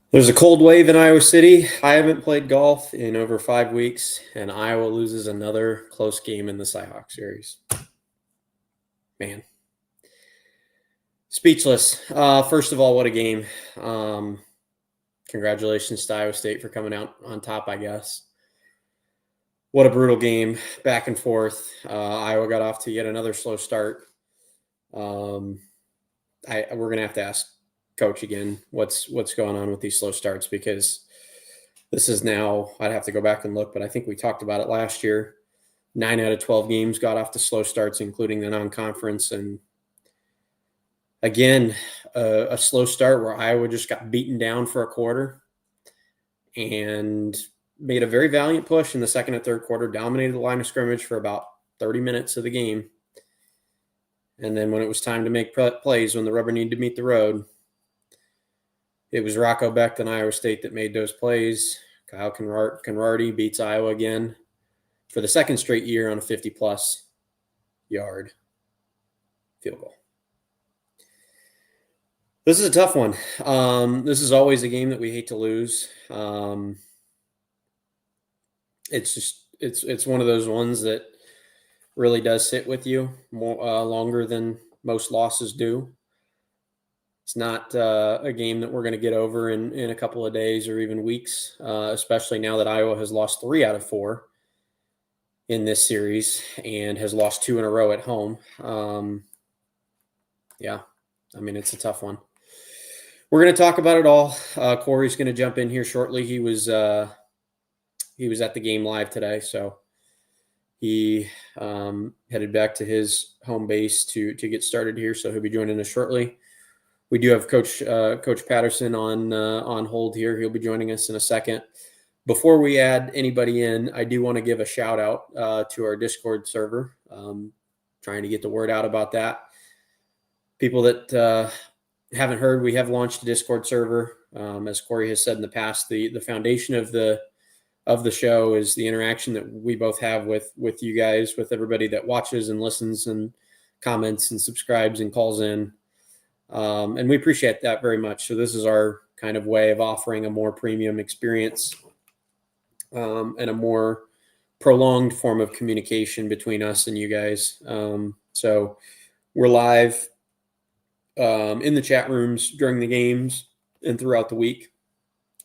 There's a cold wave in Iowa City. I haven't played golf in over 5 weeks, and Iowa loses another close game in the Cyhawk series. Man. Speechless. First of all, what a game. Congratulations to Iowa State for coming out on top, I guess. What a brutal game, back and forth. Iowa got off to yet another slow start. We're going to have to ask Coach again what's going on with these slow starts, because this is now, I'd have to go back and look, but I think we talked about it last year. 9 out of 12 games got off to slow starts, including the non-conference. And again, a slow start where Iowa just got beaten down for a quarter and made a very valiant push in the second and third quarter, dominated the line of scrimmage for about 30 minutes of the game. And then when it was time to make plays, when the rubber needed to meet the road, it was Rocco Becht and Iowa State that made those plays. Kyle Conradi beats Iowa again for the second straight year on a 50-plus yard field goal. This is a tough one. This is always a game that we hate to lose. It's one of those ones that really does sit with you more longer than most losses do. It's not a game that we're going to get over in a couple of days or even weeks, especially now that Iowa has lost 3 out of 4 in this series and has lost 2 in a row at home. Yeah, I mean, it's a tough one. We're going to talk about it all. Corey's going to jump in here shortly. He was at the game live today, so he headed back to his home base to get started here, so he'll be joining us shortly. We do have Coach Patterson on hold here. He'll be joining us in a second. Before we add anybody in, I do want to give a shout out to our Discord server. Trying to get the word out about that. People that haven't heard, we have launched a Discord server. As Corey has said in the past, the foundation of the show is the interaction that we both have with you guys, with everybody that watches and listens and comments and subscribes and calls in. And we appreciate that very much. So this is our kind of way of offering a more premium experience and a more prolonged form of communication between us and you guys. So we're live in the chat rooms during the games and throughout the week.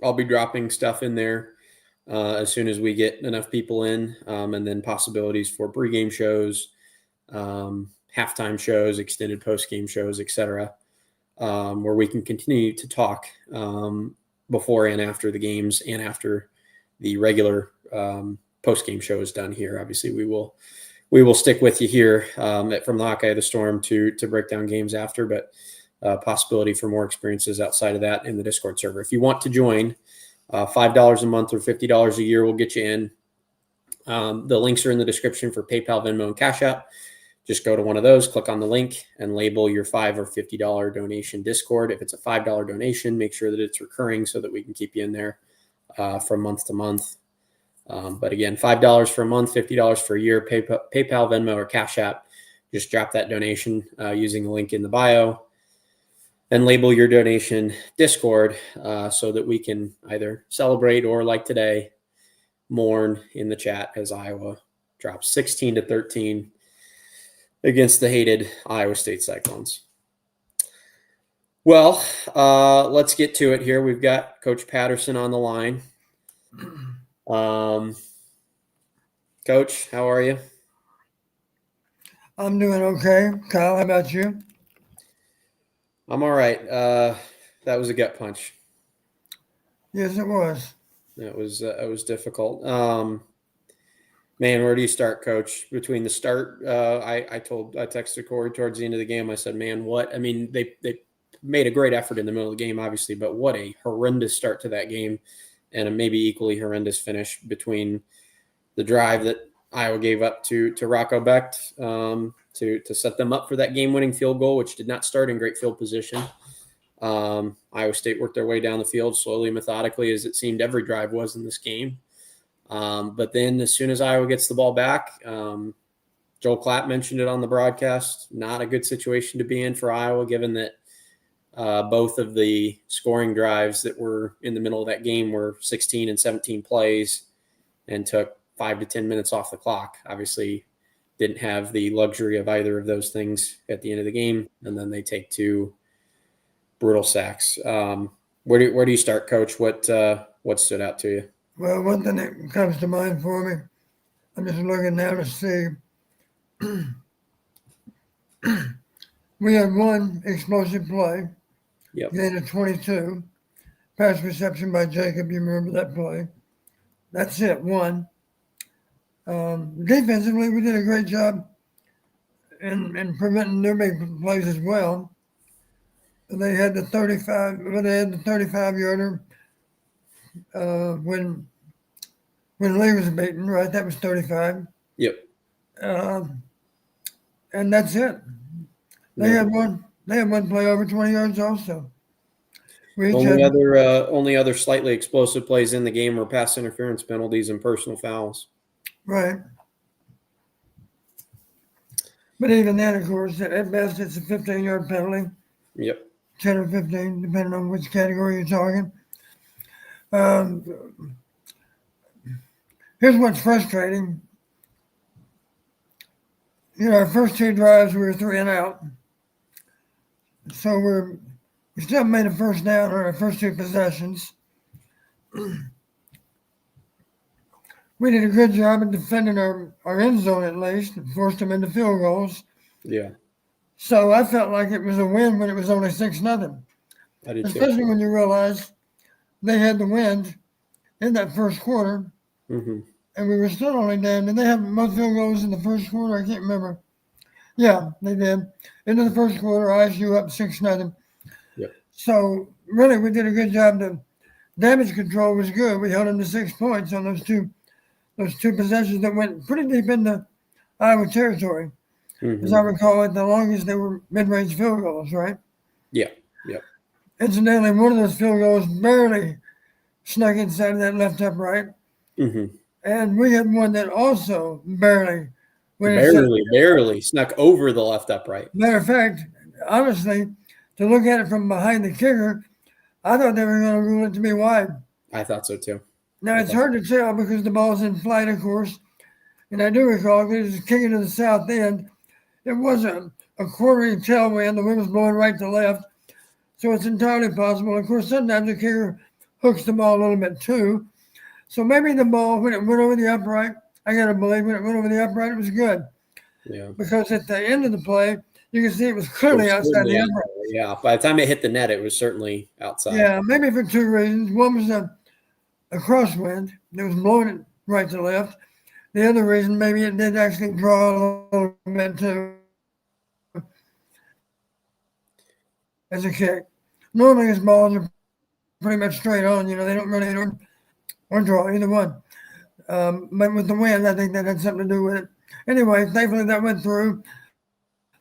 I'll be dropping stuff in there as soon as we get enough people in, and then possibilities for pregame shows, halftime shows, extended postgame shows, etc., where we can continue to talk before and after the games and after the regular postgame show is done here. Obviously, we will stick with you here from the Hawkeye the Storm to break down games after, but possibility for more experiences outside of that in the Discord server. If you want to join, $5 a month or $50 a year will get you in. The links are in the description for PayPal, Venmo, and Cash App. Just go to one of those, click on the link, and label your $5 or $50 donation Discord. If it's a $5 donation, make sure that it's recurring so that we can keep you in there from month to month. But again, $5 for a month, $50 for a year, PayPal, Venmo, or Cash App. Just drop that donation using the link in the bio and label your donation Discord so that we can either celebrate or, like today, mourn in the chat as Iowa drops 16-13 against the hated Iowa State Cyclones. Well, let's get to it here. We've got Coach Patterson on the line. Coach, how are you? I'm doing okay. Kyle, how about you? I'm all right. That was a gut punch. Yes, it was. It was difficult. Man, where do you start, Coach? Between the start, I texted Corey towards the end of the game. I said, man, what? I mean, they made a great effort in the middle of the game, obviously, but what a horrendous start to that game and a maybe equally horrendous finish between the drive that Iowa gave up to Rocco Becht to set them up for that game-winning field goal, which did not start in great field position. Iowa State worked their way down the field slowly, methodically, as it seemed every drive was in this game. But then as soon as Iowa gets the ball back, Joel Klatt mentioned it on the broadcast, not a good situation to be in for Iowa, given that both of the scoring drives that were in the middle of that game were 16 and 17 plays and took 5 to 10 minutes off the clock. Obviously didn't have the luxury of either of those things at the end of the game. And then they take 2 brutal sacks. Where do you start, Coach? What stood out to you? Well, one thing that comes to mind for me, I'm just looking now to see. We had one explosive play, gain of 22, pass reception by Jacob. You remember that play? That's it, one. Defensively, we did a great job in preventing their big plays as well. They had the 35-yarder when Lee was beaten, right? That was 35. Yep. And that's it. They had one play over 20 yards also. Only other slightly explosive plays in the game were pass interference penalties and personal fouls. Right. But even then, of course, at best, it's a 15-yard penalty. Yep. 10 or 15, depending on which category you're talking. Here's what's frustrating. Our first 2 drives, we were 3 and out. So we still made a first down on our first 2 possessions. We did a good job of defending our end zone, at least, and forced them into field goals. Yeah. So I felt like it was a win when it was only 6-0. I did too. Especially when you realize they had the wind in that first quarter, and we were still only down. Did they have most field goals in the first quarter? I can't remember. Yeah, they did. Into the first quarter, ISU up 6-0. Yep. So really, we did a good job. The damage control was good. We held them to 6 points on those two possessions that went pretty deep into Iowa territory. As I recall, at the longest, they were mid-range field goals, right? Yeah. Yep. Incidentally, one of those field goals barely snuck inside of that left upright. Mm-hmm. And we had one that also barely went inside. Barely snuck over the left upright. Matter of fact, honestly, to look at it from behind the kicker, I thought they were going to rule it to be wide. I thought so too. Now, it's hard to tell because the ball's in flight, of course. And I do recall because it was kicking to the south end. It was a quartering tailwind. The wind was blowing right to left. So it's entirely possible. Of course, sometimes the kicker hooks the ball a little bit too. So maybe the ball, when it went over the upright, I got to believe when it went over the upright, it was good. Yeah. Because at the end of the play, you can see it was clearly outside the upright. Yeah. By the time it hit the net, it was certainly outside. Yeah, maybe for two reasons. One was a crosswind that was blowing it right to left. The other reason, maybe it did actually draw a little bit too as a kick. Normally his balls are pretty much straight on, they don't really or draw, either one. But with the wind, I think that had something to do with it. Anyway, thankfully that went through.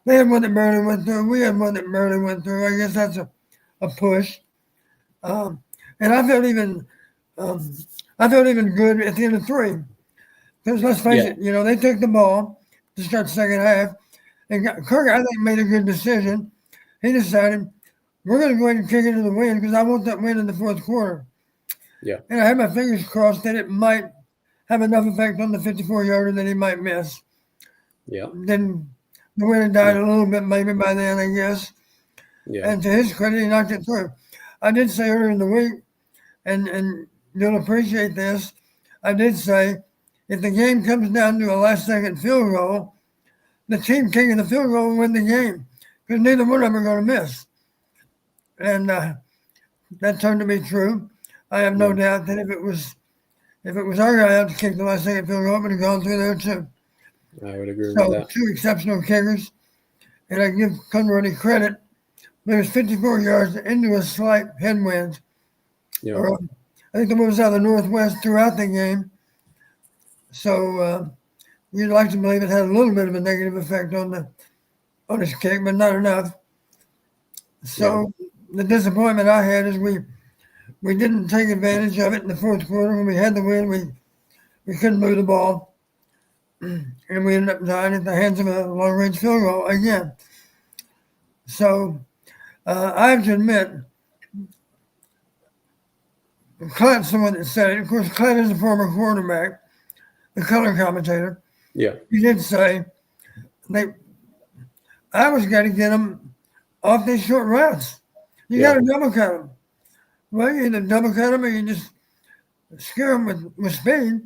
They had one that barely went through. We had one that barely went through. I guess that's a push. And I felt even good at the end of three. Because let's face it, they took the ball to start the second half. And Kirk, I think, made a good decision. He decided, we're going to go ahead and kick into the wind because I want that win in the fourth quarter. Yeah. And I had my fingers crossed that it might have enough effect on the 54-yarder that he might miss. Yeah. Then the wind had died a little bit maybe by then, I guess. Yeah. And to his credit, he knocked it through. I did say earlier in the week, and you'll appreciate this, I did say, if the game comes down to a last-second field goal, the team kicking the field goal will win the game because neither one of them are going to miss. And that turned to be true. I have no doubt that if it was our guy out to kick the last-second field goal, it would have gone through there too. I would agree with that. Two exceptional kickers, and I give Conrody credit. There was 54 yards into a slight headwind. Yeah. I think the wind was out of the northwest throughout the game. So you'd like to believe it had a little bit of a negative effect on his kick, but not enough. So the disappointment I had is we didn't take advantage of it in the fourth quarter. When we had the win, we couldn't move the ball. And we ended up dying at the hands of a long-range field goal again. So I have to admit, Clint's the one that said it. Of course, Clint is a former quarterback, the color commentator. Yeah. He did say I was got to get them off these short routes. You got to double cut them. Well, you either double cut them or you just scare them with speed.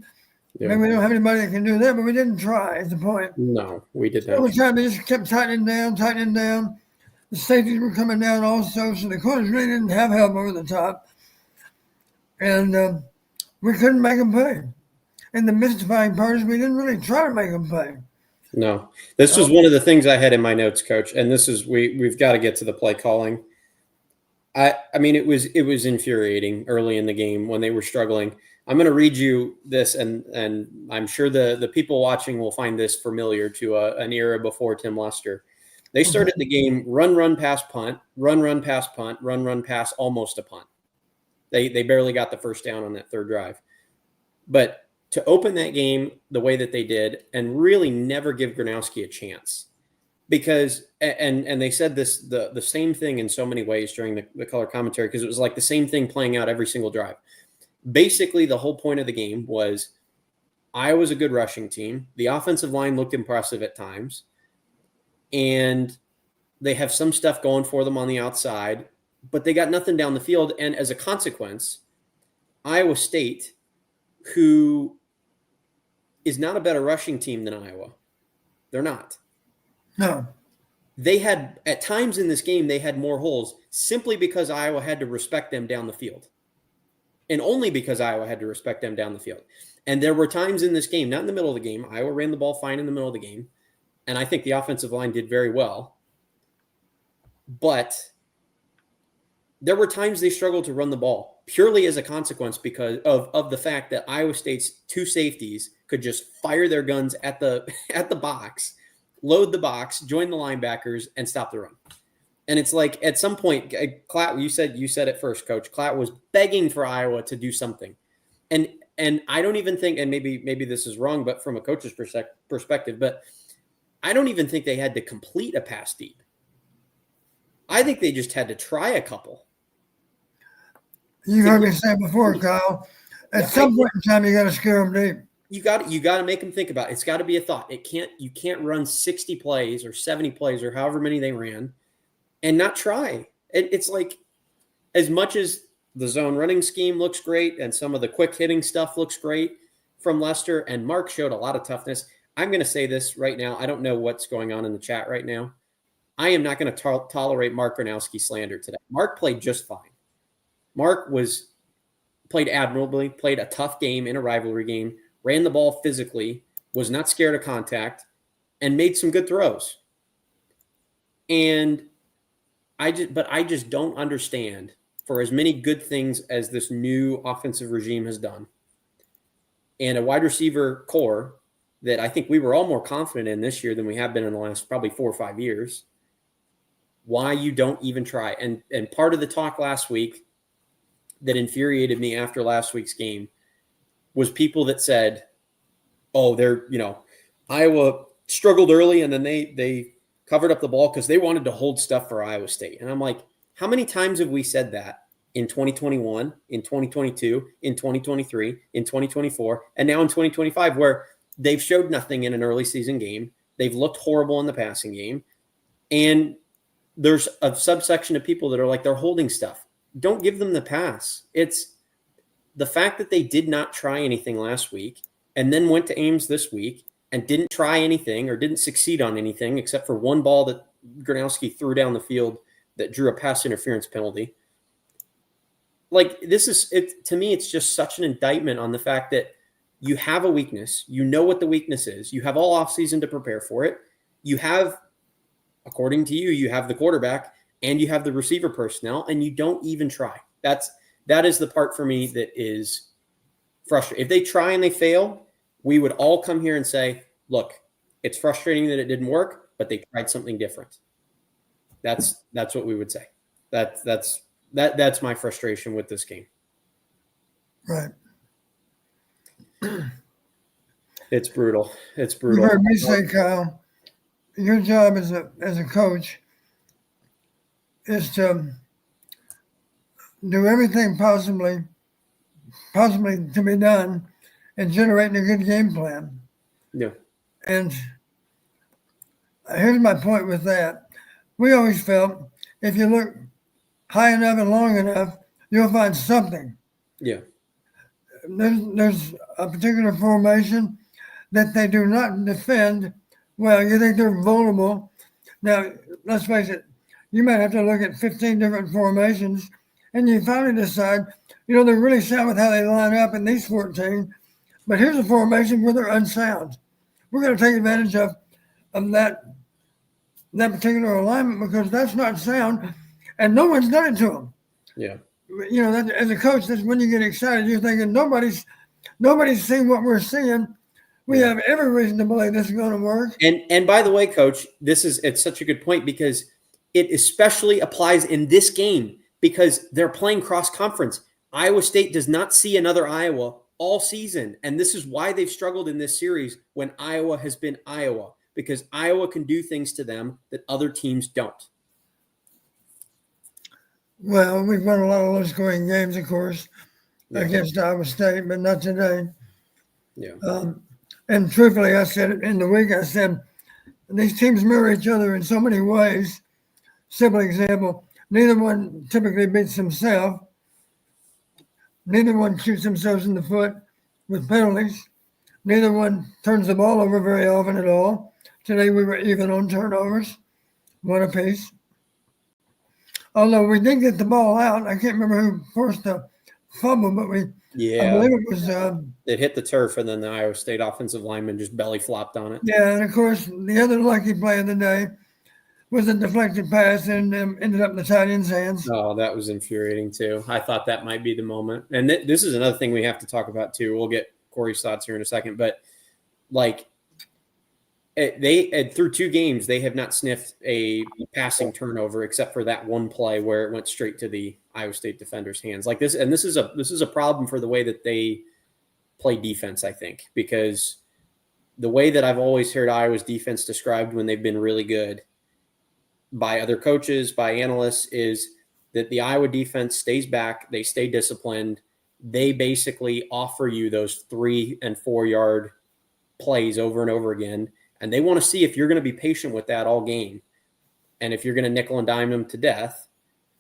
Yeah. Maybe we don't have anybody that can do that, but we didn't try is the point. No, we did not. Over time, they just kept tightening down. The safeties were coming down also, so the corners really didn't have help over the top. And we couldn't make them pay. And the mystifying part is we didn't really try to make them pay. No. This was one of the things I had in my notes, Coach, and this is we've got to get to the play calling. I mean, it was infuriating early in the game when they were struggling. I'm going to read you this, and I'm sure the people watching will find this familiar to an era before Tim Lester. They started the game run, pass, punt, run, pass, punt, run, pass, almost a punt. They barely got the first down on that third drive. But to open that game the way that they did and really never give Gronowski a chance, because and they said this the same thing in so many ways during the color commentary, because it was like the same thing playing out every single drive. Basically, the whole point of the game was Iowa's a good rushing team. The offensive line looked impressive at times, and they have some stuff going for them on the outside, but they got nothing down the field. And as a consequence, Iowa State, who is not a better rushing team than Iowa, they're not. No. They had, at times in this game, they had more holes simply because Iowa had to respect them down the field. And only because Iowa had to respect them down the field. And there were times in this game, not in the middle of the game, Iowa ran the ball fine in the middle of the game, and I think the offensive line did very well. But there were times they struggled to run the ball purely as a consequence because of the fact that Iowa State's two safeties could just fire their guns at the box, load the box, join the linebackers, and stop the run. And it's like at some point, Klatt, you said it first, Coach. Klatt was begging for Iowa to do something, and I don't even think, and maybe this is wrong, but from a coach's perspective, but I don't even think they had to complete a pass deep. I think they just had to try a couple. You heard me say before, Kyle. At some point in time, you got to scare them deep. You got to make them think about it. It's got to be a thought. You can't run 60 plays or 70 plays or however many they ran and not try. It's like, as much as the zone running scheme looks great and some of the quick hitting stuff looks great from Lester, and Mark showed a lot of toughness. I'm going to say this right now. I don't know what's going on in the chat right now. I am not going to tolerate Mark Gronowski slander today. Mark played just fine. Mark played admirably, played a tough game in a rivalry game, ran the ball physically, was not scared of contact, and made some good throws. And I just don't understand, for as many good things as this new offensive regime has done, and a wide receiver core that I think we were all more confident in this year than we have been in the last probably 4 or 5 years, why you don't even try. And part of the talk last week that infuriated me after last week's game was people that said, oh, Iowa struggled early and then they covered up the ball because they wanted to hold stuff for Iowa State. And I'm like, how many times have we said that in 2021, in 2022, in 2023, in 2024, and now in 2025, where they've showed nothing in an early season game. They've looked horrible in the passing game. And there's a subsection of people that are like, they're holding stuff. Don't give them the pass. It's the fact that they did not try anything last week and then went to Ames this week and didn't try anything or didn't succeed on anything except for one ball that Gronowski threw down the field that drew a pass interference penalty. Like, this is it to me, it's just such an indictment on the fact that you have a weakness. You know what the weakness is. You have all offseason to prepare for it. You have, according to you, you have the quarterback and you have the receiver personnel, and you don't even try. That is the part for me that is frustrating. If they try and they fail, we would all come here and say, look, it's frustrating that it didn't work, but they tried something different. That's what we would say. That's my frustration with this game. Right. It's brutal. It's brutal. You heard me say, Kyle, your job as a coach is to do everything possibly to be done and generating a good game plan. Yeah. And here's my point with that. We always felt if you look high enough and long enough, you'll find something. Yeah. There's a particular formation that they do not defend well. You think they're vulnerable. Now, let's face it, you might have to look at 15 different formations and you finally decide, they're really sound with how they line up in these 14, but here's a formation where they're unsound. We're going to take advantage of that particular alignment because that's not sound, and no one's done it to them. Yeah. That, as a coach, that's when you get excited. You're thinking nobody's seen what we're seeing. We have every reason to believe this is going to work. And by the way, Coach, it's such a good point because it especially applies in this game because they're playing cross conference. Iowa State does not see another Iowa all season, and this is why they've struggled in this series when Iowa has been Iowa, because Iowa can do things to them that other teams don't. Well, we've won a lot of low-scoring games, of course, against Iowa State, but not today. Yeah. And truthfully, I said it in the week, I said, these teams mirror each other in so many ways. Simple example, neither one typically beats himself. Neither one shoots themselves in the foot with penalties. Neither one turns the ball over very often at all. Today we were even on turnovers, one apiece. Although we did get the ball out, I can't remember who forced the fumble, but I believe it was. It hit the turf, and then the Iowa State offensive lineman just belly flopped on it. Yeah, and of course, the other lucky play of the day was a deflected pass and ended up in the tight end's hands. Oh, that was infuriating too. I thought that might be the moment. And this is another thing we have to talk about too. We'll get Corey's thoughts here in a second, but like through 2 games, they have not sniffed a passing turnover except for that one play where it went straight to the Iowa State defender's hands. Like this, and this is a problem for the way that they play defense, I think, because the way that I've always heard Iowa's defense described when they've been really good by other coaches, by analysts, is that the Iowa defense stays back, they stay disciplined, they basically offer you those 3 and 4 yard plays over and over again. And they want to see if you're going to be patient with that all game. And if you're going to nickel and dime them to death.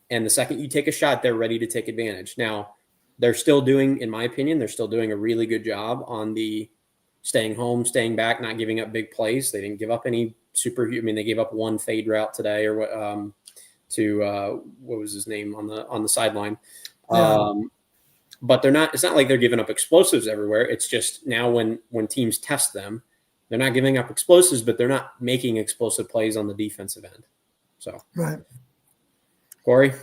And the second you take a shot, they're ready to take advantage. Now, they're still doing, in my opinion, they're still doing a really good job on the staying home, staying back, not giving up big plays. They didn't give up any they gave up 1 fade route today or what was his name on the sideline. Yeah. But it's not like they're giving up explosives everywhere. It's just now when teams test them, they're not giving up explosives, but they're not making explosive plays on the defensive end. So, right. Corey?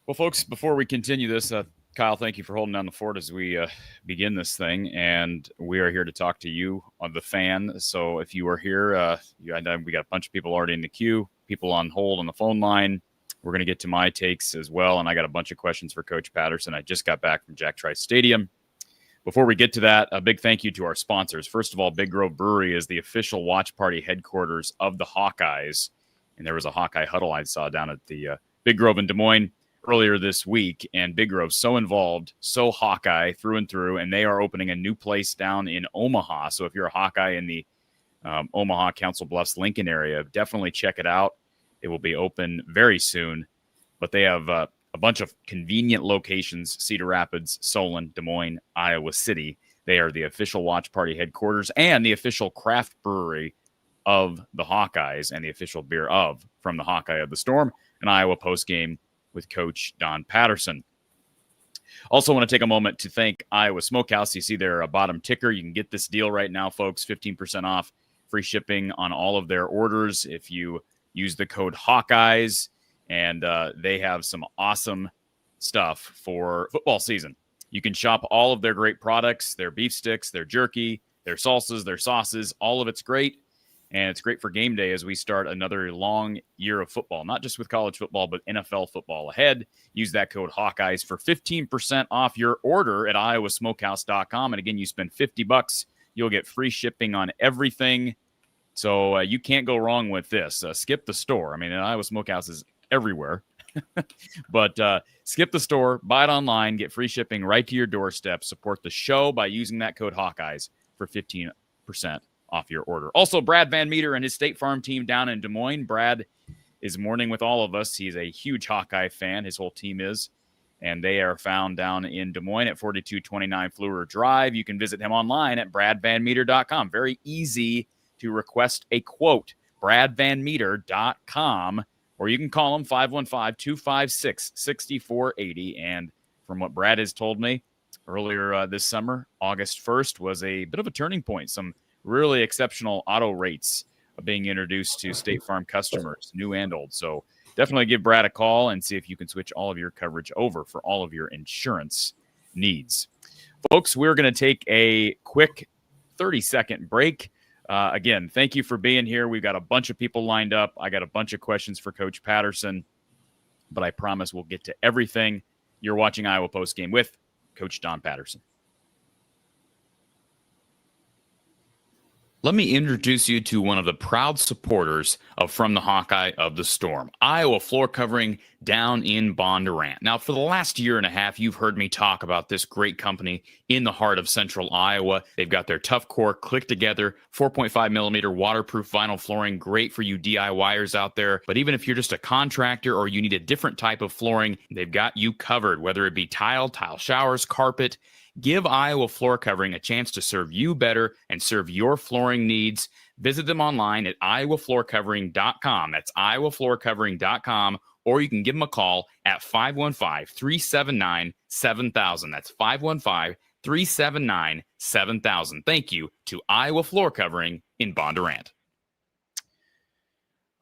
Well, folks, before we continue this, Kyle, thank you for holding down the fort as we begin this thing. And we are here to talk to you, the fan. So if you are here, we got a bunch of people already in the queue, people on hold on the phone line. We're going to get to my takes as well. And I got a bunch of questions for Coach Patterson. I just got back from Jack Trice Stadium. Before we get to that, a big thank you to our sponsors. First of all, Big Grove Brewery is the official watch party headquarters of the Hawkeyes. And there was a Hawkeye huddle I saw down at the Big Grove in Des Moines earlier this week. And Big Grove's so involved, so Hawkeye through and through. And they are opening a new place down in Omaha. So if you're a Hawkeye in the Omaha, Council Bluffs, Lincoln area, definitely check it out. It will be open very soon. But they have a bunch of convenient locations: Cedar Rapids, Solon, Des Moines, Iowa City. They are the official watch party headquarters and the official craft brewery of the Hawkeyes and the official beer from the Hawkeye of the Storm, an Iowa postgame with Coach Don Patterson. Also want to take a moment to thank Iowa Smokehouse. You see their bottom ticker. You can get this deal right now, folks, 15% off, free shipping on all of their orders if you use the code Hawkeyes. And they have some awesome stuff for football season. You can shop all of their great products, their beef sticks, their jerky, their salsas, their sauces. All of it's great. And it's great for game day as we start another long year of football, not just with college football, but NFL football ahead. Use that code Hawkeyes for 15% off your order at iowasmokehouse.com. And again, you spend $50, you'll get free shipping on everything. So you can't go wrong with this. Skip the store. I mean, Iowa Smokehouse is everywhere. But skip the store, buy it online, get free shipping right to your doorstep. Support the show by using that code Hawkeyes for 15% off your order. Also, Brad Van Meter and his State Farm team down in Des Moines. Brad is mourning with all of us. He's a huge Hawkeye fan. His whole team is. And they are found down in Des Moines at 4229 Fleur Drive. You can visit him online at bradvanmeter.com. Very easy to request a quote. bradvanmeter.com. Or you can call him 515-256-6480. And from what Brad has told me earlier this summer, August 1st was a bit of a turning point. Some really exceptional auto rates being introduced to State Farm customers, new and old. So definitely give Brad a call and see if you can switch all of your coverage over for all of your insurance needs. Folks, we're going to take a quick 30-second break. Again, thank you for being here. We've got a bunch of people lined up. I got a bunch of questions for Coach Patterson, but I promise we'll get to everything. You're watching Iowa Postgame with Coach Don Patterson. Let me introduce you to one of the proud supporters of From the Hawkeye of the Storm, Iowa floor covering down in Bondurant. Now, for the last year and a half, you've heard me talk about this great company in the heart of central Iowa. They've got their tough core, click together, 4.5 millimeter waterproof vinyl flooring, great for you DIYers out there. But even if you're just a contractor or you need a different type of flooring, they've got you covered, whether it be tile showers, carpet. Give Iowa Floor Covering a chance to serve you better and serve your flooring needs. Visit them online at iowafloorcovering.com. That's iowafloorcovering.com. Or you can give them a call at 515-379-7000. That's 515-379-7000. Thank you to Iowa Floor Covering in Bondurant.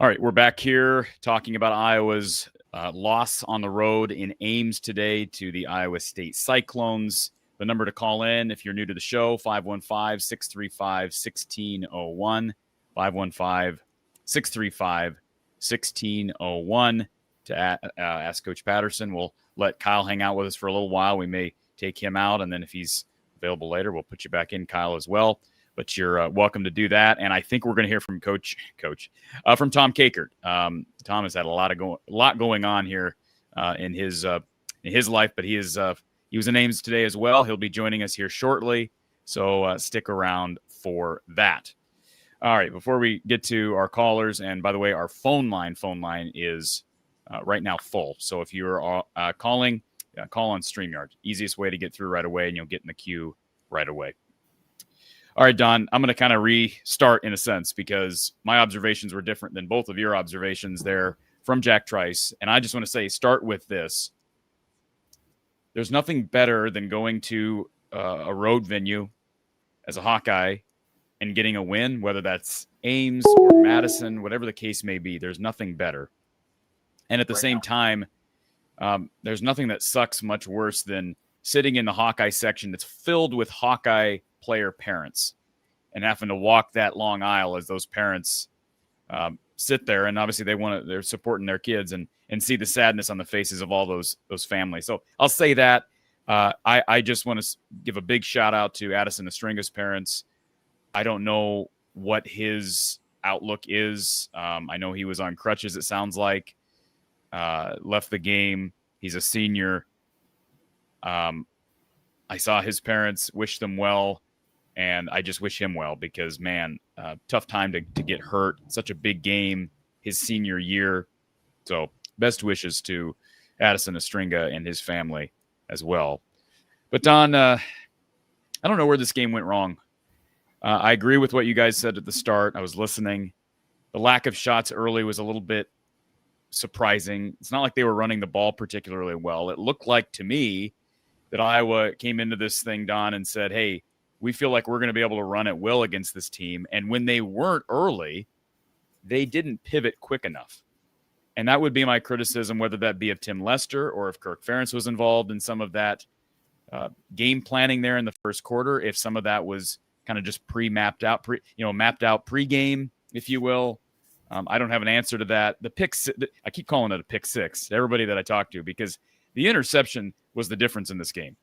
All right, we're back here talking about Iowa's loss on the road in Ames today to the Iowa State Cyclones. The number to call in if you're new to the show, 515-635-1601, 515-635-1601 to ask Coach Patterson. We'll let Kyle hang out with us for a little while. We may take him out, and then if he's available later, we'll put you back in, Kyle, as well. But you're welcome to do that. And I think we're going to hear from from Tom Kakert. Tom has had a lot going on here in his life, but he was in Ames today as well. He'll be joining us here shortly, so stick around for that. All right, before we get to our callers, and by the way, our phone line is right now full. So if you're calling, call on StreamYard. Easiest way to get through right away, and you'll get in the queue right away. All right, Don, I'm going to kind of restart in a sense because my observations were different than both of your observations there from Jack Trice. And I just want to say, start with this. There's nothing better than going to a road venue as a Hawkeye and getting a win, whether that's Ames or Madison, whatever the case may be. There's nothing better. And at the same time, there's nothing that sucks much worse than sitting in the Hawkeye section that's filled with Hawkeye player parents and having to walk that long aisle as those parents sit there. And obviously they're supporting their kids and see the sadness on the faces of all those families. So I'll say that I just want to give a big shout out to Addison Estringa's parents. I don't know what his outlook is. I know he was on crutches. It sounds like left the game. He's a senior. I saw his parents, wish them well. And I just wish him well because, man, tough time to get hurt. Such a big game his senior year. So best wishes to Addison Estringa and his family as well. But, Don, I don't know where this game went wrong. I agree with what you guys said at the start. I was listening. The lack of shots early was a little bit surprising. It's not like they were running the ball particularly well. It looked like to me that Iowa came into this thing, Don, and said, hey, we feel like we're going to be able to run at will against this team. And when they weren't early, they didn't pivot quick enough. And that would be my criticism, whether that be of Tim Lester or if Kirk Ferentz was involved in some of that game planning there in the first quarter, if some of that was kind of just mapped out pre-game, if you will. I don't have an answer to that. I keep calling it a pick six to everybody that I talk to because the interception was the difference in this game.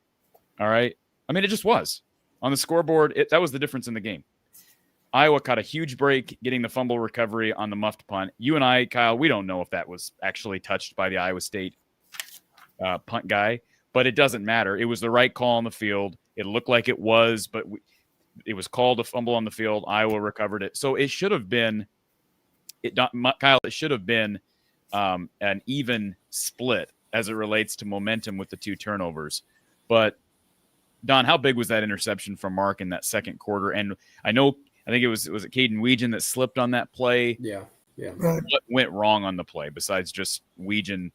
All right. I mean, it just was. On the scoreboard, that was the difference in the game. Iowa caught a huge break getting the fumble recovery on the muffed punt. You and I, Kyle, we don't know if that was actually touched by the Iowa State punt guy, but it doesn't matter. It was the right call on the field. It looked like it was, but it was called a fumble on the field. Iowa recovered it. So it should have been, Kyle, it should have been an even split as it relates to momentum with the two turnovers. But Don, how big was that interception from Mark in that second quarter? And I think it was it Caden Weegan that slipped on that play? Yeah. Right. What went wrong on the play besides just Weegan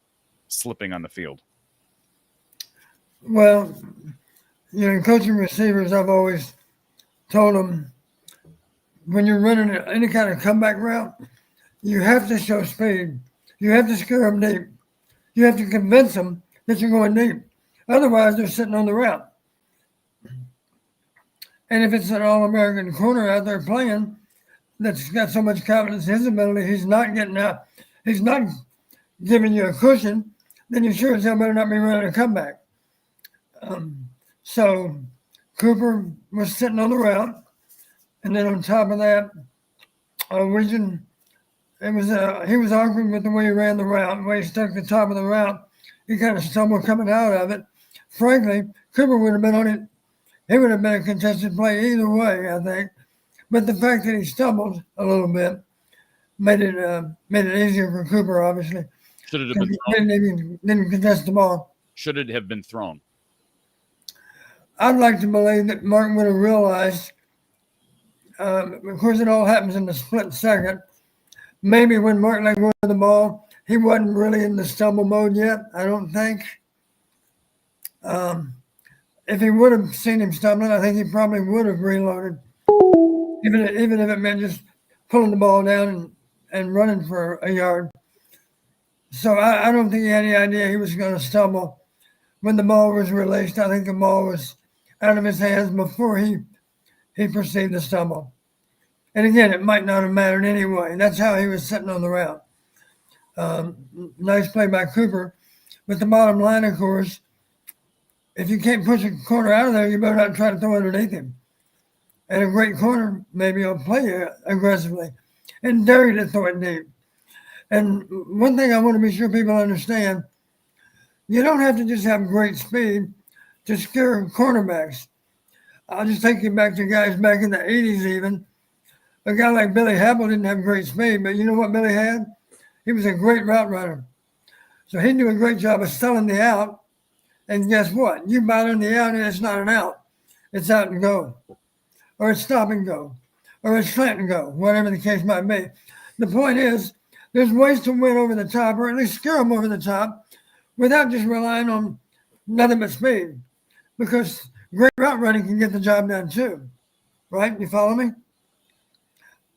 slipping on the field? Well, in coaching receivers, I've always told them when you're running any kind of comeback route, you have to show speed. You have to scare them deep. You have to convince them that you're going deep. Otherwise, they're sitting on the route. And if it's an All-American corner out there playing that's got so much confidence in his ability, he's not getting out. He's not giving you a cushion, then you sure as hell better not be running a comeback. So Cooper was sitting on the route. And then on top of that, Weegan, he was awkward with the way he ran the route, the way he stuck the top of the route. He kind of stumbled coming out of it. Frankly, Cooper would have been on it. It would have been a contested play either way, I think. But the fact that he stumbled a little bit made it easier for Cooper, obviously. Should it have been thrown? Didn't contest the ball. Should it have been thrown? I'd like to believe that Martin would have realized, of course, it all happens in the split second. Maybe when Martin let go of the ball, he wasn't really in the stumble mode yet, I don't think. If he would have seen him stumbling, I think he probably would have reloaded, even if it meant just pulling the ball down and running for a yard. So I don't think he had any idea he was going to stumble. When the ball was released, I think the ball was out of his hands before he perceived the stumble. And again, it might not have mattered anyway. That's how he was sitting on the route. Nice play by Cooper. But the bottom line, of course, if you can't push a corner out of there, you better not try to throw underneath him. And a great corner, maybe he'll play you aggressively and dare you to throw it deep. And one thing I want to be sure people understand, you don't have to just have great speed to scare cornerbacks. I'll just take you back to guys back in the 80s even. A guy like Billy Happle didn't have great speed, but you know what Billy had? He was a great route runner. So he did a great job of selling the out. And guess what? You bite on the out and it's not an out. It's out and go. Or it's stop and go. Or it's slant and go, whatever the case might be. The point is, there's ways to win over the top, or at least scare them over the top, without just relying on nothing but speed. Because great route running can get the job done too. Right? You follow me?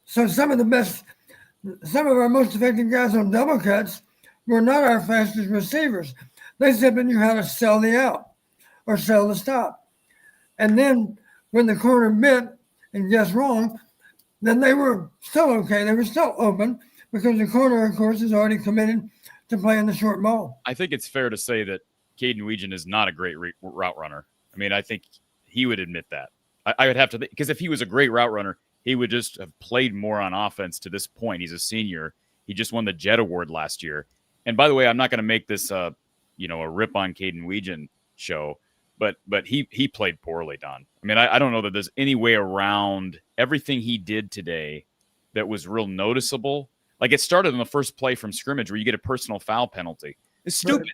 So some of our most effective guys on double cuts were not our fastest receivers. They simply knew how to sell the out or sell the stop. And then when the corner bit and guessed wrong, then they were still okay. They were still open because the corner, of course, is already committed to playing the short ball. I think it's fair to say that Caden Weegan is not a great route runner. I mean, I think he would admit that. I would have to, because if he was a great route runner, he would just have played more on offense to this point. He's a senior. He just won the Jet Award last year. And by the way, I'm not going to make this a rip on Caden Weegan show, but he played poorly, Don. I mean, I don't know that there's any way around everything he did today that was real noticeable. Like, it started in the first play from scrimmage where you get a personal foul penalty. It's stupid. Right.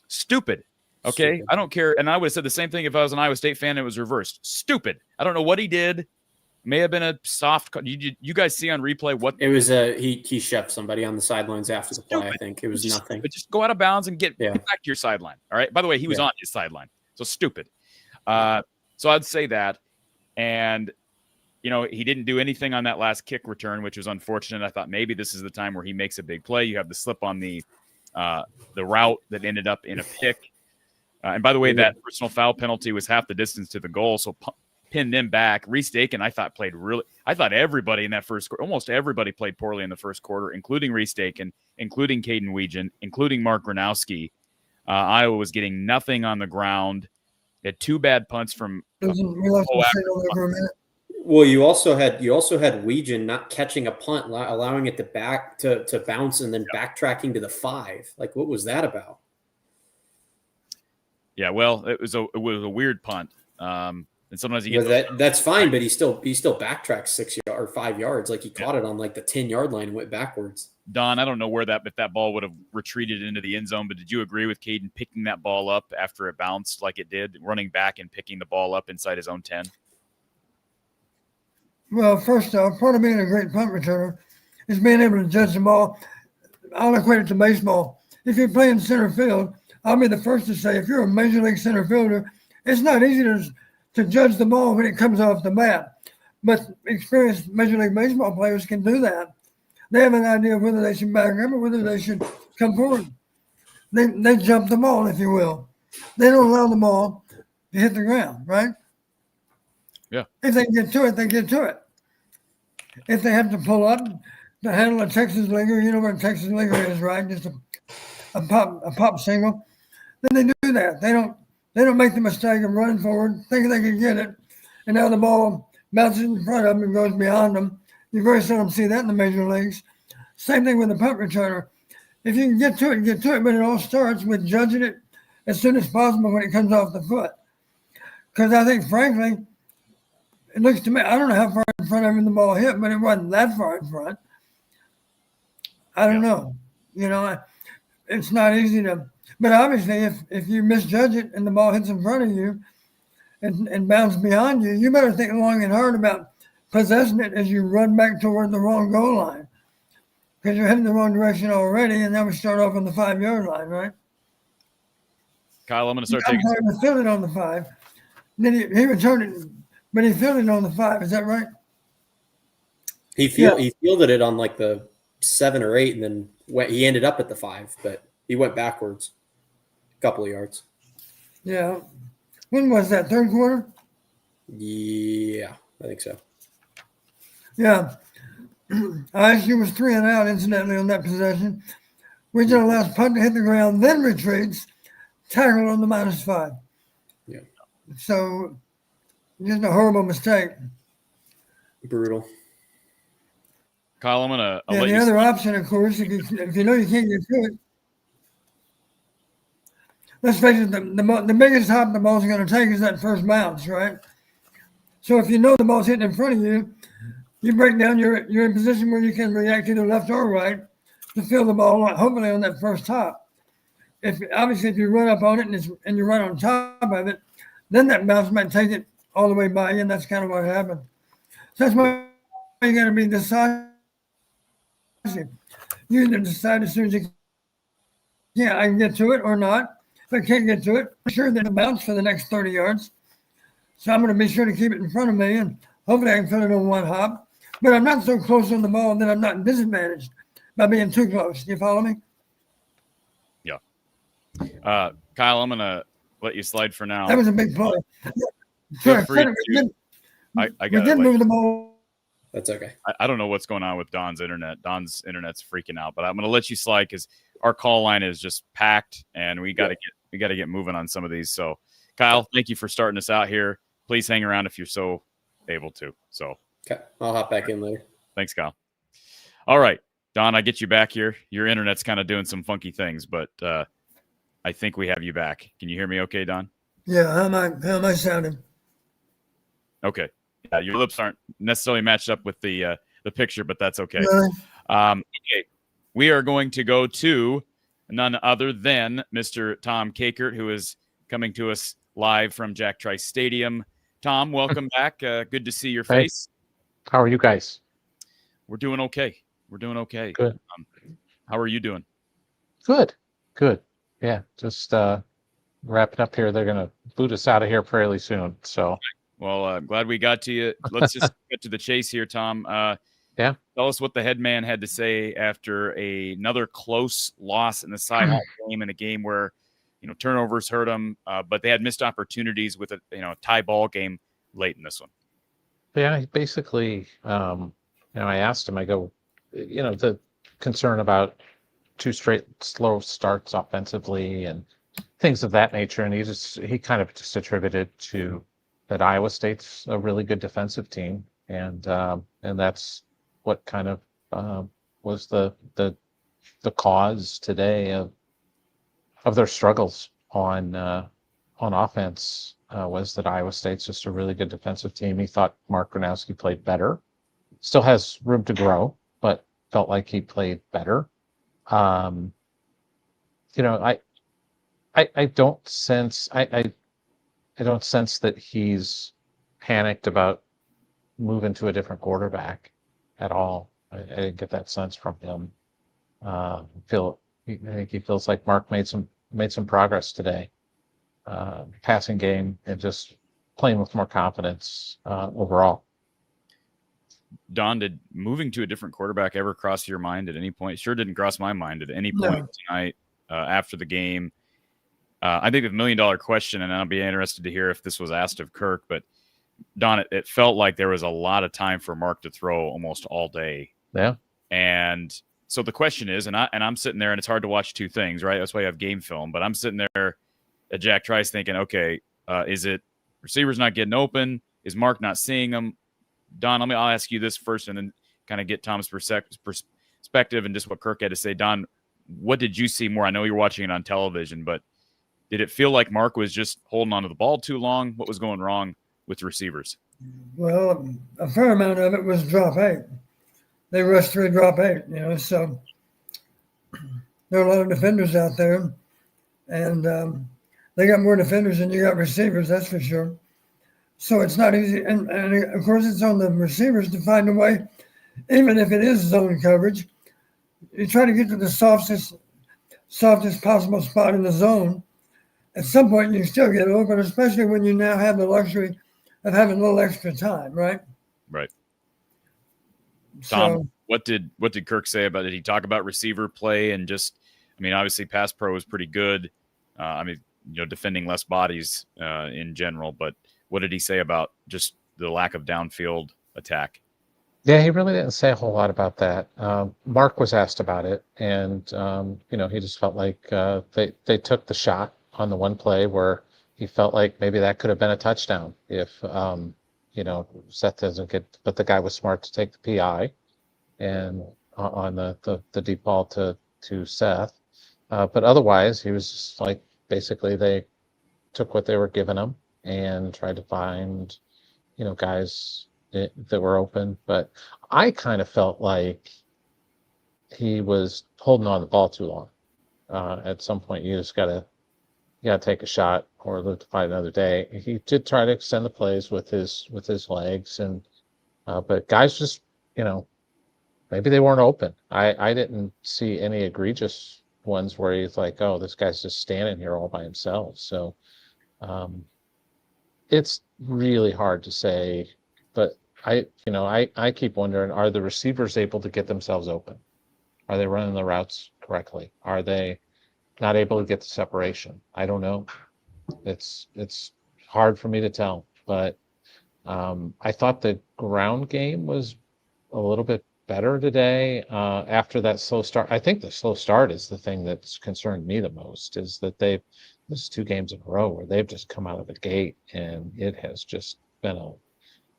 Stupid. Okay? Stupid. I don't care. And I would have said the same thing if I was an Iowa State fan and it was reversed. Stupid. I don't know what he did. May have been a soft. You guys see on replay what it was? He shoved somebody on the sidelines after the play. I think it was nothing. But just go out of bounds and get back to your sideline. All right. By the way, he was on his sideline, so stupid. So I'd say that, and he didn't do anything on that last kick return, which was unfortunate. I thought maybe this is the time where he makes a big play. You have the slip on the route that ended up in a pick. And by the way, that personal foul penalty was half the distance to the goal, so pinned them back. Reese Dakin, I thought everybody in that first quarter, almost everybody played poorly in the first quarter, including Reese Dakin, including Caden Weegan, including Mark Gronowski. Iowa was getting nothing on the ground. Had two bad punts from. Well, you also had Weegan not catching a punt, allowing it to bounce and then backtracking to the 5. Like, what was that about? Yeah, well, it was a weird punt. And sometimes you get that's fine, but he still backtracked 6 or 5 yards. Like, he caught it on like the 10-yard line and went backwards. Don, I don't know if that ball would have retreated into the end zone, but did you agree with Caden picking that ball up after it bounced like it did, running back and picking the ball up inside his own 10? Well, first off, part of being a great punt returner is being able to judge the ball. I'll equate it to baseball. If you're playing center field, I'll be the first to say, if you're a major league center fielder, it's not easy to judge the ball when it comes off the bat. But experienced Major League Baseball players can do that. They have an idea of whether they should back up or whether they should come forward. They jump the ball, if you will. They don't allow the ball to hit the ground, right? Yeah. If they get to it, they get to it. If they have to pull up to handle a Texas leaguer, you know what a Texas leaguer is, right? Just a pop single. Then they do that. They don't make the mistake of running forward, thinking they can get it, and now the ball bounces in front of them and goes beyond them. You very seldom see that in the major leagues. Same thing with the punt returner. If you can get to it, but it all starts with judging it as soon as possible when it comes off the foot. Because I think, frankly, it looks to me, I don't know how far in front of him the ball hit, but it wasn't that far in front. I don't know. It's not easy to, but obviously if you misjudge it and the ball hits in front of you and bounces beyond you, you better think long and hard about possessing it as you run back toward the wrong goal line. Because you're heading the wrong direction already, and then we start off on the 5-yard line, right? Kyle, I'm going to start taking. He fielded on the 5. Then he returned it, but he fielded on the 5. Is that right? He fielded it on like the 7 or 8, and then he ended up at the 5, but he went backwards a couple of yards. Yeah. When was that? Third quarter? Yeah, I think so. Yeah. ISU was 3 and out, incidentally, on that possession. Region allows punt to hit the ground, then retreats, tackle on the -5. Yeah. So, just a horrible mistake. Brutal. Kyle, I'm gonna. Yeah, the other option, of course, if you know you can't get to it, let's face it, the biggest hop the ball's going to take is that first bounce, right? So if you know the ball's hitting in front of you, you break down, you're in a position where you can react either left or right to feel the ball, hopefully on that first hop. If you run up on it and you run on top of it, then that bounce might take it all the way by you, and that's kind of what happened. So that's why you got to be decisive. You either decide as soon as you can, yeah, I can get to it or not. If I can't get to it, I'm sure that it'll bounce for the next 30 yards. So I'm going to be sure to keep it in front of me, and hopefully I can fill it on one hop. But I'm not so close on the ball that I'm not disadvantaged by being too close. Do you follow me? Yeah. Kyle, I'm going to let you slide for now. That was a big play. Feel free to, I got did move the ball. That's okay. I don't know what's going on with Don's internet. Don's internet's freaking out, but I'm going to let you slide because our call line is just packed, and we got to get moving on some of these. So, Kyle, thank you for starting us out here. Please hang around if you're so able to. So, okay, I'll hop back in later. Thanks, Kyle. All right, Don, I get you back here. Your internet's kind of doing some funky things, but I think we have you back. Can you hear me okay, Don? Yeah, how am I sounding? Okay. Yeah, your lips aren't necessarily matched up with the picture, but that's okay. Really? Okay. We are going to go to none other than Mr. Tom Kakert, who is coming to us live from Jack Trice Stadium. Tom, welcome back. Good to see your face. How are you guys? We're doing okay. Good. How are you doing? Good. Yeah, just wrapping up here. They're going to boot us out of here fairly soon. So, well, glad we got to you. Let's just get to the chase here, Tom. Yeah. Tell us what the head man had to say after another close loss in the Cy-Hawk game, in a game where turnovers hurt them, but they had missed opportunities with a tie ball game late in this one. Yeah, basically, I asked him. I go, the concern about 2 straight slow starts offensively and things of that nature, and he kind of just attributed to that Iowa State's a really good defensive team, and that's what kind of was the cause today of their struggles on offense, was that Iowa State's just a really good defensive team. He thought Mark Gronowski played better. Still has room to grow, but felt like he played better. I don't sense I don't sense that he's panicked about moving to a different quarterback at all. I didn't get that sense from him. I think he feels like Mark made some progress today, passing game and just playing with more confidence overall. Don, did moving to a different quarterback ever cross your mind at any point? Sure didn't cross my mind at any point tonight after the game. I think the $1 million question, and I'll be interested to hear if this was asked of Kirk, but Don, it felt like there was a lot of time for Mark to throw almost all day. Yeah. And so the question is, and I'm sitting there, and it's hard to watch two things, right? That's why you have game film. But I'm sitting there at Jack Trice thinking, okay, is it receivers not getting open? Is Mark not seeing them? Don, I'll ask you this first, and then kind of get Tom's perspective and just what Kirk had to say. Don, what did you see more? I know you're watching it on television, but did it feel like Mark was just holding onto the ball too long? What was going wrong with the receivers? Well, a fair amount of it was drop 8. They rushed 3 drop 8, so there are a lot of defenders out there, and they got more defenders than you got receivers, that's for sure. So it's not easy. And of course, it's on the receivers to find a way, even if it is zone coverage, you try to get to the softest possible spot in the zone. At some point, you still get open, especially when you now have the luxury of having a little extra time, right? Right. Tom, So, what did Kirk say about it? Did he talk about receiver play and just, obviously pass pro is pretty good. Defending less bodies in general, but what did he say about just the lack of downfield attack? Yeah, he really didn't say a whole lot about that. Mark was asked about it, and he just felt like they took the shot on the one play where he felt like maybe that could have been a touchdown if Seth doesn't get, but the guy was smart to take the PI and on the deep ball to Seth. But otherwise, he was just like basically they took what they were giving him and tried to find guys that were open. But I kind of felt like he was holding on the ball too long. At some point, you just gotta take a shot or live to fight another day. He did try to extend the plays with his legs, and but guys just maybe they weren't open. I didn't see any egregious ones where he's like, oh, this guy's just standing here all by himself. So it's really hard to say, but I keep wondering, are the receivers able to get themselves open? Are they running the routes correctly? Are they not able to get the separation? I don't know. It's hard for me to tell, but I thought the ground game was a little bit better today after that slow start. I think the slow start is the thing that's concerned me the most, is that this 2 games in a row where they've just come out of the gate and it has just been a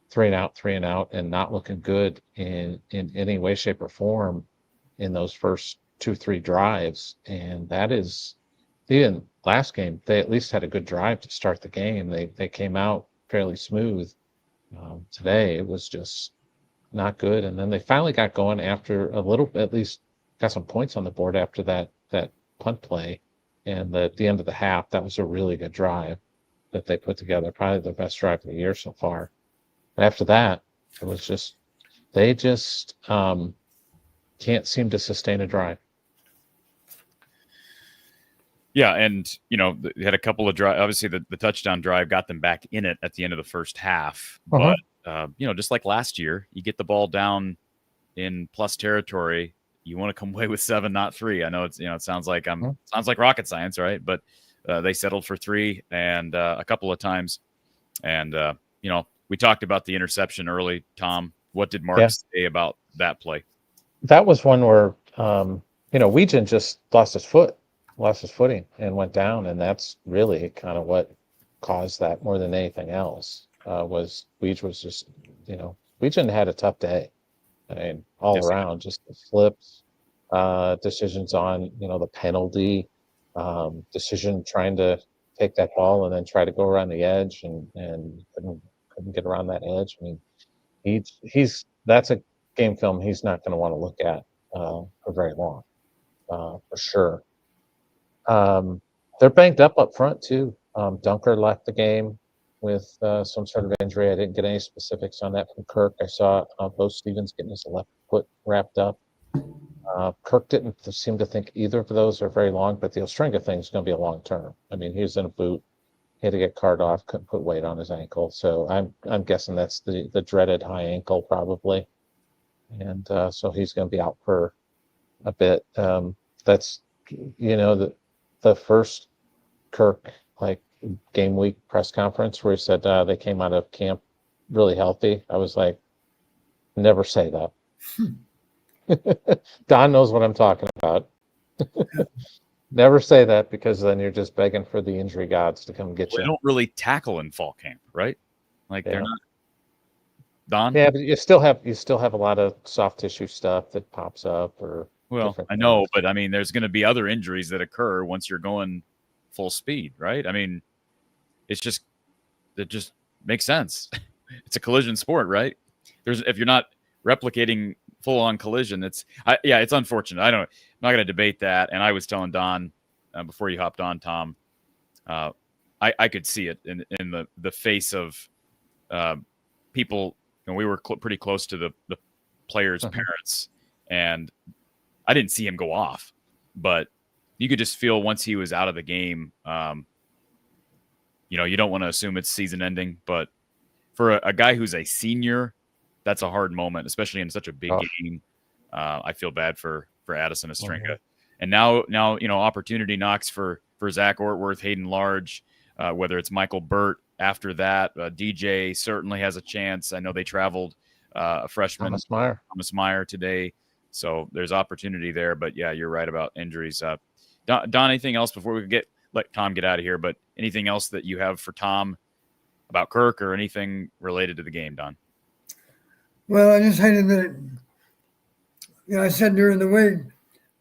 3 and out and not looking good in any way, shape, or form in those first 2-3 drives. And that is, even last game, they at least had a good drive to start the game. They came out fairly smooth. Today it was just not good. And then they finally got going after a little, at least got some points on the board after that punt play. And at the end of the half, that was a really good drive that they put together, probably the best drive of the year so far. And after that, it was just, they just can't seem to sustain a drive. Yeah, and they had a couple of drives. Obviously, the touchdown drive got them back in it at the end of the first half. Uh-huh. But just like last year, you get the ball down in plus territory, you want to come away with 7, not 3. I know it's it sounds like sounds like rocket science, right? But they settled for 3 and a couple of times, and we talked about the interception early. Tom, what did Mark say about that play? That was one where Weejan just lost his footing and went down, and that's really kind of what caused that more than anything else. Was just Weejan had a tough day. I mean, all around, just the flips, decisions on the penalty, decision trying to take that ball and then try to go around the edge and couldn't get around that edge. I mean, that's a game film he's not going to want to look at for very long, for sure. They're banged up front too. Dunker left the game with some sort of injury. I didn't get any specifics on that from Kirk. I saw Bo Stevens getting his left foot wrapped up. Kirk didn't seem to think either of those are very long, but the Ostrenga thing is going to be a long term. I mean, he was in a boot. He had to get carted off, couldn't put weight on his ankle. So I'm guessing that's the dreaded high ankle probably. And so he's going to be out for a bit. That's, the first Kirk game week press conference where he said they came out of camp really healthy. I was like, never say that. Don knows what I'm talking about. Never say that, because then you're just begging for the injury gods to come get you. They don't really tackle in fall camp, right? They're not. Don? Yeah, but you still have a lot of soft tissue stuff that pops up or. Well, I know, but I mean, there's going to be other injuries that occur once you're going full speed, right? I mean, it just makes sense. It's a collision sport, right? If you're not replicating full on collision, it's unfortunate. I'm not going to debate that. And I was telling Don before you hopped on, Tom, I could see it in the face of people. We were pretty close to the players' parents, and I didn't see him go off, but you could just feel once he was out of the game, you don't want to assume it's season ending, but for a guy who's a senior, that's a hard moment, especially in such a big game. I feel bad for Addison Ostrenga. And now, opportunity knocks for Zach Ortworth, Hayden Large, whether it's Michael Burt, after that, DJ certainly has a chance. I know they traveled a freshman, Thomas Meyer today. So there's opportunity there. But, yeah, you're right about injuries. Don, anything else before we let Tom get out of here? But anything else that you have for Tom about Kirk or anything related to the game, Don? Well, I just hated that, I said during the week,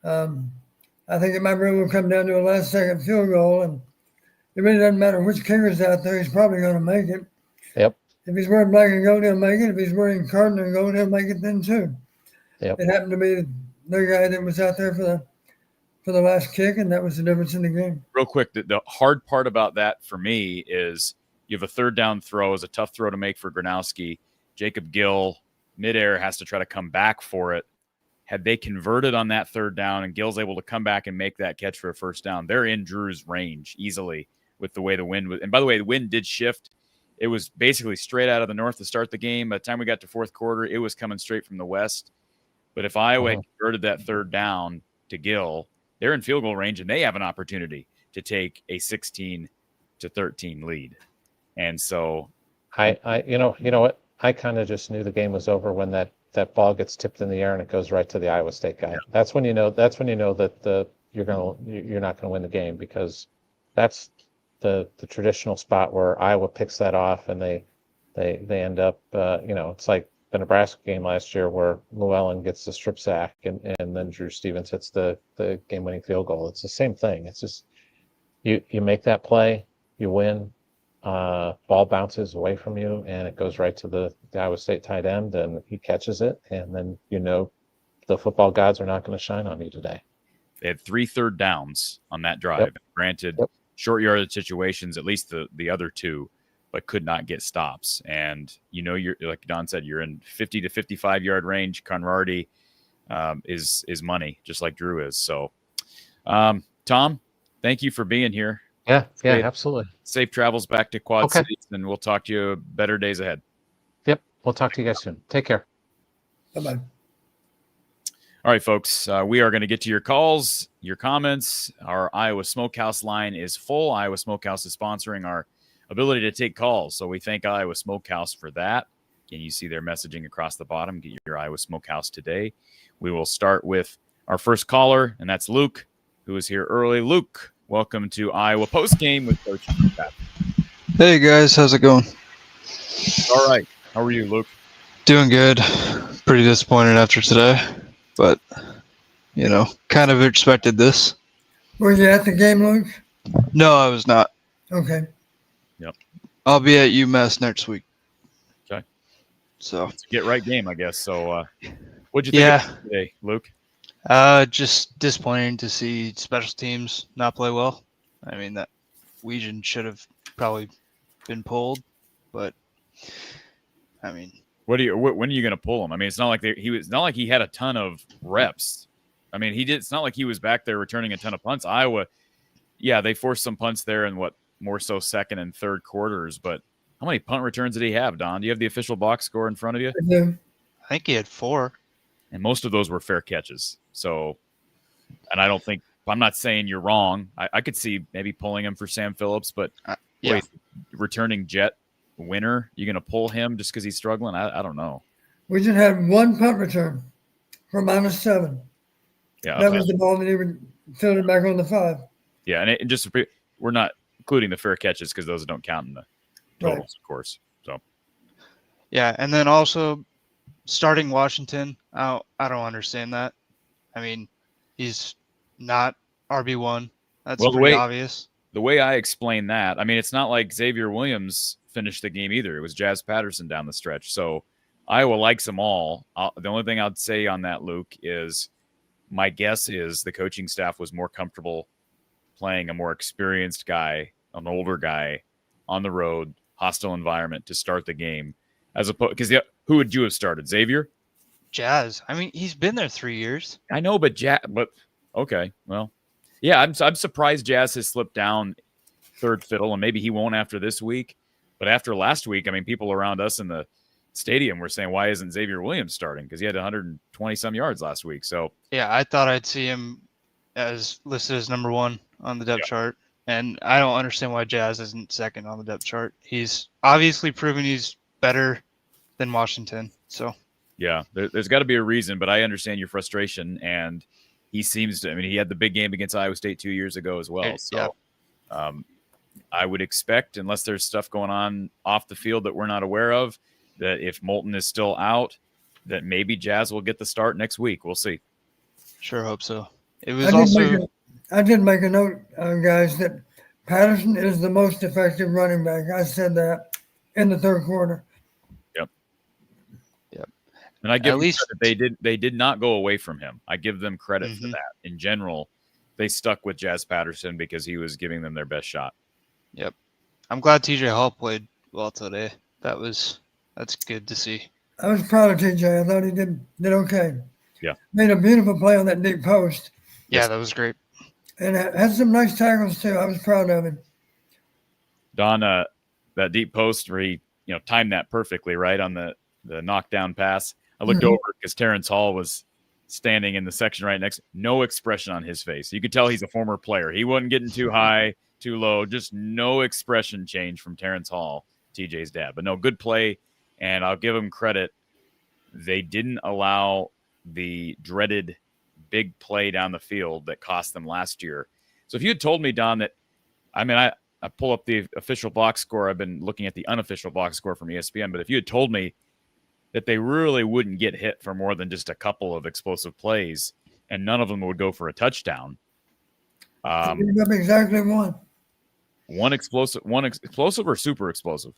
I think it might really come down to a last-second field goal, and it really doesn't matter which kicker's out there. He's probably going to make it. Yep. If he's wearing black and gold, he'll make it. If he's wearing cardinal and gold, he'll make it then too. Yep. It happened to be the guy that was out there for the last kick, and that was the difference in the game. Real quick, the hard part about that for me is you have a third down throw. It's a tough throw to make for Gronowski. Jacob Gill, midair, has to try to come back for it. Had they converted on that third down and Gill's able to come back and make that catch for a first down, they're in Drew's range easily with the way the wind was. And by the way, the wind did shift. It was basically straight out of the north to start the game. By the time we got to fourth quarter, it was coming straight from the west. But if Iowa had converted that third down to Gill, they're in field goal range and they have an opportunity to take a 16-13 lead. And so you know what? I kind of just knew the game was over when that ball gets tipped in the air and it goes right to the Iowa State guy. Yeah. That's when you know that you're not gonna win the game, because that's the traditional spot where Iowa picks that off and they end up it's like the Nebraska game last year where Llewellyn gets the strip sack and then Drew Stevens hits the game-winning field goal. It's the same thing. It's just you make that play, you win. Ball bounces away from you and it goes right to the Iowa State tight end and he catches it, and then the football gods are not going to shine on you today. They had 3 third downs on that drive. Yep. Granted, short yardage situations, at least the other 2, but could not get stops. And you're like Don said, you're in 50 to 55 yard range. Conradi is money, just like Drew is. So, Tom, thank you for being here. Yeah, absolutely. Safe travels back to Quad Cities, and we'll talk to you better days ahead. Yep, we'll talk to you guys soon. Take care. Bye-bye. All right, folks, we are going to get to your calls, your comments. Our Iowa Smokehouse line is full. Iowa Smokehouse is sponsoring our ability to take calls, so we thank Iowa Smokehouse for that. Again, you see their messaging across the bottom. Get your Iowa Smokehouse today. We will start with our first caller, and that's Luke, who is here early. Luke, welcome to Iowa Postgame with Coach Pat. Hey, guys. How's it going? All right. How are you, Luke? Doing good. Pretty disappointed after today, but, kind of expected this. Were you at the game, Luke? No, I was not. Okay. Yep. I'll be at UMass next week. Okay. So it's a get-right game, I guess. So what'd you think of today, Luke? Just disappointing to see special teams not play well. I mean, that Weegan should have probably been pulled, but I mean, when are you going to pull him? I mean, it's not like not like he had a ton of reps. I mean, it's not like he was back there returning a ton of punts. Iowa, they forced some punts there in more so second and third quarters, but how many punt returns did he have, Don? Do you have the official box score in front of you? Yeah. I think he had 4. And most of those were fair catches. So, and I'm not saying you're wrong. I could see maybe pulling him for Sam Phillips, but wait, returning Jet winner, you going to pull him just because he's struggling? I don't know. We just had 1 punt return for -7. Yeah, that was the ball that he filled it back on the 5. Yeah, and we're not including the fair catches because those don't count in the totals, of course. So, yeah, and then also starting Washington, I don't understand that. I mean, he's not RB1. That's pretty obvious. The way I explain that, I mean, it's not like Xavier Williams finished the game either. It was Jazz Patterson down the stretch. So Iowa likes them all. The only thing I'd say on that, Luke, is my guess is the coaching staff was more comfortable playing a more experienced guy, an older guy, on the road, hostile environment to start the game, as opposed because who would you have started? Xavier? Jazz. I mean, he's been there 3 years. I know, but okay, well, yeah, I'm surprised Jazz has slipped down third fiddle, and maybe he won't after this week. But after last week, I mean, people around us in the stadium were saying, why isn't Xavier Williams starting? Because he had 120-some yards last week. So yeah, I thought I'd see him as listed as number 1 on the depth chart. And I don't understand why Jazz isn't second on the depth chart. He's obviously proven he's better than Washington. So Yeah, there's got to be a reason, but I understand your frustration. And he seems to, I mean, he had the big game against Iowa State 2 years ago as well. So I would expect, unless there's stuff going on off the field that we're not aware of, that if Moulton is still out, that maybe Jazz will get the start next week. We'll see. Sure hope so. It was also. I did make a note, guys, that Patterson is the most effective running back. I said that in the third quarter. Yep. Yep. And I give them credit. They did not go away from him. I give them credit for that. In general, they stuck with Jazz Patterson because he was giving them their best shot. Yep. I'm glad TJ Hall played well today. That's good to see. I was proud of TJ. I thought he did okay. Yeah. Made a beautiful play on that deep post. Yeah, that was great. And had some nice tackles too. I was proud of him. Don, that deep post where he timed that perfectly right on the knockdown pass. I looked over because Terrence Hall was standing in the section right next. No expression on his face. You could tell he's a former player. He wasn't getting too high, too low. Just no expression change from Terrence Hall, TJ's dad. But no, good play. And I'll give him credit. They didn't allow the dreaded big play down the field that cost them last year. So if you had told me, Don, that, I mean, I pull up the official box score. I've been looking at the unofficial box score from ESPN. But if you had told me that they really wouldn't get hit for more than just a couple of explosive plays and none of them would go for a touchdown. Exactly one. One explosive or super explosive?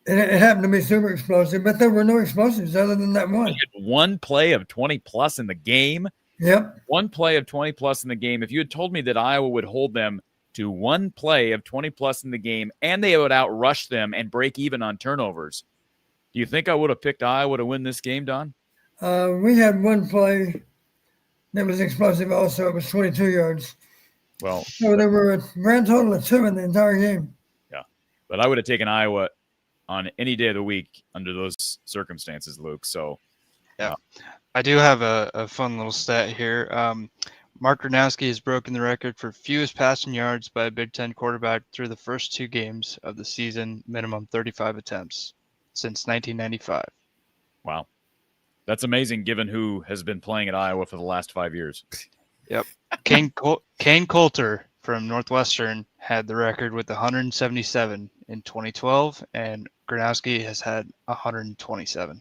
It happened to be super explosive, but there were no explosives other than that one. One play of 20-plus in the game. Yep. One play of 20-plus in the game. If you had told me that Iowa would hold them to one play of 20-plus in the game and they would outrush them and break even on turnovers, do you think I would have picked Iowa to win this game, Don? We had one play that was explosive also. It was 22 yards. Well, so there were a grand total of 2 in the entire game. Yeah. But I would have taken Iowa on any day of the week under those circumstances, Luke. So, yeah. I do have a fun little stat here. Mark Gronowski has broken the record for fewest passing yards by a Big Ten quarterback through the first 2 games of the season, minimum 35 attempts since 1995. Wow. That's amazing given who has been playing at Iowa for the last 5 years. Yep. Kane Coulter from Northwestern had the record with 177 in 2012, and Gronowski has had 127.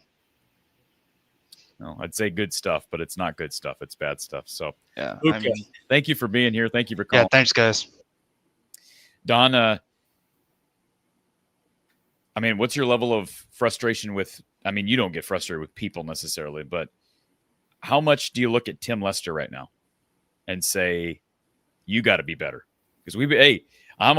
No, I'd say good stuff, but it's not good stuff. It's bad stuff. So, yeah, Luke, thank you for being here. Thank you for calling. Yeah, thanks, guys. Don, I mean, what's your level of frustration with, I mean, you don't get frustrated with people necessarily, but how much do you look at Tim Lester right now and say, you got to be better? Because I'm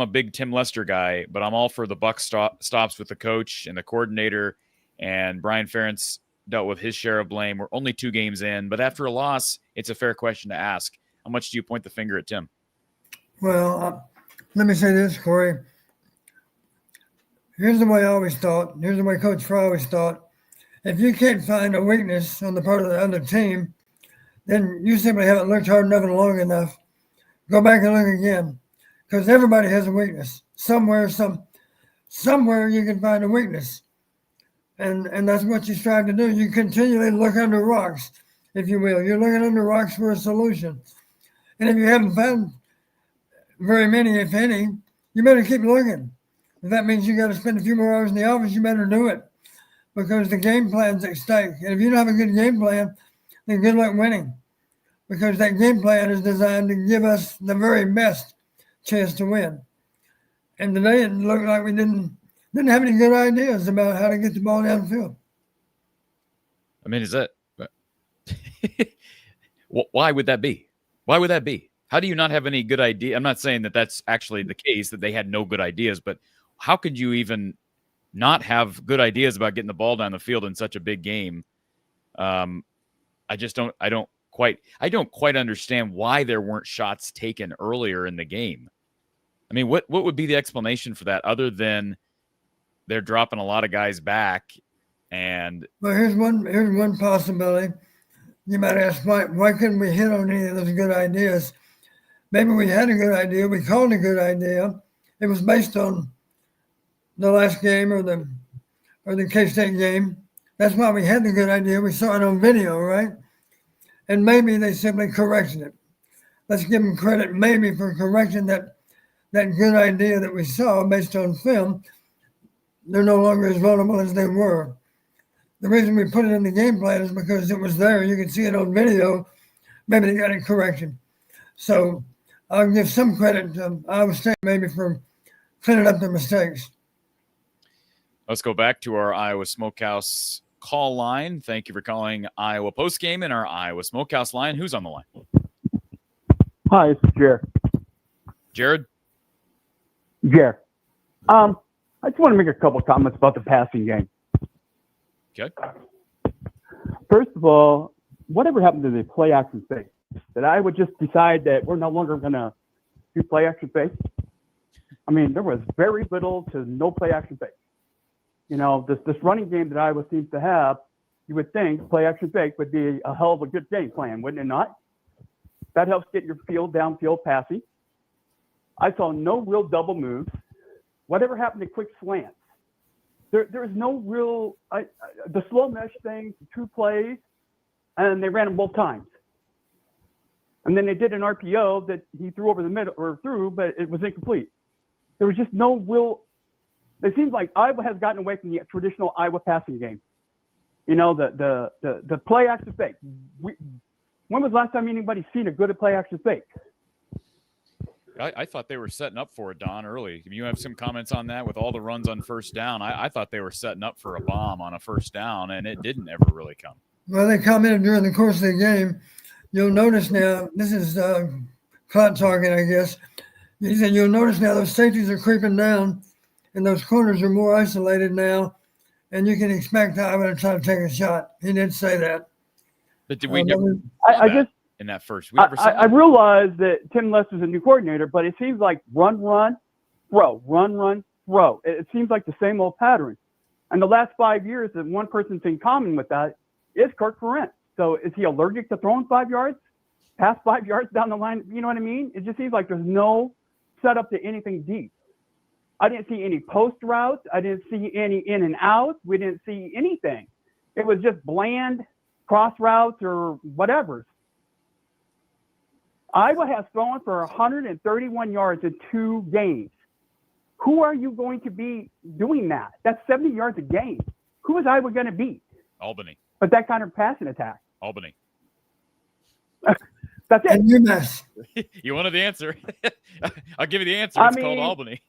a big Tim Lester guy, but I'm all for the buck stops with the coach and the coordinator, and Brian Ferentz dealt with his share of blame. We're only 2 games in, but after a loss, it's a fair question to ask. How much do you point the finger at Tim? Well, let me say this, Corey. Here's the way I always thought. Here's the way Coach Fry always thought. If you can't find a weakness on the part of the other team, then you simply haven't looked hard enough and long enough. Go back and look again, because everybody has a weakness. Somewhere you can find a weakness. And that's what you strive to do. You continually look under rocks, if you will. You're looking under rocks for a solution. And if you haven't found very many, if any, you better keep looking. If that means you got to spend a few more hours in the office, you better do it, because the game plan's at stake. And if you don't have a good game plan, then good luck winning, because that game plan is designed to give us the very best chance to win. And today it looked like we didn't have any good ideas about how to get the ball downfield. I mean, is that why would that be? Why would that be? How do you not have any good idea? I'm not saying that that's actually the case, that they had no good ideas, but how could you even not have good ideas about getting the ball down the field in such a big game? I don't quite understand why there weren't shots taken earlier in the game. I mean, what would be the explanation for that other than they're dropping a lot of guys back? And well, here's one possibility. You might ask, why couldn't we hit on any of those good ideas? maybe we had a good idea. We called a good idea. It was based on the last game or the K-State game. That's why we had the good idea. We saw it on video, right? And maybe they simply corrected it. Let's give them credit maybe for correcting that good idea that we saw based on film. They're no longer as vulnerable as they were. The reason we put it in the game plan is because it was there. You could see it on video. Maybe they got it corrected. So I'll give some credit to Iowa State maybe for cleaning up their mistakes. Let's go back to our Iowa Smokehouse call line. Thank you for calling Iowa Postgame in our Iowa Smokehouse line. Who's on the line? Hi, it's Jared. Jared? Jared. I just want to make a couple of comments about the passing game. Okay. First of all, whatever happened to the play action fake? That I would just decide that we're no longer going to do play action fake? I mean, there was very little to no play action fake. You know, this running game that Iowa seems to have, you would think play action fake would be a hell of a good game plan, wouldn't it not? That helps get your downfield passing. I saw no real double moves. Whatever happened to quick slants? There is no real the slow mesh thing, 2 plays, and they ran them both times. And then they did an RPO that he threw over the middle or threw, but it was incomplete. There was just no real. It seems like Iowa has gotten away from the traditional Iowa passing game. You know, the play action fake. When was the last time anybody seen a good play action fake? I thought they were setting up for it, Don, early. You have some comments on that with all the runs on first down. I thought they were setting up for a bomb on a first down, and it didn't ever really come. Well, they commented during the course of the game. You'll notice now, this is Clot talking, I guess. He said, you'll notice now those safeties are creeping down, and those corners are more isolated now, and you can expect Iowa to try to take a shot. He did say that. But did we never in that first? I realized that Tim Lester's a new coordinator, but it seems like run, throw, run, throw. It seems like the same old pattern. And the last 5 years, the one person's in common with that is Kirk Ferentz. So is he allergic to throwing 5 yards, past 5 yards down the line? You know what I mean? It just seems like there's no setup to anything deep. I didn't see any post routes. I didn't see any in and outs. We didn't see anything. It was just bland cross routes or whatever. Iowa has thrown for 131 yards in 2 games. Who are you going to be doing that? That's 70 yards a game. Who is Iowa going to beat? Albany. But that kind of passing attack. Albany. That's it. And UMass. You wanted the answer. I'll give you the answer. It's called Albany.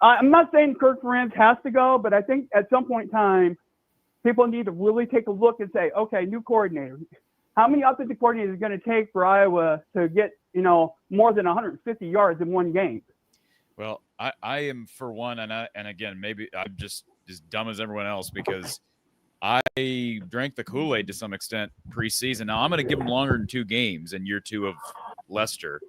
I'm not saying Kirk Ferentz has to go, but I think at some point in time, people need to really take a look and say, okay, new coordinator. How many offensive coordinators is it going to take for Iowa to get, more than 150 yards in one game? Well, I am for one, and again, maybe I'm just as dumb as everyone else because I drank the Kool-Aid to some extent preseason. Now I'm going to give them longer than 2 games in year 2 of Lester,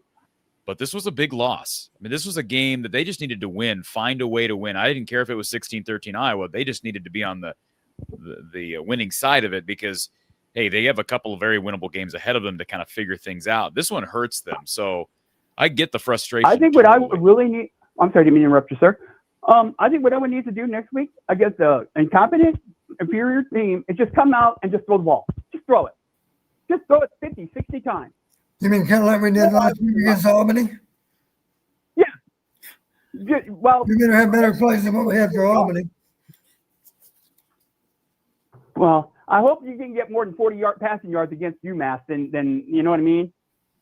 but this was a big loss. I mean, this was a game that they just needed to win, find a way to win. I didn't care if it was 16-13 Iowa. They just needed to be on the winning side of it because, hey, they have a couple of very winnable games ahead of them to kind of figure things out. This one hurts them. So I get the frustration. I think what I would really need – I'm sorry, I didn't mean to interrupt you, sir. I think what I would need to do next week against the incompetent, inferior team is just come out and just throw the ball. Just throw it. Just throw it 50, 60 times. You mean kind of like we did last week against Albany? Yeah. Well, you're going to have better plays than what we had for Albany. Well, I hope you can get more than 40 passing yards against UMass than you know what I mean?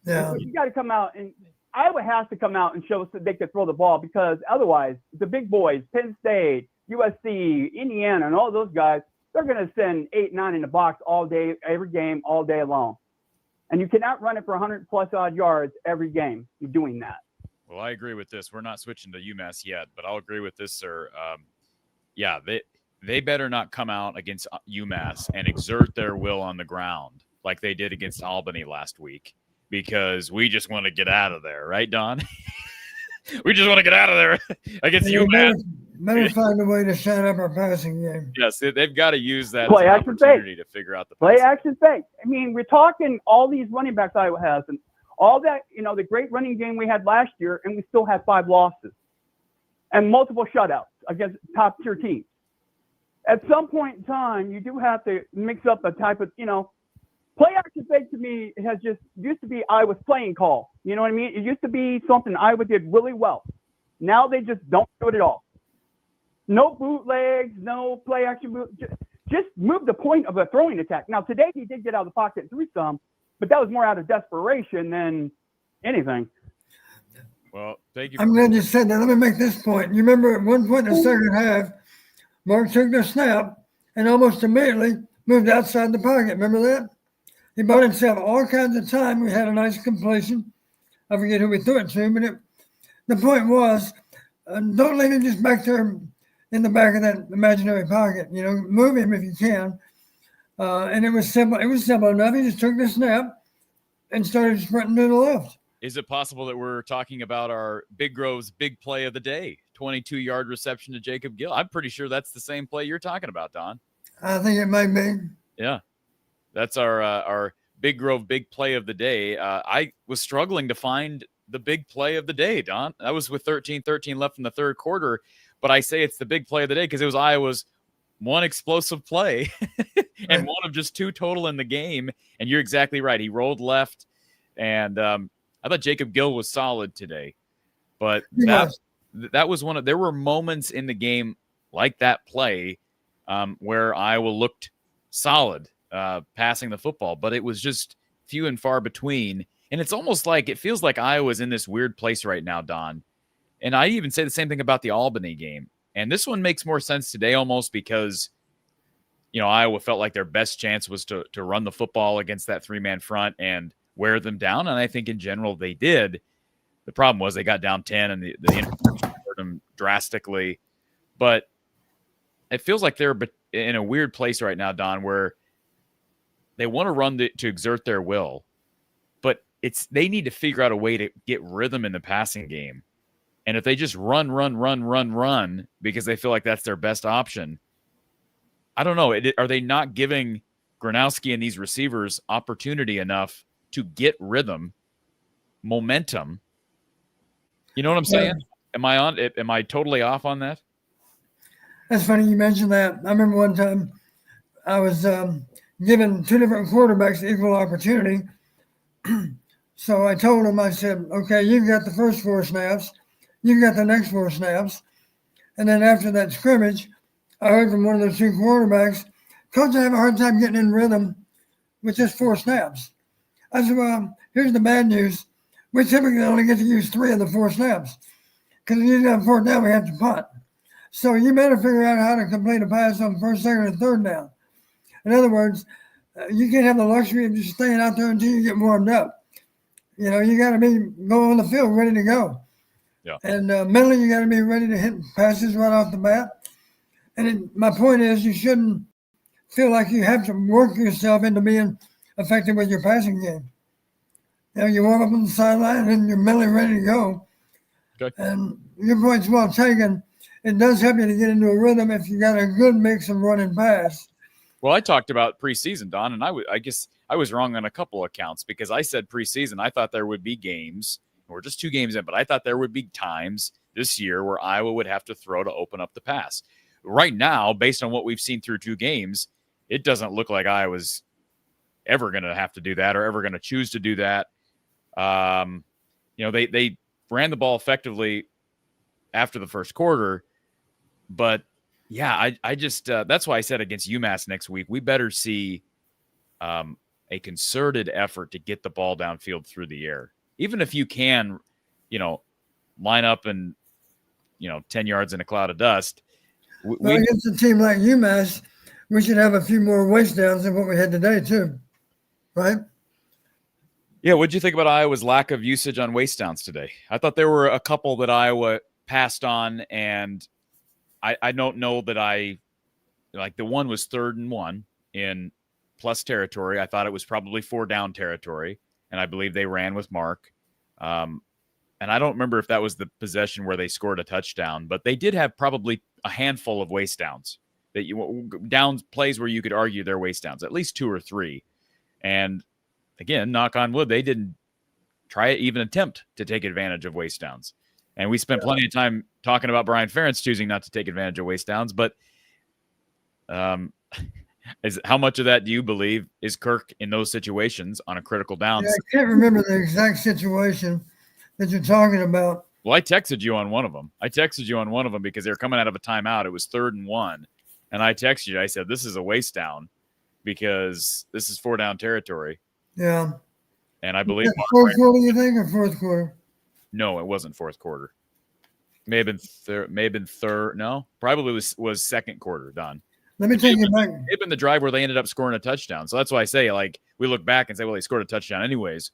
Yeah. You got to come out and Iowa has to come out and show us that they can throw the ball because otherwise the big boys, Penn State, USC, Indiana, and all those guys, they're going to send 8, 9 in the box all day, every game, all day long. And you cannot run it for 100+ odd yards every game. You're doing that. Well, I agree with this. We're not switching to UMass yet, but I'll agree with this, sir. Yeah, they better not come out against UMass and exert their will on the ground like they did against Albany last week because we just want to get out of there. Right, Don? We just want to get out of there against UMass. Better find a way to set up our passing game. Yes, they've got to use that play as an opportunity to figure out the play action fake. I mean, we're talking all these running backs Iowa has, and all that, the great running game we had last year, and we still had 5 losses and multiple shutouts against top tier teams. At some point in time, you do have to mix up a type of, play action fake to me used to be Iowa's playing call. You know what I mean? It used to be something Iowa did really well. Now they just don't do it at all. No bootlegs, no play action. Just move the point of a throwing attack. Now, today he did get out of the pocket and threw some, but that was more out of desperation than anything. Well, thank you. I'm glad you said that. Let me make this point. You remember at one point in the second half, Mark took the snap and almost immediately moved outside the pocket. Remember that? He bought himself all kinds of time. We had a nice completion. I forget who we threw it to, but the point was, don't leave him just back there in the back of that imaginary pocket. Move him if you can. And it was simple. It was simple enough. He just took the snap and started sprinting to the left. Is it possible that we're talking about our Big Grove's big play of the day, 22-yard reception to Jacob Gill? I'm pretty sure that's the same play you're talking about, Don. I think it might be. Yeah, that's our Big Grove big play of the day. I was struggling to find the big play of the day, Don. That was with 13-13 left in the third quarter, but I say it's the big play of the day because it was Iowa's one explosive play and one of just 2 total in the game. And you're exactly right. He rolled left, and I thought Jacob Gill was solid today, but that was there were moments in the game like that play where Iowa looked solid passing the football, but it was just few and far between. And it's almost like it feels like Iowa's in this weird place right now, Don. And I even say the same thing about the Albany game. And this one makes more sense today almost because, Iowa felt like their best chance was to run the football against that 3-man front and wear them down. And I think in general they did. The problem was they got down 10 and the interception hurt them drastically. But it feels like they're in a weird place right now, Don, where they want to run to exert their will, but they need to figure out a way to get rhythm in the passing game. And if they just run because they feel like that's their best option, I don't know. Are they not giving Gronowski and these receivers opportunity enough to get rhythm, momentum? You know what I'm saying? Am I totally off on that? That's funny you mentioned that. I remember one time I was given 2 different quarterbacks equal opportunity. So I told him, I said, okay, you've got the first 4 snaps. You've got the next 4 snaps. And then after that scrimmage, I heard from one of those 2 quarterbacks, Coach, I have a hard time getting in rhythm with just 4 snaps. I said, well, here's the bad news. We typically only get to use 3 of the 4 snaps. Because if you got 4th down, we have to punt. So you better figure out how to complete a pass on 1st, 2nd, and 3rd down. In other words, you can't have the luxury of just staying out there until you get warmed up. You got to be going on the field ready to go. Yeah. And mentally, you got to be ready to hit passes right off the bat. And my point is, you shouldn't feel like you have to work yourself into being effective with your passing game. You warm up on the sideline and you're mentally ready to go. Okay. And your point's well taken. It does help you to get into a rhythm if you got a good mix of run and pass. Well, I talked about preseason, Don, and I guess I was wrong on a couple of counts because I said preseason. I thought there would be games, or just 2 games in, but I thought there would be times this year where Iowa would have to throw to open up the pass. Right now, based on what we've seen through 2 games, it doesn't look like Iowa's ever going to have to do that or ever going to choose to do that. They ran the ball effectively after the first quarter, but yeah, I just that's why I said against UMass next week, we better see a concerted effort to get the ball downfield through the air. Even if you can, line up and, 10 yards in a cloud of dust. Against a team like UMass, we should have a few more waste downs than what we had today too, right? Yeah, what did you think about Iowa's lack of usage on waste downs today? I thought there were a couple that Iowa passed on, and I don't know that the one was 3rd and 1 in plus territory. I thought it was probably 4 down territory, and I believe they ran with Mark. And I don't remember if that was the possession where they scored a touchdown, but they did have probably a handful of waste downs downs plays where you could argue they're waste downs, at least 2 or 3. And again, knock on wood, they didn't even attempt to take advantage of waste downs. And we spent plenty of time talking about Brian Ferentz choosing not to take advantage of waste downs. But how much of that do you believe is Kirk in those situations on a critical down? Yeah, I can't remember the exact situation that you're talking about. Well, I texted you on one of them. Because they were coming out of a timeout. It was 3rd and 1. And I texted you. I said, this is a waste down because this is 4-down territory. Yeah. And I believe fourth quarter, you think, or fourth quarter? No, it wasn't fourth quarter. May have been third. No, probably was second quarter done. Let me take you back. It been the drive where they ended up scoring a touchdown. So that's why I say, like, we look back and say, well, they scored a touchdown anyways.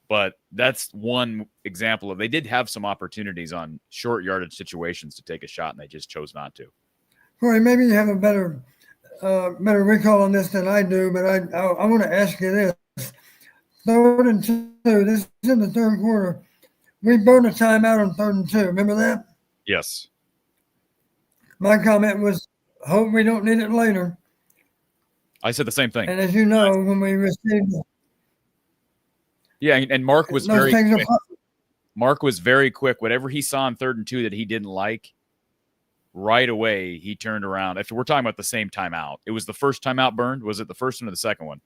But that's one example of they did have some opportunities on short yardage situations to take a shot, and they just chose not to. Corey, maybe you have a better recall on this than I do, but I want to ask you this. 3rd and 2, this is in the third quarter. We burned a timeout on 3rd and 2. Remember that? Yes. My comment was, hope we don't need it later. I said the same thing. And as you know, when we received and Mark was very quick. Mark was very quick. Whatever he saw on 3rd and 2 that he didn't like, right away he turned around. If we're talking about the same timeout, it was the first timeout burned. Was it the first one or the second one?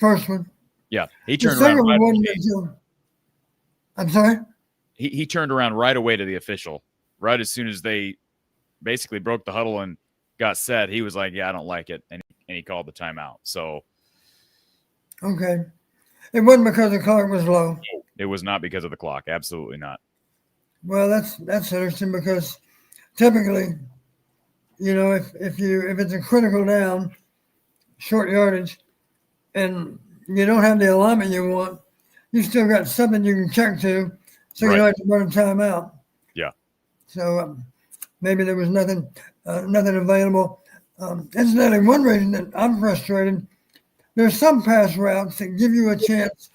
First one. Yeah, he turned around. I'm sorry? He turned around right away to the official. Right as soon as they basically broke the huddle and got set, he was like, yeah, I don't like it. And he called the timeout. So. Okay. It wasn't because the clock was low. It was not because of the clock. Absolutely not. Well, that's interesting because typically, if it's a critical down, short yardage, and you don't have the alignment you want, you still got something you can check to, so you don't have to run a timeout. Yeah. So maybe there was nothing available. Incidentally, one reason that I'm frustrated, there's some pass routes that give you a chance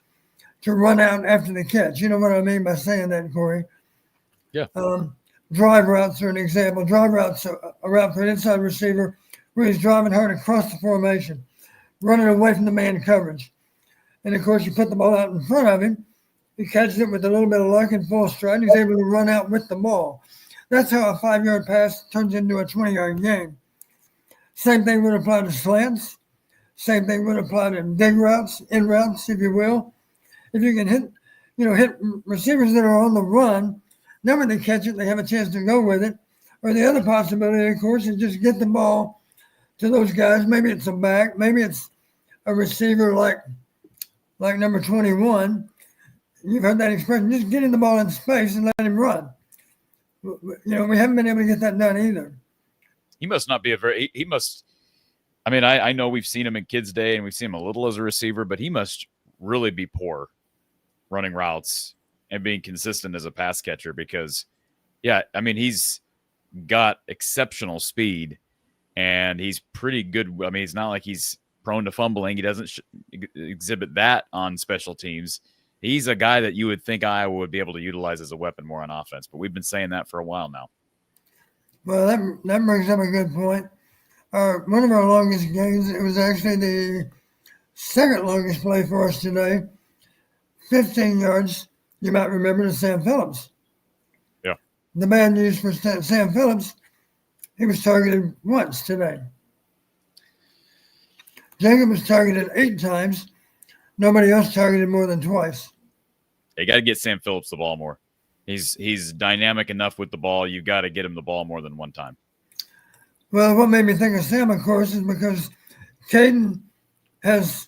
to run out after the catch. You know what I mean by saying that, Corey? Yeah. Drive routes are an example. Drive routes are a route for an inside receiver where he's driving hard across the formation, running away from the man coverage. And, of course, you put the ball out in front of him. He catches it with a little bit of luck and full stride. He's able to run out with the ball. That's how a 5-yard pass turns into a 20-yard gain. Same thing would apply to slants. Same thing would apply to dig routes, in routes, if you will. If you can hit receivers that are on the run, then when they catch it, they have a chance to go with it. Or the other possibility, of course, is just get the ball to those guys. Maybe it's a back. Maybe it's a receiver like number 21. You've heard that expression, just getting the ball in space and let him run. We haven't been able to get that done either. He must not be I know we've seen him in Kids Day and we've seen him a little as a receiver, but he must really be poor running routes and being consistent as a pass catcher because, he's got exceptional speed and he's pretty good. I mean, it's not like he's prone to fumbling. He doesn't exhibit that on special teams. He's a guy that you would think Iowa would be able to utilize as a weapon more on offense, but we've been saying that for a while now. Well, that brings up a good point. One of our longest games, it was actually the second longest play for us today. 15 yards, you might remember, to Sam Phillips. Yeah. The bad news for Sam Phillips, he was targeted once today. Jacob was targeted 8 times. Nobody else targeted more than twice. You got to get Sam Phillips the ball more. He's dynamic enough with the ball. You got to get him the ball more than one time. Well, what made me think of Sam, of course, is because Caden has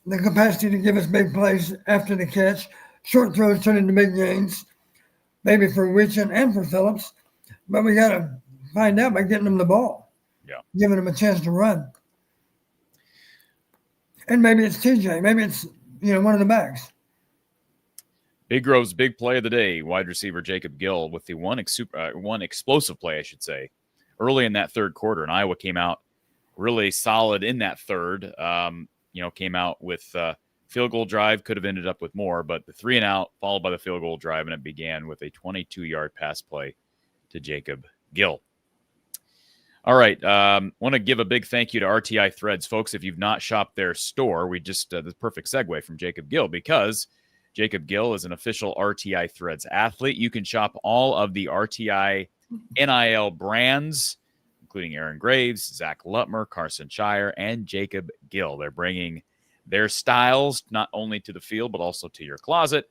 the capacity to give us big plays after the catch. Short throws turn into big gains, maybe for Weechin and for Phillips. But we got to find out by getting them the ball. Yeah. Giving them a chance to run. And maybe it's TJ. Maybe it's, one of the backs. Big Grove's big play of the day, wide receiver Jacob Gill with the one explosive play, I should say, early in that third quarter. And Iowa came out really solid in that third. Came out with field goal drive, could have ended up with more, but the 3-and-out followed by the field goal drive, and it began with a 22-yard pass play to Jacob Gill. All right. Want to give a big thank you to RTI Threads, folks. If you've not shopped their store, we just the perfect segue from Jacob Gill because Jacob Gill is an official RTI Threads athlete. You can shop all of the RTI NIL brands, including Aaron Graves, Zach Lutmer, Carson Shire, and Jacob Gill. They're bringing their styles not only to the field, but also to your closet,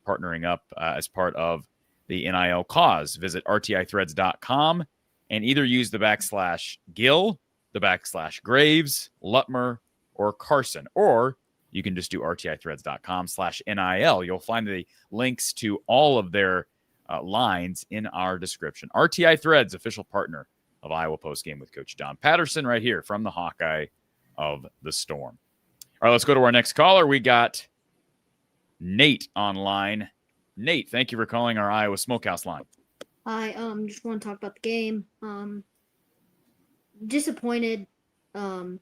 partnering up as part of the NIL cause. Visit rtithreads.com and either use the /Gill, the /Graves, Lutmer, or Carson, or you can just do rtithreads.com/NIL. You'll find the links to all of their lines in our description. RTI Threads, official partner of Iowa Postgame with Coach Don Patterson, right here from the Hawkeye of the Storm. All right, let's go to our next caller. We got Nate online. Nate, thank you for calling our Iowa Smokehouse line. I just want to talk about the game. Disappointed. I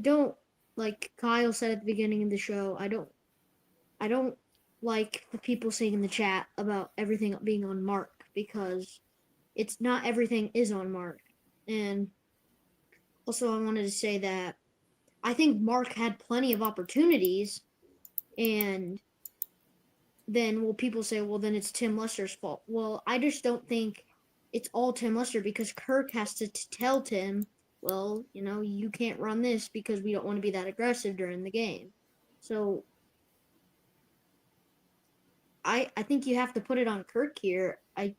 don't, like Kyle said at the beginning of the show, I don't like the people saying in the chat about everything being on Mark, because it's not everything is on Mark. And also I wanted to say that I think Mark had plenty of opportunities, and then people say, well, then it's Tim Lester's fault. Well, I just don't think it's all Tim Lester, because Kirk has to tell Tim, well, you can't run this because we don't want to be that aggressive during the game. So I think you have to put it on Kirk here. I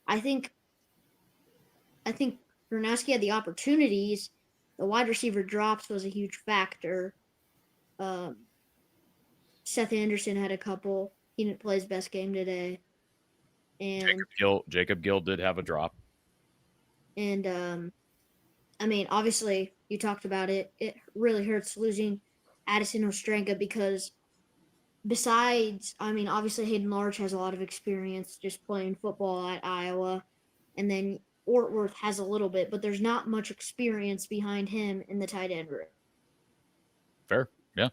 think Gronowski had the opportunities. The wide receiver drops was a huge factor. Seth Anderson had a couple. He didn't play his best game today. And Jacob Gill did have a drop. And obviously you talked about it. It really hurts losing Addison Ostrenga, because besides, obviously Hayden Large has a lot of experience just playing football at Iowa, and then Ortworth has a little bit, but there's not much experience behind him in the tight end room. Fair, yeah.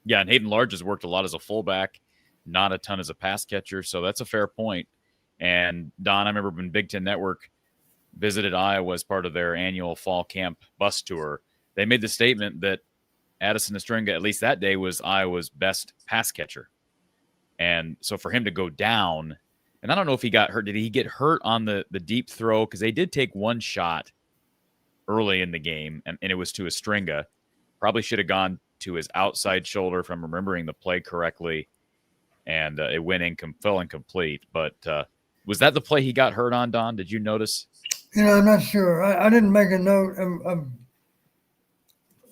Yeah, and Hayden Large has worked a lot as a fullback, not a ton as a pass catcher, so that's a fair point. And Don, I remember when Big Ten Network visited Iowa as part of their annual fall camp bus tour, they made the statement that Addison Ostrenga, at least that day, was Iowa's best pass catcher. And so for him to go down, and I don't know if he got hurt. Did he get hurt on the deep throw? Because they did take one shot early in the game, and it was to Ostrenga. Probably should have gone to his outside shoulder, if I'm remembering the play correctly, and it fell incomplete. But was that the play he got hurt on, Don? Did you notice? I'm not sure. I didn't make a note of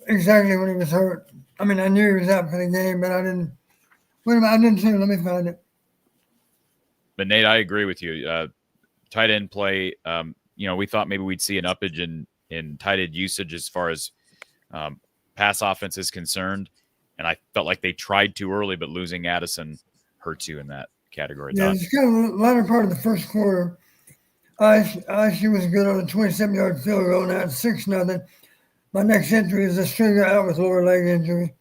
exactly when he was hurt. I knew he was out for the game, but I didn't. Wait a minute, I didn't see it. Let me find it. But Nate, I agree with you. Tight end play. We thought maybe we'd see an uppage in tight end usage as far as pass offense is concerned, and I felt like they tried too early, but losing Addison hurts you in that category. Yeah, it's kind of the latter part of the first quarter. She was good on a 27-yard field goal. Now it's 6-0. My next entry is a stringer out with lower leg injury.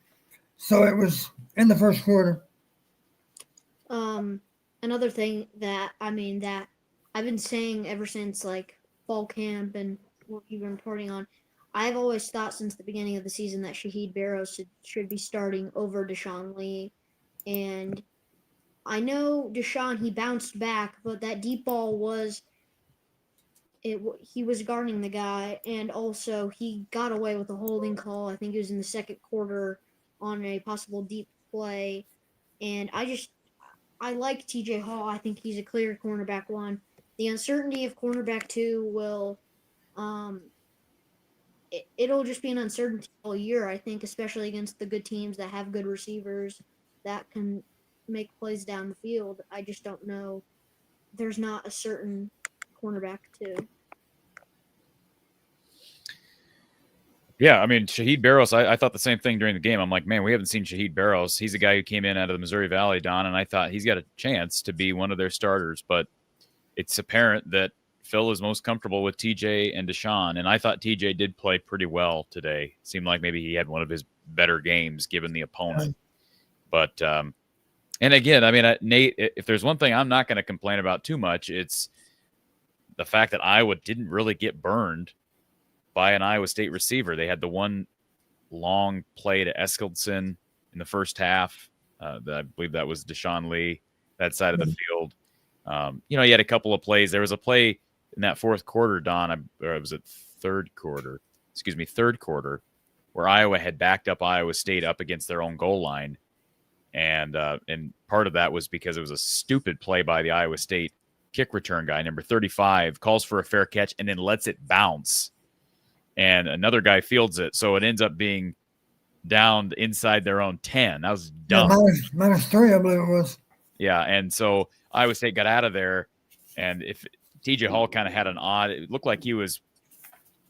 So it was in the first quarter. Another thing that I've been saying ever since fall camp and what you've been reporting on, I've always thought since the beginning of the season that Shaheed Barrows should be starting over Deshaun Lee. And I know Deshaun, he bounced back, but that deep ball he was guarding the guy, and also he got away with a holding call. I think it was in the second quarter on a possible deep play. And I like TJ Hall. I think he's a clear cornerback 1. The uncertainty of cornerback 2 will it'll just be an uncertainty all year, I think, especially against the good teams that have good receivers that can make plays down the field. I just don't know. There's not a certain cornerback 2. Yeah, Shaheed Barrows, I thought the same thing during the game. I'm like, man, we haven't seen Shaheed Barrows. He's a guy who came in out of the Missouri Valley, Don, and I thought he's got a chance to be one of their starters. But it's apparent that Phil is most comfortable with TJ and Deshaun, and I thought TJ did play pretty well today. Seemed like maybe he had one of his better games given the opponent. But, and again, Nate, if there's one thing I'm not going to complain about too much, it's the fact that Iowa didn't really get burned by an Iowa State receiver. They had the one long play to Eskildson in the first half I believe that was Deshaun Lee, that side of the field. He had a couple of plays. There was a play in that fourth quarter, Don, or was it third quarter, where Iowa had backed up Iowa State up against their own goal line. And part of that was because it was a stupid play by the Iowa State kick return guy, number 35, calls for a fair catch and then lets it bounce. And another guy fields it. So it ends up being downed inside their own 10. That was dumb. Yeah, -3, I believe it was. Yeah, and so Iowa State got out of there. And if TJ Hall kind of had it looked like he was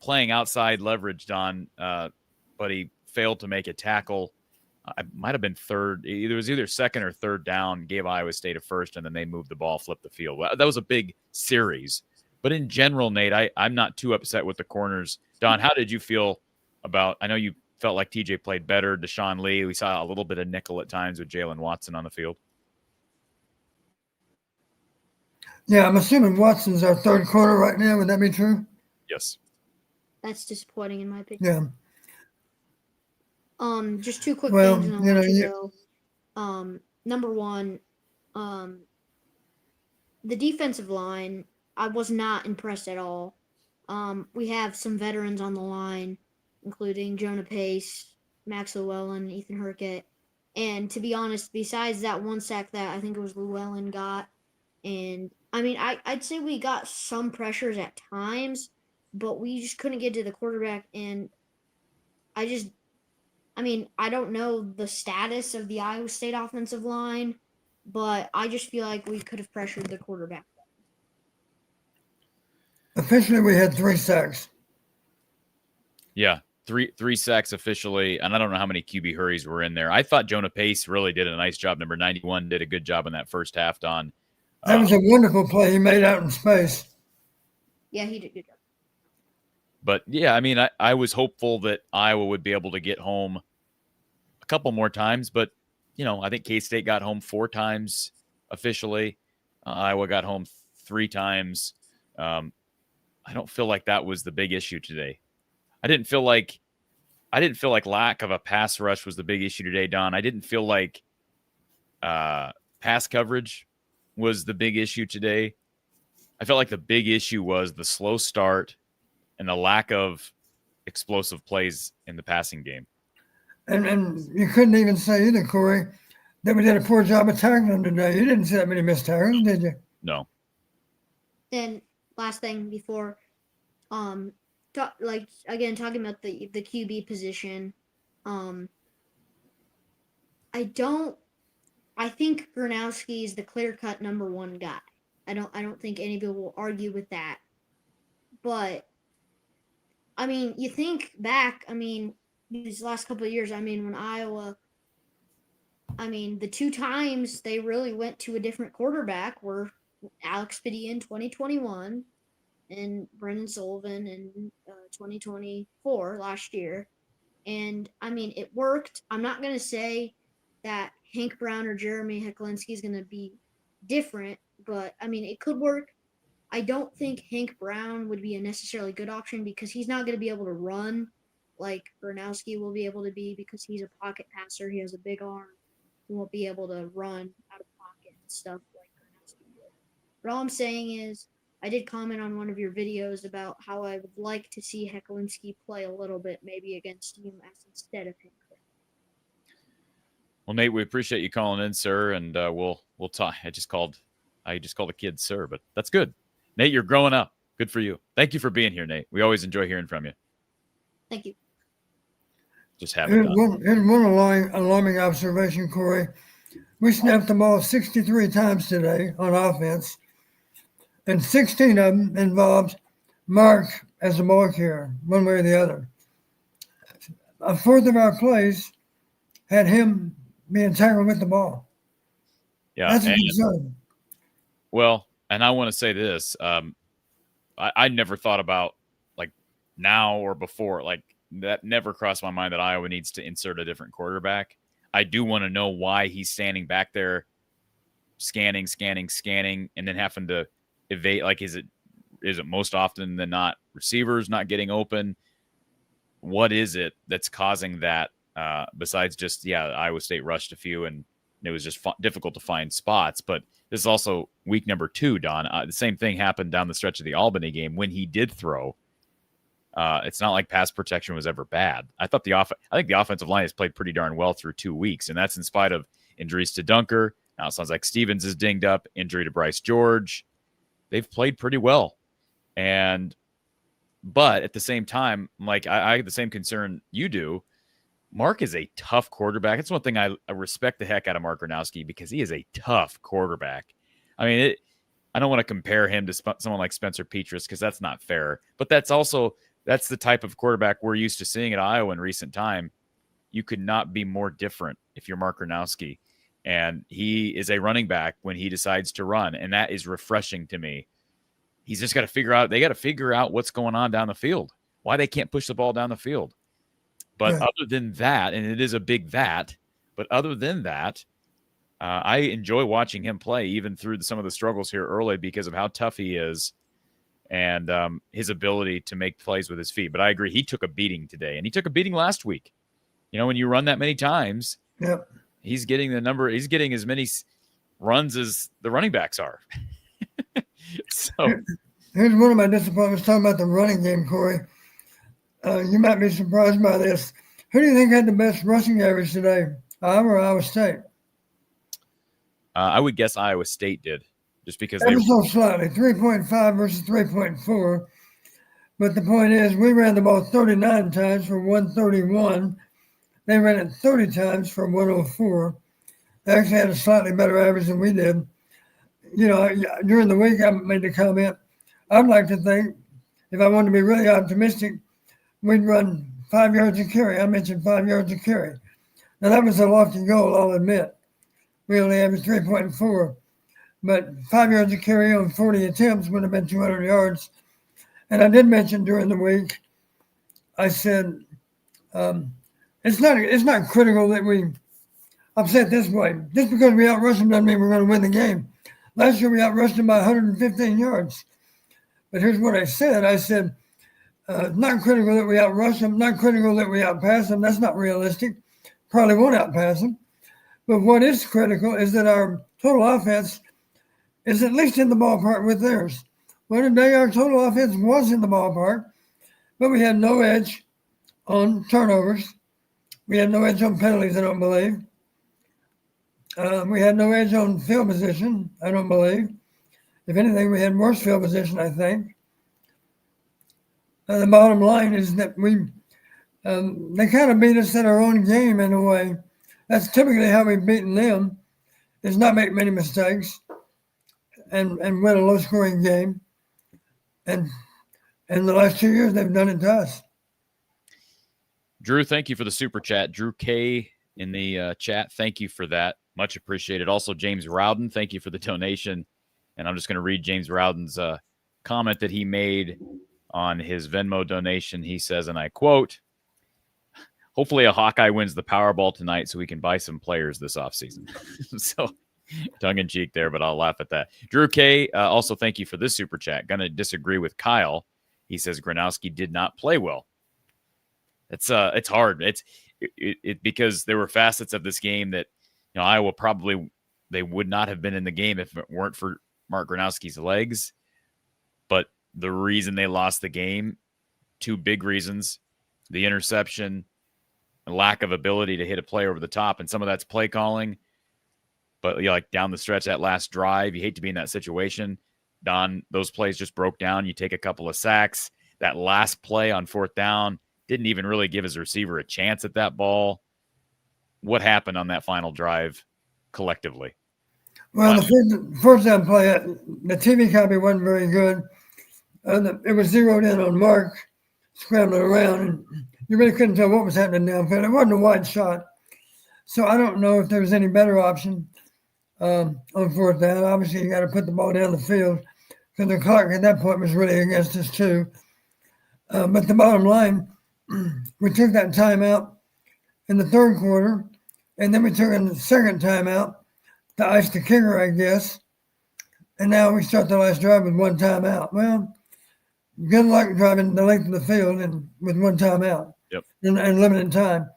playing outside leverage, Don, but he failed to make a tackle. It might have been third. It was either second or third down, gave Iowa State a first, and then they moved the ball, flipped the field. Well, that was a big series. But in general, Nate, I'm not too upset with the corners. Don, how did you feel about – I know you felt like TJ played better. Deshaun Lee, we saw a little bit of nickel at times with Jalen Watson on the field. Yeah, I'm assuming Watson's our third quarter right now. Would that be true? Yes. That's disappointing in my opinion. Yeah. Just two quick Well, things and I'll let you go. Number one, the defensive line, I was not impressed at all. We have some veterans on the line, including Jonah Pace, Max Llewellyn, Ethan Hurkett. And to be honest, besides that one sack that I think it was Llewellyn got, and I mean, I'd say we got some pressures at times, but we just couldn't get to the quarterback. And I don't know the status of the Iowa State offensive line, but I just feel like we could have pressured the quarterback. Officially, we had 3 sacks. Yeah, three sacks officially, and I don't know how many QB hurries were in there. I thought Jonah Pace really did a nice job. Number 91 did a good job in that first half, Don. That was a wonderful play he made out in space. Yeah, he did a good job. But, yeah, I mean, I was hopeful that Iowa would be able to get home a couple more times. But, I think K-State got home 4 times officially. Iowa got home 3 times. I don't feel like that was the big issue today. I didn't feel like lack of a pass rush was the big issue today, Don. I didn't feel like pass coverage was the big issue today. I felt like the big issue was the slow start and the lack of explosive plays in the passing game. And you couldn't even say either, Corey, that we did a poor job of tackling them today. You didn't see that many missed tackles, did you? No. Then last thing before, talking about the QB position, I think Gronowski is the clear-cut number 1 guy. I don't think anybody will argue with that. But I mean, you think back, these last couple of years, when Iowa, the 2 times they really went to a different quarterback were Alex Padilla in 2021 and Brendan Sullivan in 2024 last year. And, it worked. I'm not going to say that Hank Brown or Jeremy Hecklinski is going to be different, but, it could work. I don't think Hank Brown would be a necessarily good option because he's not going to be able to run like Gronowski will be able to be because he's a pocket passer. He has a big arm. He won't be able to run out of pocket and stuff like Gronowski would. But all I'm saying is I did comment on one of your videos about how I would like to see Hecklinski play a little bit maybe against UMass instead of Hank Brown. Well, Nate, we appreciate you calling in, sir, and we'll talk. I just called the kid sir, but that's good. Nate, you're growing up. Good for you. Thank you for being here, Nate. We always enjoy hearing from you. Thank you. Just have it done. Here's one alarming observation, Corey. We snapped the ball 63 times today on offense, and 16 of them involved Mark as a ball carrier, one way or the other. A fourth of our plays had him being tackled with the ball. Yeah, that's a concern. Well, and I want to say this. I never thought about like now or before, like that never crossed my mind that Iowa needs to insert a different quarterback. I do want to know why he's standing back there scanning, and then having to evade. Like, is it most often than not receivers not getting open? What is it that's causing that? Besides just, Iowa State rushed a few and and it was just difficult to find spots. But this is also week number 2, Don. The same thing happened down the stretch of the Albany game when he did throw. It's not like pass protection was ever bad. I think the offensive line has played pretty darn well through 2 weeks, and that's in spite of injuries to Dunker. Now it sounds like Stevens is dinged up, injury to Bryce George. They've played pretty well. But at the same time, like I have the same concern you do. Mark is a tough quarterback. It's one thing I respect the heck out of Mark Gronowski because he is a tough quarterback. I mean, I don't want to compare him to someone like Spencer Petras because that's not fair. But that's the type of quarterback we're used to seeing at Iowa in recent time. You could not be more different if you're Mark Gronowski. And he is a running back when he decides to run. And that is refreshing to me. He's just got to they got to figure out what's going on down the field, why they can't push the ball down the field. But other than that, and it is a big that, but other than that, I enjoy watching him play even through some of the struggles here early because of how tough he is and his ability to make plays with his feet. But I agree, he took a beating today, and he took a beating last week. You know, when you run that many times, he's getting as many runs as the running backs are. So here's one of my disappointments talking about the running game, Corey. You might be surprised by this. Who do you think had the best rushing average today, Iowa or Iowa State? I would guess Iowa State did, just because ever so slightly, 3.5 versus 3.4. But the point is, we ran the ball 39 times for 131. They ran it 30 times for 104. They actually had a slightly better average than we did. You know, during the week, I made the comment, I'd like to think, if I wanted to be really optimistic, we'd run 5 yards a carry. I mentioned 5 yards a carry. Now, that was a lofty goal, I'll admit. We only averaged 3.4. But 5 yards a carry on 40 attempts would have been 200 yards. And I did mention during the week, I said, it's not critical that I'll say it this way. Just because we outrushed them doesn't mean we're going to win the game. Last year, we outrushed them by 115 yards. But here's what I said. I said, not critical that we outrush them, not critical that we outpass them. That's not realistic. Probably won't outpass them. But what is critical is that our total offense is at least in the ballpark with theirs. Well, today our total offense was in the ballpark, but we had no edge on turnovers. We had no edge on penalties, I don't believe. We had no edge on field position, I don't believe. If anything, we had worse field position, I think. The bottom line is that they kind of beat us at our own game in a way. That's typically how we've beaten them, is not make many mistakes and win a low-scoring game. And in the last 2 years, they've done it to us. Drew, thank you for the super chat. Drew K in the chat, thank you for that. Much appreciated. Also, James Rowden, thank you for the donation. And I'm just going to read James Rowden's comment that he made on his Venmo donation. He says, and I quote, hopefully a Hawkeye wins the Powerball tonight so we can buy some players this offseason. So tongue-in-cheek there, but I'll laugh at that. Drew K, also thank you for this super chat. Going to disagree with Kyle. He says Gronowski did not play well. It's hard. It's because there were facets of this game that, you know, Iowa probably they would not have been in the game if it weren't for Mark Gronowski's legs. But the reason they lost the game, 2 big reasons: the interception, a lack of ability to hit a play over the top, and some of that's play calling. But like down the stretch, that last drive, you hate to be in that situation. Don, those plays just broke down. You take a couple of sacks. That last play on 4th down didn't even really give his receiver a chance at that ball. What happened on that final drive collectively? Well, the first down play, the TV copy wasn't very good. It was zeroed in on Mark scrambling around, and you really couldn't tell what was happening downfield. It wasn't a wide shot. So I don't know if there was any better option on 4th down. Obviously, you got to put the ball down the field because the clock at that point was really against us too. But the bottom line, we took that timeout in the 3rd quarter, and then we took a 2nd timeout to ice the kicker, I guess. And now we start the last drive with 1 timeout. Well, good luck driving the length of the field and with 1 timeout. Yep. And limited time.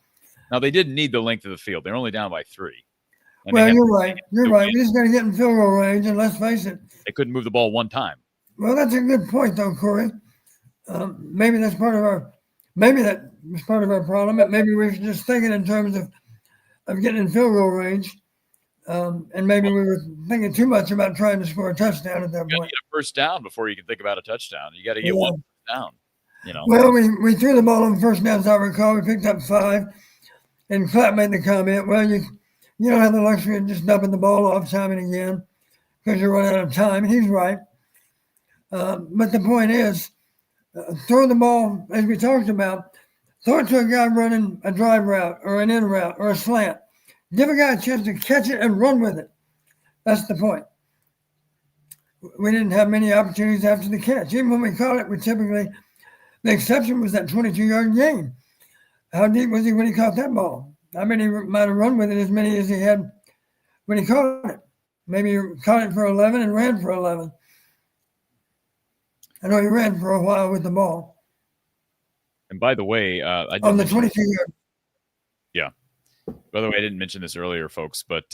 Now, they didn't need the length of the field. They're only down by 3. And Well, you're right. You're right. We just got to get in field goal range, and let's face it. They couldn't move the ball one time. Well, that's a good point, though, Corey. Maybe that's part of our. Maybe that was part of our problem. But maybe we were just thinking in terms of getting in field goal range, and maybe we were thinking too much about trying to score a touchdown at that You got to point. get a first down before you can think about a touchdown. You got to get one first down. You know. Well, we threw the ball on first down, as I recall. We picked up 5, and Clapp made the comment, well, you don't have the luxury of just dumping the ball off time and again because you're running out of time. And he's right. But the point is, throw the ball, as we talked about, throw it to a guy running a drive route or an in route or a slant. Give a guy a chance to catch it and run with it. That's the point. We didn't have many opportunities after the catch. Even when we caught it, we typically, the exception was that 22-yard gain. How deep was he when he caught that ball? I mean, he might have run with it as many as he had when he caught it. Maybe he caught it for 11 and ran for 11. I know he ran for a while with the ball. And by the way, I on the 22-yard. Yeah. By the way, I didn't mention this earlier, folks, but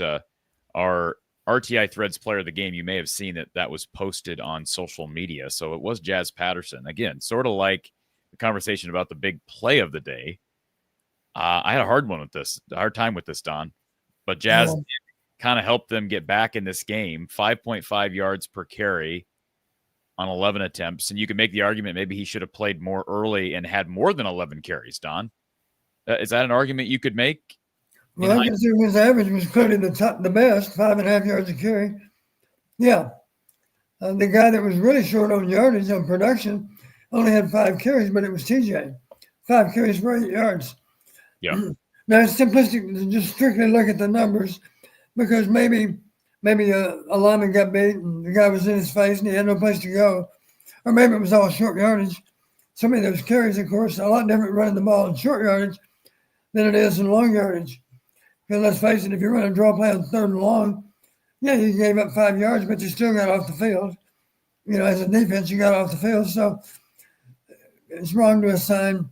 our RTI Threads player of the game, you may have seen that was posted on social media. So it was Jazz Patterson. Again, sort of like the conversation about the big play of the day. I had a hard time with this, Don. But Jazz kind of helped them get back in this game. 5.5 yards per carry on 11 attempts. And you could make the argument maybe he should have played more early and had more than 11 carries, Don. Is that an argument you could make? Well, I consider his average was clearly the best, 5.5 yards a carry. Yeah. The guy that was really short on yardage on production only had 5 carries, but it was TJ. 5 carries for 8 yards. Yeah. Now, it's simplistic to just strictly look at the numbers because maybe a lineman got beat and the guy was in his face and he had no place to go. Or maybe it was all short yardage. Some of those carries, of course, are a lot different running the ball in short yardage than it is in long yardage. Because let's face it, if you're running a draw play on 3rd and long, yeah, you gave up 5 yards, but you still got off the field. You know, as a defense, you got off the field. So it's wrong to assign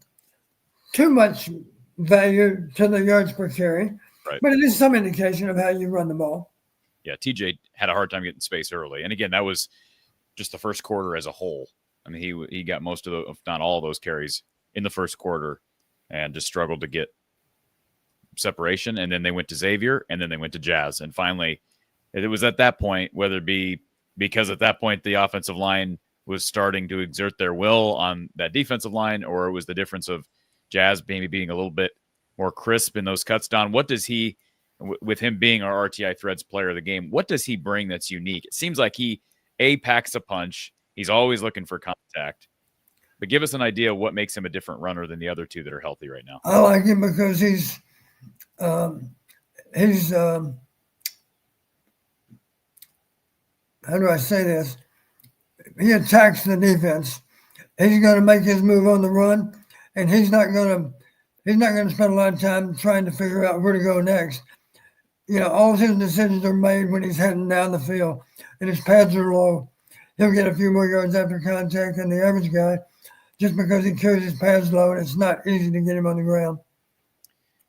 too much value to the yards per carry. Right. But it is some indication of how you run the ball. Yeah, TJ had a hard time getting space early. And again, that was just the first quarter as a whole. I mean, he got most of if not all of those carries in the first quarter and just struggled to get separation. And then they went to Xavier and then they went to Jazz. And finally, it was at that point, whether it be because at that point the offensive line was starting to exert their will on that defensive line, or it was the difference of Jazz maybe being a little bit more crisp in those cuts. Don, what does he, with him being our RTI Threads player of the game, what does he bring that's unique? It seems like he, packs a punch. He's always looking for contact. But give us an idea of what makes him a different runner than the other two that are healthy right now. I like him because he's how do I say this? He attacks the defense. He's going to make his move on the run, and he's not going to spend a lot of time trying to figure out where to go next. You know, all his decisions are made when he's heading down the field, and his pads are low. He'll get a few more yards after contact than the average guy, just because he carries his pads low, and it's not easy to get him on the ground.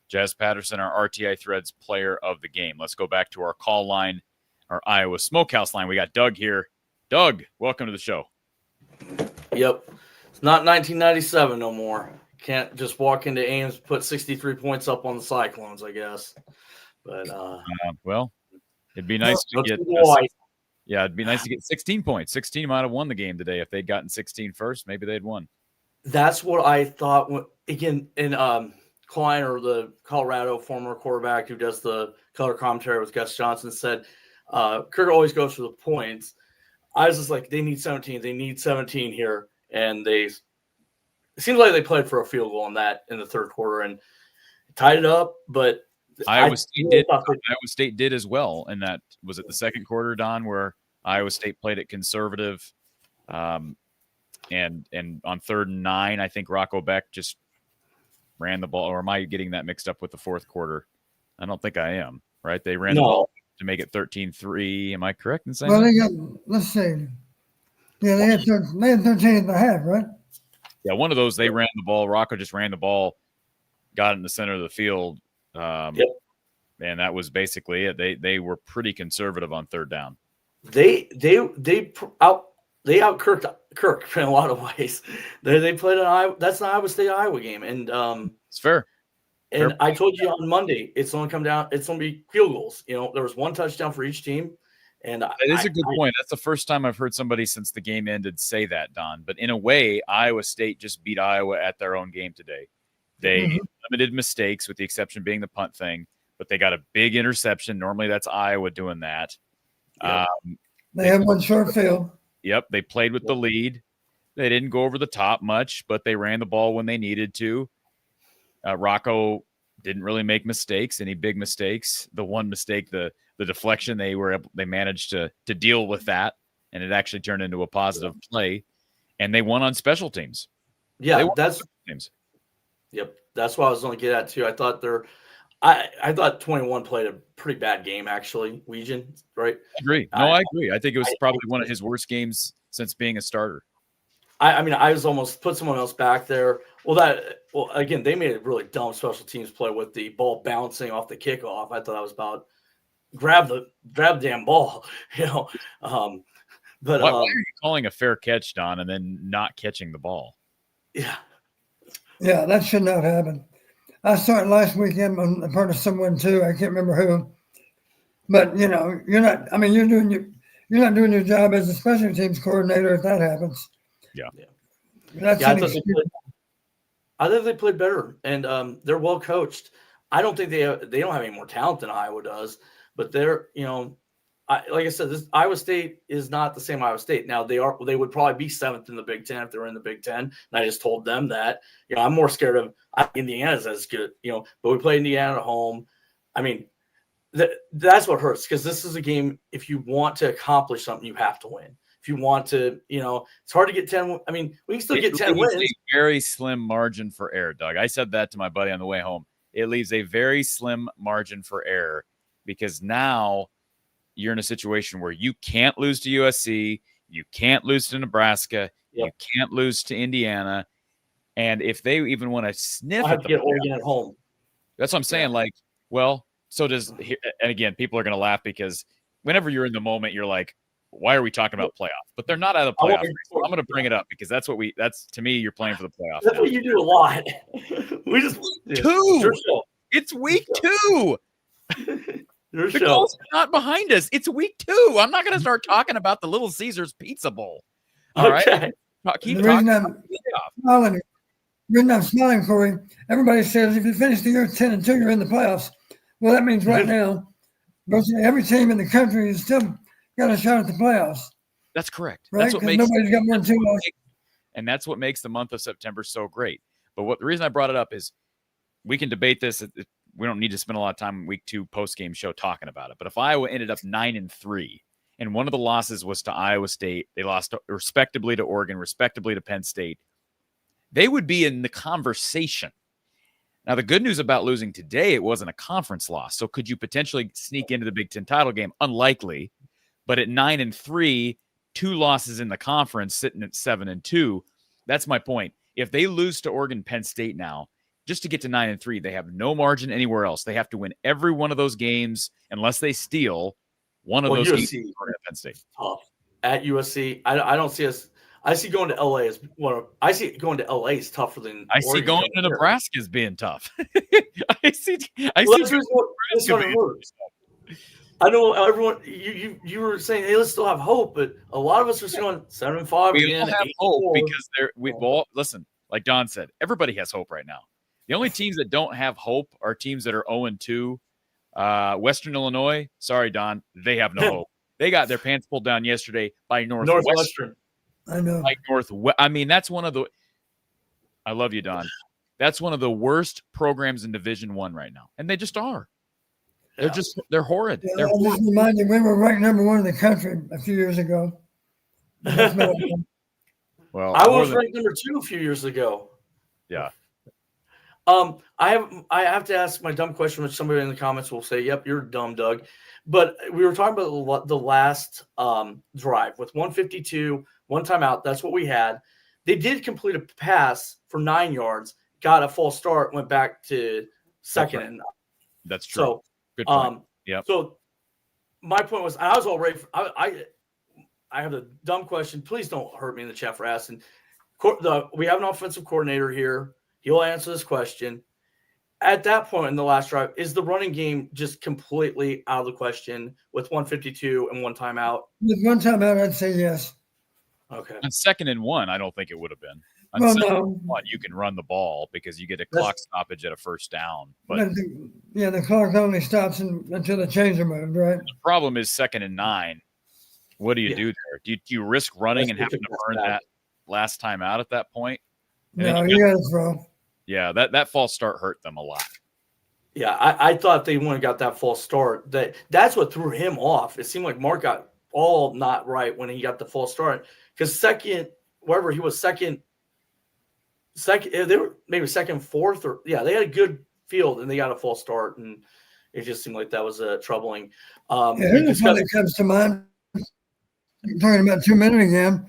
Jazz Patterson, our RTI Threads player of the game. Let's go back to our call line, our Iowa Smokehouse line. We got Doug here. Doug, welcome to the show. Yep. It's not 1997 no more. Can't just walk into Ames, put 63 points up on the Cyclones, I guess. But well, it'd be nice to get it'd be nice to get 16 points. 16 might have won the game today. If they'd gotten 16 first, maybe they'd won. That's what I thought. Again, in Klein, or the Colorado former quarterback who does the color commentary with Gus Johnson, said Kirk always goes for the points. I was just like, they need 17. They need 17 here. And it seems like they played for a field goal on that in the third quarter and tied it up. But Iowa State did as well. And that was it the second quarter, Don, where Iowa State played it conservative. And on 3rd and 9, I think Rocco Beck just ran the ball. Or am I getting that mixed up with the fourth quarter? I don't think I am. Right? They ran the ball to make it 13-3. Am I correct in saying Well, that? Let's see. Yeah, they had 13 at the half, right? Yeah, one of those, they ran the ball. Rocco just ran the ball, got it in the center of the field. and that was basically it. They were pretty conservative on third down. They out Kirk in a lot of ways. They played that's an Iowa State Iowa game, and It's fair. And I told you on Monday, it's going to be field goals. There was one touchdown for each team. And it is a good point. That's the first time I've heard somebody since the game ended say that, Don. But in a way, Iowa State just beat Iowa at their own game today. They limited mistakes, with the exception being the punt thing, but they got a big interception. Normally that's Iowa doing that. Yep. They had one short field. Yep, they played with the lead. They didn't go over the top much, but they ran the ball when they needed to. Rocco didn't really make mistakes, any big mistakes. The one mistake, the deflection, they managed to deal with that, and it actually turned into a positive play. And they won on special teams. Yeah, teams. Yep, that's what I was going to get at too. I thought I thought 21 played a pretty bad game, actually. Legion, right? I agree. I agree. I think it was probably one of his worst games since being a starter. I was almost put someone else back there. Well, again, they made a really dumb special teams play with the ball bouncing off the kickoff. I thought that was about grab the damn ball, But why are you calling a fair catch, Don, and then not catching the ball? Yeah, that should not happen. I started last weekend on the part of someone too. I can't remember who, but you're not. I mean, you're not doing your job as a special teams coordinator if that happens. Yeah. I think they played better, and they're well coached. I don't think they don't have any more talent than Iowa does, but they're like I said, this Iowa State is not the same Iowa State. Now they would probably be 7th in the Big Ten if they were in the Big Ten. And I just told them that I'm more scared of Indiana's as good, but we play Indiana at home. I mean, that's what hurts, because this is a game. If you want to accomplish something, you have to win. If you want to, it's hard to get 10. I mean, we can still get 10 wins. A very slim margin for error, Doug. I said that to my buddy on the way home. It leaves a very slim margin for error, because now you're in a situation where you can't lose to USC, you can't lose to Nebraska, you can't lose to Indiana, and if they even want to sniff at get Oregon at home, that's what I'm saying. So does. And again, people are going to laugh, because whenever you're in the moment, you're like, why are we talking about playoff? But they're not out of the playoff. So I'm going to bring it up, because that's to me, you're playing for the playoff. That's what you do a lot. We just It's week 2. The goal's not behind us. It's week 2. I'm not going to start talking about the Little Caesars Pizza Bowl. All right. Keep talking about the playoff. The reason I'm smiling, Corey, everybody says if you finish the year 10-2, you're in the playoffs. Well, that means right now, virtually every team in the country is still got a shot at the playoffs. That's correct. Right? That's what makes nobody's got more than 2 losses. And that's what makes the month of September so great. But the reason I brought it up is we can debate this. We don't need to spend a lot of time in week 2 post-game show talking about it. But if Iowa ended up 9-3, and one of the losses was to Iowa State, they lost respectively to Oregon, respectively to Penn State, they would be in the conversation. Now, the good news about losing today, it wasn't a conference loss. So could you potentially sneak into the Big Ten title game? Unlikely. But at 9-3, 2 losses in the conference, sitting at 7-2, that's my point. If they lose to Oregon, Penn State now, just to get to 9-3, they have no margin anywhere else. They have to win every one of those games unless they steal one of those games at Penn State. Tough. At USC, I don't see us. I see going to LA as I see going to LA is tougher than I see going to Nebraska as being tough. I see I know everyone. You were saying, hey, let's still have hope, but a lot of us are just going 7-5. We all have hope because listen, like Don said, everybody has hope right now. The only teams that don't have hope are teams that are 0-2. Western Illinois, sorry, Don, they have no hope. They got their pants pulled down yesterday by Northwestern. I know. I mean, that's one of the – I love you, Don. That's one of the worst programs in Division I right now, and they just are. They're horrid. Yeah, They're I'll just remind you, we were ranked number 1 in the country a few years ago. Well, I was ranked number 2 a few years ago. Yeah. I have to ask my dumb question, which somebody in the comments will say, "Yep, you're dumb, Doug." But we were talking about the last drive with 152, 1 timeout. That's what we had. They did complete a pass for 9 yards, got a false start, went back to second. That's true. So Good point. Yep. So my point was, I was all ready. I have a dumb question. Please don't hurt me in the chat for asking. We have an offensive coordinator here. He'll answer this question. At that point in the last drive, is the running game just completely out of the question with 152 and one timeout? With one timeout, I'd say yes. Okay. On 2nd and 1, I don't think it would have been. On Well, 2nd no. and 1, you can run the ball because you get a clock stoppage at a first down. But The clock only stops until the change are moved, right? the problem is 2nd and 9. What do you do there? Do you risk running and having to burn that last time out at that point? And No, you got to throw. Yeah, that false start hurt them a lot. Yeah, I thought they wouldn't have got that false start. That's what threw him off. It seemed like Mark got all not right when he got the false start. Because second, wherever he was second, they were maybe second, fourth, they had a good field and they got a false start, and it just seemed like that was troubling. Here's one that comes to mind. I'm talking about 2 minute again.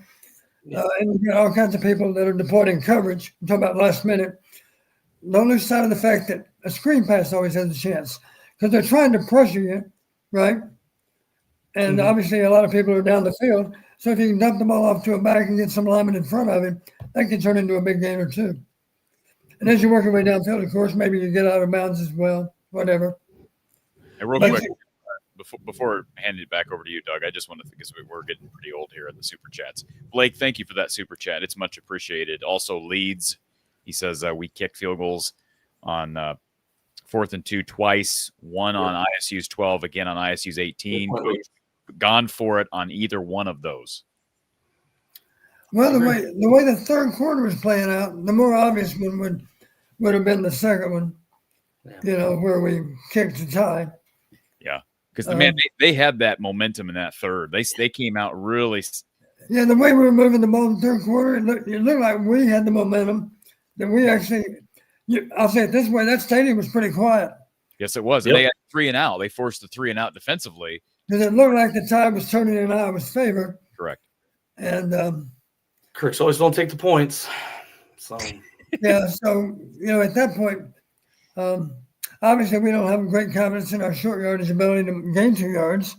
And you got all kinds of people that are deporting coverage. I'm talking about last minute. Don't lose sight of the fact that a screen pass always has a chance because they're trying to pressure you, right? And obviously a lot of people are down the field. So if you can dump the ball off to a back and get some lineman in front of him, that can turn into a big gain or two. And as you work your way downfield, of course, maybe you get out of bounds as well, whatever. And real quick, before handing it back over to you, Doug, I just want to, because we're getting pretty old here in the super chats. Blake, thank you for that super chat. It's much appreciated. Also, Leeds, he says we kicked field goals on 4th and 2 twice, one on ISU's 12, again on ISU's 18. Gone for it on either one of those. Well, the way the third quarter was playing out, the more obvious one would have been the second one, where we kicked the tie. Yeah, because they had that momentum in that third. They came out really. Yeah, the way we were moving the ball in the third quarter, it looked like we had the momentum. That we actually, I'll say it this way, that stadium was pretty quiet. Yes, it was. And they had 3 and out. They forced the 3 and out defensively. Because it looked like the tide was turning in Iowa's favor. Correct. And Kirk's always don't take the points. So yeah, so at that point, obviously we don't have great confidence in our short yardage ability to gain 2 yards.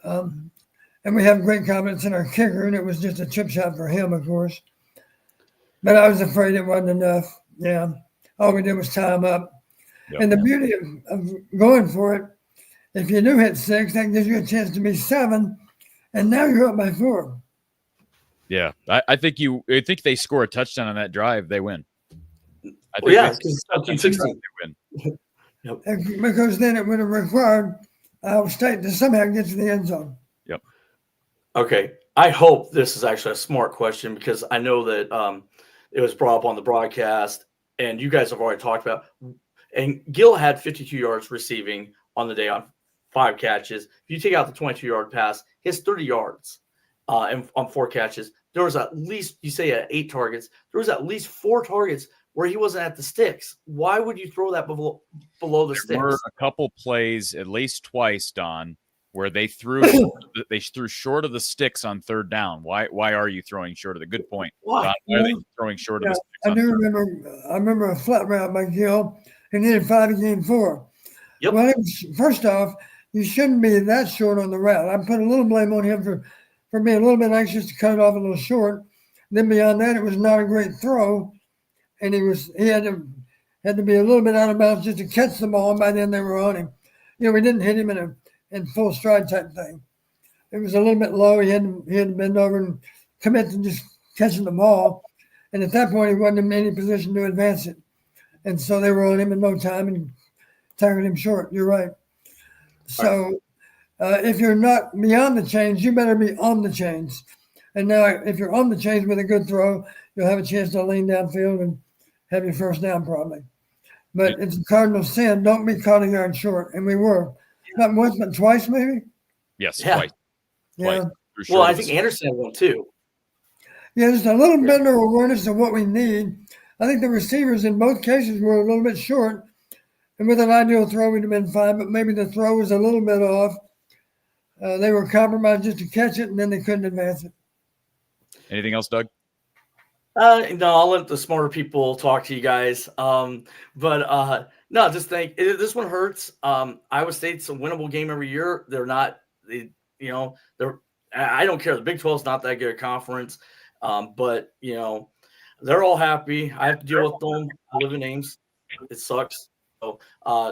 And we have great confidence in our kicker, and it was just a chip shot for him, of course. But I was afraid it wasn't enough. Yeah. All we did was tie him up. Yep. And the beauty of going for it, if you do hit 6, that gives you a chance to be 7, and now you're up by 4. Yeah. I think they score a touchdown on that drive, they win. I think they win. Yep. Because then it would have required Iowa State to somehow get to the end zone. Yep. Okay. I hope this is actually a smart question because I know that it was brought up on the broadcast, and you guys have already talked about. And Gill had 52 yards receiving on the day on 5 catches. If you take out the 22-yard pass, he has 30 yards on 4 catches. There was at least, you say 8 targets. There was at least 4 targets where he wasn't at the sticks. Why would you throw that below the sticks? There were a couple plays, at least twice, Don, where they threw short of the sticks on 3rd down. Why are you throwing short of the good point? Why are they throwing short of the sticks? I remember a flat route by Gill. He needed 5 to gain 4. Yep. Well, first off, you shouldn't be that short on the route. I put a little blame on him for being a little bit anxious to cut it off a little short. Then beyond that, it was not a great throw, and he had to be a little bit out of bounds just to catch the ball. And by then they were on him. We didn't hit him in full stride type thing. It was a little bit low. He had to bend over and commit to just catching the ball. And at that point, he wasn't in any position to advance it. And so they were on him in no time and tackled him short. You're right. So if you're not beyond the chains, you better be on the chains. And now if you're on the chains with a good throw, you'll have a chance to lean downfield and have your first down probably. But it's a cardinal sin. Don't be caught a yard short. And we were. Not once, but twice maybe? Yes, twice. Yeah. Well, I think Anderson had one too. Yeah, just a little better awareness of what we need. I think the receivers in both cases were a little bit short. And with an ideal throw, we'd have been fine, but maybe the throw was a little bit off. They were compromised just to catch it, and then they couldn't advance it. Anything else, Doug? No, I'll let the smarter people talk to you guys. But No, just think this one hurts. Iowa State's a winnable game every year. They're not, I don't care. The Big 12 is not that good a conference, but they're all happy. I have to deal with them. I live in Ames. It sucks. So,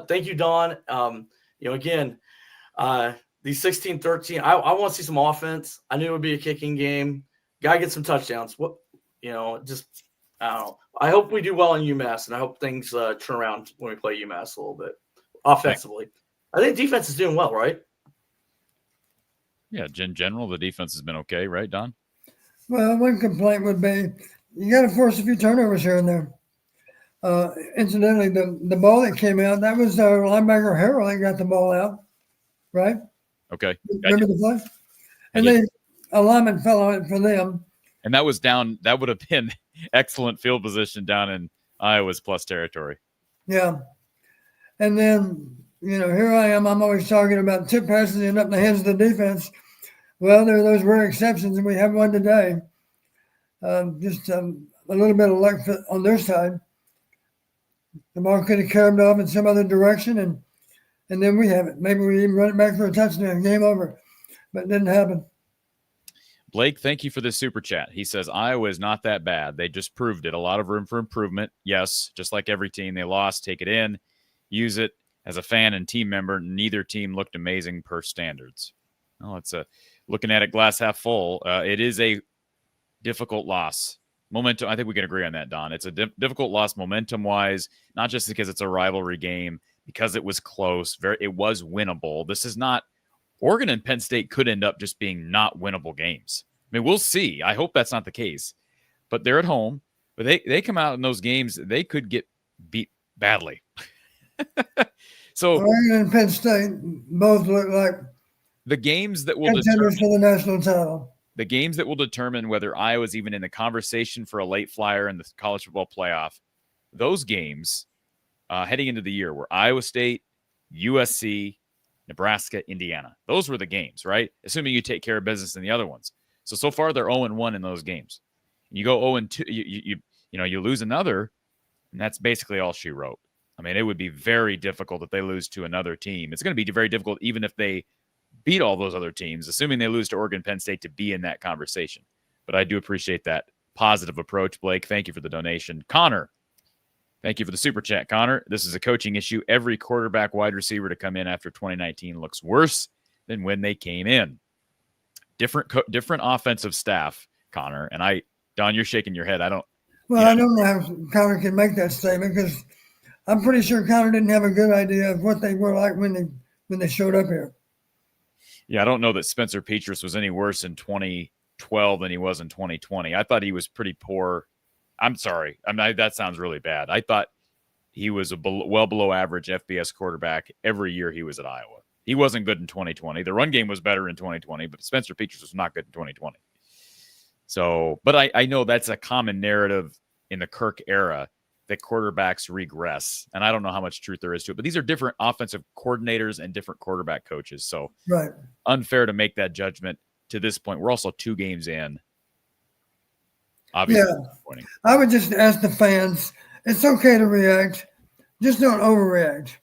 thank you, Don. Again, these 16-13. I want to see some offense. I knew it would be a kicking game. Gotta get some touchdowns. Just I don't know. I hope we do well in UMass, and I hope things turn around when we play UMass a little bit offensively. I think defense is doing well, right? Yeah, in general, the defense has been okay, right, Don? Well, one complaint would be you got to force a few turnovers here and there. Incidentally, the ball that came out, that was our linebacker Harrell that got the ball out, right? Okay. Remember the play? And a lineman fell on it for them. And that was down. That would have been excellent field position down in Iowa's plus territory. Yeah. And then, here I am. I'm always talking about tip passes end up in the hands of the defense. Well, there are those rare exceptions, and we have one today. Just a little bit of luck on their side. The ball could have carried off in some other direction, and then we have it. Maybe we even run it back for a touchdown. Game over. But it didn't happen. Blake, thank you for this super chat. He says, Iowa is not that bad. They just proved it. A lot of room for improvement. Yes, just like every team, they lost. Take it in. Use it. As a fan and team member, neither team looked amazing per standards. Well, it's looking at it glass half full. It is a difficult loss. Momentum, I think we can agree on that, Don. It's a difficult loss momentum-wise, not just because it's a rivalry game, because it was close. It was winnable. This is not – Oregon and Penn State could end up just being not winnable games. I mean, we'll see. I hope that's not the case. But they're at home. But they come out in those games, they could get beat badly. So Oregon and Penn State both look like the games that will contenders for the national title. The games that will determine whether Iowa's even in the conversation for a late flyer in the college football playoff, those games heading into the year were Iowa State, USC, Nebraska, Indiana. Those were the games, right? Assuming you take care of business in the other ones. So far they're 0-1 in those games. You go 0-2, you lose another, and that's basically all she wrote. I mean, it would be very difficult if they lose to another team. It's going to be very difficult even if they beat all those other teams, assuming they lose to Oregon, Penn State, to be in that conversation. But I do appreciate that positive approach, Blake. Thank you for the donation. Connor, thank you for the super chat, Connor. This is a coaching issue. Every quarterback, wide receiver to come in after 2019 looks worse than when they came in. Different offensive staff, Connor. And Don, you're shaking your head. I don't know how Connor can make that statement because I'm pretty sure Connor didn't have a good idea of what they were like when they showed up here. Yeah, I don't know that Spencer Petras was any worse in 2012 than he was in 2020. I thought he was pretty poor. I'm sorry. That sounds really bad. I thought he was well below average FBS quarterback every year he was at Iowa. He wasn't good in 2020. The run game was better in 2020, but Spencer Petras was not good in 2020. So, but I know that's a common narrative in the Kirk era that quarterbacks regress. And I don't know how much truth there is to it, but these are different offensive coordinators and different quarterback coaches. So right. Unfair to make that judgment to this point. We're also 2 games in. Obviously, yeah. I would just ask the fans, it's okay to react. Just don't overreact.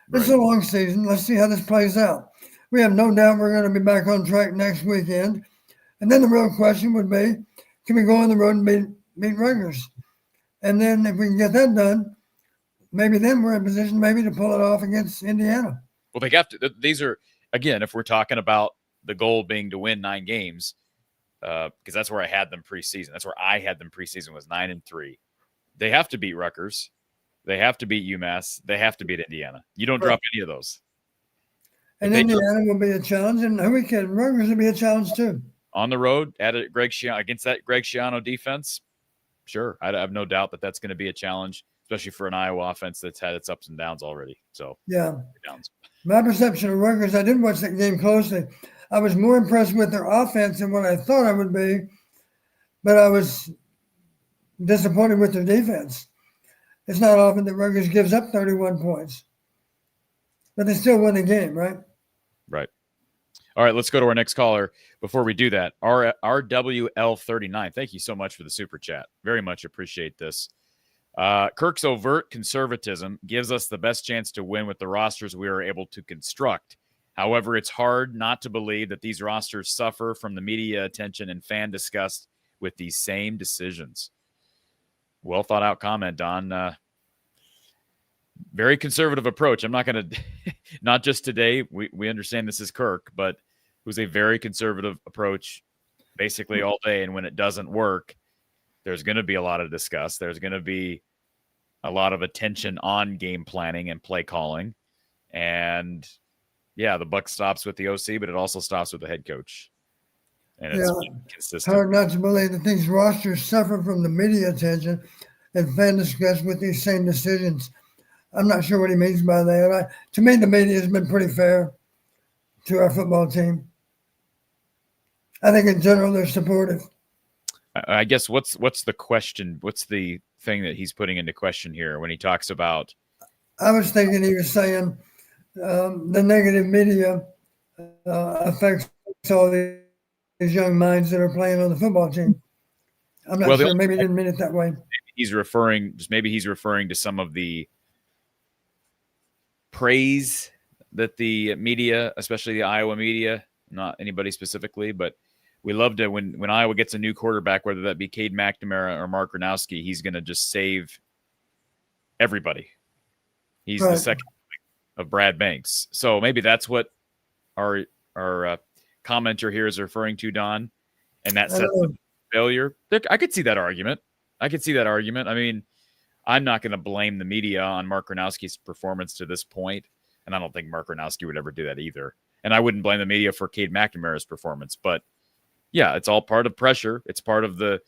Right. It's a long season. Let's see how this plays out. We have no doubt we're going to be back on track next weekend. And then the real question would be, can we go on the road and beat Rutgers? And then if we can get that done, maybe then we're in position maybe to pull it off against Indiana. Well, they have to. These are, again, if we're talking about the goal being to win 9 games, because that's where I had them preseason. That's where I had them preseason was 9-3. They have to beat Rutgers. They have to beat UMass. They have to beat Indiana. You don't drop any of those. And Indiana will be a challenge, and who we can, Rutgers will be a challenge too. On the road, against that Greg Schiano defense, sure. I have no doubt that that's going to be a challenge, especially for an Iowa offense that's had its ups and downs already. So yeah, my perception of Rutgers, I didn't watch that game closely. I was more impressed with their offense than what I thought I would be, but I was disappointed with their defense. It's not often that Rutgers gives up 31 points, but they still win the game, right? Right. All right, let's go to our next caller. Before we do that, RWL39, thank you so much for the super chat. Very much appreciate this. Kirk's overt conservatism gives us the best chance to win with the rosters we are able to construct. However, it's hard not to believe that these rosters suffer from the media attention and fan disgust with these same decisions. Well thought out comment, Don. Very conservative approach. I'm not going to, not just today. We understand this is Kirk, but it was a very conservative approach basically all day. And when it doesn't work, there's going to be a lot of disgust. There's going to be a lot of attention on game planning and play calling. And yeah, the buck stops with the OC, but it also stops with the head coach. And it's consistent. It's hard not to believe that these rosters suffer from the media attention and fan disgust with these same decisions. I'm not sure what he means by that. To me, the media has been pretty fair to our football team. I think in general they're supportive. I guess what's the question? What's the thing that he's putting into question here when he talks about? I was thinking he was saying the negative media affects all these young minds that are playing on the football team. I'm not sure. Maybe he didn't mean it that way. Maybe he's referring to some of the praise that the media, especially the Iowa media, not anybody specifically, but we love to when Iowa gets a new quarterback, whether that be Cade McNamara or Mark Gronowski, he's going to just save everybody. He's the second of Brad Banks. So maybe that's what our commenter here is referring to, Don, and that sets up failure. I could see that argument. I mean, I'm not going to blame the media on Mark Gronowski's performance to this point, and I don't think Mark Gronowski would ever do that either. And I wouldn't blame the media for Cade McNamara's performance, but yeah, it's all part of pressure. It's part of the,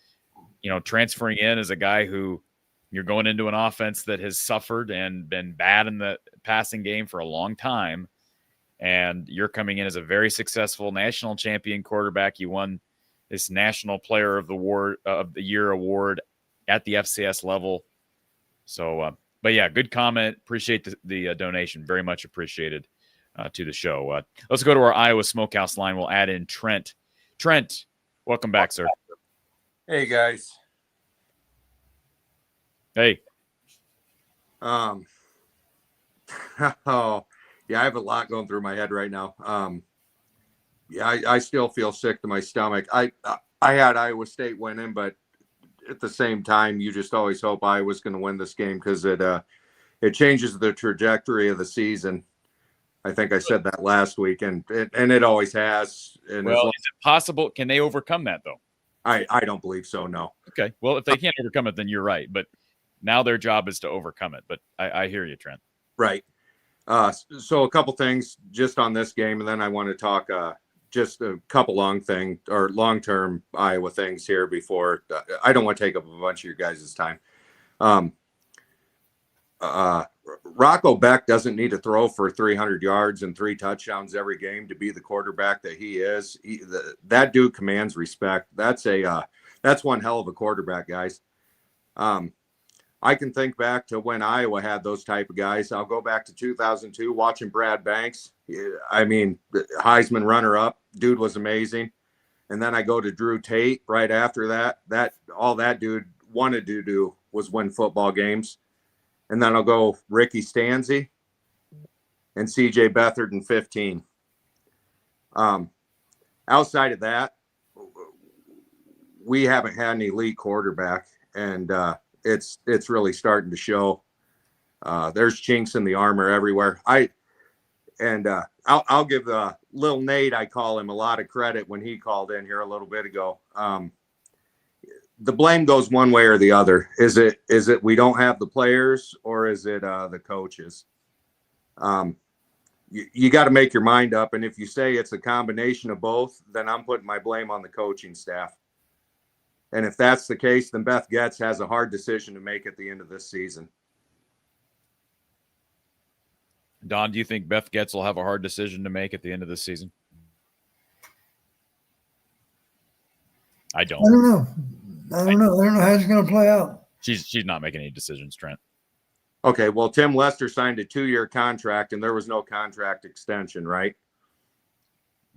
transferring in as a guy who you're going into an offense that has suffered and been bad in the passing game for a long time. And you're coming in as a very successful national champion quarterback. You won this National Player of the Year award at the FCS level. So, but yeah, good comment. Appreciate the donation. Very much appreciated to the show. Let's go to our Iowa Smokehouse line. We'll add in Trent. Trent, welcome back, sir. Hey, guys. Hey. Oh, yeah, I have a lot going through my head right now. I still feel sick to my stomach. I had Iowa State winning, but at the same time, you just always hope Iowa's going to win this game because it changes the trajectory of the season. I think I said that last week, and it always has. And well, is it possible? Can they overcome that, though? I don't believe so, no. Okay. Well, if they can't overcome it, then you're right. But now their job is to overcome it. But I hear you, Trent. Right. So a couple things just on this game, and then I want to talk just a couple long-term Iowa things here before I don't want to take up a bunch of your guys' time. Rocco Beck doesn't need to throw for 300 yards and 3 touchdowns every game to be the quarterback that he is. That dude commands respect. That's one hell of a quarterback, guys. I can think back to when Iowa had those type of guys. I'll go back to 2002, watching Brad Banks. I mean, Heisman runner-up. Dude was amazing. And then I go to Drew Tate right after that. All that dude wanted to do was win football games. And then I'll go Ricky Stanzi and CJ Beathard in 15. Outside of that, we haven't had an elite quarterback, and it's really starting to show. There's chinks in the armor everywhere. I'll give Lil Nate, I call him, a lot of credit when he called in here a little bit ago. The blame goes one way or the other. Is it we don't have the players, or is it the coaches? You got to make your mind up. And if you say it's a combination of both, then I'm putting my blame on the coaching staff. And if that's the case, then Beth Getz has a hard decision to make at the end of this season. Don, do you think Beth Getz will have a hard decision to make at the end of this season? I don't know. I don't know how it's going to play out. She's not making any decisions, Trent. Okay, well, Tim Lester signed a 2-year contract, and there was no contract extension, right?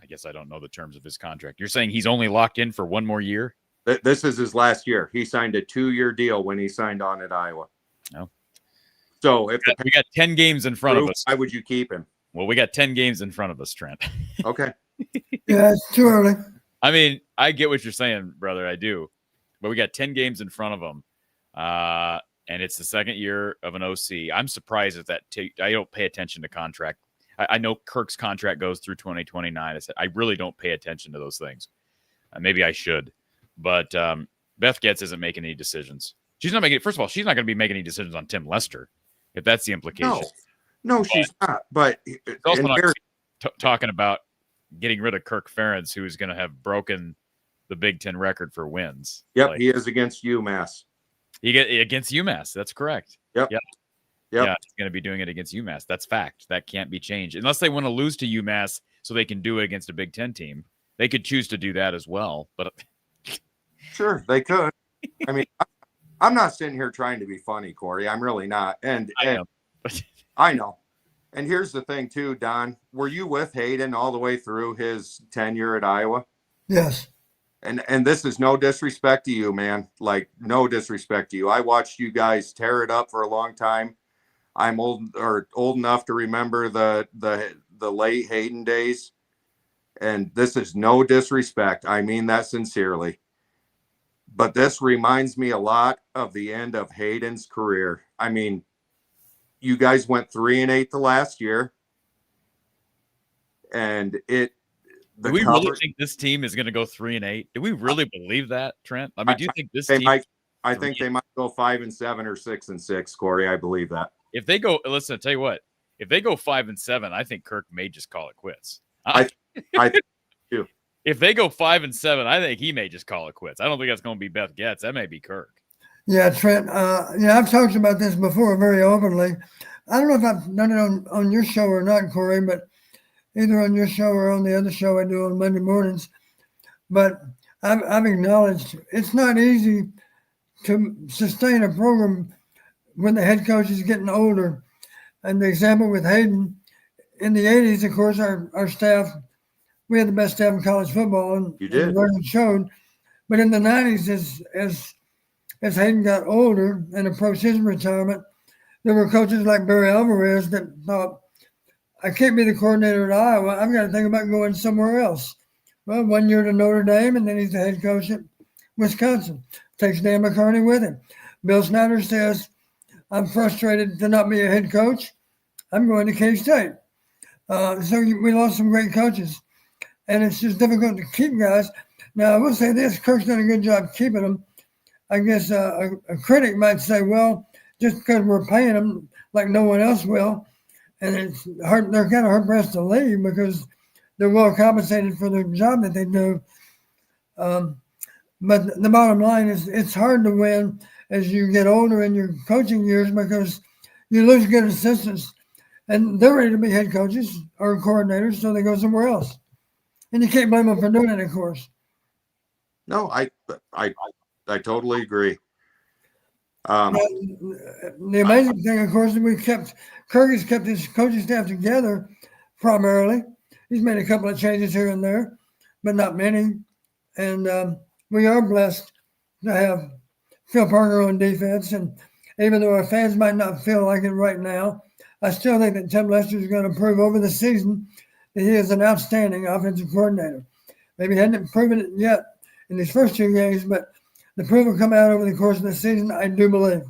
I guess I don't know the terms of his contract. You're saying he's only locked in for 1 more year? This is his last year. He signed a 2-year deal when he signed on at Iowa. No. So if we got 10 games in front of us. why would you keep him? Well, we got 10 games in front of us, Trent. Okay. Yeah, it's too early. I mean, I get what you're saying, brother. I do. But we got 10 games in front of them. And it's the second year of an OC. I'm surprised at that. I don't pay attention to contract. I know Kirk's contract goes through 2029. I really don't pay attention to those things. Maybe I should. But Beth Getz isn't making any decisions. She's not making. First of all, she's not going to be making any decisions on Tim Lester, if that's the implication. No, she's not. But it's also not talking about getting rid of Kirk Ferentz, who is going to have broken the Big Ten record for wins. Yep, he is against UMass. He get against UMass. That's correct. Yep. Yeah, he's going to be doing it against UMass. That's fact. That can't be changed unless they want to lose to UMass so they can do it against a Big Ten team. They could choose to do that as well. But sure, they could. I mean, I'm not sitting here trying to be funny, Corey. I'm really not. And I know. And here's the thing, too, Don. Were you with Hayden all the way through his tenure at Iowa? Yes. And this is no disrespect to you, man. Like, no disrespect to you. I watched you guys tear it up for a long time. I'm old enough to remember the late Hayden days. And this is no disrespect. I mean that sincerely. But this reminds me a lot of the end of Hayden's career. I mean, you guys went 3-8 the last year. And do we really think this team is going to go 3-8? Do we really believe that, Trent? I mean, do you think this team? I think they might go 5-7 or 6-6, Corey. I believe that. If they go, listen, I'll tell you what. If they go 5-7, I think Kirk may just call it quits. I think too. If they go 5-7, I think he may just call it quits. I don't think that's going to be Beth Getz. That may be Kirk. Yeah, Trent. I've talked about this before very openly. I don't know if I've done it on your show or not, Corey, but either on your show or on the other show I do on Monday mornings. But I've acknowledged it's not easy to sustain a program when the head coach is getting older. And the example with Hayden, in the 80s, of course, our staff, we had the best staff in college football. And you did. And showed. But in the 90s, as Hayden got older and approached his retirement, there were coaches like Barry Alvarez that thought, I can't be the coordinator at Iowa. I've got to think about going somewhere else. Well, 1 year to Notre Dame, and then he's the head coach at Wisconsin. Takes Dan McCarney with him. Bill Snyder says, I'm frustrated to not be a head coach. I'm going to K-State. So we lost some great coaches. And it's just difficult to keep guys. Now, I will say this. Kirk's done a good job keeping them. I guess a critic might say, well, just because we're paying them like no one else will, and it's hard, they're kind of hard-pressed to leave because they're well compensated for the job that they do. But the bottom line is it's hard to win as you get older in your coaching years because you lose good assistants. And they're ready to be head coaches or coordinators, so they go somewhere else. And you can't blame them for doing it, of course. No, I totally agree. The amazing thing, of course, is Kirk has kept his coaching staff together primarily. He's made a couple of changes here and there, but not many. And we are blessed to have Phil Parker on defense. And even though our fans might not feel like it right now, I still think that Tim Lester is going to prove over the season that he is an outstanding offensive coordinator. Maybe he hasn't proven it yet in his first 2 games, but the proof will come out over the course of the season, I do believe.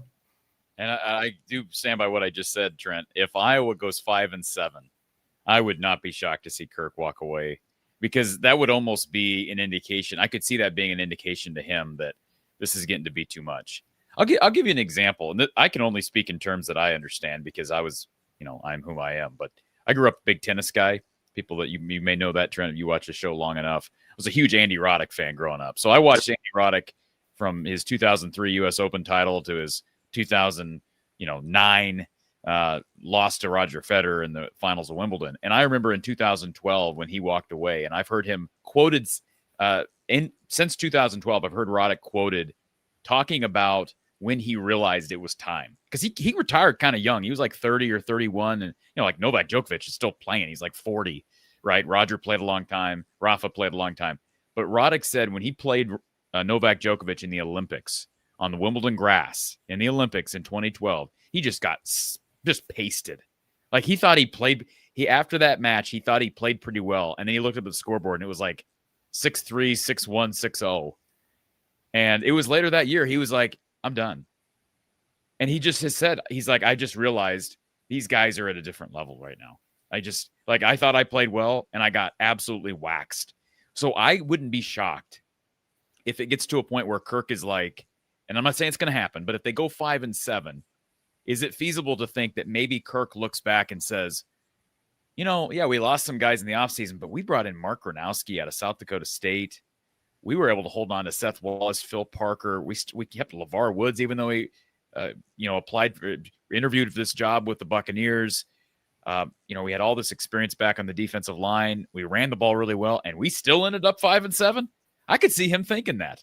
And I do stand by what I just said, Trent. If Iowa goes 5-7, I would not be shocked to see Kirk walk away because that would almost be an indication. I could see that being an indication to him that this is getting to be too much. I'll give you an example. And I can only speak in terms that I understand because I was, I'm who I am. But I grew up a big tennis guy. People that you may know that, Trent, if you watch the show long enough. I was a huge Andy Roddick fan growing up. So I watched Andy Roddick from his 2003 U.S. Open title to his 2009 loss to Roger Federer in the finals of Wimbledon. And I remember in 2012 when he walked away, and I've heard him quoted since 2012. I've heard Roddick quoted talking about when he realized it was time because he retired kind of young. He was like 30 or 31, and like Novak Djokovic is still playing. He's like 40, right? Roger played a long time. Rafa played a long time. But Roddick said when he played Novak Djokovic in the Olympics on the Wimbledon grass in the Olympics in 2012, he just got just pasted. Like he thought he played. After that match, he thought he played pretty well, and then he looked up at the scoreboard and it was like 6-3, 6-1, 6-0. And it was later that year he was like, "I'm done." And he just has said, he's like, "I just realized these guys are at a different level right now. I thought I played well and I got absolutely waxed." So I wouldn't be shocked if it gets to a point where Kirk is like, and I'm not saying it's going to happen, but if they go 5-7, is it feasible to think that maybe Kirk looks back and says, we lost some guys in the offseason, but we brought in Mark Gronowski out of South Dakota State. We were able to hold on to Seth Wallace, Phil Parker. We kept LeVar Woods, even though he, interviewed for this job with the Buccaneers. We had all this experience back on the defensive line. We ran the ball really well, and we still ended up 5-7. I could see him thinking that,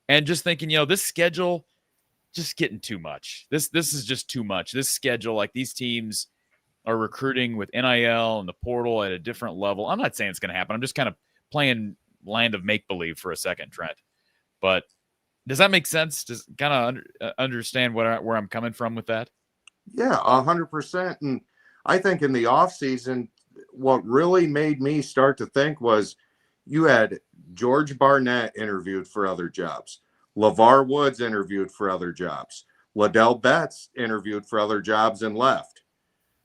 and just thinking, this schedule just getting too much. This is just too much. This schedule, like these teams are recruiting with NIL and the portal at a different level. I'm not saying it's going to happen. I'm just kind of playing land of make-believe for a second, Trent. But does that make sense? Does kind of understand where I'm coming from with that? Yeah, 100%. And I think in the offseason, what really made me start to think was you had George Barnett interviewed for other jobs. LeVar Woods interviewed for other jobs. Liddell Betts interviewed for other jobs and left.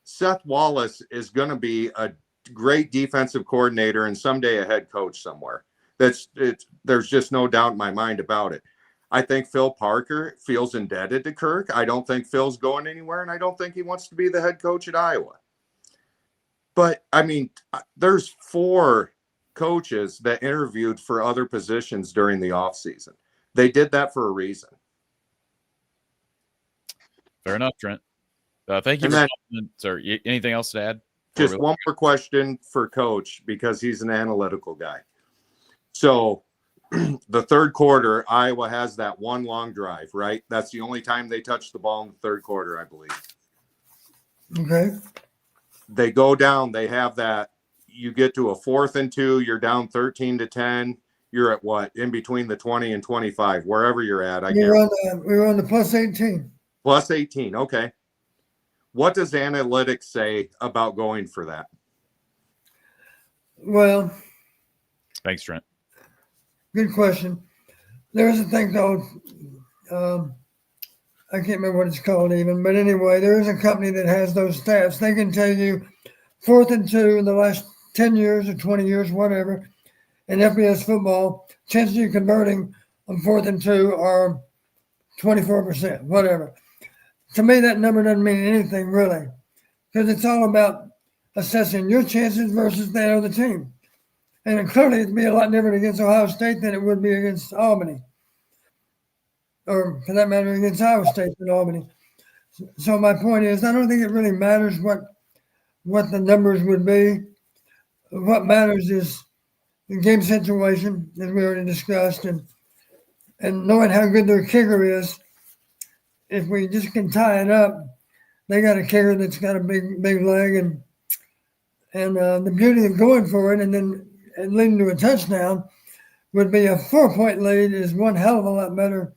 Seth Wallace is going to be a great defensive coordinator and someday a head coach somewhere. There's just no doubt in my mind about it. I think Phil Parker feels indebted to Kirk. I don't think Phil's going anywhere, and I don't think he wants to be the head coach at Iowa. But, there's 4 coaches that interviewed for other positions during the offseason. They did that for a reason. Fair enough, Trent. Thank you. Sir, anything else to add? Just one more question for Coach, because he's an analytical guy. So the third quarter, Iowa has that one long drive, right? That's the only time they touch the ball in the third quarter, I believe. Okay. They go down. They have that. You get to a 4th and 2. You're down 13-10. You're at what? In between the 20 and 25, wherever you're at. We were on the plus 18. Plus 18. Okay. What does analytics say about going for that? Well, thanks, Trent. Good question. There's a thing called, I can't remember what it's called even, but anyway, there is a company that has those stats. They can tell you 4th and 2 in the last 10 years or 20 years, whatever, in FBS football, chances of you converting on 4th and 2 are 24%, whatever. To me, that number doesn't mean anything really, because it's all about assessing your chances versus that of the team. And clearly it'd be a lot different against Ohio State than it would be against Albany. Or for that matter, against Iowa State than Albany. So my point is, I don't think it really matters what the numbers would be. What matters is the game situation, as we already discussed, and knowing how good their kicker is. If we just can tie it up, they got a kicker that's got a big leg, and the beauty of going for it and leading to a touchdown would be a 4-point lead is one hell of a lot better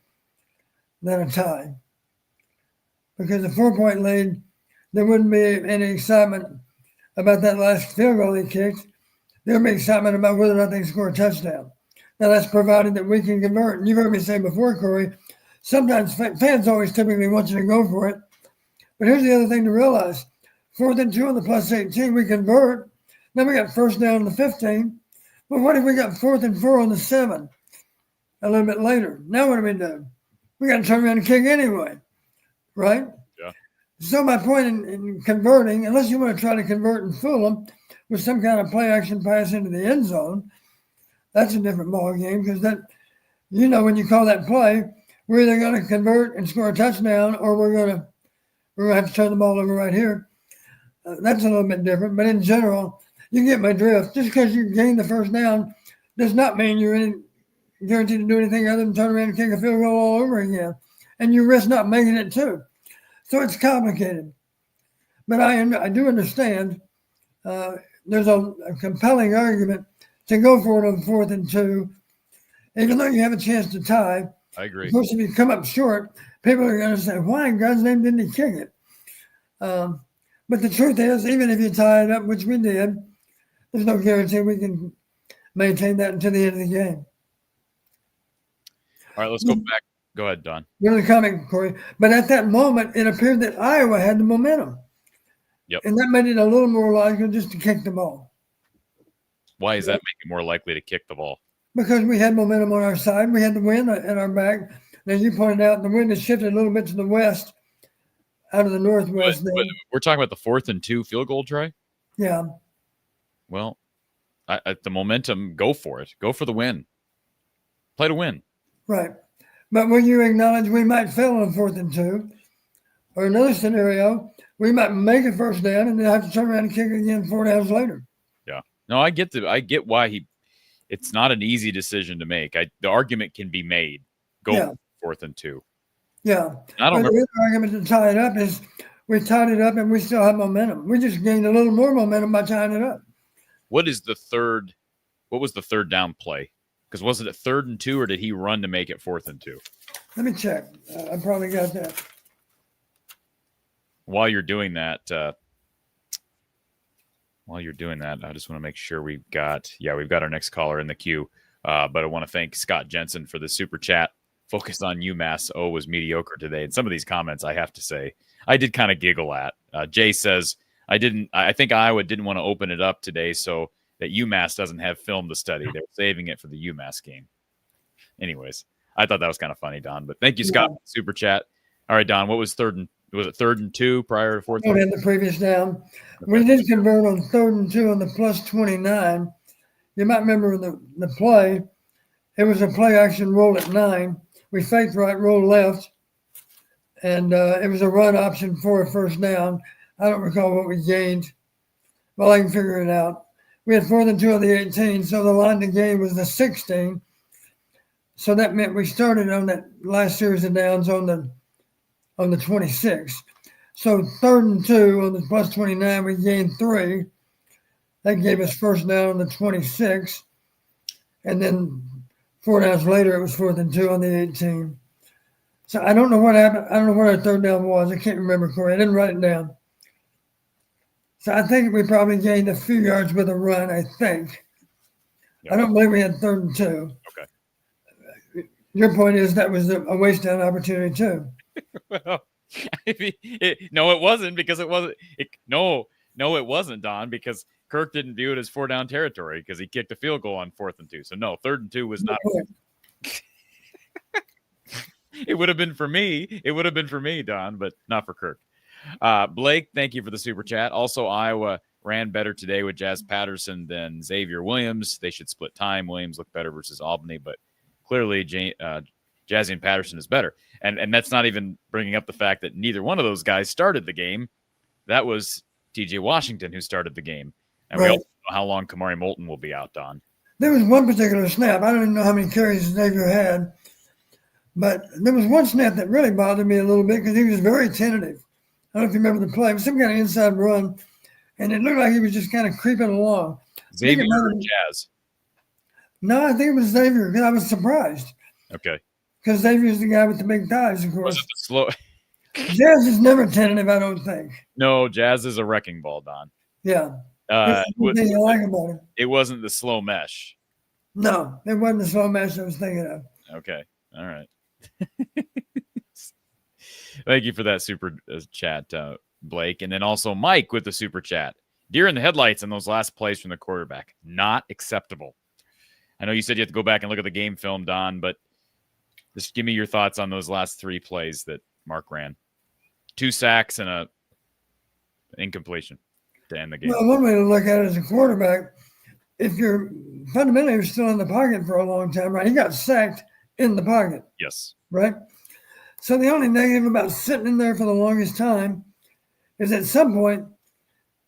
than a tie. Because a 4-point lead, there wouldn't be any excitement about that last field goal he kicked. There'd be excitement about whether or not they score a touchdown. Now that's provided that we can convert. And you've heard me say before, Corey, sometimes fans always typically want you to go for it. But here's the other thing to realize. 4th and 2 on the plus 18, we convert. Then we got 1st down on the 15. But what if we got 4th and 4 on the 7 a little bit later? Now what do we do? We got to turn around and kick anyway, right? Yeah. So my point in converting, unless you want to try to convert and fool them with some kind of play action pass into the end zone, that's a different ball game, because that, when you call that play, we're either going to convert and score a touchdown, or we're going to have to turn the ball over right here. That's a little bit different, but in general, you get my drift. Just because you gain the 1st down does not mean you're guaranteed to do anything other than turn around and kick a field goal all over again, and you risk not making it too. So it's complicated, but I do understand. There's a compelling argument to go for it on 4th and 2, even though you have a chance to tie. I agree. Of course, if you come up short, people are going to say, why in God's name didn't he kick it? But the truth is, even if you tie it up, which we did, there's no guarantee we can maintain that until the end of the game. All right, let's go back. Go ahead, Don. Really coming, Corey. But at that moment, it appeared that Iowa had the momentum. Yep. And that made it a little more logical just to kick the ball. Why does that make it more likely to kick the ball? Because we had momentum on our side. We had the wind at our back. And as you pointed out, the wind has shifted a little bit to the west out of the northwest. But we're talking about the 4th and 2 field goal try? Yeah. Well, at the momentum, go for it. Go for the win. Play to win. Right. But when you acknowledge we might fail on 4th and 2, or another scenario, we might make a first down and then have to turn around and kick it again 4 downs later. Yeah. No, I get why it's not an easy decision to make. The argument can be made. Go 4th and 2. Yeah. I don't remember. The argument to tie it up is we tied it up and we still have momentum. We just gained a little more momentum by tying it up. What was the third down play? Because was it a 3rd and 2 or did he run to make it 4th and 2? Let me check. I probably got that. While you're doing that, I just want to make sure we've got our next caller in the queue. But I want to thank Scott Jensen for the super chat. Focus on UMass. Was mediocre today. And some of these comments, I have to say, I did kind of giggle at. Jay says, I think Iowa didn't want to open it up today so that UMass doesn't have film to study. They're saving it for the UMass game. Anyways, I thought that was kind of funny, Don. But thank you, Scott, for the super chat. All right, Don, what was 3rd and 2 prior to 4th? And the previous down. Okay. We did convert on 3rd and 2 on the plus 29. You might remember the play. It was a play action roll at 9. We faked right, roll left. And it was a run option for a first down. I don't recall what we gained. Well, I can figure it out. We had 4th and 2 on the 18, so the line to gain was the 16. So that meant we started on that last series of downs on the 26. So 3rd and 2 on the plus 29, we gained 3. That gave us first down on the 26. And then 4 downs later, it was 4th and 2 on the 18. So I don't know what happened. I don't know what our 3rd down was. I can't remember, Corey. I didn't write it down. So I think we probably gained a few yards with a run, I think. Yep. I don't believe we had 3rd and 2. Okay. Your point is that was a waste down opportunity too. Well, no, it wasn't because it wasn't. No, it wasn't, Don, because Kirk didn't view it as 4 down territory because he kicked a field goal on 4th and 2. So no, 3rd and 2 was not. It would have been for me. It would have been for me, Don, but not for Kirk. Blake, thank you for the super chat. Also, Iowa ran better today with Jazz Patterson than Xavier Williams. They should split time. Williams looked better versus Albany, but clearly Jazzy and Patterson is better. And that's not even bringing up the fact that neither one of those guys started the game. That was TJ Washington who started the game. And we also know how long Kamari Moulton will be out, Don. There was one particular snap. I don't even know how many carries Xavier had, but there was one snap that really bothered me a little bit because he was very tentative. I don't know if you remember the play. It was some kind of inside run, and it looked like he was just kind of creeping along. Xavier or Jazz? No, I think it was Xavier because I was surprised. Okay. Because Xavier's the guy with the big thighs, of course. Was it the slow? Jazz is never tentative, I don't think. No, Jazz is a wrecking ball, Don. Yeah. That's the thing I like about him. It wasn't the slow mesh. No, it wasn't the slow mesh I was thinking of. Okay. All right. Thank you for that super chat, Blake. And then also Mike with the super chat. Deer in the headlights on those last plays from the quarterback. Not acceptable. I know you said you have to go back and look at the game film, Don, but just give me your thoughts on those last 3 plays that Mark ran. 2 sacks and a incompletion to end the game. Well, one way to look at it as a quarterback, if you're fundamentally still in the pocket for a long time, right? He got sacked in the pocket. Yes. Right? So the only negative about sitting in there for the longest time is at some point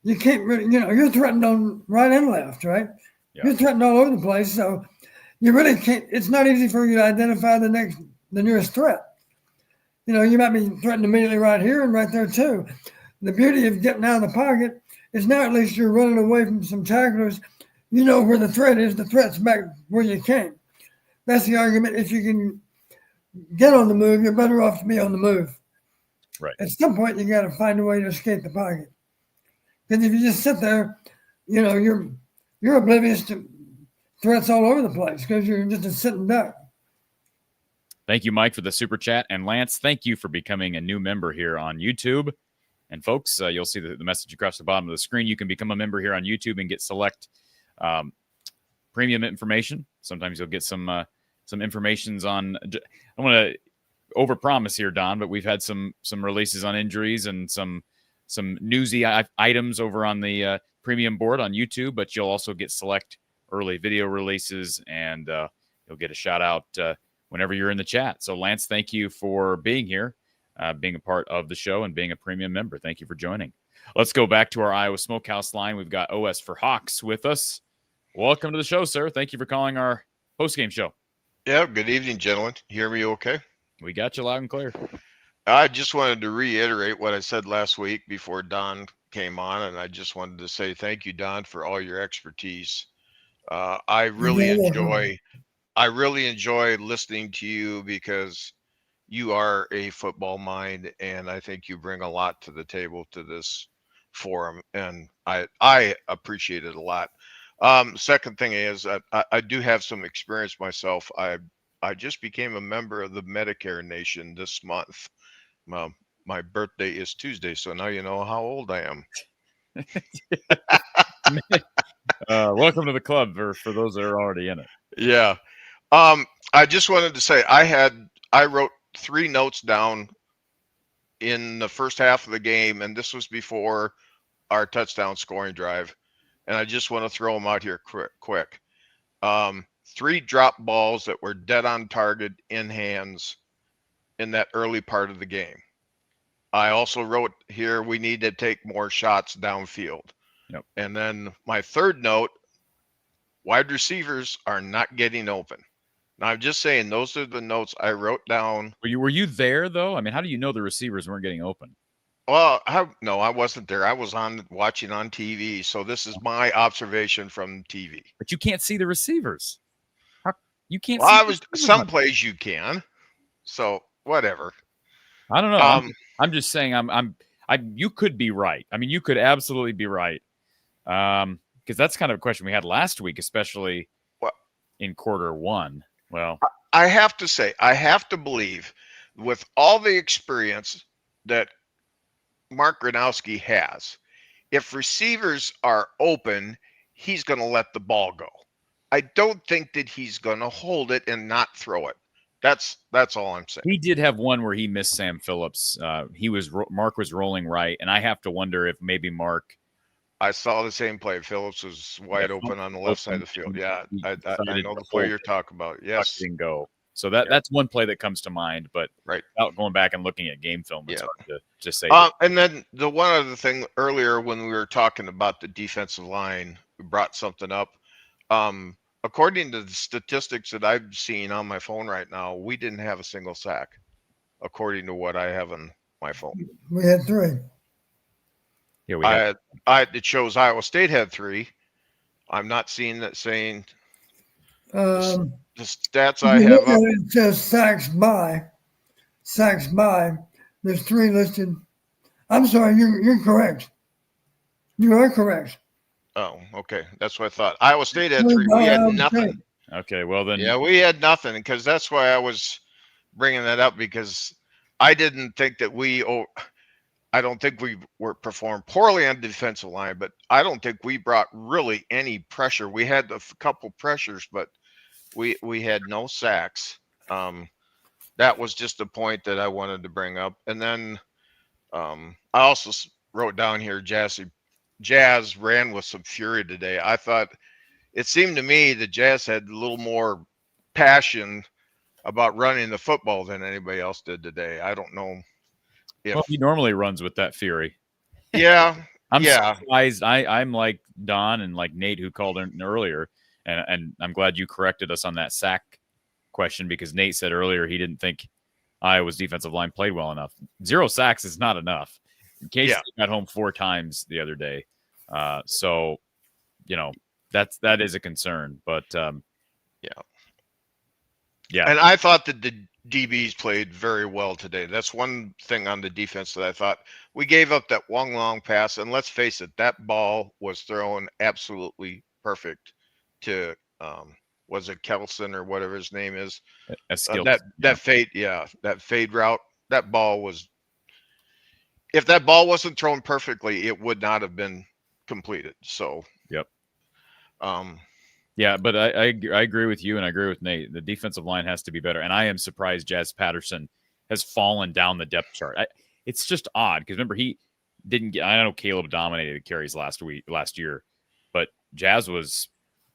you can't really, you're threatened on right and left, right? Yeah. You're threatened all over the place. So you really can't, it's not easy for you to identify the nearest threat. You might be threatened immediately right here and right there too. The beauty of getting out of the pocket is now at least you're running away from some tacklers. You know where the threat is. The threat's back where you came. That's the argument. If you can get on the move, you're better off to be on the move. Right. At some point, you got to find a way to escape the pocket. Because if you just sit there, you're oblivious to threats all over the place because you're just a sitting duck. Thank you, Mike, for the super chat. And Lance, thank you for becoming a new member here on YouTube. And folks, you'll see the message across the bottom of the screen. You can become a member here on YouTube and get select premium information. Sometimes you'll get some informations on. I don't want to overpromise here, Don, but we've had some releases on injuries and some newsy items over on the premium board on YouTube. But you'll also get select early video releases, and you'll get a shout out whenever you're in the chat. So, Lance, thank you for being here, being a part of the show, and being a premium member. Thank you for joining. Let's go back to our Iowa Smokehouse line. We've got OS for Hawks with us. Welcome to the show, sir. Thank you for calling our postgame show. Yeah, good evening, gentlemen. You hear me okay? We got you loud and clear. I just wanted to reiterate what I said last week before Don came on, and I just wanted to say thank you, Don, for all your expertise. I really enjoy listening to you because you are a football mind, and I think you bring a lot to the table to this forum, and I appreciate it a lot. Second thing is I do have some experience myself. I just became a member of the Medicare Nation this month. My birthday is Tuesday, so now you know how old I am. Welcome to the club for those that are already in it. Yeah. I just wanted to say I wrote 3 notes down in the first half of the game, and this was before our touchdown scoring drive. And I just want to throw them out here quick. 3 drop balls that were dead on target in hands in that early part of the game. I also wrote here, we need to take more shots downfield. Yep. And then my third note, wide receivers are not getting open. Now, I'm just saying, those are the notes I wrote down. Were you there, though? I mean, how do you know the receivers weren't getting open? Well, no, I wasn't there. I was watching on TV. So this is my observation from TV. But you can't see the receivers. You can't Well, see some plays you can. So whatever. I don't know. I'm just saying you could be right. I mean, you could absolutely be right. Because that's kind of a question we had last week, especially in quarter 1. Well, I have to say, I have to believe with all the experience that Mark Gronowski has, if receivers are open, he's going to let the ball go. I don't think that he's going to hold it and not throw it. That's all I'm saying. He did have one where he missed Sam Phillips. Mark was rolling right, and I have to wonder if maybe Mark. I saw the same play. Phillips was wide open on the left side of the field. Yeah, I know the play you're talking about. Yes, didn't go. So that's one play that comes to mind. But right, without going back and looking at game film, it's hard to just say. And then the one other thing earlier when we were talking about the defensive line, we brought something up. According to the statistics that I've seen on my phone right now, we didn't have a single sack, according to what I have on my phone. We had 3. Yeah, it shows Iowa State had 3. I'm not seeing that saying the stats I have. It says sacks by. There's 3 listed. I'm sorry, you're correct. You are correct. Oh, okay. That's what I thought. Iowa State had 3. We had nothing. Okay, well then. Yeah, we had nothing, because that's why I was bringing that up, because I didn't think that I don't think we were performed poorly on the defensive line, but I don't think we brought really any pressure. We had a couple pressures, but we had no sacks. That was just a point that I wanted to bring up. And then I also wrote down here, Jazz ran with some fury today. I thought it seemed to me that Jazz had a little more passion about running the football than anybody else did today. I don't know. Well, he normally runs with that fury. Yeah. I'm surprised. I'm like Don and like Nate, who called in earlier, and I'm glad you corrected us on that sack question, because Nate said earlier he didn't think Iowa's defensive line played well enough. 0 sacks is not enough. Casey got home 4 times the other day. So, that is a concern. But, yeah. And I thought that DBs played very well today. That's one thing on the defense that I thought we gave up that one long pass, and let's face it, that ball was thrown absolutely perfect to was it Kelson or whatever his name is? That fade route. That ball was. If that ball wasn't thrown perfectly, it would not have been completed. So. Yep. Yeah, but I agree with you, and I agree with Nate. The defensive line has to be better, and I am surprised Jazz Patterson has fallen down the depth chart. It's just odd because remember he didn't get. I know Caleb dominated the carries last year, but Jazz was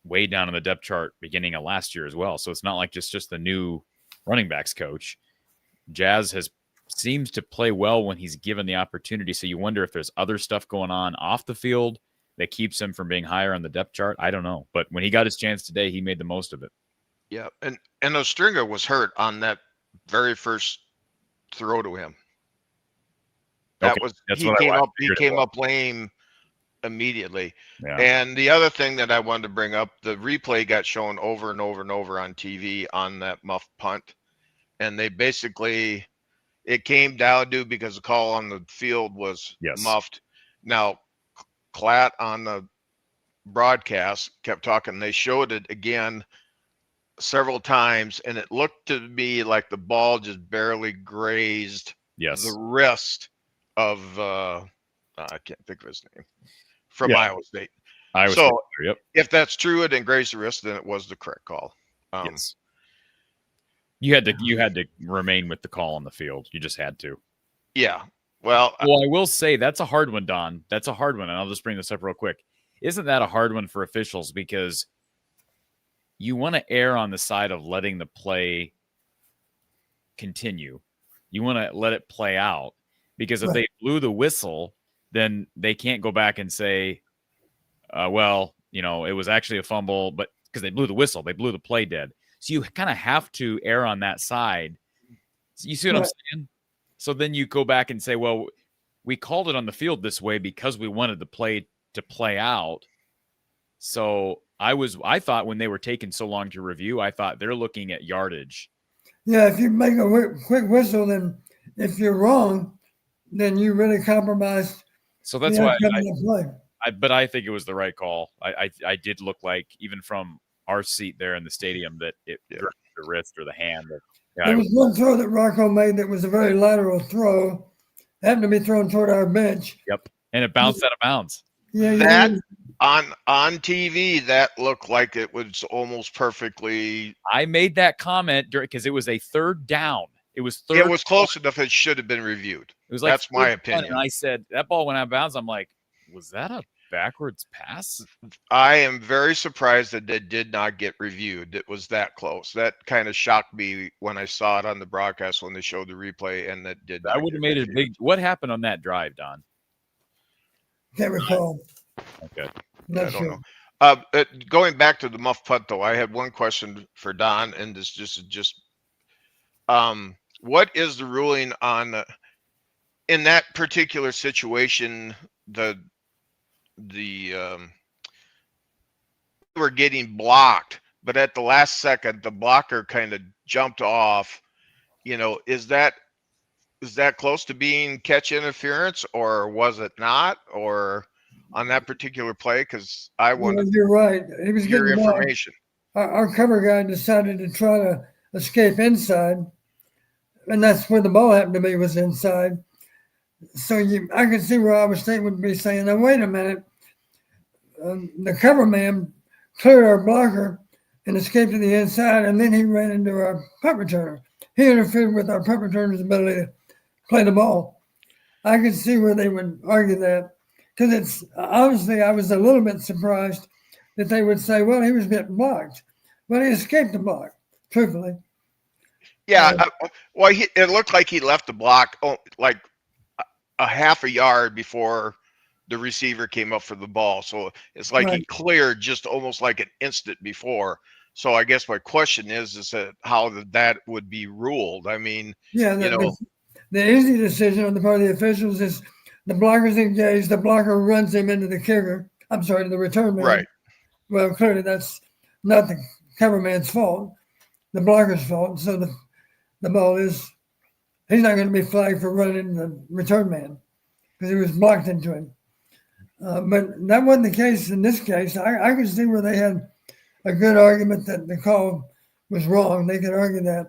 way down on the depth chart beginning of last year as well. So it's not like just the new running backs coach. Jazz seems to play well when he's given the opportunity. So you wonder if there's other stuff going on off the field that keeps him from being higher on the depth chart. I don't know. But when he got his chance today, he made the most of it. Yeah. And Ostringer was hurt on that very first throw to him. He came up lame immediately. Yeah. And the other thing that I wanted to bring up, the replay got shown over and over and over on TV on that muffed punt. And they basically, it came down to because the call on the field was muffed. Now, Klatt on the broadcast kept talking. They showed it again several times, and it looked to me like the ball just barely grazed the wrist of I can't think of his name from Iowa State. If that's true, it didn't graze the wrist, then it was the correct call. Yes. You had to remain with the call on the field. You just had to. Yeah. Well, I will say that's a hard one, Don. That's a hard one, and I'll just bring this up real quick. Isn't that a hard one for officials because you want to err on the side of letting the play continue. You want to let it play out because if they blew the whistle, then they can't go back and say, it was actually a fumble, but because they blew the whistle, they blew the play dead. So you kind of have to err on that side. You see what I'm saying? So then you go back and say, well, we called it on the field this way because we wanted the play to play out. So I thought when they were taking so long to review, I thought they're looking at yardage. Yeah, if you make a quick whistle, then if you're wrong, then you really compromised. So that's why but I think it was the right call. I did look like, even from our seat there in the stadium, that it the wrist or the hand. There was one throw that Rocco made that was a very lateral throw. Happened to be thrown toward our bench. Yep. And it bounced out of bounds. Yeah. On TV, that looked like it was almost perfectly. I made that comment because it was a third down. It was close enough. It should have been reviewed. It was like that's my opinion. And I said that ball went out of bounds. I'm like, was that a backwards pass? I am very surprised that it did not get reviewed. It was that close. That kind of shocked me when I saw it on the broadcast when they showed the replay, and that did. I would have made it big. What happened on that drive, Don? Can't recall. Okay. I don't know. Going back to the muff punt, though, I had one question for Don, and this just what is the ruling on in that particular situation? The were getting blocked, but at the last second, the blocker kind of jumped off. Is that close to being catch interference, or was it not, or on that particular play? Because I wanted you're right. He was your getting information. Our cover guy decided to try to escape inside, and that's where the ball happened to be, was inside. So I could see where Iowa State would be saying, now, wait a minute. The cover man cleared our blocker and escaped to the inside, and then he ran into our punt returner. He interfered with our punt returner's ability to play the ball. I could see where they would argue that, because it's honestly, I was a little bit surprised that they would say, well, he was getting blocked. Well, he escaped the block, truthfully. Yeah, it looked like he left the block like a half a yard before the receiver came up for the ball. So it's like he cleared just almost like an instant before. So I guess my question is that how that would be ruled? I mean, the easy decision on the part of the officials is the blocker's engaged, the blocker runs him into the kicker. I'm sorry, to the return man. Right. Well, clearly that's not the cover man's fault, the blocker's fault. So the ball is, he's not going to be flagged for running the return man because he was blocked into him. But that wasn't the case in this case. I could see where they had a good argument that the call was wrong. They could argue that.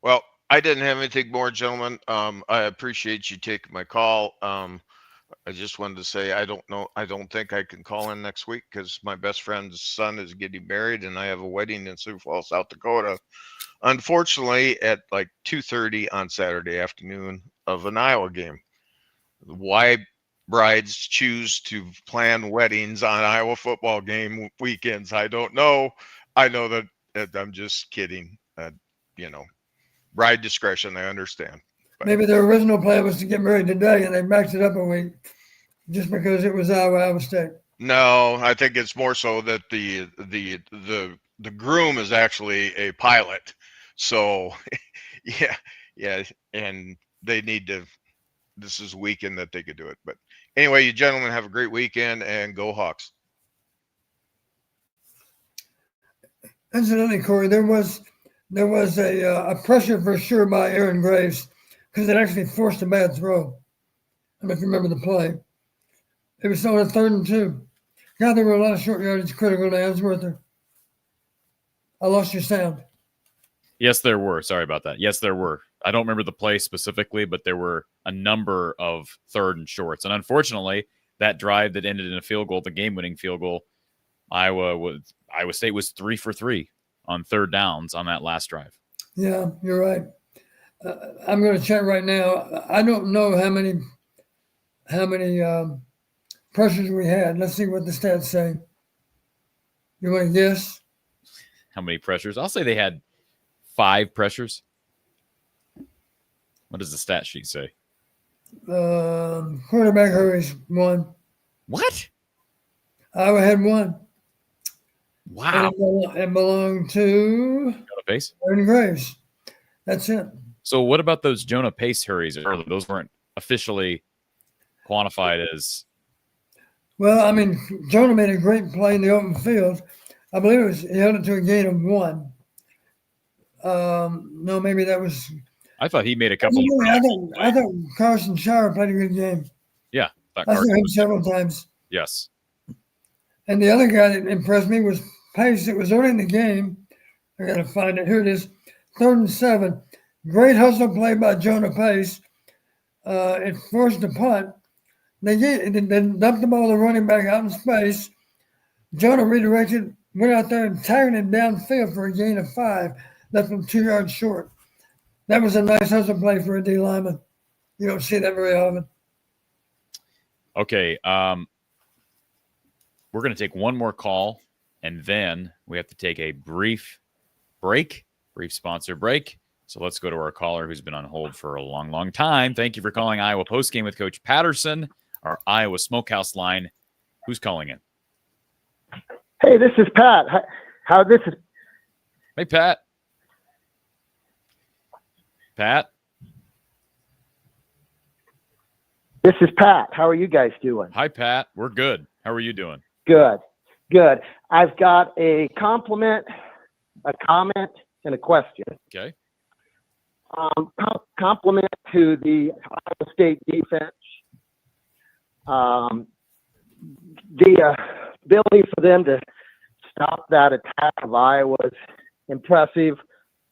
Well, I didn't have anything more, gentlemen. I appreciate you taking my call. I just wanted to say I don't think I can call in next week because my best friend's son is getting married and I have a wedding in Sioux Falls, South Dakota. Unfortunately, at like 2:30 on Saturday afternoon of an Iowa game. Why brides choose to plan weddings on Iowa football game weekends, I don't know. I know that I'm just kidding. Bride discretion, I understand. But maybe their original plan was to get married today and they backed it up a week just because it was Iowa State. no, I think it's more so that the groom is actually a pilot. So yeah, and they need to. This is a weekend that they could do it. But anyway, you gentlemen have a great weekend and go Hawks. Incidentally, Corey, there was a pressure for sure by Aaron Graves because it actually forced a bad throw. I don't know if you remember the play. It was on a 3rd and 2. God, there were a lot of short yardage critical to Answorther. I lost your sound. Yes, there were. Sorry about that. Yes, there were. I don't remember the play specifically, but there were a number of 3rd and shorts. And unfortunately, that drive that ended in a field goal, the game-winning field goal, Iowa State was 3 for 3 on 3rd downs on that last drive. Yeah, you're right. I'm going to check right now. I don't know how many pressures we had. Let's see what the stats say. You want to guess? How many pressures? I'll say they had 5 pressures. What does the stat sheet say? Quarterback hurries 1. What? Iowa had 1. Wow. And it belonged to Pace? Aaron Graves. That's it. So what about those Jonah Pace hurries? Those weren't officially quantified as. Well, I mean, Jonah made a great play in the open field. I believe he held it to a gain of 1. No, maybe that was. I thought he made a couple. I thought Carson Shire played a good game. Yeah, I saw him several times. Yes. And the other guy that impressed me was Pace. It was early in the game. I got to find it. Here it is. 3rd and 7. Great hustle play by Jonah Pace. It forced a punt. They dumped the ball to running back out in space. Jonah redirected, went out there and tagged him downfield for a gain of 5. Left him 2 yards short. That was a nice hustle play for a D lineman. You don't see that very often. Okay. We're going to take one more call, and then we have to take a brief sponsor break. So let's go to our caller who's been on hold for a long, long time. Thank you for calling Iowa Postgame with Coach Patterson, our Iowa Smokehouse line. Who's calling in? Hey, this is Pat. Hey, Pat. Pat? This is Pat. How are you guys doing? Hi, Pat. We're good. How are you doing? Good. I've got a compliment, a comment, and a question. Okay. Compliment to the Iowa State defense. The ability for them to stop that attack of Iowa was impressive,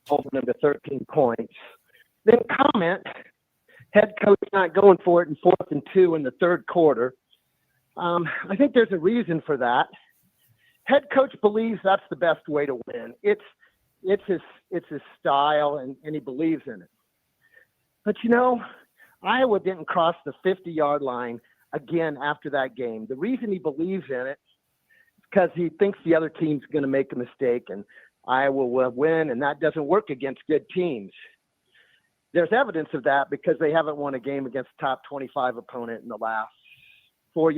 holding them to 13 points. Then comment, head coach not going for it in 4th and 2 in the 3rd quarter. I think there's a reason for that. Head coach believes that's the best way to win. It's his style, and he believes in it. But Iowa didn't cross the 50-yard line again after that game. The reason he believes in it is because he thinks the other team's going to make a mistake and Iowa will win, and that doesn't work against good teams. There's evidence of that because they haven't won a game against a top 25 opponent in the last 5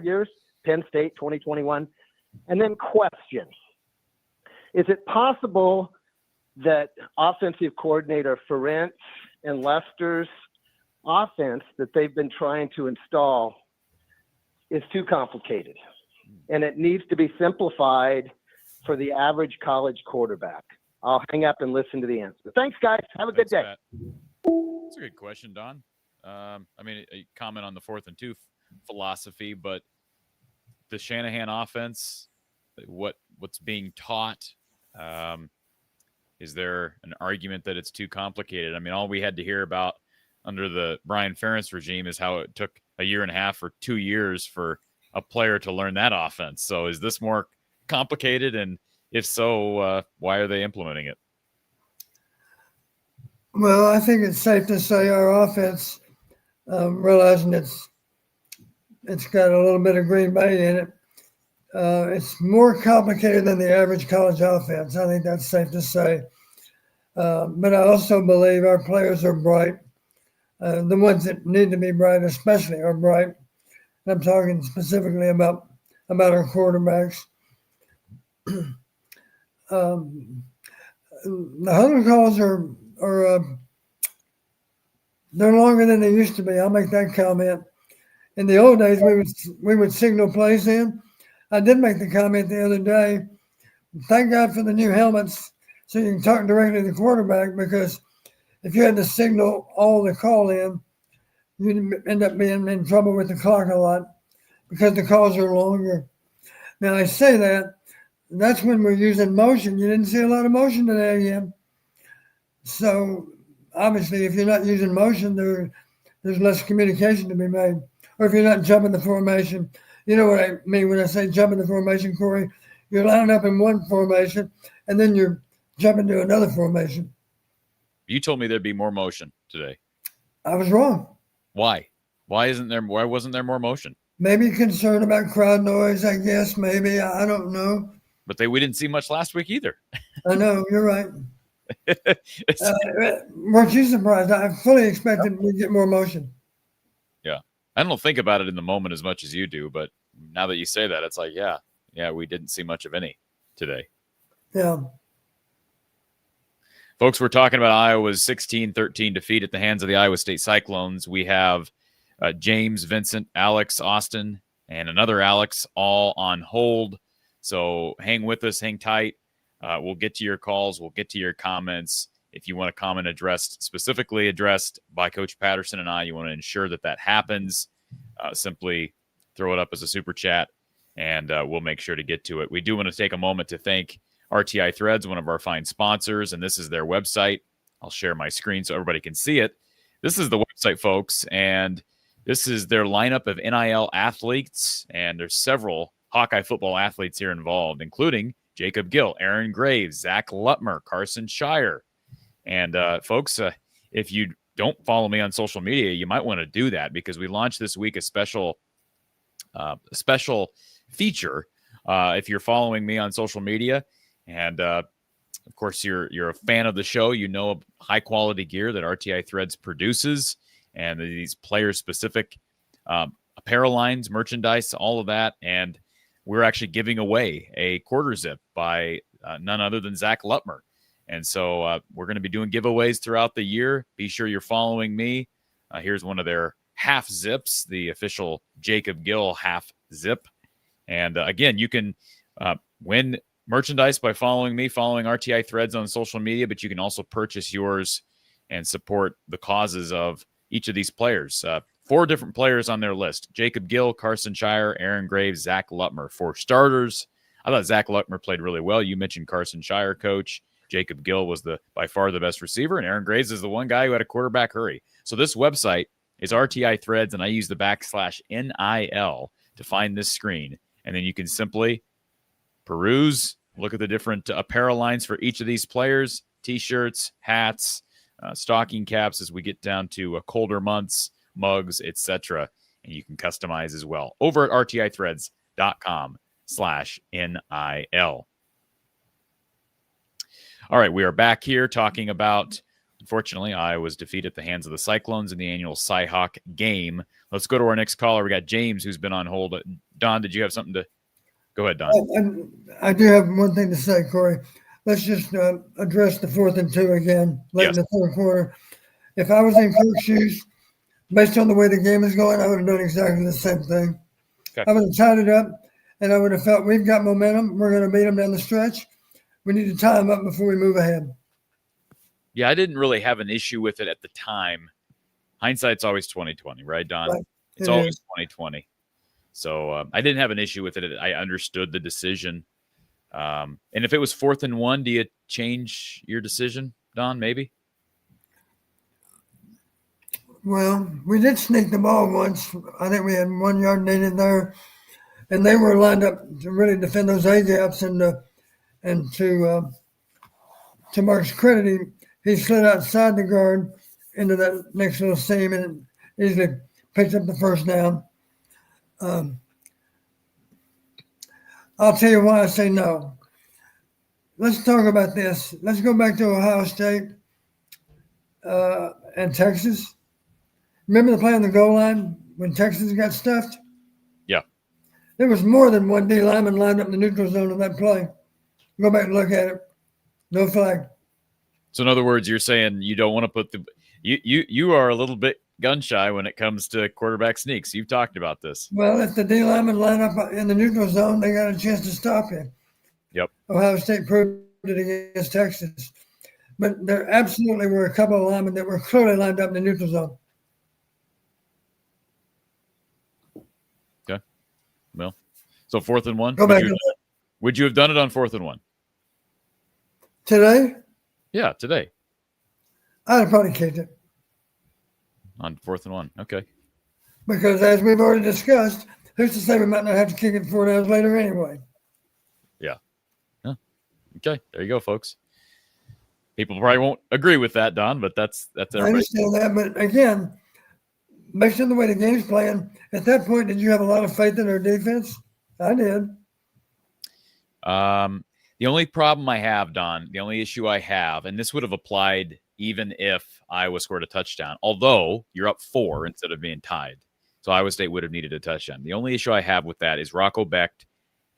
years, Penn State 2021. And then question, is it possible that offensive coordinator Ferentz and Lester's offense that they've been trying to install is too complicated and it needs to be simplified for the average college quarterback? I'll hang up and listen to the answer. Thanks, guys. Have a good day. Pat. That's a good question, Don. I mean, a comment on the 4th and 2 philosophy, but the Shanahan offense, what's being taught, is there an argument that it's too complicated? I mean, all we had to hear about under the Brian Ferentz regime is how it took a year and a half or 2 years for a player to learn that offense. So is this more complicated? And if so, why are they implementing it? Well, I think it's safe to say our offense, realizing it's got a little bit of Green Bay in it, it's more complicated than the average college offense. I think that's safe to say. But I also believe our players are bright. The ones that need to be bright especially are bright. I'm talking specifically about our quarterbacks. The huddle calls are they're longer than they used to be. I'll make that comment. In the old days, we would signal plays in. I did make the comment the other day. Thank God for the new helmets, so you can talk directly to the quarterback. Because if you had to signal all the call in, you'd end up being in trouble with the clock a lot because the calls are longer. Now I say that's when we're using motion. You didn't see a lot of motion today again. So obviously, if you're not using motion, there's less communication to be made. Or if you're not jumping the formation, you know what I mean when I say jumping the formation, Corey? You're lining up in one formation, and then you're jumping to another formation. You told me there'd be more motion today. I was wrong. Why? Why wasn't there more motion? Maybe concerned about crowd noise, I guess. Maybe. I don't know. But we didn't see much last week either. I know. You're right. Weren't you surprised? I fully expected we'd get more motion. Yeah. I don't think about it in the moment as much as you do, but now that you say that, it's like, yeah, we didn't see much of any today. Yeah. Folks, we're talking about Iowa's 16-13 defeat at the hands of the Iowa State Cyclones. We have James, Vincent, Alex, Austin, and another Alex all on hold. So hang with us, hang tight. We'll get to your calls. We'll get to your comments. If you want a comment specifically addressed by Coach Patterson and I, you want to ensure that happens, simply throw it up as a super chat, and we'll make sure to get to it. We do want to take a moment to thank RTI Threads, one of our fine sponsors, and this is their website. I'll share my screen so everybody can see it. This is the website, folks, and this is their lineup of NIL athletes, and there's several Hawkeye football athletes here involved, including Jacob Gill, Aaron Graves, Zach Lutmer, Carson Shire. And folks, if you don't follow me on social media, you might want to do that because we launched this week a special feature. If you're following me on social media, and of course you're a fan of the show, you know high quality gear that RTI Threads produces, and these player specific apparel lines, merchandise, all of that. And we're actually giving away a quarter zip by none other than Zach Lutmer. And so we're going to be doing giveaways throughout the year. Be sure you're following me. Here's one of their half zips, the official Jacob Gill half zip. And again, you can win merchandise by following me, following RTI Threads on social media, but you can also purchase yours and support the causes of each of these players. 4 different players on their list: Jacob Gill, Carson Shire, Aaron Graves, Zach Lutmer. 4 starters. I thought Zach Lutmer played really well. You mentioned Carson Shire, Coach. Jacob Gill was by far the best receiver, and Aaron Graves is the one guy who had a quarterback hurry. So this website is RTI Threads, and I use the /NIL to find this screen. And then you can simply peruse, look at the different apparel lines for each of these players: T-shirts, hats, stocking caps as we get down to colder months, mugs, etc. And you can customize as well over at rtithreads.com/NIL. All right, we are back here talking about, unfortunately, Iowa's defeat at the hands of the Cyclones in the annual Cy-Hawk game. Let's go to our next caller. We got James, who's been on hold. Don, did you have something to go ahead, Don? I do have one thing to say, Corey. Let's just address the 4th and 2 again late in the third quarter. If I was in Kirk's shoes, based on the way the game is going, I would have done exactly the same thing. Okay. I would have tied it up, and I would have felt we've got momentum. We're going to beat them down the stretch. we need to tie them up before we move ahead. Yeah, I didn't really have an issue with it at the time. Hindsight's always 2020, right, Don? Right. It's It always is. 2020. So I didn't have an issue with it. I understood the decision. And if it was 4th and 1, do you change your decision, Don? Maybe. Well, we did sneak the ball once. I think we had 1 yard needed there, and they were lined up to really defend those A gaps. And to Mark's credit, he slid outside the guard into that next little seam and easily picked up the first down. I'll tell you why I say no. Let's talk about this. Let's go back to Ohio State and Texas. Remember the play on the goal line when Texas got stuffed? Yeah. There was more than one D lineman lined up in the neutral zone on that play. Go back and look at it. No flag. So in other words, you're saying you don't want to put you are a little bit gun shy when it comes to quarterback sneaks. You've talked about this. Well, if the D lineman line up in the neutral zone, they got a chance to stop him. Yep. Ohio State proved it against Texas. But there absolutely were a couple of linemen that were clearly lined up in the neutral zone. Okay. Well, so 4th and 1. Go back Would you have done it on 4th and 1? Today? Yeah, today. I'd have probably kicked it. On 4th and 1. Okay. Because as we've already discussed, who's to say we might not have to kick it 4 downs later anyway? Yeah. Okay. There you go, folks. People probably won't agree with that, Don, but that's I everybody. understand that, but again, based on the way the game's playing, at that point, did you have a lot of faith in our defense? I did. The only problem I have, Don, the only issue I have, and this would have applied even if Iowa scored a touchdown, although you're up 4 instead of being tied. So Iowa State would have needed a touchdown. The only issue I have with that is Rocco Becht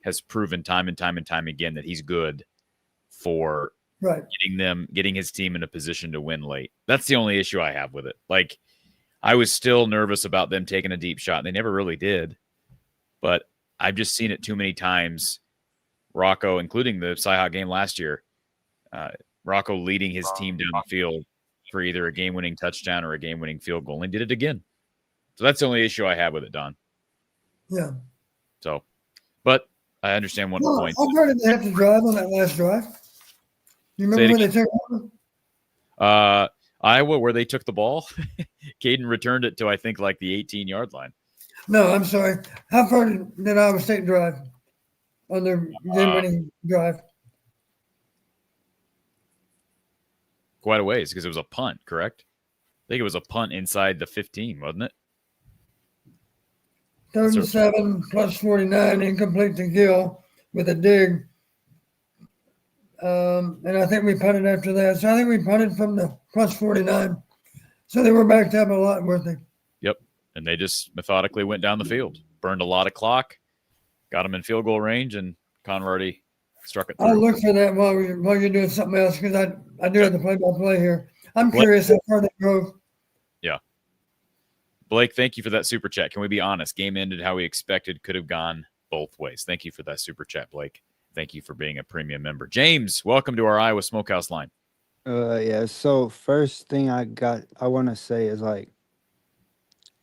has proven time and time again that he's good for Right. getting his team in a position to win late. That's the only issue I have with it. Like, I was still nervous about them taking a deep shot. They never really did, but I've just seen it too many times. Rocco, including the Cy-Hawk game last year, Rocco leading his team down the field for either a game-winning touchdown or a game-winning field goal, and he did it again. So that's the only issue I have with it, Don. Yeah. So, but I understand one point. How far did they have to drive on that last drive? You remember when they took over? Iowa, where they took the ball, Caden returned it to, I think, like the 18-yard line. No, I'm sorry. How far did Iowa State drive on their game-winning drive? Quite a ways, because it was a punt, correct? I think it was a punt inside the 15, wasn't it? 37 plus 49, incomplete to Gill with a dig. And I think we punted after that. So I think we punted from the plus 49. So they were backed up a lot, weren't they? Yep. And they just methodically went down the field, burned a lot of clock, got them in field goal range, and Conrady struck it through. I'll look for that while you're doing something else, because I do have the play-by-play here. I'm curious how far they drove. Yeah. Blake, thank you for that super chat. Can we be honest? Game ended how we expected, could have gone both ways. Thank you for that super chat, Blake. Thank you for being a premium member. James, welcome to our Iowa Smokehouse line. Yeah. So first thing I want to say is, like,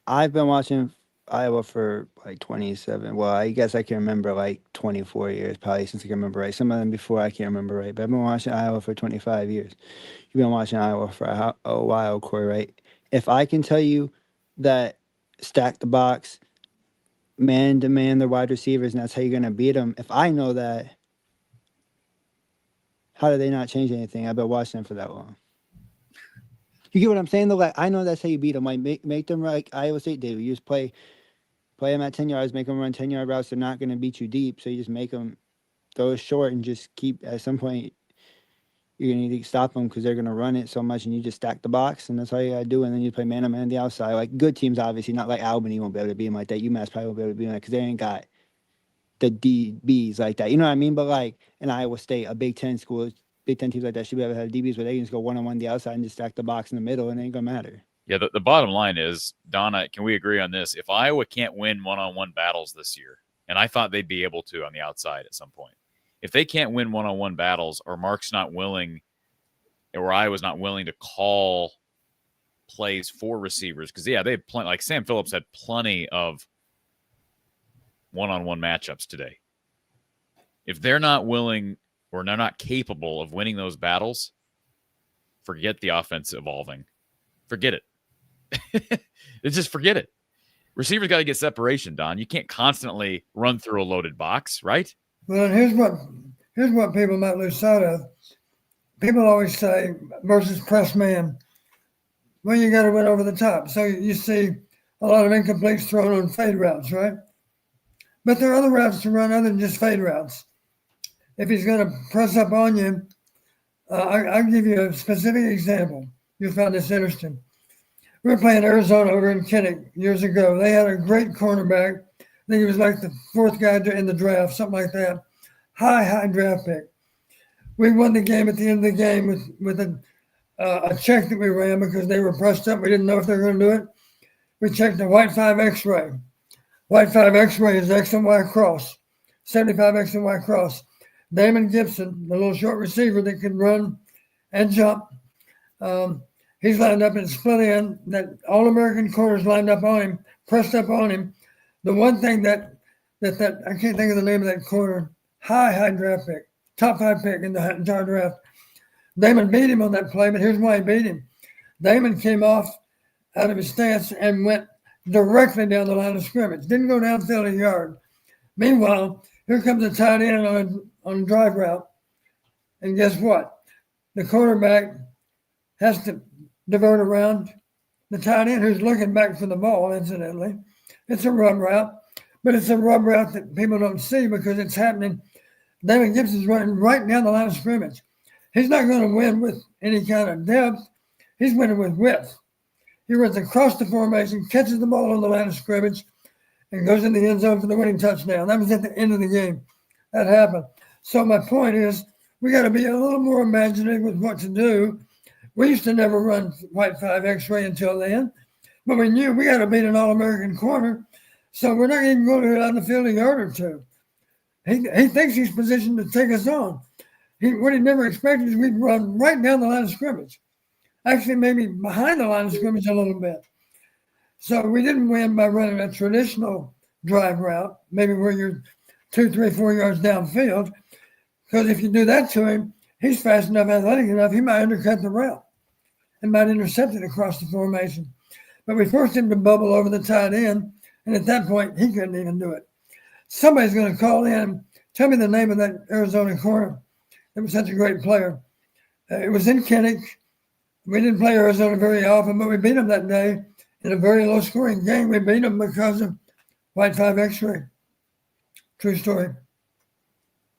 I've been watching Iowa for like 27. Well, I guess I can remember like 24 years, probably, since I can remember right. Some of them before I can't remember right. But I've been watching Iowa for 25 years. You've been watching Iowa for a while, Corey, right? If I can tell you that stack the box, man to man, the wide receivers, and that's how you're going to beat them. If I know that, how do they not change anything? I've been watching them for that long. You get what I'm saying, though? Like, I know that's how you beat them. Like, make them like Iowa State did. You just play them at 10 yards, make them run 10-yard routes. They're not going to beat you deep, so you just make them throw it short and just keep, at some point, you're going to need to stop them because they're going to run it so much, and you just stack the box, and that's all you got to do. And then you play man-to-man on the outside. Like, good teams, obviously, not like Albany won't be able to beat them like that. UMass probably won't be able to beat them like that because they ain't got the DBs like that. You know what I mean? But, like, in Iowa State, a Big Ten school, Big Ten teams like that should be able to have DBs where they can just go one-on-one the outside and just stack the box in the middle, and it ain't going to matter. Yeah, the bottom line is, Donna, can we agree on this? If Iowa can't win one-on-one battles this year, and I thought they'd be able to on the outside at some point, If they can't win one-on-one battles, or Mark's not willing, or I was not willing to call plays for receivers, because they have plenty. Like Sam Phillips had plenty of one-on-one matchups today. If they're not willing or they're not capable of winning those battles, forget the offense evolving. Forget it. Just forget it. Receivers got to get separation, Don. You can't constantly run through a loaded box, right? Well, here's what people might lose sight of. People always say versus press man. Well, you got to win over the top. So you see a lot of incompletes thrown on fade routes, right? But there are other routes to run other than just fade routes. If he's going to press up on you, I'll give you a specific example. You'll find this interesting. We were playing Arizona over in Kinnick years ago. They had a great cornerback. I think he was like the fourth guy in the draft, something like that. High draft pick. We won the game at the end of the game with a check that we ran because they were pressed up. We didn't know if they were going to do it. We checked the white 5 X-ray. White 5 X-ray is X and Y cross, 75 X and Y cross. Damon Gibson, the little short receiver that can run and jump, he's lined up in split end. That All-American corners lined up on him, pressed up on him. The one thing that I can't think of the name of that corner, high draft pick, top 5 pick in the entire draft. Damon beat him on that play, but here's why he beat him. Damon came off out of his stance and went directly down the line of scrimmage. Didn't go downfield a yard. Meanwhile, here comes the tight end on a drive route. And guess what? The quarterback has to divert around the tight end who's looking back for the ball, incidentally. It's a rub route, but it's a rub route that people don't see because it's happening. David Gibson's running right down the line of scrimmage. He's not going to win with any kind of depth. He's winning with width. He runs across the formation, catches the ball on the line of scrimmage, and goes in the end zone for the winning touchdown. That was at the end of the game. That happened. So my point is, we got to be a little more imaginative with what to do. We used to never run white 5 X-ray until then, but we knew we got to beat an All-American corner, so we're not even going to go out the field a yard or two. He thinks he's positioned to take us on. What he never expected is we'd run right down the line of scrimmage. Actually, maybe behind the line of scrimmage a little bit. So we didn't win by running a traditional drive route, maybe where you're 2, 3, 4 yards downfield. Because if you do that to him, he's fast enough, athletic enough, he might undercut the route and might intercept it across the formation. But we forced him to bubble over the tight end, and at that point, he couldn't even do it. Somebody's going to call in, tell me the name of that Arizona corner. It was such a great player. It was in Kinnick. We didn't play Arizona very often, but we beat them that day in a very low-scoring game. We beat them because of white 5 X-ray. True story.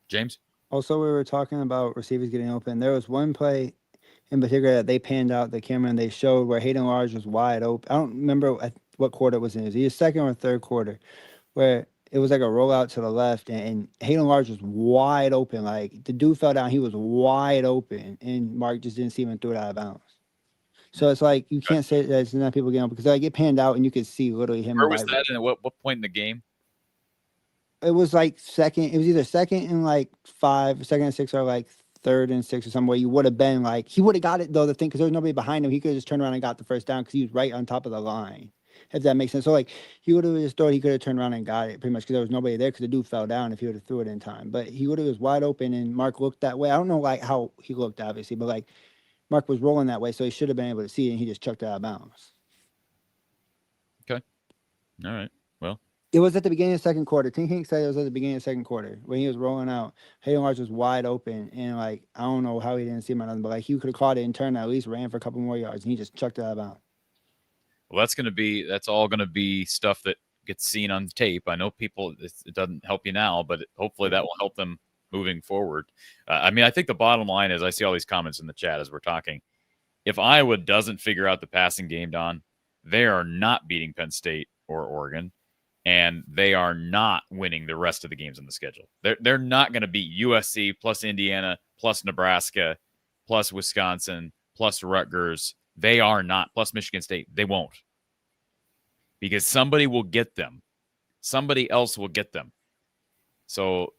James? Also, we were talking about receivers getting open. There was one play in particular that they panned out the camera and they showed where Hayden Large was wide open. I don't remember what quarter it was in. It was either second or third quarter, where it was like a rollout to the left, and Hayden Large was wide open. Like, the dude fell down, he was wide open, and Mark just didn't see him and threw it out of bounds. So it's like, you can't say that it's not people getting open, because I get panned out, and you could see literally him. Where was that, and at what point in the game? It was like second. It was either second and like 5, second and 6, or like third and 6 or somewhere. You would have been like, he would have got it though, the thing, because there was nobody behind him. He could have just turned around and got the first down because he was right on top of the line. If that makes sense. So, like, he would have just thought he could have turned around and got it pretty much because there was nobody there because the dude fell down if he would have threw it in time. But he would have was wide open, and Mark looked that way. I don't know, like, how he looked, obviously, but, like, Mark was rolling that way, so he should have been able to see it, and he just chucked it out of bounds. Okay. All right. Well. It was at the beginning of the second quarter. Tim King said it was at the beginning of the second quarter when he was rolling out. Hayden Large was wide open, and, like, I don't know how he didn't see him or nothing, but, like, he could have caught it and turned, at least ran for a couple more yards, and he just chucked it out of bounds. Well, that's all going to be stuff that gets seen on tape. I know people, it doesn't help you now, but hopefully that will help them moving forward. I mean, I think the bottom line is, I see all these comments in the chat as we're talking. If Iowa doesn't figure out the passing game, Don, they are not beating Penn State or Oregon, and they are not winning the rest of the games on the schedule. They're not going to beat USC plus Indiana plus Nebraska plus Wisconsin plus Rutgers. They are not, plus Michigan State. They won't. Because somebody will get them. Somebody else will get them. So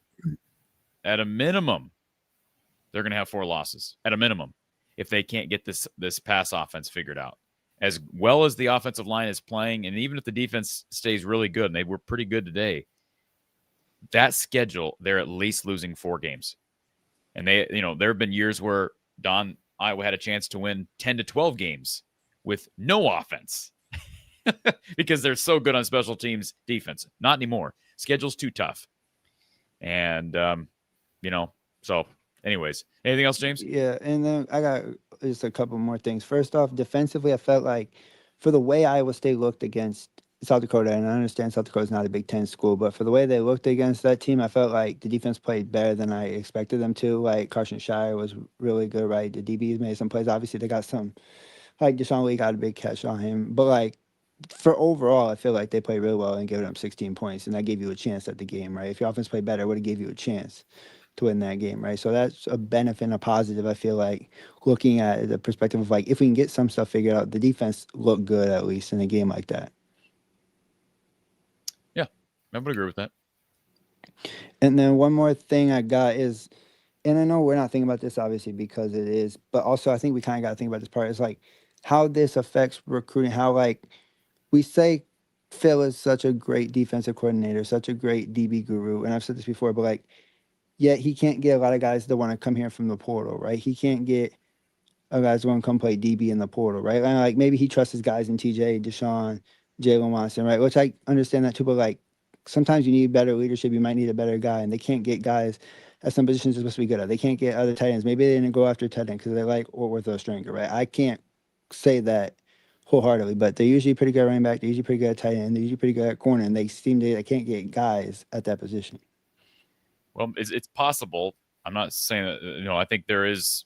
at a minimum, they're going to have 4 losses at a minimum if they can't get this pass offense figured out. As well as the offensive line is playing, and even if the defense stays really good, and they were pretty good today, that schedule, they're at least losing 4 games. And there have been years where Iowa had a chance to win 10 to 12 games with no offense because they're so good on special teams defense. Not anymore. Schedule's too tough. And, so anyways, anything else, James? Yeah, and then I got just a couple more things. First off, defensively, I felt like for the way Iowa State looked against South Dakota, and I understand South Dakota's not a Big Ten school, but for the way they looked against that team, I felt like the defense played better than I expected them to. Like, Carson Shire was really good, right? The DBs made some plays. Obviously, they got some, like, Deshaun Lee got a big catch on him. But, like, for overall, I feel like they played really well and gave them 16 points, and that gave you a chance at the game, right? If your offense played better, it would have gave you a chance to win that game, right? So that's a benefit and a positive, I feel like, looking at the perspective of, like, if we can get some stuff figured out, the defense looked good, at least, in a game like that. I would agree with that. And then one more thing I got is, and I know we're not thinking about this obviously because it is, but also I think we kind of got to think about this part is like how this affects recruiting, how like we say Phil is such a great defensive coordinator, such a great DB guru, and I've said this before, but like, yet he can't get a lot of guys that want to come here from the portal, right? He can't get guys that want to come play DB in the portal, right? And like maybe he trusts his guys in TJ, Deshaun, Jalen Watson, right? Which I understand that too, but like, sometimes you need better leadership. You might need a better guy, and they can't get guys at some positions they're supposed to be good at. They can't get other tight ends. Maybe they didn't go after tight end because they like Ortho Stringer, right? I can't say that wholeheartedly, but they're usually pretty good at running back. They're usually pretty good at tight end. They're usually pretty good at corner, and they can't get guys at that position. Well, it's possible. I'm not saying that, I think there is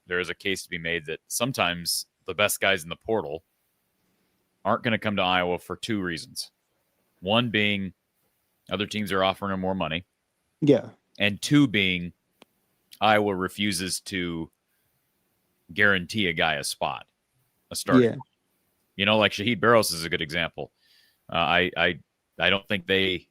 a case to be made that sometimes the best guys in the portal aren't going to come to Iowa for 2 reasons. One being other teams are offering them more money. Yeah. And 2 being Iowa refuses to guarantee a guy a spot, a start. Yeah. Like Shaheed Barrows is a good example. I don't think they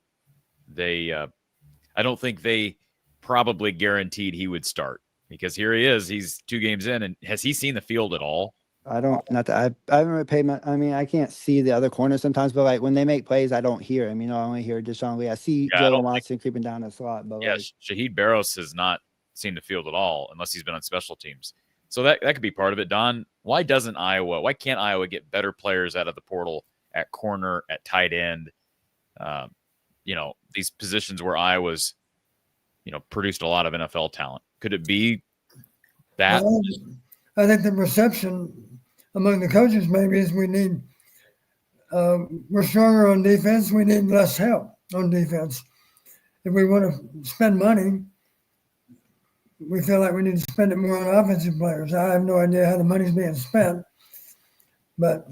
probably guaranteed he would start because here he is. He's 2 games in, and has he seen the field at all? I haven't really paid my, I can't see the other corners sometimes, but like when they make plays, I don't hear him. I only hear Deshaun Lee. I see Jalen Watson creeping down the slot, but Shaheed Barrows has not seen the field at all unless he's been on special teams. So that could be part of it. Don, why can't Iowa get better players out of the portal at corner, at tight end? These positions where Iowa's, produced a lot of NFL talent. Could it be that? Well, I think the perception among the coaches maybe is we need, we're stronger on defense. We need less help on defense. If we want to spend money, we feel like we need to spend it more on offensive players. I have no idea how the money's being spent, but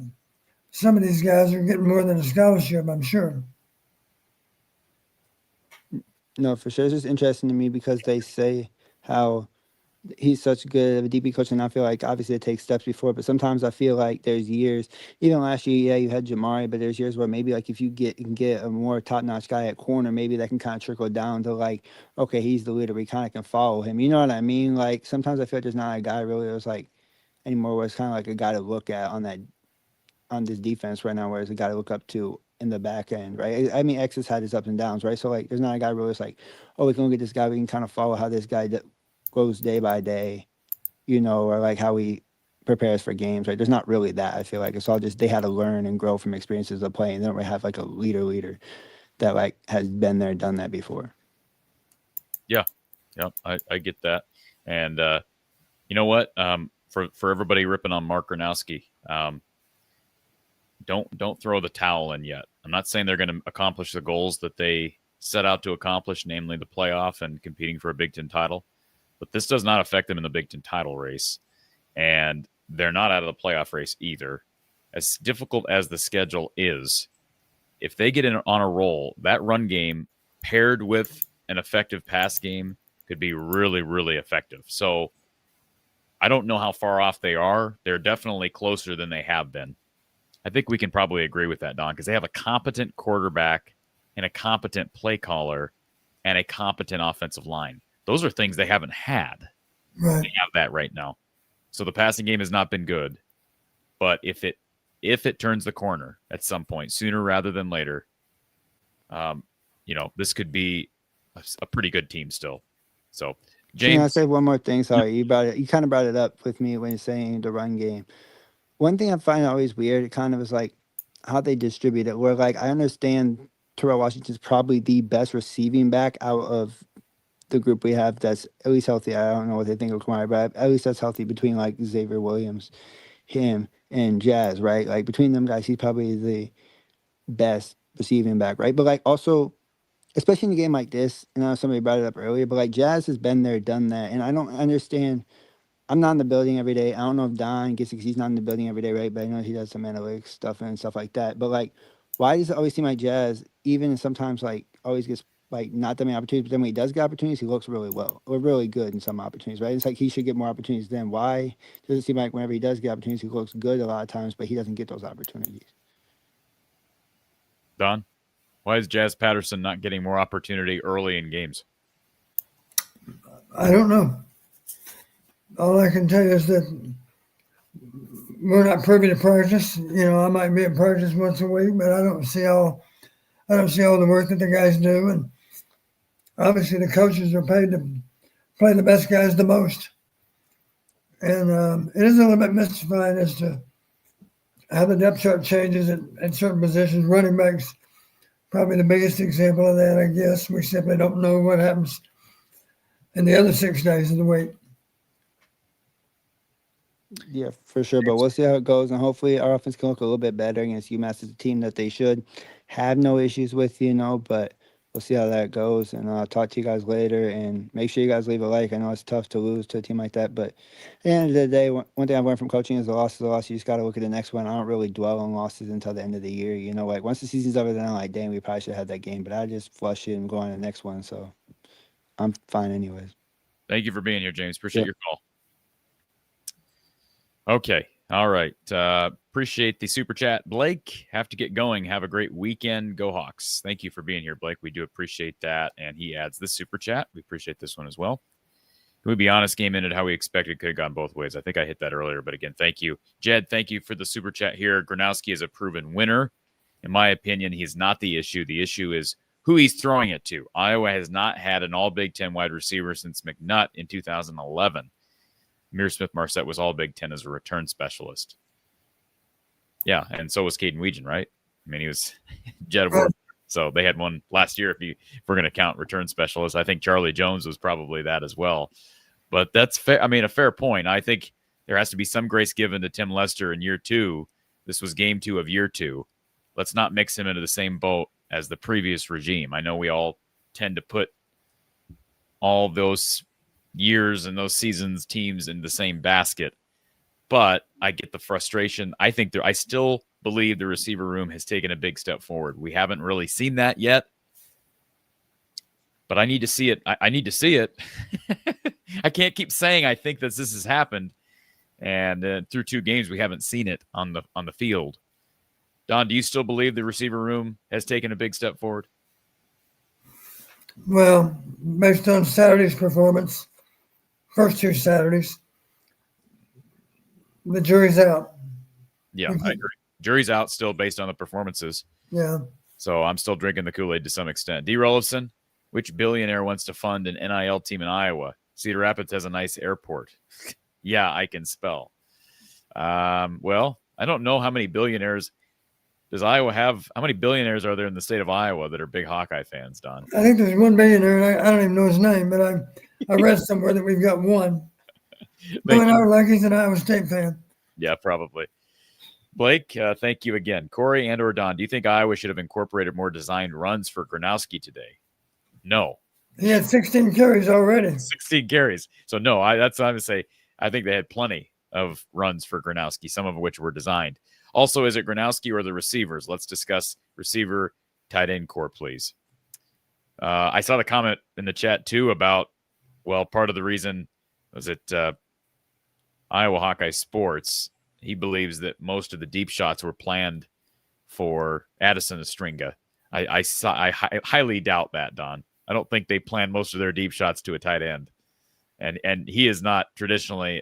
some of these guys are getting more than a scholarship, I'm sure. No, for sure. It's just interesting to me because they say how he's such good of a DB coach, and I feel like obviously it takes steps before, but sometimes I feel like there's years, even last year, you had Jamari, but there's years where maybe like if you can get a more top-notch guy at corner, maybe that can kind of trickle down to like, okay, he's the leader, we kind of can follow him. You know what I mean? Like sometimes I feel like there's not a guy really that's like anymore where it's kind of like a guy to look at on this defense right now, where it's a guy to look up to in the back end, right? I mean, X has had his ups and downs, right? So like there's not a guy really that's like, oh, we can look at this guy, we can kind of follow how this guy goes day by day, or like how he prepares for games, right? There's not really that. I feel like it's all just they had to learn and grow from experiences of playing. They don't really have like a leader that like has been there, done that before. Yeah, I get that. And you know what? For everybody ripping on Mark Gronowski, don't throw the towel in yet. I'm not saying they're going to accomplish the goals that they set out to accomplish, namely the playoff and competing for a Big Ten title. But this does not affect them in the Big Ten title race. And they're not out of the playoff race either. As difficult as the schedule is, if they get on a roll, that run game paired with an effective pass game could be really, really effective. So I don't know how far off they are. They're definitely closer than they have been. I think we can probably agree with that, Don, because they have a competent quarterback and a competent play caller and a competent offensive line. Those are things they haven't had. Right. They have that right now. So the passing game has not been good. But if it turns the corner at some point, sooner rather than later, this could be a pretty good team still. So, James, Can I say one more thing? Sorry, you kind of brought it up with me when you're saying the run game. One thing I find always weird, it kind of is like how they distribute it. Where like I understand Terrell Washington's probably the best receiving back out of the group we have that's at least healthy. I don't know what they think of Kamara, but at least that's healthy between like Xavier Williams, him, and Jazz, right? Like between them guys, he's probably the best receiving back, right? But like also, especially in a game like this, and I know somebody brought it up earlier, but like Jazz has been there, done that, and I don't understand. I'm not in the building every day. I don't know if Don gets it because he's not in the building every day, right? But I know he does some analytics stuff and stuff like that. But like, why does it always seem like Jazz, even sometimes like always gets like not that many opportunities, but then when he does get opportunities, he looks really well or really good in some opportunities, right? It's like he should get more opportunities then. Why does it seem like whenever he does get opportunities, he looks good a lot of times, but he doesn't get those opportunities? Don, why is Jazz Patterson not getting more opportunity early in games? I don't know. All I can tell you is that we're not privy to practice. I might be at practice once a week, but I don't see all the work that the guys do. And obviously the coaches are paid to play the best guys the most. And it is a little bit mystifying as to how the depth chart changes at certain positions. Running backs, probably the biggest example of that, I guess. We simply don't know what happens in the other 6 days of the week. Yeah, for sure. But we'll see how it goes. And hopefully our offense can look a little bit better against UMass. It's a team that they should have no issues with, but we'll see how that goes. And I'll talk to you guys later. And make sure you guys leave a like. I know it's tough to lose to a team like that. But at the end of the day, one thing I've learned from coaching is a loss is a loss. You just got to look at the next one. I don't really dwell on losses until the end of the year. Like once the season's over, then I'm like, dang, we probably should have had that game. But I just flush it and go on to the next one. So I'm fine anyways. Thank you for being here, James. Appreciate your call. Okay. All right. Appreciate the super chat. Blake, have to get going. Have a great weekend. Go Hawks. Thank you for being here, Blake. We do appreciate that. And he adds this super chat. We appreciate this one as well. Can we be honest? Game ended how we expected. Could have gone both ways. I think I hit that earlier, but again, thank you. Jed, thank you for the super chat here. Gronowski is a proven winner. In my opinion, he's not the issue. The issue is who he's throwing it to. Iowa has not had an all Big Ten wide receiver since McNutt in 2011. Amir Smith-Marset was all Big Ten as a return specialist. Yeah, and so was Caden Weegan, right? I mean, he was Jet of Work. So they had one last year if we're going to count return specialists. I think Charlie Jones was probably that as well. But that's fair. I mean, a fair point. I think there has to be some grace given to Tim Lester in year 2. This was game 2 of year 2. Let's not mix him into the same boat as the previous regime. I know we all tend to put all those years and those seasons teams in the same basket, but I get the frustration. I think I still believe the receiver room has taken a big step forward. We haven't really seen that yet, but I need to see it. I need to see it. I can't keep saying I think that this has happened, and through 2 games we haven't seen it on the field. Don, do you still believe the receiver room has taken a big step forward? Well, based on Saturday's performance, first 2 Saturdays, the jury's out. Yeah, I agree. Jury's out still based on the performances. Yeah. So I'm still drinking the Kool-Aid to some extent. D. Rollison, which billionaire wants to fund an NIL team in Iowa? Cedar Rapids has a nice airport. Yeah, I can spell. Well, I don't know how many billionaires does Iowa have. How many billionaires are there in the state of Iowa that are big Hawkeye fans, Don? I think there's one billionaire, and I don't even know his name, but I read somewhere that we've got one. Knowing our like he's an Iowa State fan. Yeah, probably. Blake, thank you again. Corey and or Don, do you think Iowa should have incorporated more designed runs for Gronowski today? No. He had 16 carries already. 16 carries. So no, that's what I'm going to say. I think they had plenty of runs for Gronowski, some of which were designed. Also, is it Gronowski or the receivers? Let's discuss receiver tight end core, please. I saw the comment in the chat, too, about, well, part of the reason was it Iowa Hawkeye Sports. He believes that most of the deep shots were planned for Addison Estringa. I highly doubt that, Don. I don't think they plan most of their deep shots to a tight end. And he is not traditionally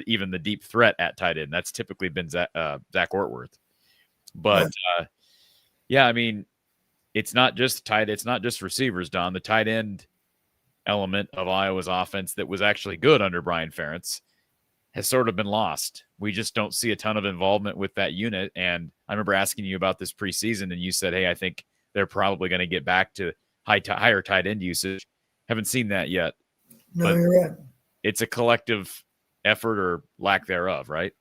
even the deep threat at tight end. That's typically been Zach Ortworth. But yeah, I mean, it's not just receivers, Don. The tight end element of Iowa's offense that was actually good under Brian Ferentz has sort of been lost. We just don't see a ton of involvement with that unit. And I remember asking you about this preseason, and you said, hey, I think they're probably going to get back to higher tight end usage. Haven't seen that yet. No, but you're right. it's a collective effort or lack thereof, right?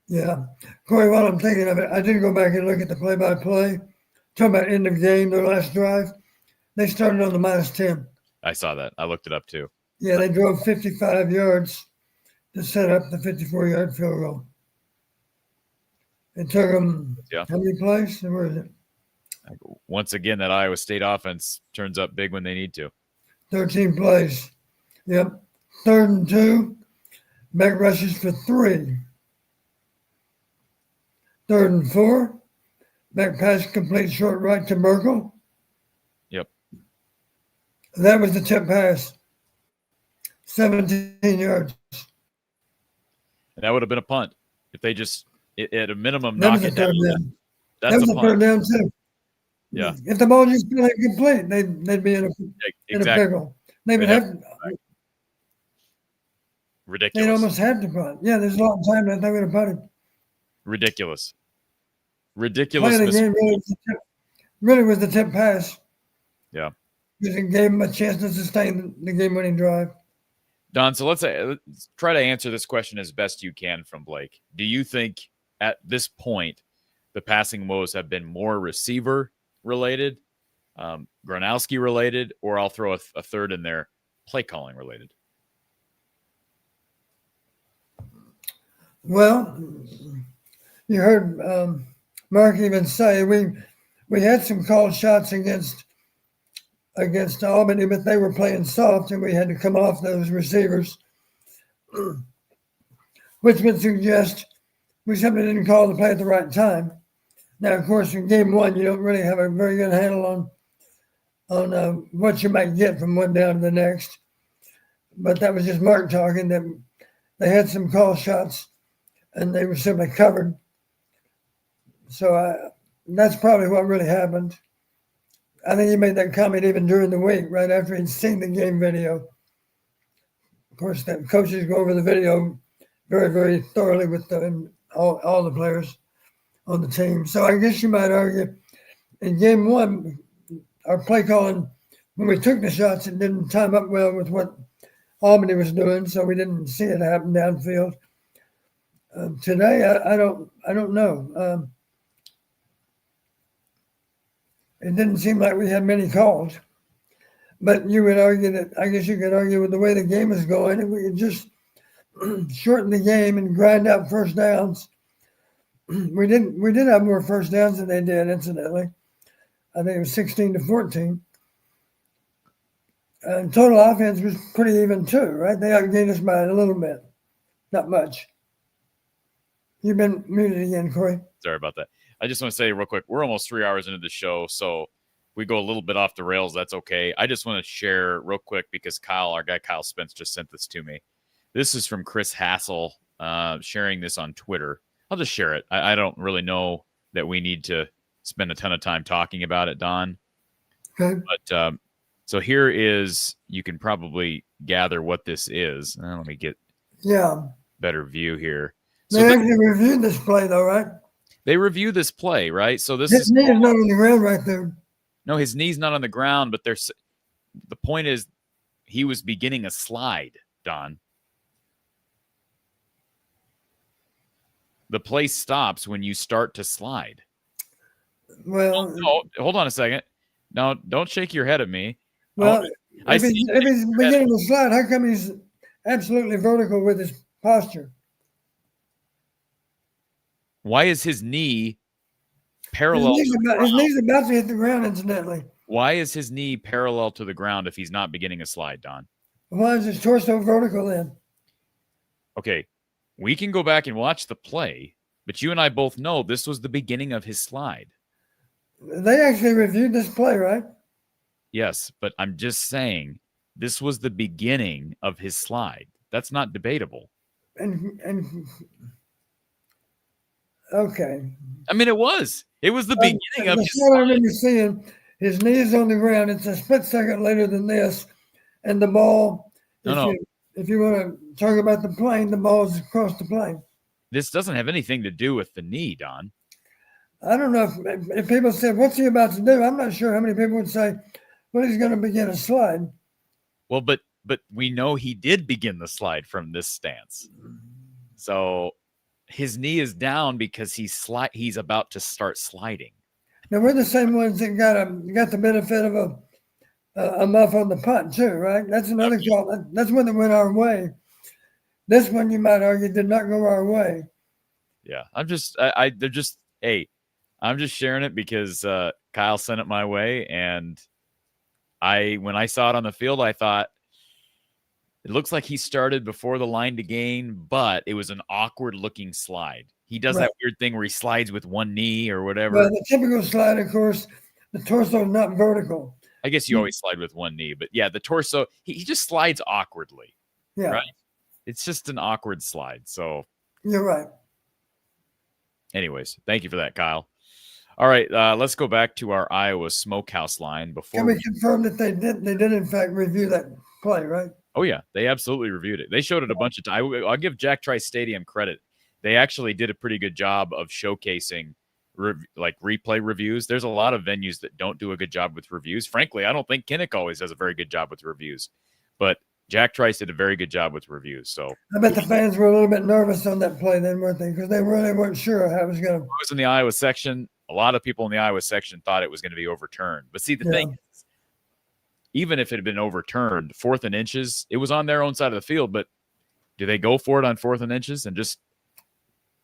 Yeah. Corey, while I'm thinking of it, I did go back and look at the play-by-play. Talking about end of game, their last drive. They started on the -10. I saw that. I looked it up too. Yeah, they drove 55 yards to set up the 54-yard field goal. It took them how many plays? Where is it? Once again, that Iowa State offense turns up big when they need to. 13 plays. Yep. 3rd and 2. Beck rushes for 3. 3rd and 4. Beck pass complete short right to Merkel. Yep. That was the tip pass. 17 yards. And that would have been a punt if they just, at a minimum, That knock was a it down. third down. That's That was a a punt. third down too. Yeah. If the ball just been complete, they'd be in a Exactly. pickle. They would They'd have. Ridiculous. They'd almost had to punt. Yeah, there's a lot of time that they would have punted. Ridiculous. Play Ridiculous. of the game really was the tip pass. Yeah. Because it gave them a chance to sustain the game-winning drive. Don, so let's try to answer this question as best you can from Blake. Do you think at this point the passing woes have been more receiver related, Gronowski related, or I'll throw a third in there, play calling related? Well, you heard Mark even say we had some called shots against Albany, but they were playing soft, and we had to come off those receivers, which would suggest we simply didn't call the play at the right time. Now, of course, in game one, you don't really have a very good handle on what you might get from one down to the next. But that was just Mark talking that they had some call shots, and they were simply covered. So that's probably what really happened. I think he made that comment even during the week, right after he'd seen the game video. Of course, the coaches go over the video very, very thoroughly with all the players on the team. So I guess you might argue in game one, our play calling, when we took the shots, it didn't time up well with what Albany was doing, so we didn't see it happen downfield. Today, I don't know. It didn't seem like we had many calls, but you would argue that, I guess you could argue with the way the game is going, if we could just shorten the game and grind out first downs. We did have more first downs than they did, incidentally. I think it was 16-14. And total offense was pretty even too, right? They outgained us by a little bit, not much. You've been muted again, Corey. Sorry about that. I just want to say real quick, we're almost 3 hours into the show, so we go a little bit off the rails. That's okay. I just want to share real quick because our guy Kyle Spence just sent this to me. This is from Chris Hassel, sharing this on Twitter. I'll just share it. I don't really know that we need to spend a ton of time talking about it, Don. Okay. But so here is, you can probably gather what this is. Let me get better view here. They actually reviewed this play, though, right? They review this play, right? So this His knee is not on the ground right there. No, his knee's not on the ground, but the point is he was beginning a slide, Don. The play stops when you start to slide. Well, hold on a second. No, don't shake your head at me. Well, if he's beginning to slide, how come he's absolutely vertical with his posture? Why is his knee parallel? His knee's about to hit the ground, incidentally. Why is his knee parallel to the ground if he's not beginning a slide, Don? Why is his torso vertical then? Okay, we can go back and watch the play, but you and I both know this was the beginning of his slide. They actually reviewed this play, right? Yes, but I'm just saying this was the beginning of his slide. That's not debatable. And okay. I mean, it was the beginning of his What I slide. remember seeing, his knee is on the ground. It's a split second later than this, and the ball. If you want to talk about the plane, the ball is across the plane. This doesn't have anything to do with the knee, Don. I don't know if people said, "What's he about to do?" I'm not sure how many people would say, "Well, he's going to begin a slide." Well, but we know he did begin the slide from this stance. So his knee is down because he's about to start sliding. Now we're the same ones that got the benefit of a muff on the punt too, right? That's another call. That's one that went our way. This one, you might argue, did not go our way. Yeah, I'm just sharing it because Kyle sent it my way, and when I saw it on the field, I thought it looks like he started before the line to gain, but it was an awkward looking slide. He does that weird thing where he slides with one knee or whatever. Well, the typical slide, of course, the torso is not vertical. I guess you always slide with one knee, but yeah, the torso, he just slides awkwardly. Yeah. Right? It's just an awkward slide. So you're right. Anyways, thank you for that, Kyle. All right, let's go back to our Iowa Smokehouse line. Can we confirm that they did in fact review that play, right? Oh, yeah, they absolutely reviewed it. They showed it a bunch of times. I'll give Jack Trice Stadium credit. They actually did a pretty good job of showcasing replay reviews. There's a lot of venues that don't do a good job with reviews. Frankly, I don't think Kinnick always does a very good job with reviews. But Jack Trice did a very good job with reviews. So I bet the fans were a little bit nervous on that play then, weren't they? Because they really weren't sure how it was going to. I was in the Iowa section. A lot of people in the Iowa section thought it was going to be overturned. But see, the thing is, even if it had been overturned, 4th and inches, it was on their own side of the field. But do they go for it on 4th and inches and just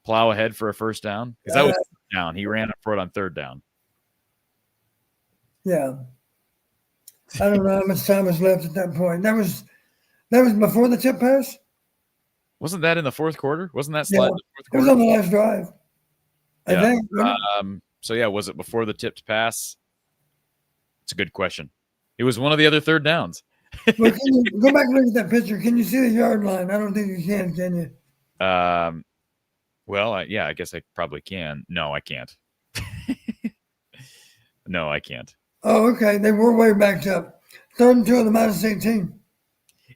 plow ahead for a first down? Because that was down. He ran up for it on 3rd down. Yeah. I don't know how much time was left at that point. That was before the tip pass? Wasn't that in the 4th quarter? Wasn't that slide in the 4th quarter? It was on the last drive. I think. So, yeah, was it before the tipped pass? It's a good question. It was one of the other 3rd downs. Well, can you go back and look at that picture? Can you see the yard line? I don't think you can you? Well, I guess I probably can. No, I can't. No, I can't. Oh, okay. They were way backed up. 3rd and 2 on the -18.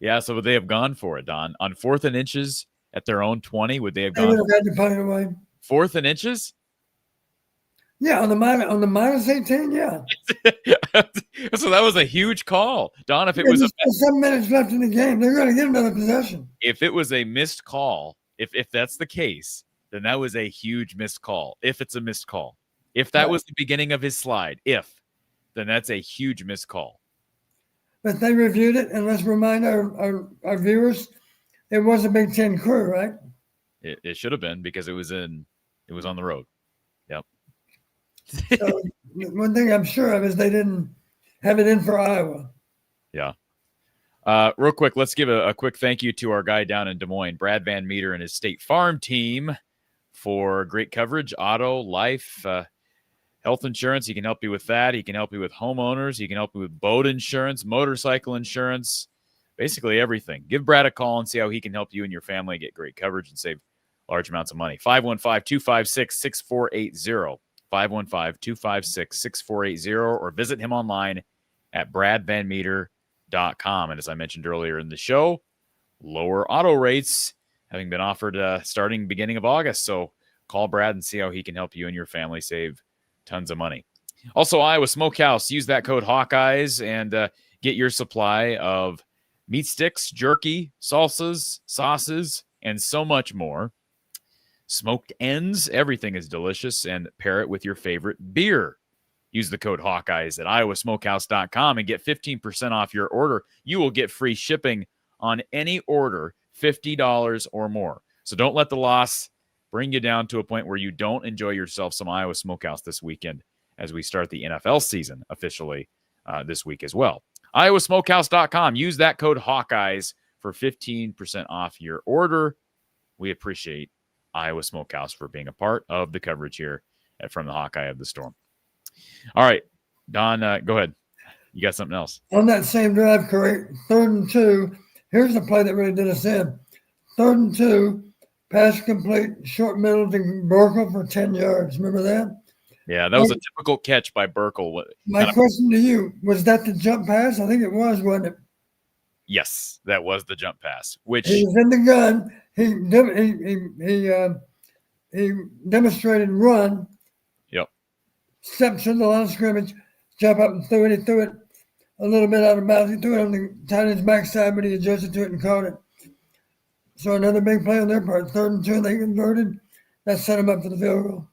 Yeah, so would they have gone for it, Don? On 4th and inches at their own 20, would they have gone? They would have had to punt it away. 4th and inches? Yeah, on the -18, yeah. So that was a huge call, Don. If it was 7 minutes left in the game, they're going to get another possession. If it was a missed call, if that's the case, then that was a huge missed call. If it's a missed call, if that was the beginning of his slide, then that's a huge missed call. But they reviewed it, and let's remind our viewers, it was a Big Ten crew, right? It should have been because it was on the road. Yep. So one thing I'm sure of is they didn't have it in for Iowa. Yeah. Real quick, let's give a quick thank you to our guy down in Des Moines, Brad Van Meter and his State Farm team for great coverage, auto, life, health insurance. He can help you with that. He can help you with homeowners. He can help you with boat insurance, motorcycle insurance, basically everything. Give Brad a call and see how he can help you and your family get great coverage and save large amounts of money. 515-256-6480. 515-256-6480, or visit him online at bradvanmeter.com. And as I mentioned earlier in the show, lower auto rates having been offered starting beginning of August. So call Brad and see how he can help you and your family save tons of money. Also, Iowa Smokehouse. Use that code Hawkeyes and get your supply of meat sticks, jerky, salsas, sauces, and so much more. Smoked ends, everything is delicious, and pair it with your favorite beer. Use the code Hawkeyes at iowasmokehouse.com and get 15% off your order. You will get free shipping on any order, $50 or more. So don't let the loss bring you down to a point where you don't enjoy yourself some Iowa Smokehouse this weekend as we start the NFL season officially this week as well. iowasmokehouse.com. Use that code Hawkeyes for 15% off your order. We appreciate Iowa Smokehouse for being a part of the coverage here from the Hawkeye of the Storm. All right, Don, go ahead. You got something else? On that same drive, correct, 3rd and 2. Here's the play that really did us in. 3rd and 2, pass complete, short middle to Burkle for 10 yards. Remember that? Yeah, that was a typical catch by Burkle. My question to you, was that the jump pass? I think it was, wasn't it? Yes, that was the jump pass. Which he was in the gun. He demonstrated run. Yep. Stepped to the line of scrimmage, jump up and threw it. He threw it a little bit out of bounds. He threw it on the tight end's backside, but he adjusted to it and caught it. So another big play on their part. 3rd and 2, they converted. That set him up for the field goal.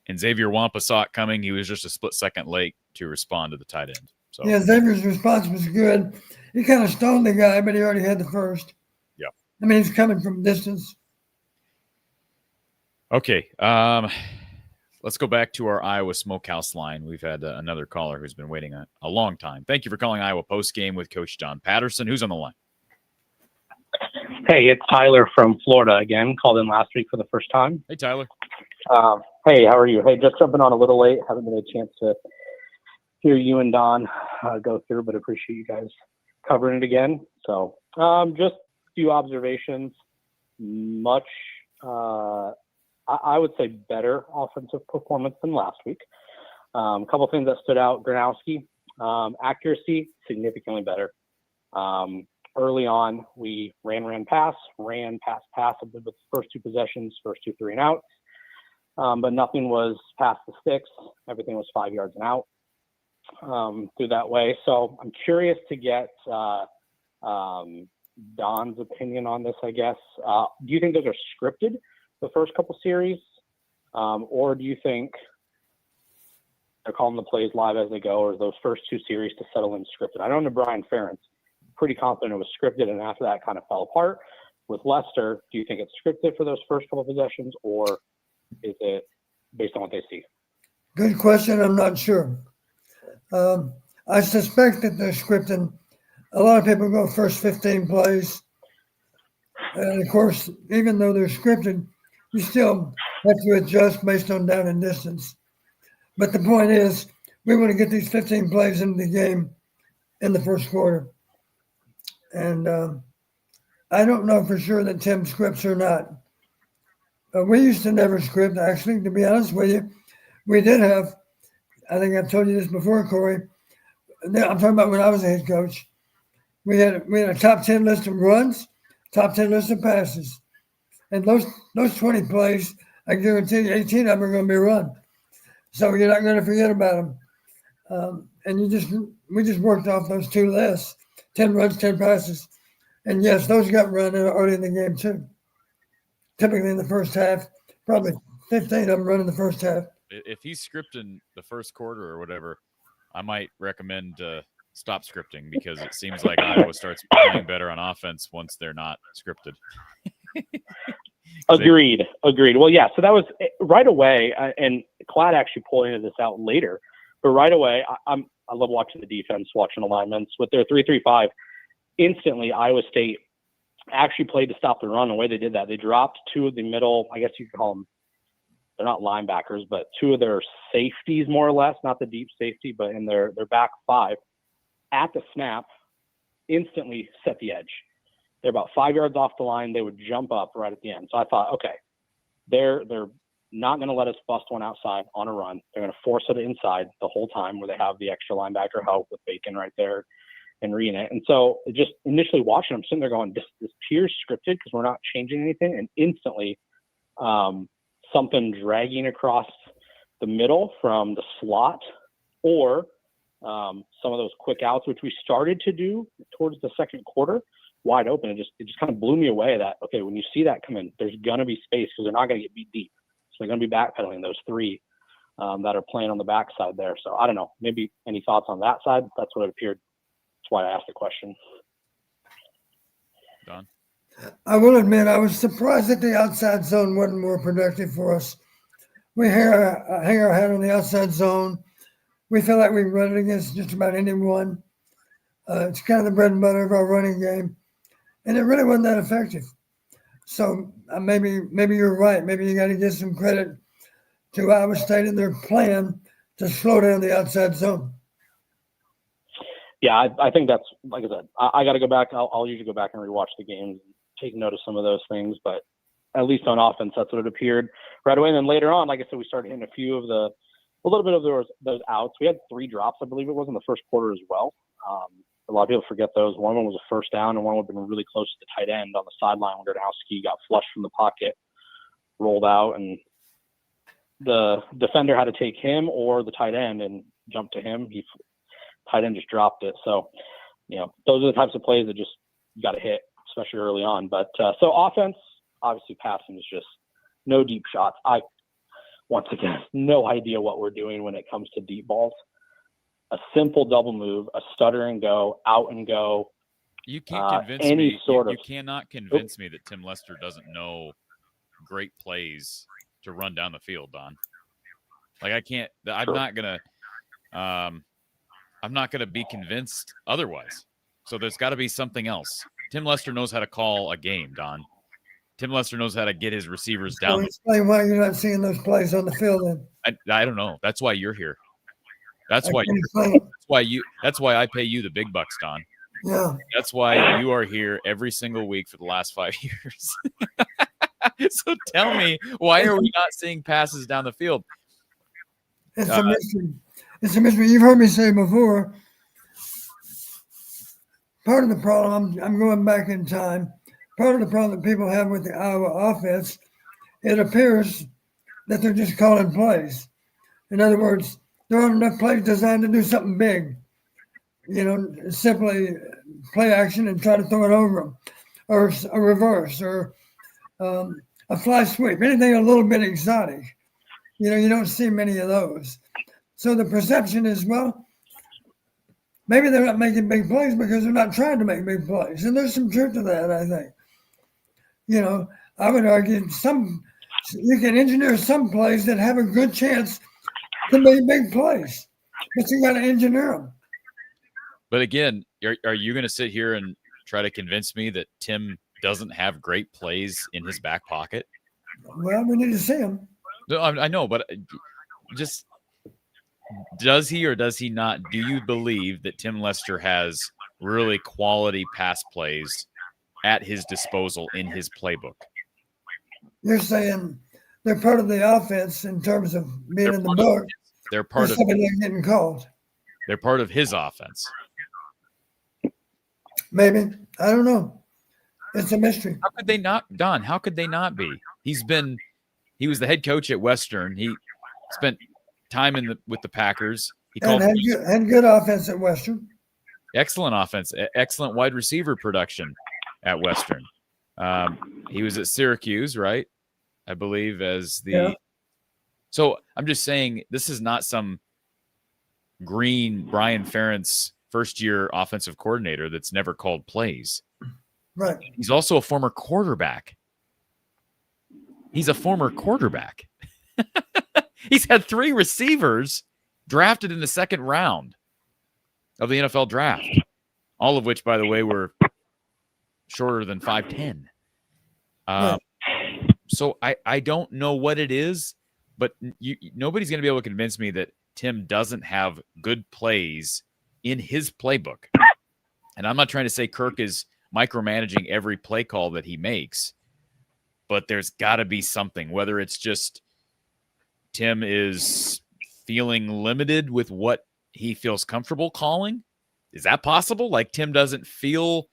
And Xavier Wampa saw it coming. He was just a split second late to respond to the tight end. So yeah, Xavier's response was good. He kind of stoned the guy, but he already had the first. Yeah. I mean, he's coming from distance. Okay. Let's go back to our Iowa Smokehouse line. We've had another caller who's been waiting a long time. Thank you for calling Iowa Postgame with Coach John Patterson. Who's on the line? Hey, it's Tyler from Florida again. Called in last week for the first time. Hey, Tyler. Hey, how are you? Hey, just jumping on a little late. Haven't been a chance to hear you and Don go through, but appreciate you guys covering it again. So just a few observations. Much, I would say, better offensive performance than last week. A couple things that stood out. Gronowski, accuracy, significantly better. Early on, we ran, pass, pass with the first 2 possessions, first 2 3 and outs. But nothing was past the sticks. Everything was 5 yards and out through that way. So I'm curious to get Don's opinion on this, I guess. Do you think those are scripted, the first couple series? Or do you think they're calling the plays live as they go, or those first 2 series to settle in scripted? I know to Brian Ferentz, pretty confident it was scripted, and after that kind of fell apart. With Lester, do you think it's scripted for those first couple possessions, or is it based on what they see? Good question. I'm not sure. I suspect that they're scripting. A lot of people go first 15 plays. And of course, even though they're scripted, you still have to adjust based on down and distance. But the point is, we want to get these 15 plays into the game in the first quarter. And I don't know for sure that Tim scripts or not. We used to never script, actually, to be honest with you. We did have, I think I've told you this before, Corey. I'm talking about when I was a head coach. We had a top 10 list of runs, top 10 list of passes. And those 20 plays, I guarantee you 18 of them are going to be run. So you're not going to forget about them. And we just worked off those 2 lists, 10 runs, 10 passes. And yes, those got run early in the game too. Typically in the first half, probably 15 of them run in the first half. If he's scripting the first quarter or whatever, I might recommend stop scripting, because it seems like Iowa starts playing better on offense once they're not scripted. Agreed. Well, yeah, so that was right away, and Clad actually pointed this out later, but right away, I love watching the defense, watching alignments. With their 3-3-5, instantly Iowa State actually played to stop the run. The way they did that, they dropped 2 of the middle, I guess you could call them, they're not linebackers, but 2 of their safeties, more or less, not the deep safety, but in their back 5, at the snap, instantly set the edge. They're about 5 yards off the line. They would jump up right at the end. So I thought, okay, they're not going to let us bust one outside on a run. They're going to force it inside the whole time, where they have the extra linebacker help with Bacon right there and reading it. And so just initially watching them, sitting there going, this appears scripted because we're not changing anything. And instantly something dragging across the middle from the slot, or some of those quick outs, which we started to do towards the second quarter, wide open. It just kind of blew me away that, okay, when you see that come in, there's going to be space because they're not going to get beat deep. So they're going to be backpedaling, those 3 that are playing on the backside there. So I don't know, maybe any thoughts on that side? That's what it appeared. That's why I asked the question. Don? I will admit, I was surprised that the outside zone wasn't more productive for us. We hang our hat on the outside zone. We feel like we can run it against just about anyone. It's kind of the bread and butter of our running game. And it really wasn't that effective. So maybe you're right. Maybe you got to give some credit to Iowa State and their plan to slow down the outside zone. yeah, I think that's, like I said, I got to go back. I'll usually go back and rewatch the games, take note of some of those things, but at least on offense, that's what it appeared right away. And then later on, like I said, we started hitting a little bit of those outs. We had 3 drops, I believe it was, in the first quarter as well. A lot of people forget those. One of them was a first down, and one would have been really close to the tight end on the sideline when Gronowski got flushed from the pocket, rolled out, and the defender had to take him or the tight end and jump to him. Tight end just dropped it. So, those are the types of plays that just you got to hit, especially early on. But so offense, obviously passing is just no deep shots. Once again, no idea what we're doing when it comes to deep balls. A simple double move, a stutter and go, out and go. You can't convince me. You cannot convince me that Tim Lester doesn't know great plays to run down the field, Don. Like, I can't. I'm not gonna be convinced otherwise. So there's got to be something else. Tim Lester knows how to call a game, Don. Tim Lester knows how to get his receivers down. So explain why you're not seeing those plays on the field then. I don't know. That's why you're here. That's why I pay you the big bucks, Don. Yeah. That's why you are here every single week for the last 5 years. So tell me, why are we not seeing passes down the field? It's a mystery. It's a mystery. You've heard me say before, part of the problem, I'm going back in time, part of the problem that people have with the Iowa offense, it appears that they're just calling plays. In other words, there aren't enough plays designed to do something big. Simply play action and try to throw it over them, or a reverse, or a fly sweep, anything a little bit exotic. You don't see many of those. So the perception is, well, maybe they're not making big plays because they're not trying to make big plays. And there's some truth to that, I think. I would argue you can engineer some plays that have a good chance to make big plays, but you got to engineer them. But again, are you going to sit here and try to convince me that Tim doesn't have great plays in his back pocket? Well, we need to see him. No, I know, but just does he or does he not? Do you believe that Tim Lester has really quality pass plays at his disposal in his playbook? You're saying they're part of the offense in terms of being in the book. They're part of getting called. They're part of his offense. Maybe. I don't know. It's a mystery. How could they not, Don? How could they not be? He was the head coach at Western. He spent time with the Packers. He had good offense at Western. Excellent offense. Excellent wide receiver production at Western. He was at Syracuse, right? I believe So I'm just saying this is not some green Brian Ferentz first-year offensive coordinator that's never called plays. Right. He's also a former quarterback. He's a former quarterback. He's had 3 receivers drafted in the second round of the NFL draft, all of which, by the way, were shorter than 5'10". So I don't know what it is, but nobody's going to be able to convince me that Tim doesn't have good plays in his playbook. And I'm not trying to say Kirk is micromanaging every play call that he makes, but there's got to be something, whether it's just Tim is feeling limited with what he feels comfortable calling. Is that possible? Like Tim doesn't feel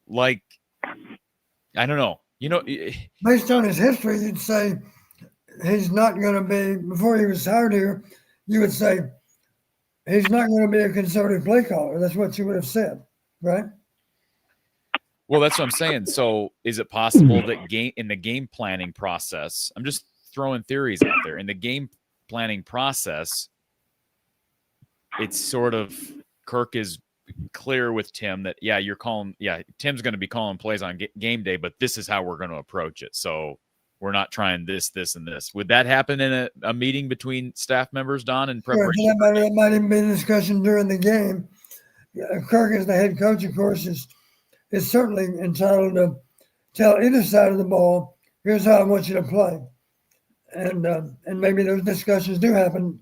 like, I don't know. Based on his history, you'd say he's not going to be, before he was hired here, you would say he's not going to be a conservative play caller. That's what you would have said, right? Well, that's what I'm saying. So is it possible that in the game planning process, I'm just throwing theories out there, in the game planning process, it's sort of Kirk is clear with Tim that, Tim's going to be calling plays on game day, but this is how we're going to approach it. So we're not trying this, and this. Would that happen in a meeting between staff members, Don, in preparation? Sure, that might even be a discussion during the game. Kirk, as the head coach, of course, is certainly entitled to tell either side of the ball, here's how I want you to play. And maybe those discussions do happen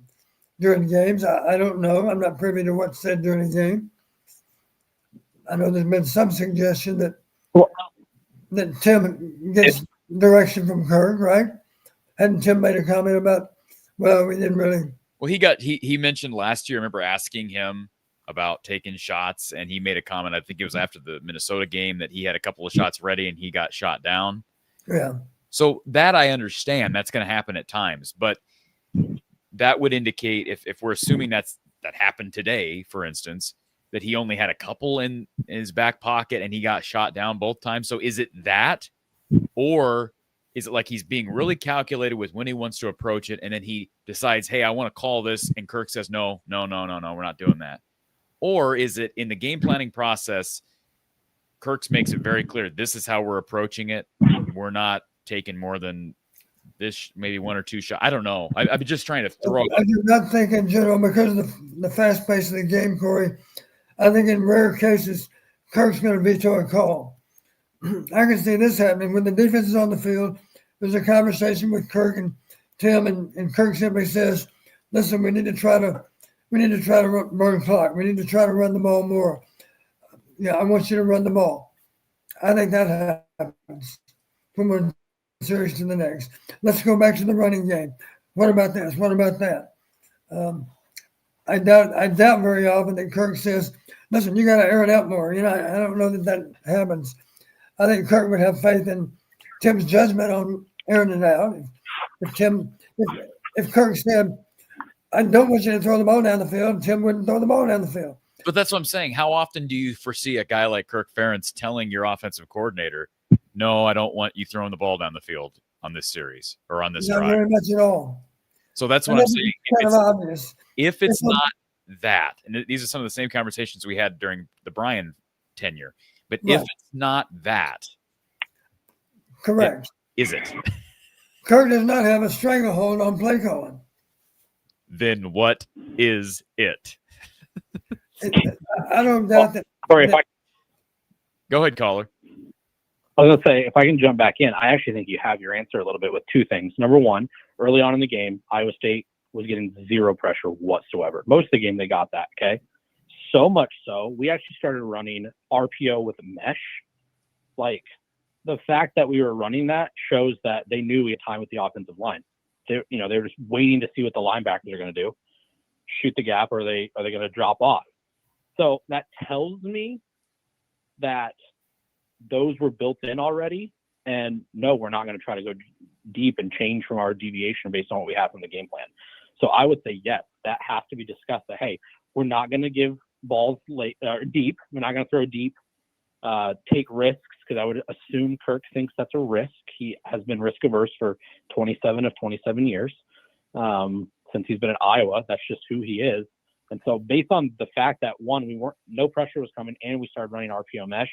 during games. I don't know. I'm not privy to what's said during the game. I know there's been some suggestion that Tim gets direction from Kirk, right? Hadn't Tim made a comment about, well, we didn't really. Well, he mentioned last year, I remember asking him about taking shots, and he made a comment, I think it was after the Minnesota game, that he had a couple of shots ready and he got shot down. Yeah. So that I understand, that's going to happen at times, but that would indicate, if we're assuming that happened today, for instance, that he only had a couple in his back pocket and he got shot down both times. So is it that, or is it like he's being really calculated with when he wants to approach it, and then he decides, hey, I want to call this, and Kirk says, no, we're not doing that? Or is it in the game planning process, Kirk makes it very clear, this is how we're approaching it. We're not taking more than this, maybe one or two shots. I don't know. I've been just trying to throw. I do not think in general, because of the fast pace of the game, Corey, I think in rare cases, Kirk's going to veto a call. I can see this happening when the defense is on the field. There's a conversation with Kirk and Tim, and Kirk simply says, listen, we need to try to burn clock. We need to try to run the ball more. Yeah, I want you to run the ball. I think that happens from one series to the next. Let's go back to the running game. What about this? What about that? I doubt very often that Kirk says, listen, you got to air it out more. I don't know that happens. I think Kirk would have faith in Tim's judgment on airing it out. If Kirk said, I don't want you to throw the ball down the field, Tim wouldn't throw the ball down the field. But that's what I'm saying. How often do you foresee a guy like Kirk Ferentz telling your offensive coordinator, no, I don't want you throwing the ball down the field on this series or on this drive? Not very much at all. So that's what I'm saying. Kind of obvious. If it's not that, and these are some of the same conversations we had during the Brian tenure, but if it's not that, correct. Is it? Kirk does not have a stranglehold on play calling. Then what is it? I don't doubt that. Sorry, Go ahead, caller. I was going to say, if I can jump back in, I actually think you have your answer a little bit with two things. Number one, early on in the game, Iowa State was getting zero pressure whatsoever. Most of the game, they got that, okay? So much so, we actually started running RPO with mesh. Like, the fact that we were running that shows that they knew we had time with the offensive line. They were just waiting to see what the linebackers are going to do. Shoot the gap, or are they going to drop off? So that tells me that those were built in already. And no, we're not going to try to go deep and change from our deviation based on what we have from the game plan. So I would say, yes, that has to be discussed, that, hey, we're not going to give balls late deep. We're not going to throw deep, take risks, because I would assume Kirk thinks that's a risk. He has been risk averse for 27 of 27 years. Since he's been at Iowa, that's just who he is. And so based on the fact that, one, no pressure was coming, and we started running RPO mesh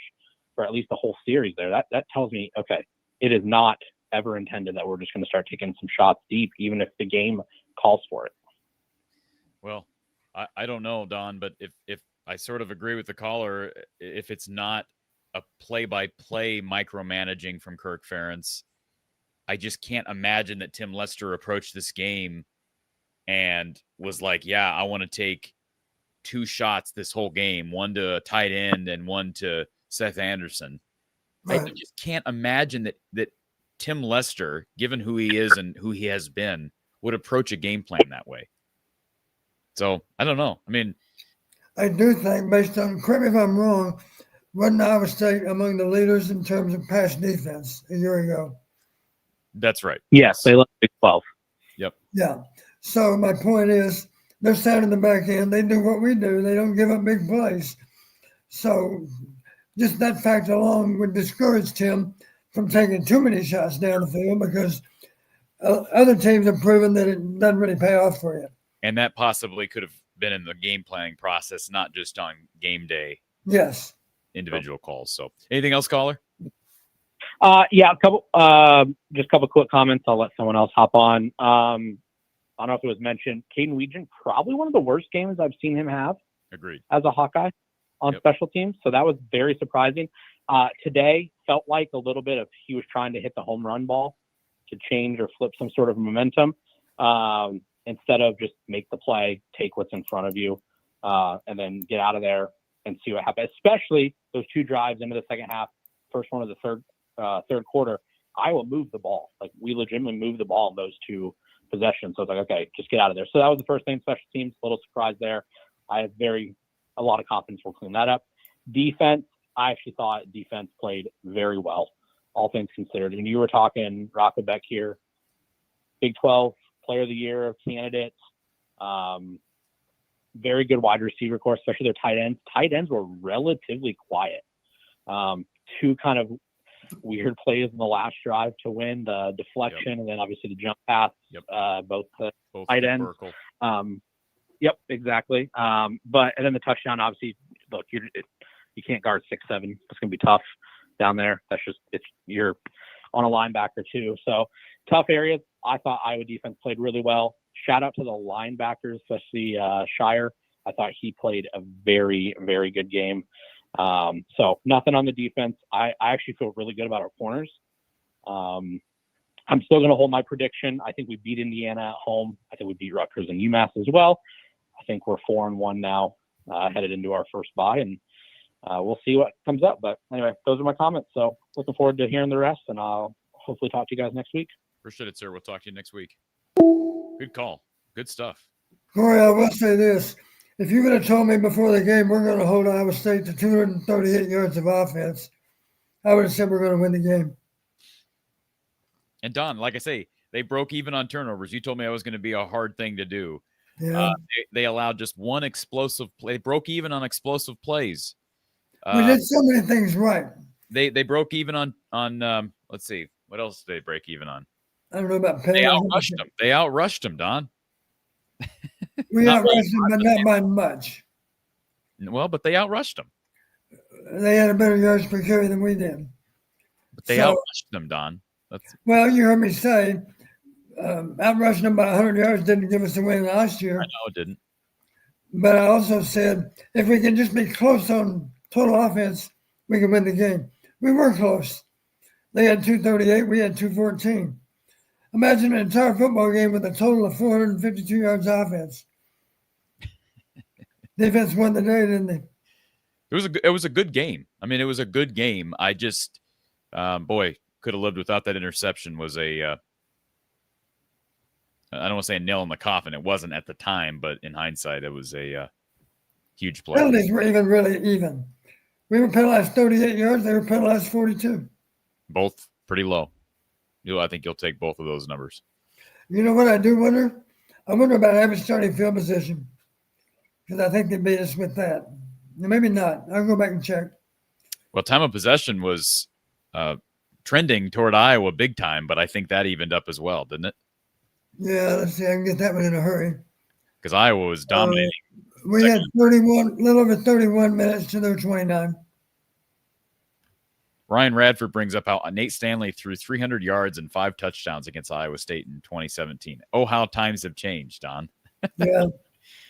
for at least the whole series there, that tells me, okay, it is not ever intended that we're just going to start taking some shots deep, even if the game calls for it. Well, I don't know, Don, but if I sort of agree with the caller, if it's not a play-by-play micromanaging from Kirk Ferentz, I just can't imagine that Tim Lester approached this game and was like, yeah, I want to take two shots this whole game, one to a tight end and one to Seth Anderson. Right. I just can't imagine that Tim Lester, given who he is and who he has been, would approach a game plan that way. So I don't know. I mean, I do think, based on, correct me if I'm wrong, wasn't Iowa State among the leaders in terms of pass defense a year ago? That's right. Yes, they led Big 12. Yep. Yeah. So my point is, they're sound in the back end. They do what we do. They don't give up big plays. So just that fact alone would discourage Tim from taking too many shots down the field, because other teams have proven that it doesn't really pay off for you. And that possibly could have been in the game planning process, not just on game day. Yes. Individual calls. So anything else, caller? Yeah, just a couple quick comments. I'll let someone else hop on. I don't know if it was mentioned, Caden Weegan, probably one of the worst games I've seen him have. Agreed. As a Hawkeye on special teams. So that was very surprising. Today felt like a little bit of, he was trying to hit the home run ball to change or flip some sort of momentum. instead of just make the play, take what's in front of you, and then get out of there and see what happens. Especially those 2 drives into the second half, first one of the third quarter. Iowa moved the ball. Like, we legitimately moved the ball in those 2 possessions. So it's like, okay, just get out of there. So that was the first thing. Special teams, a little surprise there. I have a lot of confidence we'll clean that up. Defense, I actually thought defense played very well, all things considered. And you were talking Rocco Beck here, Big 12 Player of the Year candidates. Very good wide receiver core, especially their tight ends. Tight ends were relatively quiet. 2 kind of weird plays in the last drive to win, the deflection, and then obviously the jump pass. Both tight ends. Yep, exactly. And then the touchdown, obviously, look, you can't guard 6'7". It's going to be tough down there. You're on a linebacker too. So tough areas. I thought Iowa defense played really well. Shout out to the linebackers, especially Shire. I thought he played a very, very good game. So nothing on the defense. I actually feel really good about our corners. I'm still going to hold my prediction. I think we beat Indiana at home. I think we beat Rutgers and UMass as well. I think we're 4-1 now, headed into our first bye, and we'll see what comes up. But anyway, those are my comments. So looking forward to hearing the rest, and I'll hopefully talk to you guys next week. Appreciate it, sir. We'll talk to you next week. Good call. Good stuff. Corey, I will say this. If you would have told me before the game we're going to hold Iowa State to 238 yards of offense, I would have said we're going to win the game. And Don, like I say, they broke even on turnovers. You told me that was going to be a hard thing to do. Yeah. They allowed just one explosive play. They broke even on explosive plays. We did so many things right. They broke even on let's see, what else did they break even on? I don't know about They outrushed them. They outrushed them, Don. We outrushed them, but not by much. Well, but they outrushed them. They had a better yards per carry than we did. But they outrushed them, Don. Well, you heard me say, outrushing them by 100 yards didn't give us the win last year. I know it didn't. But I also said, if we can just be close on total offense, we can win the game. We were close. They had 238, we had 214. Imagine an entire football game with a total of 452 yards offense. Defense won the day, didn't they? It was a good game. I mean, it was a good game. I just, boy, could have lived without that interception. Was a, I don't want to say a nail in the coffin. It wasn't at the time, but in hindsight, it was a huge play. Penalties were really even. We were penalized 38 yards. They were penalized 42. Both pretty low. I think you'll take both of those numbers. You know what I do wonder? I wonder about average starting field position, because I think they beat us with that. Maybe not. I'll go back and check. Well, time of possession was trending toward Iowa big time, but I think that evened up as well, didn't it? Yeah, let's see. I can get that one in a hurry. Because Iowa was dominating. We had 31, a little over 31 minutes to their 29. Ryan Radford brings up how Nate Stanley threw 300 yards and 5 touchdowns against Iowa State in 2017. Oh, how times have changed, Don. Yeah.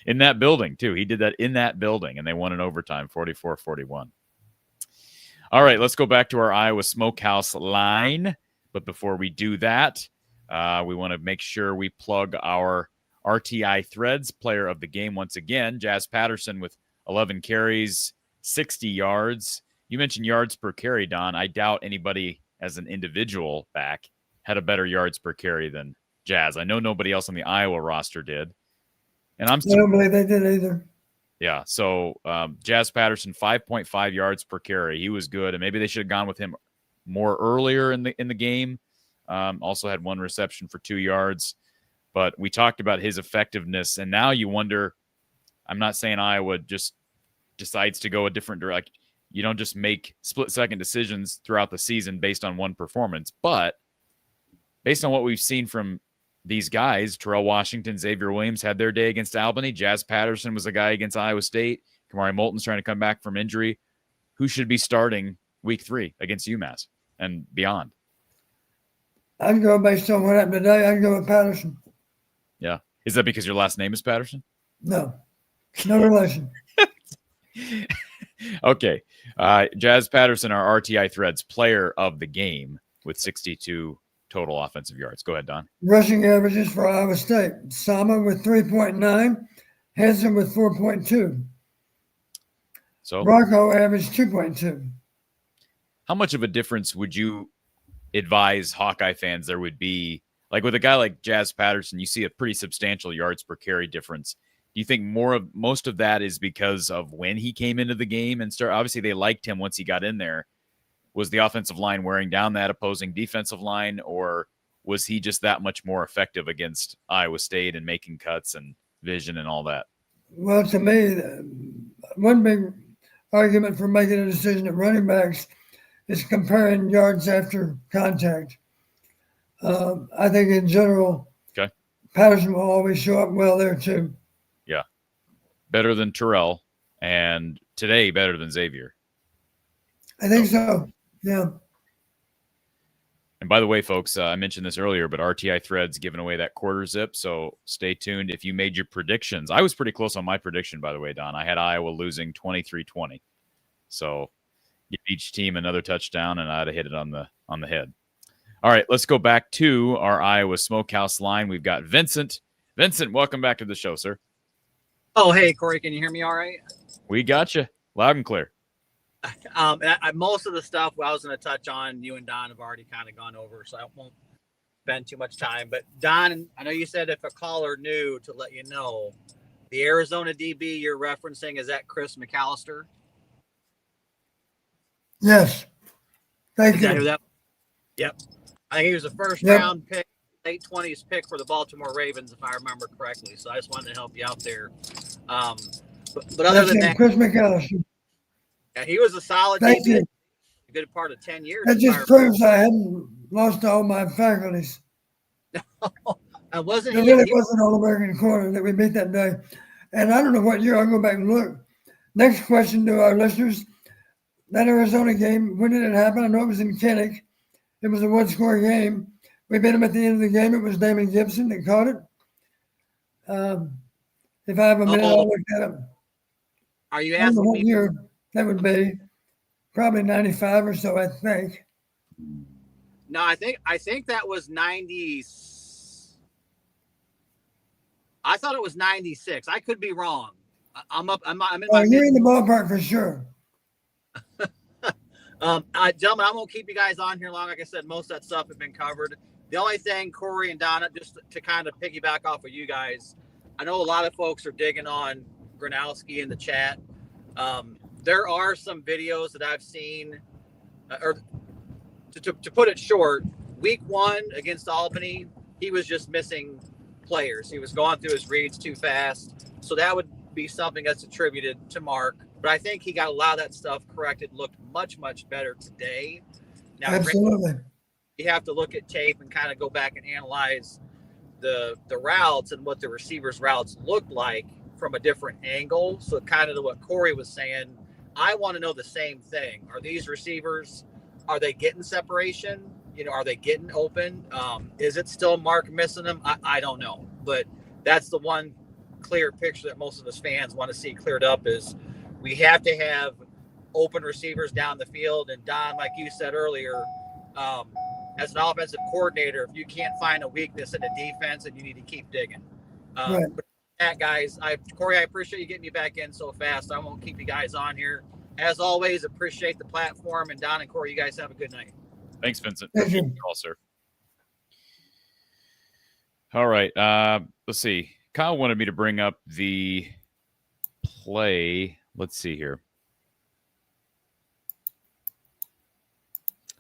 In that building, too. He did that in that building, and they won in overtime, 44-41. All right, let's go back to our Iowa Smokehouse line. But before we do that, we want to make sure we plug our RTI Threads player of the game once again. Jazz Patterson with 11 carries, 60 yards. You mentioned yards per carry, Don. I doubt anybody as an individual back had a better yards per carry than Jazz. I know nobody else on the Iowa roster did. And I don't believe they did either. Yeah, so Jazz Patterson, 5.5 yards per carry. He was good, and maybe they should have gone with him more earlier in the game. Also had 1 reception for 2 yards. But we talked about his effectiveness, and now you wonder, I'm not saying Iowa just decides to go a different direction. You don't just make split-second decisions throughout the season based on one performance. But based on what we've seen from these guys, Terrell Washington, Xavier Williams had their day against Albany. Jazz Patterson was a guy against Iowa State. Kamari Moulton's trying to come back from injury. Who should be starting week 3 against UMass and beyond? I'd go based on what happened today. I'd go with Patterson. Yeah. Is that because your last name is Patterson? No. No relation. Okay. Jazz Patterson, our RTI Threads player of the game with 62 total offensive yards. Go ahead, Don. Rushing averages for Iowa State. Sama with 3.9, Hansen with 4.2. So Rocco averaged 2.2. how much of a difference would you advise Hawkeye fans there would be? Like with a guy like Jazz Patterson, you see a pretty substantial yards per carry difference. Do you think most of that is because of when he came into the game and obviously they liked him once he got in there? Was the offensive line wearing down that opposing defensive line, or was he just that much more effective against Iowa State and making cuts and vision and all that? Well, to me, one big argument for making a decision at running backs is comparing yards after contact. I think in general, Patterson will always show up well there too. Yeah. Better than Terrell, and today better than Xavier. I think so. Yeah. And by the way, folks, I mentioned this earlier, but RTI Threads giving away that quarter zip. So stay tuned. If you made your predictions, I was pretty close on my prediction, by the way, Don. I had Iowa losing 23-20. So give each team another touchdown, and I'd have hit it on the head. All right, let's go back to our Iowa Smokehouse line. We've got Vincent. Vincent, welcome back to the show, sir. Oh, hey, Corey, can you hear me all right? We got you loud and clear. Most of the stuff I was going to touch on, you and Don have already kind of gone over, so I won't spend too much time. But Don, I know you said if a caller knew to let you know, the Arizona DB you're referencing, is that Chris McAllister? Yes. Thank you. Who that? Yep. I think he was a first round pick, late 20s pick for the Baltimore Ravens, if I remember correctly. So I just wanted to help you out there. But other than that, Chris McAllister. Yeah, he was a solid Thank DB, you. a good part of 10 years. That just proves I hadn't lost all my faculties. I wasn't. It really was an All-American corner that we beat that day. And I don't know what year. I'll go back and look. Next question to our listeners. That Arizona game, when did it happen? I know it was in Kinnick. It was a one-score game. We beat them at the end of the game. It was Damon Gibson that caught it. If I have a minute, I'll look that up. Are you I don't know asking what me? year that would be. Probably 95 or so, I think. No, I think that was 90. I thought it was 96. I could be wrong. I'm in my You're in the ballpark for sure. Gentlemen, I won't keep you guys on here long. Like I said, most of that stuff has been covered. The only thing, Corey and Donna, just to kind of piggyback off of you guys, I know a lot of folks are digging on Gronowski in the chat. There are some videos that I've seen, or to put it short, week 1 against Albany, he was just missing players. He was going through his reads too fast. So that would be something that's attributed to Mark. But I think he got a lot of that stuff corrected, looked much, much better today. Now, Absolutely. You have to look at tape and kind of go back and analyze the routes and what the receivers' routes looked like from a different angle. So kind of to what Corey was saying, I want to know the same thing. Are these receivers, are they getting separation? Are they getting open? Is it still Mark missing them? I don't know. But that's the one clear picture that most of us fans want to see cleared up is we have to have open receivers down the field. And Don, like you said earlier, as an offensive coordinator, if you can't find a weakness in a defense, then you need to keep digging. Right. But that, guys, Corey, I appreciate you getting me back in so fast. I won't keep you guys on here. As always, appreciate the platform. And Don and Corey, you guys have a good night. Thanks, Vincent. Thank you. Appreciate the call, sir. All right. Let's see. Kyle wanted me to bring up the play. Let's see here.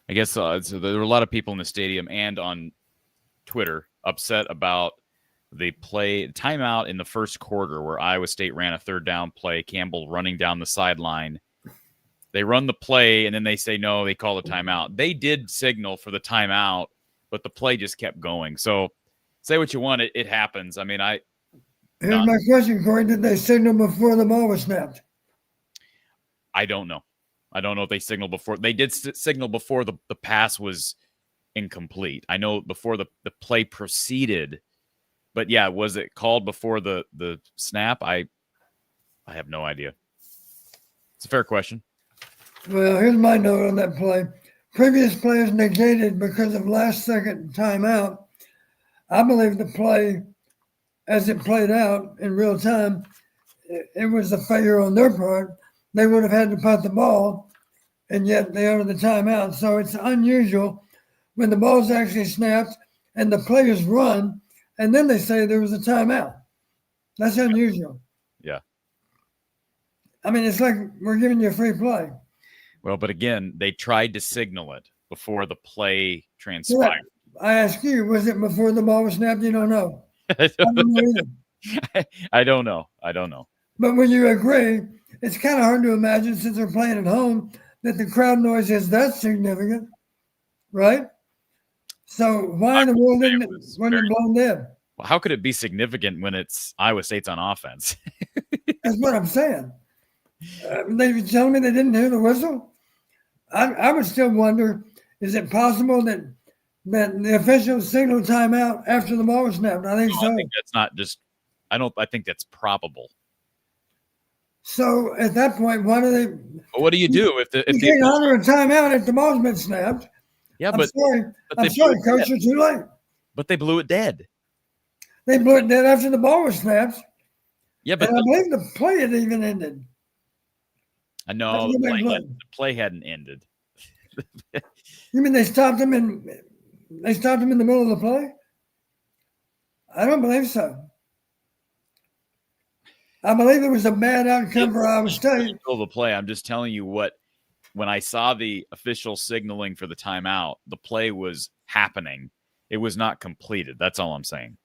I guess so there were a lot of people in the stadium and on Twitter upset about the play timeout in the first quarter where Iowa State ran a third down play, Campbell running down the sideline. They run the play, and then they say, no, they call the timeout. They did signal for the timeout, but the play just kept going. So say what you want. It happens. I mean, Here's my question, Corey. Did they signal before the ball was snapped? I don't know. I don't know if they signaled before. They did signal before the pass was incomplete. I know before the play proceeded. But, yeah, was it called before the snap? I have no idea. It's a fair question. Well, here's my note on that play. previous play is negated because of last second timeout, I believe the play, as it played out in real time, it was a failure on their part. They would have had to punt the ball, and yet they honored the timeout. So it's unusual when the ball's actually snapped and the players run, and then they say there was a timeout. That's unusual. Yeah. I mean, it's like we're giving you a free play. Well, but again, they tried to signal it before the play transpired. I ask you, was it before the ball was snapped? You don't know. I don't know. I don't know. But when you agree, it's kind of hard to imagine, since they're playing at home, that the crowd noise is that significant, right? So why in the world didn't it blown dead? Well, how could it be significant when it's Iowa State's on offense? That's what I'm saying. They were telling me they didn't hear the whistle. I would still wonder, is it possible that the officials signaled timeout after the ball was snapped? I think so. I think that's not just, I think that's probable. So at that point, why do they? But what do you do if you can't honor a timeout if the ball's been snapped? Yeah, I'm sorry, coach, you're too late. But they blew it dead. They blew it dead after the ball was snapped. Yeah, but I believe the play had even ended. I know the play hadn't ended. You mean they stopped him in the middle of the play? I don't believe so. I believe it was a bad outcome for Iowa State. The play. I'm just telling you what. When I saw the official signaling for the timeout, the play was happening. It was not completed. That's all I'm saying.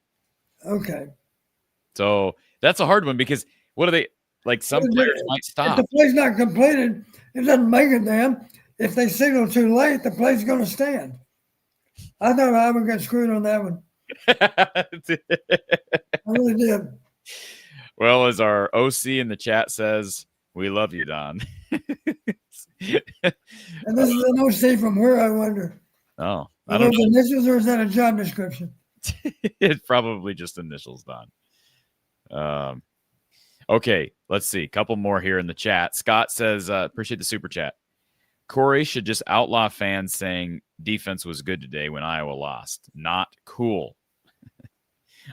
Okay. So that's a hard one because what are they like? Some players might stop. If the play's not completed, it doesn't make a damn. If they signal too late, the play's going to stand. I thought Iowa got screwed on that one. I really did. Well, as our OC in the chat says, we love you, Don. And this is an OC from where, I wonder? Oh, Are those initials, or is that a job description? It's probably just initials, Don. Okay, let's see. A couple more here in the chat. Scott says, appreciate the super chat. Corey should just outlaw fans saying defense was good today when Iowa lost. Not cool.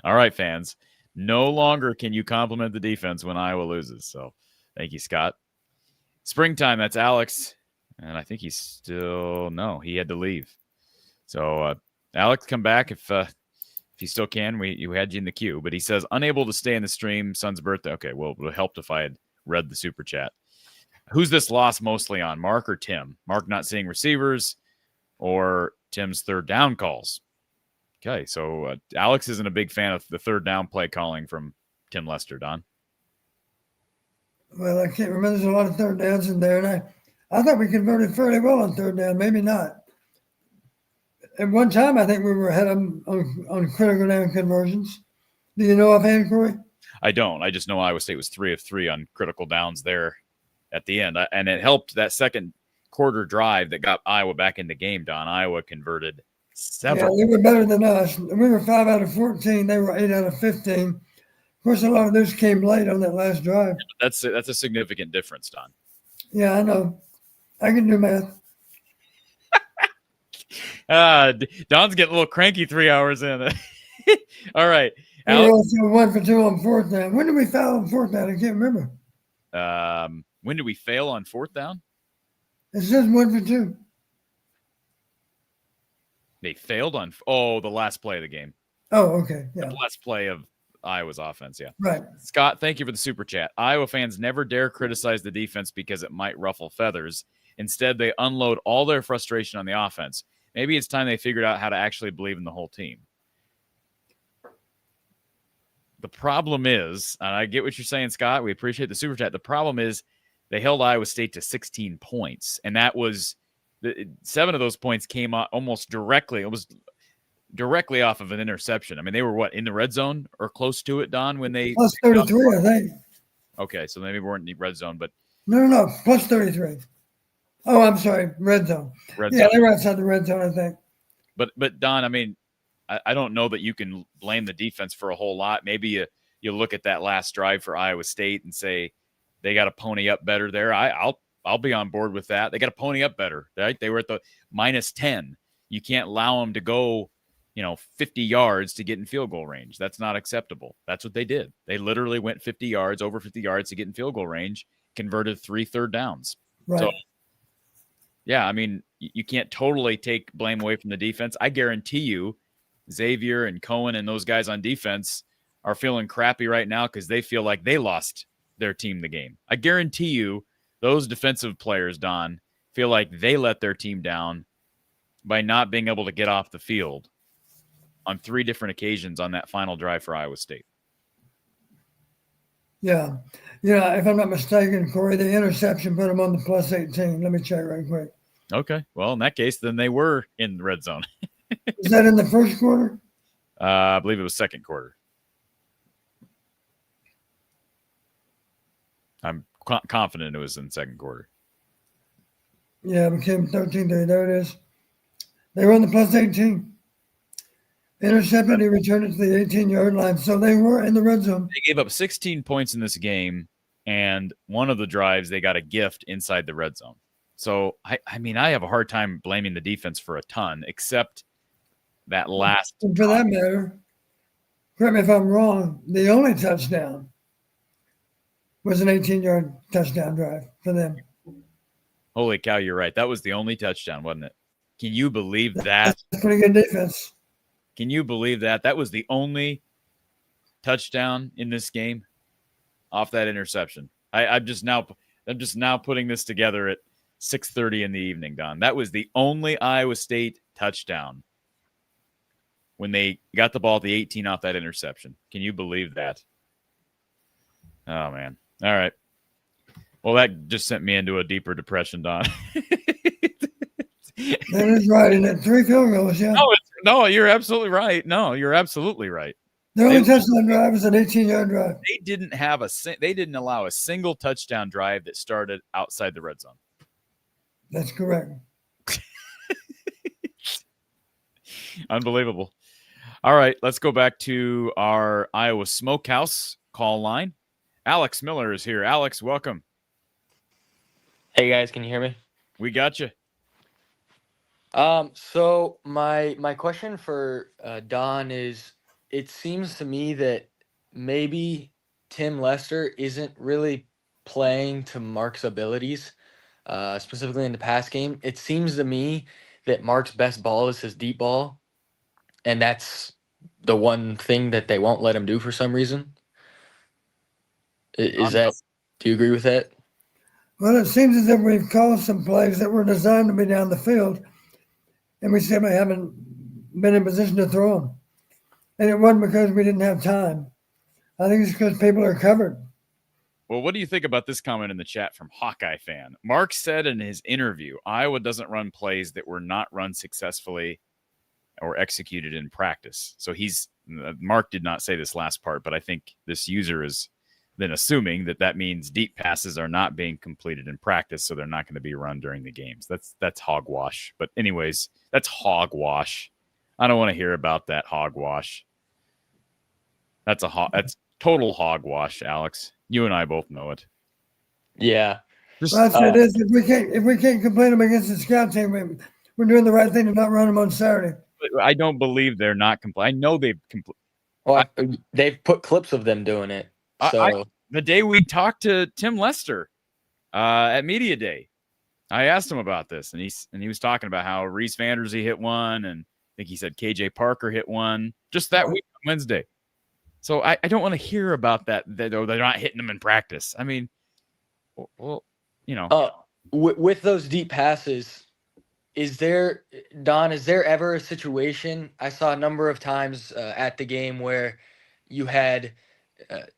All right, fans. No longer can you compliment the defense when Iowa loses. So thank you, Scott. Springtime, that's Alex. And I think he's still, no, he had to leave. So Alex, come back if you still can. You had you in the queue. But he says, unable to stay in the stream, son's birthday. Okay, well, it would have helped if I had read the super chat. Who's this loss mostly on, Mark or Tim? Mark not seeing receivers or Tim's third down calls? Okay, so Alex isn't a big fan of the third down play calling from Tim Lester, Don. Well, I can't remember. There's a lot of third downs in there, and I thought we converted fairly well on third down. Maybe not. At one time, I think we were ahead on critical down conversions. Do you know offhand, Corey? I don't. I just know Iowa State was 3 of 3 on critical downs there at the end. And it helped that second quarter drive that got Iowa back in the game, Don. Iowa converted several. Yeah, they were better than us. We were 5 out of 14. They were 8 out of 15. Of course, a lot of those came late on that last drive. That's a significant difference, Don. Yeah, I know. I can do math. Don's getting a little cranky 3 hours in. All right. We were also 1 for 2 on fourth down. When did we foul on fourth down? I can't remember. When did we fail on fourth down? It says 1 for 2. They failed on the last play of the game. Oh, okay. Yeah. The last play of Iowa's offense, yeah. Right. Scott, thank you for the super chat. Iowa fans never dare criticize the defense because it might ruffle feathers. Instead, they unload all their frustration on the offense. Maybe it's time they figured out how to actually believe in the whole team. The problem is, and I get what you're saying, Scott. We appreciate the super chat. The problem is they held Iowa State to 16 points, and that was 7 of those points came almost directly. It was directly off of an interception. I mean, they were in the red zone or close to it, Don, when they plus 33, I think. Okay, so maybe we weren't in the red zone, but no, plus 33. Oh, I'm sorry, red zone. Zone. They were outside the red zone, I think. But Don, I mean, I don't know that you can blame the defense for a whole lot. Maybe you look at that last drive for Iowa State and say they got to pony up better there. I'll be on board with that. They got to pony up better, right? They were at the -10. You can't allow them to go, 50 yards to get in field goal range. That's not acceptable. That's what they did. They literally went 50 yards, over 50 yards to get in field goal range, converted 3 third downs. Right. So, yeah, I mean, you can't totally take blame away from the defense. I guarantee you Xavier and Cohen and those guys on defense are feeling crappy right now because they feel like they lost their team the game. I guarantee you those defensive players, Don, feel like they let their team down by not being able to get off the field on 3 different occasions on that final drive for Iowa State. Yeah. If I'm not mistaken, Corey, the interception put them on the +18. Let me check right quick. Okay. Well, in that case, then they were in the red zone. Is that in the first quarter? I believe it was second quarter. I'm confident it was in second quarter. Yeah, it became 13-3. There it is. They were on the +18. Intercepted, he returned it to the 18-yard line. So they were in the red zone. They gave up 16 points in this game, and one of the drives they got a gift inside the red zone. So, I mean, I have a hard time blaming the defense for a ton, except that last. And for that matter, correct me if I'm wrong, the only touchdown was an 18-yard touchdown drive for them. Holy cow, you're right. That was the only touchdown, wasn't it? Can you believe that? That's pretty good defense. Can you believe that? That was the only touchdown in this game off that interception. I'm just now putting this together at 6:30 in the evening, Don. That was the only Iowa State touchdown when they got the ball at the 18 off that interception. Can you believe that? Oh, man. All right. Well, that just sent me into a deeper depression, Don. That is right. And that 3 field goals, yeah. No, you're absolutely right. No, you're absolutely right. The only touchdown drive was an 18-yard drive. They didn't allow a single touchdown drive that started outside the red zone. That's correct. Unbelievable. All right, let's go back to our Iowa Smokehouse call line. Alex Miller is here. Alex, welcome. Hey guys, can you hear me? We got you. So my question for Don is, it seems to me that maybe Tim Lester isn't really playing to Mark's abilities, specifically in the pass game. It seems to me that Mark's best ball is his deep ball, and that's the one thing that they won't let him do for some reason. Do you agree with that? Well, it seems as if we've called some plays that were designed to be down the field, and we simply haven't been in position to throw them. And it wasn't because we didn't have time. I think it's because people are covered. Well, what do you think about this comment in the chat from Hawkeye fan? Mark said in his interview, Iowa doesn't run plays that were not run successfully or executed in practice. So Mark did not say this last part, but I think this user is then assuming that means deep passes are not being completed in practice, so they're not going to be run during the games. That's hogwash. But anyways, that's hogwash. I don't want to hear about that hogwash. That's total hogwash, Alex. You and I both know it. Yeah. That's it is. If we can't complete them against the scout team, we're doing the right thing to not run them on Saturday. I don't believe they're not complete. I know they've completed. Well, they've put clips of them doing it. So the day we talked to Tim Lester at Media Day, I asked him about this, and he was talking about how Reese Vandersee hit one, and I think he said KJ Parker hit one just that week on Wednesday. So I don't want to hear about that they're not hitting them in practice. I mean, well, with those deep passes, is there ever a situation? I saw a number of times at the game where you had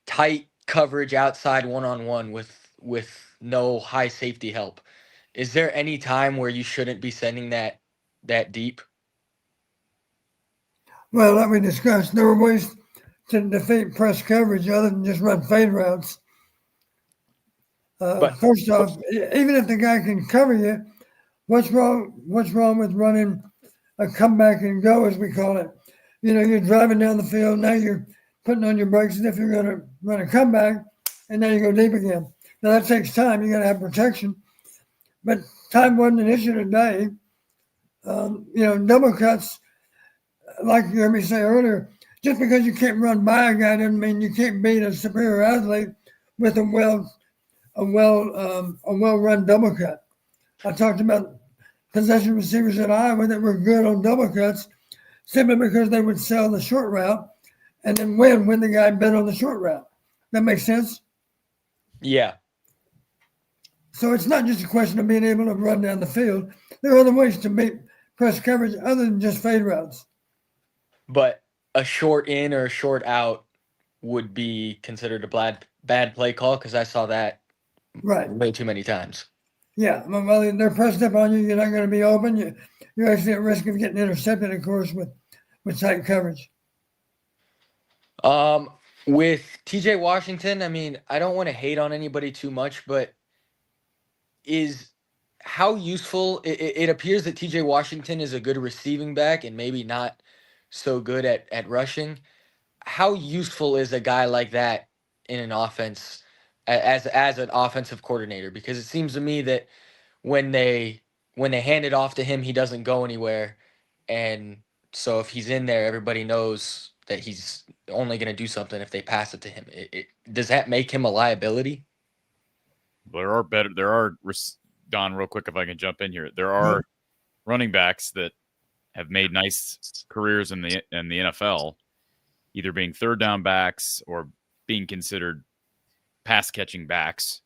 tight coverage outside one-on-one with no high safety help. Is there any time where you shouldn't be sending that deep? Well, like we discussed, there were ways to defeat press coverage other than just run fade routes. First off, even if the guy can cover you, what's wrong with running a comeback and go, as we call it? You're driving down the field, now you're putting on your brakes as if you're going to run a comeback, and then you go deep again. Now, that takes time. You got to have protection. But time wasn't an issue today. Double cuts, like you heard me say earlier, just because you can't run by a guy doesn't mean you can't beat a superior athlete with a well-run double cut. I talked about possession receivers at Iowa that were good on double cuts simply because they would sell the short route and then win when the guy bet on the short route. That makes sense? Yeah. So it's not just a question of being able to run down the field. There are other ways to beat press coverage other than just fade routes. But a short in or a short out would be considered a bad play call because I saw that way too many times. Yeah, well, they're pressed up on you. You're not going to be open. You're actually at risk of getting intercepted, of course, with tight coverage. With TJ Washington, I mean, I don't want to hate on anybody too much, but how useful it appears that TJ Washington is a good receiving back and maybe not so good at rushing. How useful is a guy like that in an offense as an offensive coordinator? Because it seems to me that when they hand it off to him, he doesn't go anywhere. And so if he's in there, everybody knows that he's only going to do something if they pass it to him. Does that make him a liability? Don, real quick, if I can jump in here, there are running backs that have made nice careers in the NFL, either being third down backs or being considered pass catching backs.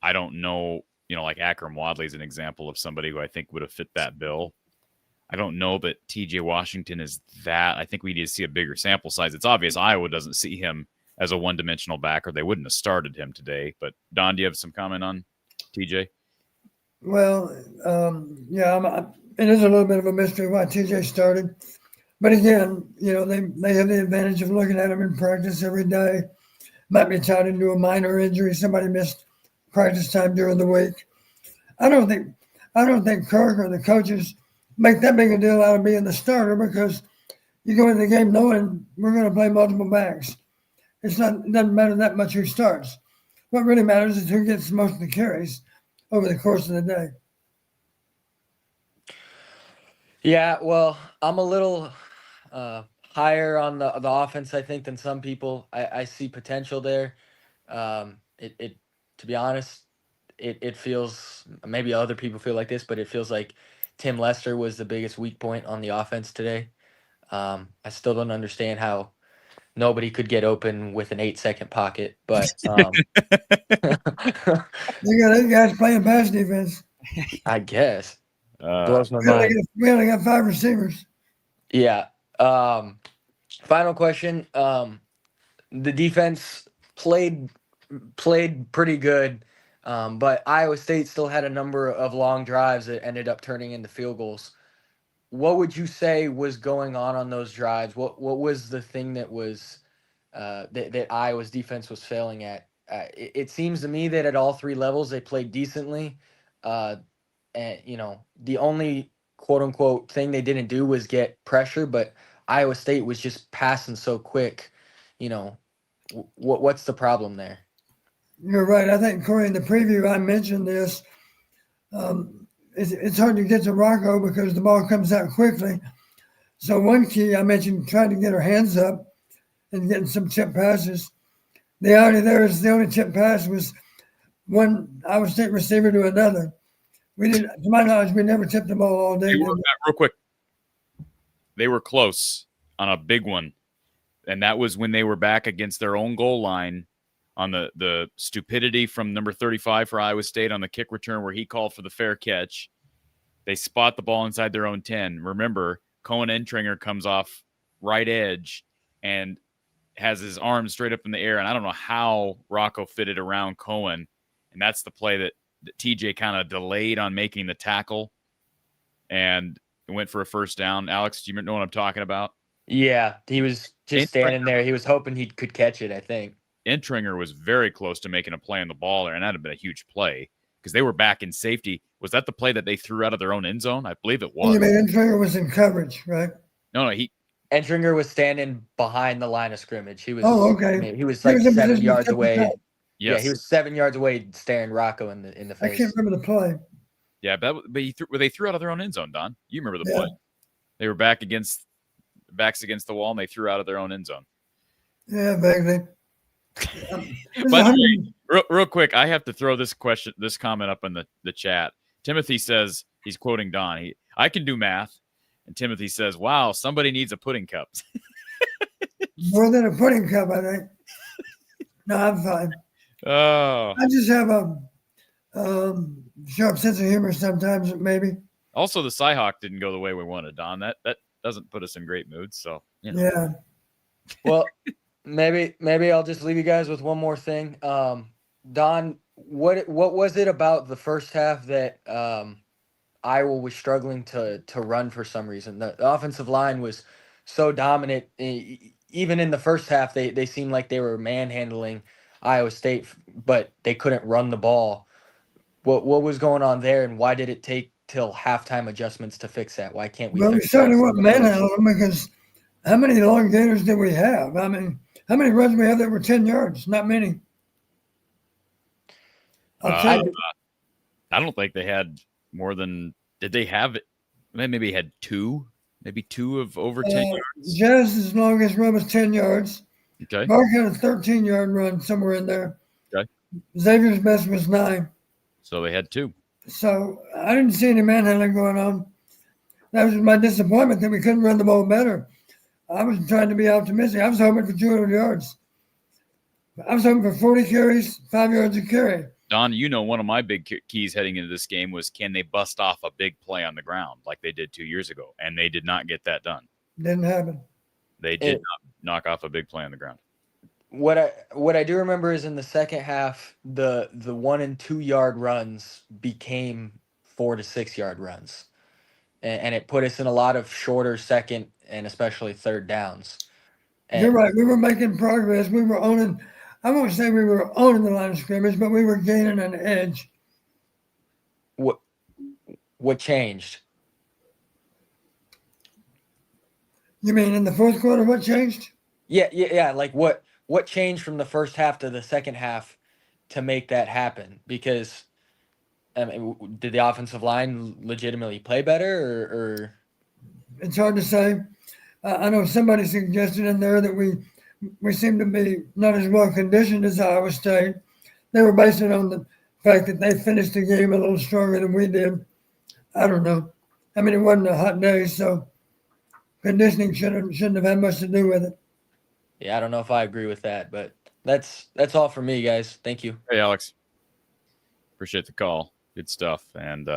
I don't know, like Akram Wadley is an example of somebody who I think would have fit that bill. I don't know that TJ Washington is that. I think we need to see a bigger sample size. It's obvious Iowa doesn't see him as a one-dimensional back, or they wouldn't have started him today. But Don, do you have some comment on TJ? Well, it is a little bit of a mystery why TJ started. But again, they have the advantage of looking at him in practice every day. Might be tied into a minor injury. Somebody missed practice time during the week. I don't think Kirk or the coaches make that big a deal out of being the starter because you go into the game knowing we're going to play multiple backs. It doesn't matter that much who starts. What really matters is who gets most of the carries over the course of the day. Yeah, well, I'm a little higher on the offense, I think, than some people. I see potential there. To be honest, it feels, maybe other people feel like this, but it feels like Tim Lester was the biggest weak point on the offense today. I still don't understand how nobody could get open with an 8-second pocket, but They got 8 guys playing pass defense. I guess. Blows my mind. We only got 5 receivers. Yeah. Final question. The defense played pretty good, but Iowa State still had a number of long drives that ended up turning into field goals. What would you say was going on those drives? What was the thing that was that Iowa's defense was failing at? It seems to me that at all 3 levels they played decently. And the only quote unquote thing they didn't do was get pressure, but Iowa State was just passing so quick. What's the problem there? You're right. I think, Corey, in the preview I mentioned this. It's hard to get to Rocco because the ball comes out quickly. So one key I mentioned, trying to get her hands up and getting some chip passes. The irony there is the only chip pass was one Iowa State receiver to another. We didn't, to my knowledge, we never tipped the ball all day. Real quick. They were close on a big one. And that was when they were back against their own goal line on the stupidity from number 35 for Iowa State on the kick return where he called for the fair catch. They spot the ball inside their own 10. Remember, Cohen Entringer comes off right edge and has his arms straight up in the air. And I don't know how Rocco fitted around Cohen. And that's the play that TJ kind of delayed on making the tackle and went for a first down. Alex, do you know what I'm talking about? Yeah, he was just standing there. He was hoping he could catch it, I think. Entringer was very close to making a play on the ball there, and that'd have been a huge play because they were back in safety. Was that the play that they threw out of their own end zone? I believe it was. You mean Entringer was in coverage, right? No, Entringer was standing behind the line of scrimmage. He was. Oh, okay. I mean, he was like 7 yards away. Yeah, he was 7 yards away, staring Rocco in the I face. can't remember the play. Yeah, but they threw out of their own end zone, Don. You remember the Yeah. play. They were backs against the wall, and they threw out of their own end zone. Yeah, vaguely. By the way, real quick, I have to throw this comment up in the chat. Timothy says, he's quoting Don, I can do math. And Timothy says, wow, somebody needs a pudding cup. More than a pudding cup, I think. No, I'm fine. Oh. I just have a sharp sense of humor sometimes, maybe. Also, the Cyhawk didn't go the way we wanted, Don. That doesn't put us in great moods. So, Yeah. Well, maybe I'll just leave you guys with one more thing. Don, what was it about the first half that Iowa was struggling to run for some reason? The offensive line was so dominant. Even in the first half, they seemed like they were manhandling Iowa State, but they couldn't run the ball. What was going on there, and why did it take till halftime adjustments to fix that? Why can't we? Well, we fix certainly that? weren't manhandling them because how many long gators did we have? I mean, how many runs did we have that were 10 yards? Not many. I don't think they had more than. Did they have it? Maybe had two. Maybe two of over 10 yards. Jazz's longest run was 10 yards. Okay. Mark had a 13-yard run somewhere in there. Okay. Xavier's best was 9. So they had two. So I didn't see any manhandling going on. That was my disappointment that we couldn't run the ball better. I was trying to be optimistic. I was hoping for 200 yards. I was hoping for 40 carries, 5 yards a carry. Don, one of my big keys heading into this game was, can they bust off a big play on the ground like they did 2 years ago? And they did not get that done. Didn't happen. They did not knock off a big play on the ground. What I do remember is in the second half, the 1 and 2 yard runs became 4 to 6 yard runs, and it put us in a lot of shorter second and especially third downs. And you're right. We were making progress. We were owning. I won't say we were owning the line of scrimmage, but we were gaining an edge. What changed? You mean in the fourth quarter? What changed? Yeah. Like what changed from the first half to the second half to make that happen? Because I mean, did the offensive line legitimately play better, or? It's hard to say. I know somebody suggested in there that we seem to be not as well conditioned as Iowa State. They were basing it on the fact that they finished the game a little stronger than we did. I don't know. I mean, it wasn't a hot day, so conditioning shouldn't have had much to do with it. Yeah, I don't know if I agree with that, but that's all for me, guys. Thank you. Hey, Alex. Appreciate the call. Good stuff. And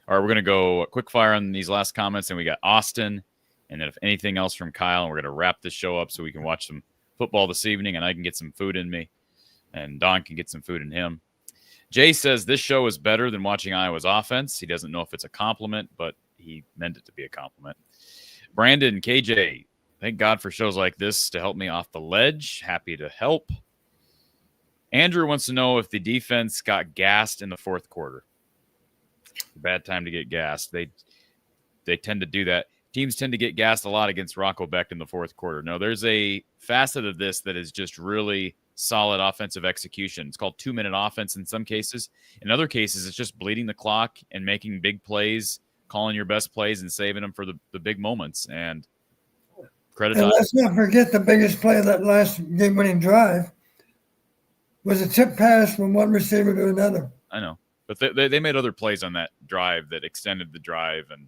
all right, we're going to go quick fire on these last comments, and we got Austin, and then if anything else from Kyle, and we're going to wrap this show up so we can watch some football this evening, and I can get some food in me, and Don can get some food in him. Jay says this show is better than watching Iowa's offense. He doesn't know if it's a compliment, but he meant it to be a compliment. Brandon, KJ, thank God for shows like this to help me off the ledge. Happy to help. Andrew wants to know if the defense got gassed in the fourth quarter. Bad time to get gassed. They tend to do that. Teams tend to get gassed a lot against Rocco Beck in the fourth quarter. No, there's a facet of this that is just really solid offensive execution. It's called 2-minute offense in some cases. In other cases, it's just bleeding the clock and making big plays, calling your best plays and saving them for the big moments. And credit And to let's not forget the biggest play of that last game-winning drive was a tip pass from one receiver to another. I know. But they made other plays on that drive that extended the drive, and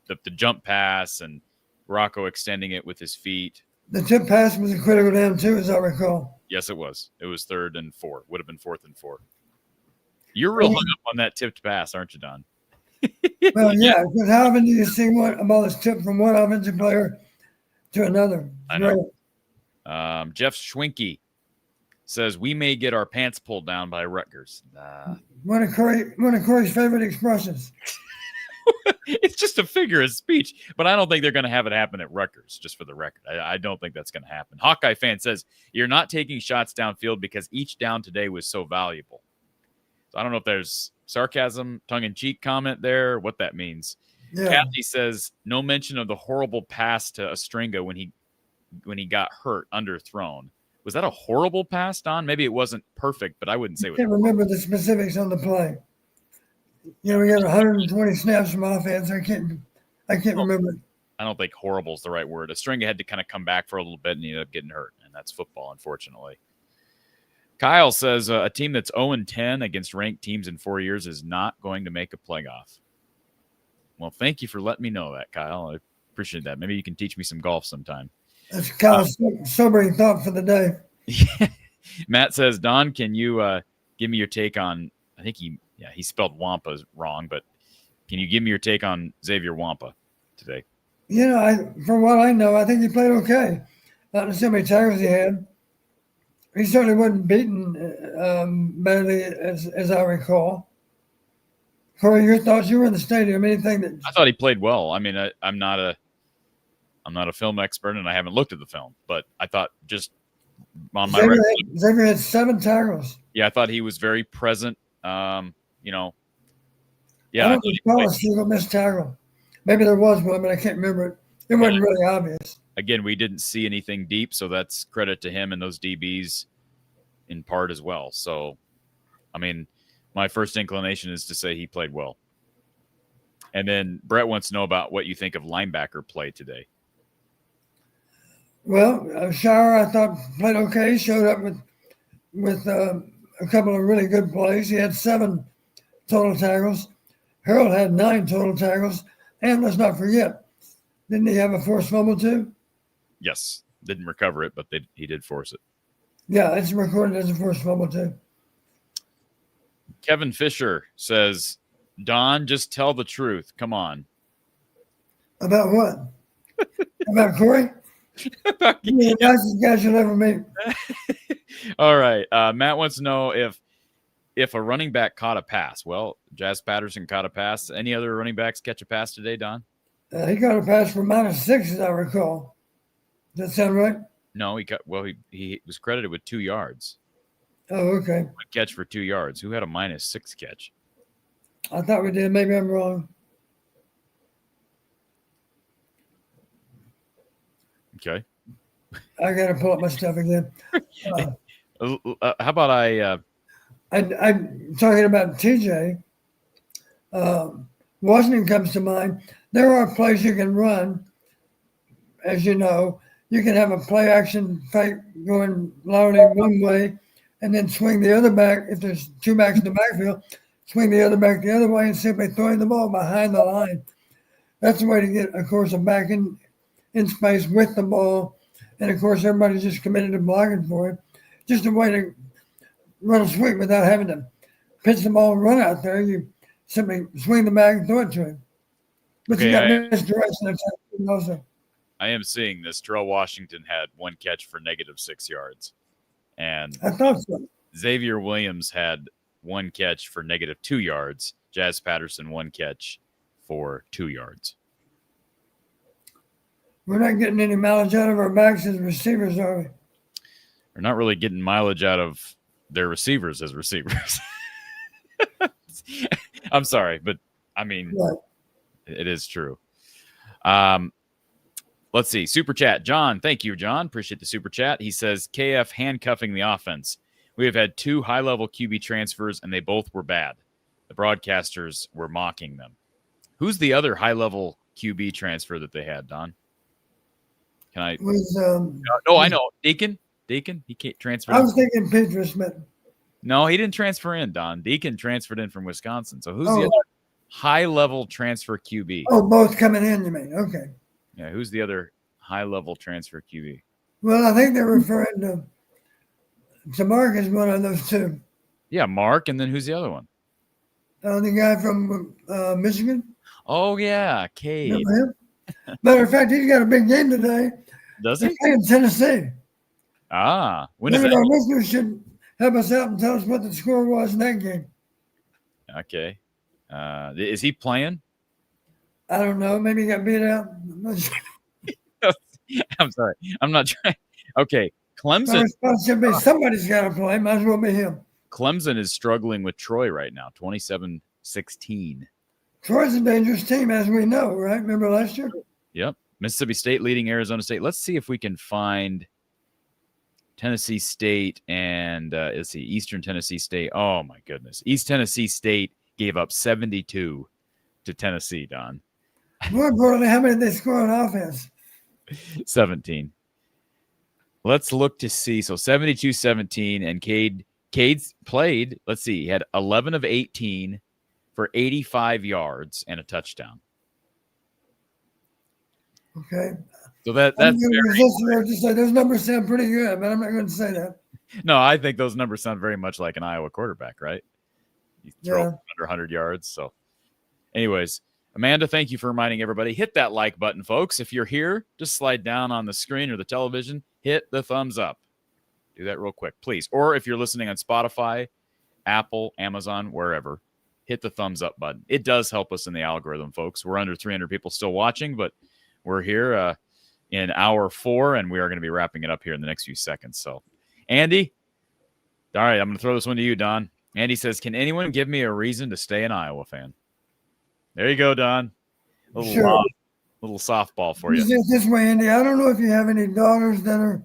the jump pass and Rocco extending it with his feet. The tip pass was a critical down too, as I recall. Yes, it was. It was 3rd and 4. Would have been 4th and 4. You're real hung up on that tipped pass, aren't you, Don? Well, yeah, because how often do you see a ball is tipped from one offensive player to another? I know. Jeff Schwinke says we may get our pants pulled down by Rutgers. One of Corey's favorite expressions. It's just a figure of speech, but I don't think they're going to have it happen at Rutgers, just for the record. I don't think that's going to happen. Hawkeye fan says, you're not taking shots downfield because each down today was so valuable. So I don't know if there's sarcasm, tongue-in-cheek comment there, what that means. Yeah. Kathy says, no mention of the horrible pass to Ostringa when he got hurt, underthrown. Was that a horrible pass, Don? Maybe it wasn't perfect, but I wouldn't say it I was. can't remember the specifics on the play. We got 120 snaps from offense. I can't remember. I don't think horrible is the right word. Estringa had to kind of come back for a little bit and he ended up getting hurt, and that's football, unfortunately. Kyle says a team that's 0-10 against ranked teams in 4 years is not going to make a playoff. Well, thank you for letting me know that, Kyle. I appreciate that. Maybe you can teach me some golf sometime. That's Kyle's sobering thought for the day. Matt says, Don, can you give me your take on, I think he spelled Wampa wrong, but can you give me your take on Xavier Wampa today? From what I know, I think he played okay. Not as many tackles he had. He certainly wasn't beaten badly, as I recall. Corey, your thoughts? You were in the stadium. Anything that I thought he played well. I mean, I'm not a film expert and I haven't looked at the film, but I thought just on my Xavier had 7 tackles. Yeah, I thought he was very present. Yeah, I don't recall a single missed tackle. Maybe there was one, but I can't remember it. It wasn't really obvious. Again, we didn't see anything deep, so that's credit to him and those DBs in part as well. So, I mean, my first inclination is to say he played well. And then Brett wants to know about what you think of linebacker play today. Well, Shower, I thought played okay. He showed up with a couple of really good plays. He had 7 total tackles. Harold had 9 total tackles. And let's not forget, didn't he have a forced fumble too? Yes. Didn't recover it, but he did force it. Yeah, it's recorded as a forced fumble too. Kevin Fisher says, Don, just tell the truth. Come on. About what? About Corey? About the nicest guys you'll ever meet. All right. Matt wants to know if a running back caught a pass. Well, Jazz Patterson caught a pass. Any other running backs catch a pass today, Don? He got a pass for -6, as I recall. Does that sound right? No, he was credited with 2 yards. Oh, okay. 1 catch for 2 yards. Who had a -6 catch? I thought we did. Maybe I'm wrong. Okay. I got to pull up my stuff again. How about I'm talking about TJ. Washington comes to mind. There are plays you can run, as you know. You can have a play action fake going loudly one way and then swing the other back. If there's 2 backs in the backfield, swing the other back the other way and simply throwing the ball behind the line. That's the way to get, of course, a back in space with the ball. And, of course, everybody's just committed to blocking for it. Just a way to run a sweep without having to pitch the ball and run out there. You simply swing the bag and throw it to him. But you got misdirection also. I am seeing this. Terrell Washington had 1 catch for -6 yards. And I thought so. Xavier Williams had 1 catch for -2 yards. Jazz Patterson 1 catch for 2 yards. We're not getting any mileage out of our backs as receivers, are we? They're not really getting mileage out of their receivers as receivers. I'm sorry, but I mean, right. It is true. Let's see. Super chat. John. Thank you, John. Appreciate the super chat. He says, KF handcuffing the offense. We have had 2 high-level QB transfers, and they both were bad. The broadcasters were mocking them. Who's the other high-level QB transfer that they had, Don? Can I? I know. Deacon. He can't transfer. I was thinking Petrus, but no, he didn't transfer in. Don Deacon transferred in from Wisconsin. So who's the other high-level transfer QB? Oh, both coming in, you mean? Okay. Yeah, who's the other high-level transfer QB? Well, I think they're referring to Mark as one of those 2. Yeah, Mark, and then who's the other one? The guy from Michigan. Oh, yeah, Cade. Remember him? Matter of fact, he's got a big game today. Does he? He's playing Tennessee. When is Maybe that? our listeners should help us out and tell us what the score was in that game. Okay. Is he playing? I don't know. Maybe he got beat out. I'm not sure. I'm sorry. I'm not trying. Okay. Clemson. Should be somebody's got to play. Might as well be him. Clemson is struggling with Troy right now, 27-16. Troy's a dangerous team, as we know, right? Remember last year? Yep. Mississippi State leading Arizona State. Let's see if we can find Tennessee State and let's see, Eastern Tennessee State. Oh my goodness. East Tennessee State gave up 72 to Tennessee, Don. More importantly, how many did they score on offense? 17. Let's look to see. So 72-17, and Cade's played, let's see, he had 11 of 18 for 85 yards and a touchdown. Okay. So that's just say those numbers sound pretty good, but I'm not going to say that. No, I think those numbers sound very much like an Iowa quarterback, right? You throw Yeah. under 100 yards. So anyways, Amanda, thank you for reminding everybody. Hit that like button, folks. If you're here, just slide down on the screen or the television. Hit the thumbs up. Do that real quick, please. Or if you're listening on Spotify, Apple, Amazon, wherever, hit the thumbs up button. It does help us in the algorithm, folks. We're under 300 people still watching, but we're here in hour 4, and we are going to be wrapping it up here in the next few seconds. So, Andy, all right, I'm going to throw this one to you, Don. Andy says, can anyone give me a reason to stay an Iowa fan? There you go, Don. Little softball for you. You say it this way, Andy. I don't know if you have any daughters that are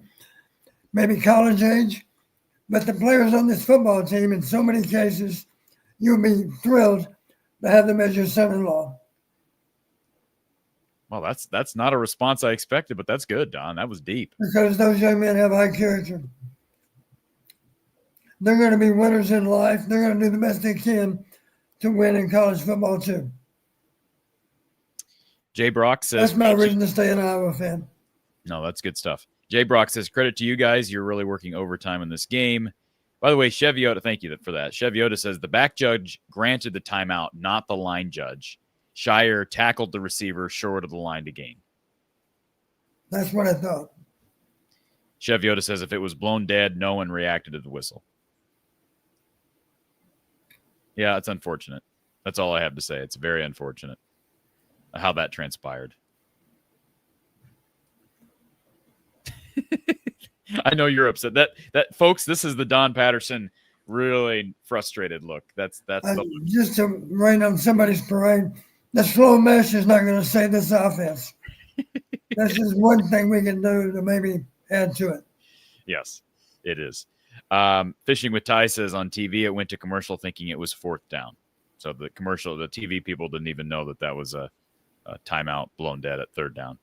maybe college age, but the players on this football team, in so many cases, you'll be thrilled to have them as your son-in-law. Well, that's not a response I expected, but that's good, Don. That was deep. Because those young men have high character. They're going to be winners in life. They're going to do the best they can to win in college football, too. Jay Brock says... That's my reason to stay an Iowa fan. No, that's good stuff. Jay Brock says, credit to you guys. You're really working overtime in this game. By the way, Chev Yoda, thank you for that. Chev Yoda says, the back judge granted the timeout, not the line judge. Shire tackled the receiver short of the line to gain. That's what I thought. Chev Yoda says, if it was blown dead, no one reacted to the whistle. Yeah, it's unfortunate. That's all I have to say. It's very unfortunate how that transpired. I know you're upset. That folks, this is the Don Patterson really frustrated look. That's the look. Just to rain on somebody's parade, the slow mesh is not going to save this offense. That's just one thing we can do to maybe add to it. Yes, it is. Fishing with Ty says on TV, it went to commercial thinking it was 4th down. So the TV people didn't even know that was a timeout blown dead at 3rd down.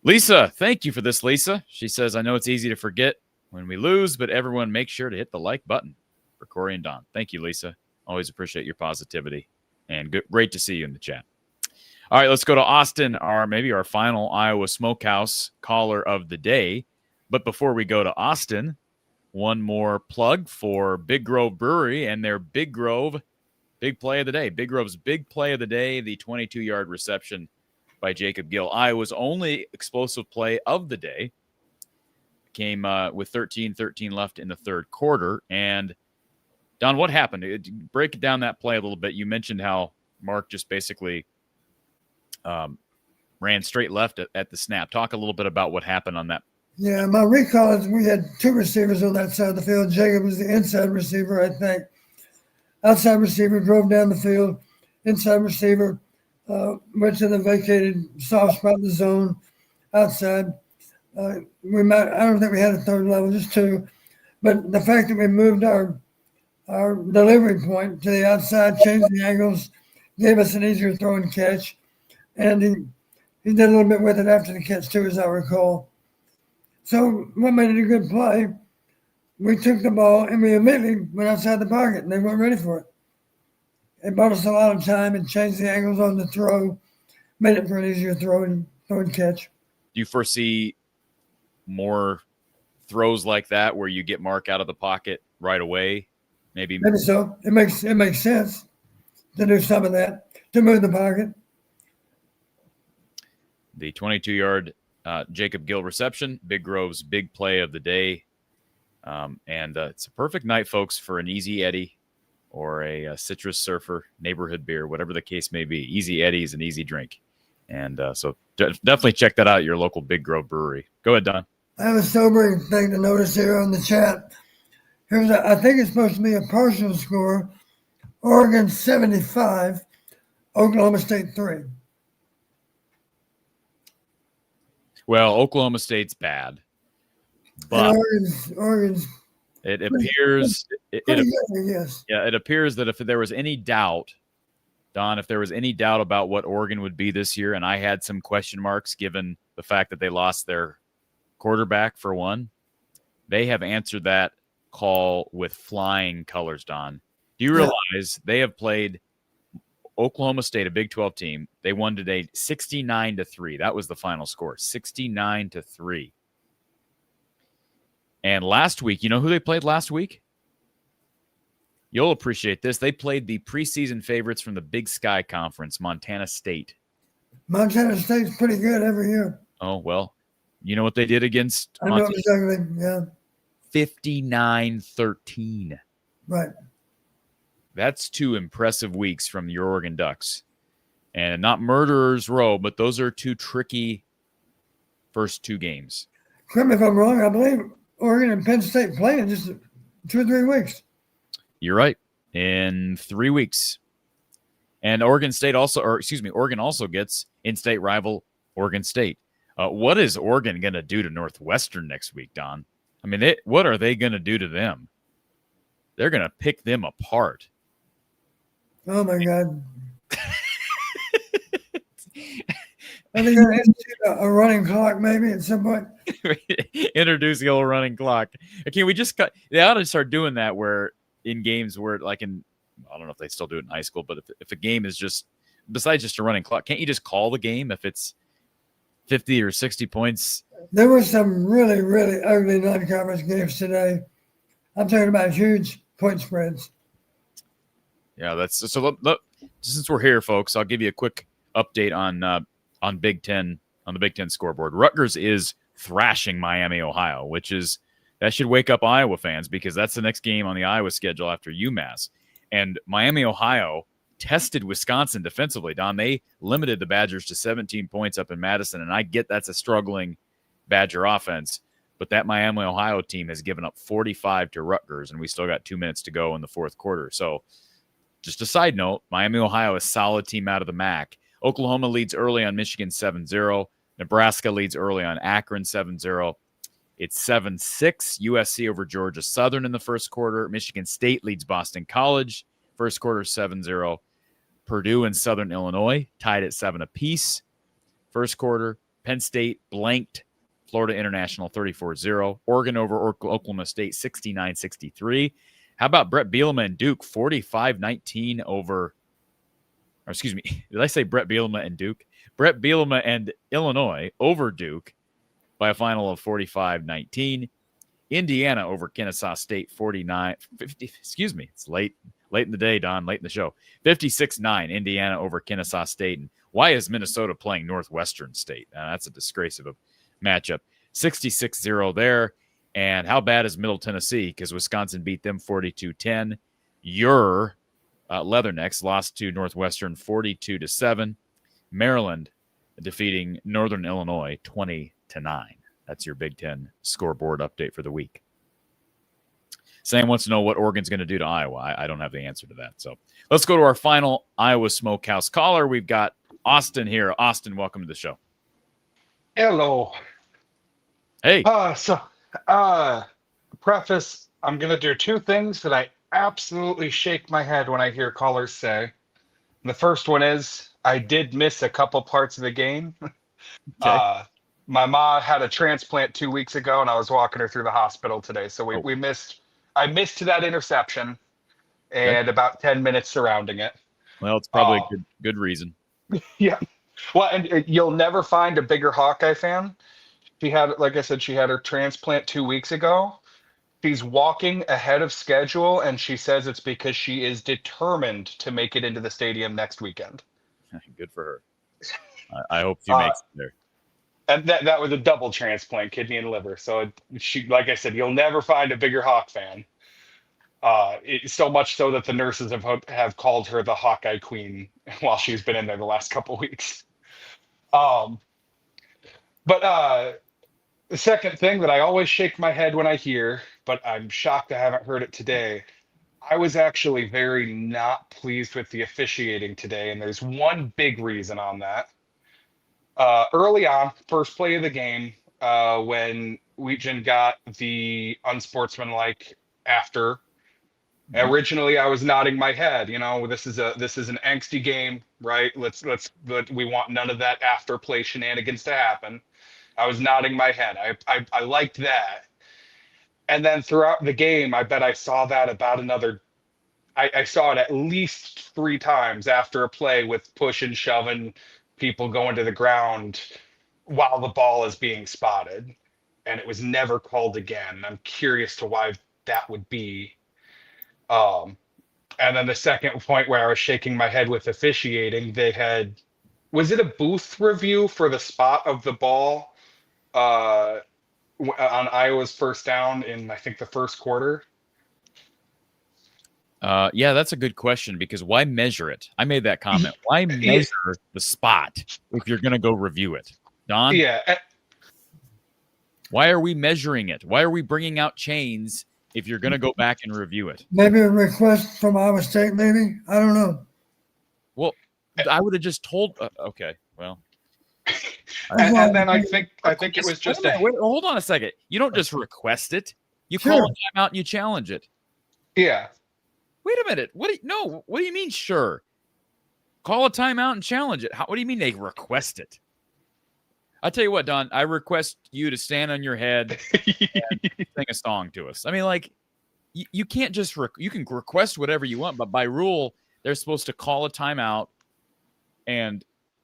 Lisa, thank you for this, Lisa. She says, I know it's easy to forget when we lose, but everyone make sure to hit the like button for Corey and Don. Thank you, Lisa. Always appreciate your positivity. And great to see you in the chat. All right, let's go to Austin, our final Iowa Smokehouse caller of the day. But before we go to Austin, one more plug for Big Grove Brewery and their Big Grove Big Play of the Day. Big Grove's Big Play of the Day, the 22-yard reception by Jacob Gill. Iowa's only explosive play of the day came with 13:13 left in the 3rd quarter. And Don, what happened? Break down that play a little bit. You mentioned how Mark just basically ran straight left at the snap. Talk a little bit about what happened on that. Yeah, my recall is we had 2 receivers on that side of the field. Jacob was the inside receiver, I think. Outside receiver drove down the field. Inside receiver went to the vacated soft spot in the zone outside. I don't think we had a 3rd level, just 2. But the fact that we moved our delivery point to the outside, changed the angles, gave us an easier throw and catch. And he did a little bit with it after the catch, too, as I recall. So what made it a good play, we took the ball and we immediately went outside the pocket, and they weren't ready for it. It bought us a lot of time and changed the angles on the throw, made it for an easier throw and catch. Do you foresee more throws like that where you get Mark out of the pocket right away? Maybe so. It makes sense to do some of that, to move the pocket. The 22-yard Jacob Gill reception, Big Grove's big play of the day. And it's a perfect night, folks, for an Easy Eddie or a citrus surfer neighborhood beer, whatever the case may be. Easy Eddie is an easy drink. And so definitely check that out at your local Big Grove brewery. Go ahead, Don. I have a sobering thing to notice here on the chat. I think it's supposed to be a partial score. Oregon 75, Oklahoma State 3. Well, Oklahoma State's bad. But Oregon's it appears yes. Yeah, it appears that if there was any doubt, Don, if there was any doubt about what Oregon would be this year, and I had some question marks given the fact that they lost their quarterback for one, they have answered that call with flying colors, Don. Do you realize they have played Oklahoma State, a Big 12 team? They won today 69-3. That was the final score, 69-3. And last week, you know who they played last week? You'll appreciate this. They played the preseason favorites from the Big Sky Conference, Montana State. Montana State's pretty good every year. Oh, well, you know what they did against I know exactly, yeah. 59-13. Right. That's 2 impressive weeks from your Oregon Ducks. And not murderer's row, but those are 2 tricky first 2 games. Correct me if I'm wrong. I believe Oregon and Penn State play in just 2 or 3 weeks. You're right. In 3 weeks. And Oregon also gets in-state rival Oregon State. What is Oregon going to do to Northwestern next week, Don? I mean, what are they going to do to them? They're going to pick them apart. Oh, my God. Are they going to institute a running clock maybe at some point? Introduce the old running clock. Okay, they ought to start doing that where in games where I don't know if they still do it in high school, but if a game is just, besides just a running clock, can't you just call the game if it's 50 or 60 points? There were some really, really ugly non-conference games today. I'm talking about huge point spreads. Yeah, since we're here, folks, I'll give you a quick update on Big Ten, on the Big Ten scoreboard. Rutgers is thrashing Miami, Ohio, that should wake up Iowa fans because that's the next game on the Iowa schedule after UMass. And Miami, Ohio tested Wisconsin defensively, Don. They limited the Badgers to 17 points up in Madison, and I get that's a struggling Badger offense, but that Miami, Ohio team has given up 45 to Rutgers, and we still got 2 minutes to go in the fourth quarter. So just a side note, Miami, Ohio is a solid team out of the MAC. Oklahoma leads early on Michigan 7-0. Nebraska leads early on Akron 7-0. It's 7-6 USC over Georgia Southern in the first quarter. Michigan State leads Boston College. First quarter 7-0. Purdue and Southern Illinois tied at 7 apiece. First quarter, Penn State blanked Florida International 34-0. Oregon over Oklahoma State 69-63. How about Brett Bielema and Duke 45-19 over, or excuse me, did I say Brett Bielema and Duke? Brett Bielema and Illinois over Duke by a final of 45-19. Indiana over Kennesaw State 49-50. Excuse me, it's late in the day, Don, late in the show. 56-9, Indiana over Kennesaw State. And why is Minnesota playing Northwestern State? That's a disgrace of a matchup. 66-0 there. And how bad is Middle Tennessee? Because Wisconsin beat them 42-10. Your Leathernecks lost to Northwestern 42-7. Maryland defeating Northern Illinois 20-9. That's your Big Ten scoreboard update for the week. Sam wants to know what Oregon's going to do to Iowa. I don't have the answer to that. So let's go to our final Iowa Smokehouse caller. We've got Austin here. Austin, welcome to the show. Hello. Hey. Preface, I'm going to do 2 things that I absolutely shake my head when I hear callers say. And the first one is I did miss a couple parts of the game. Okay. My mom had a transplant 2 weeks ago, and I was walking her through the hospital today. So I missed that interception and about 10 minutes surrounding it. Well, it's probably a good reason. Yeah. Well, and you'll never find a bigger Hawkeye fan. Like I said, she had her transplant 2 weeks ago. She's walking ahead of schedule, and she says it's because she is determined to make it into the stadium next weekend. Good for her. I hope she makes it there. And that was a double transplant, kidney and liver. So she, like I said, you'll never find a bigger Hawk fan. So much so that the nurses have called her the Hawkeye Queen while she's been in there the last couple weeks. But the second thing that I always shake my head when I hear, but I'm shocked I haven't heard it today. I was actually very not pleased with the officiating today, and there's one big reason on that. Early on, first play of the game, when Weejan got the unsportsmanlike after. Originally, I was nodding my head. This is an angsty game, right? But we want none of that after play shenanigans to happen. I was nodding my head. I liked that. And then throughout the game, I bet I saw that about another. I saw it at least 3 times after a play with push and shoving, people going to the ground while the ball is being spotted, and it was never called again. I'm curious to why that would be. And then the second point where I was shaking my head with officiating, was it a booth review for the spot of the ball on Iowa's first down in, I think, the first quarter? Yeah, that's a good question, because why measure it? I made that comment. Why measure the spot if you're going to go review it? Don? Yeah. Why are we measuring it? Why are we bringing out chains if you're going to go back and review it? Maybe a request from Iowa State, maybe? I don't know. Well, I would have just told. Okay, well. And then I think it was just wait, hold on a second. You don't just request it. You Sure. call a timeout and you challenge it. Yeah. Wait a minute. What do you mean, sure? Call a timeout and challenge it. What do you mean they request it? I'll tell you what, Don, I request you to stand on your head and sing a song to us. I mean, like, you can't just, you can request whatever you want, but by rule, they're supposed to call a timeout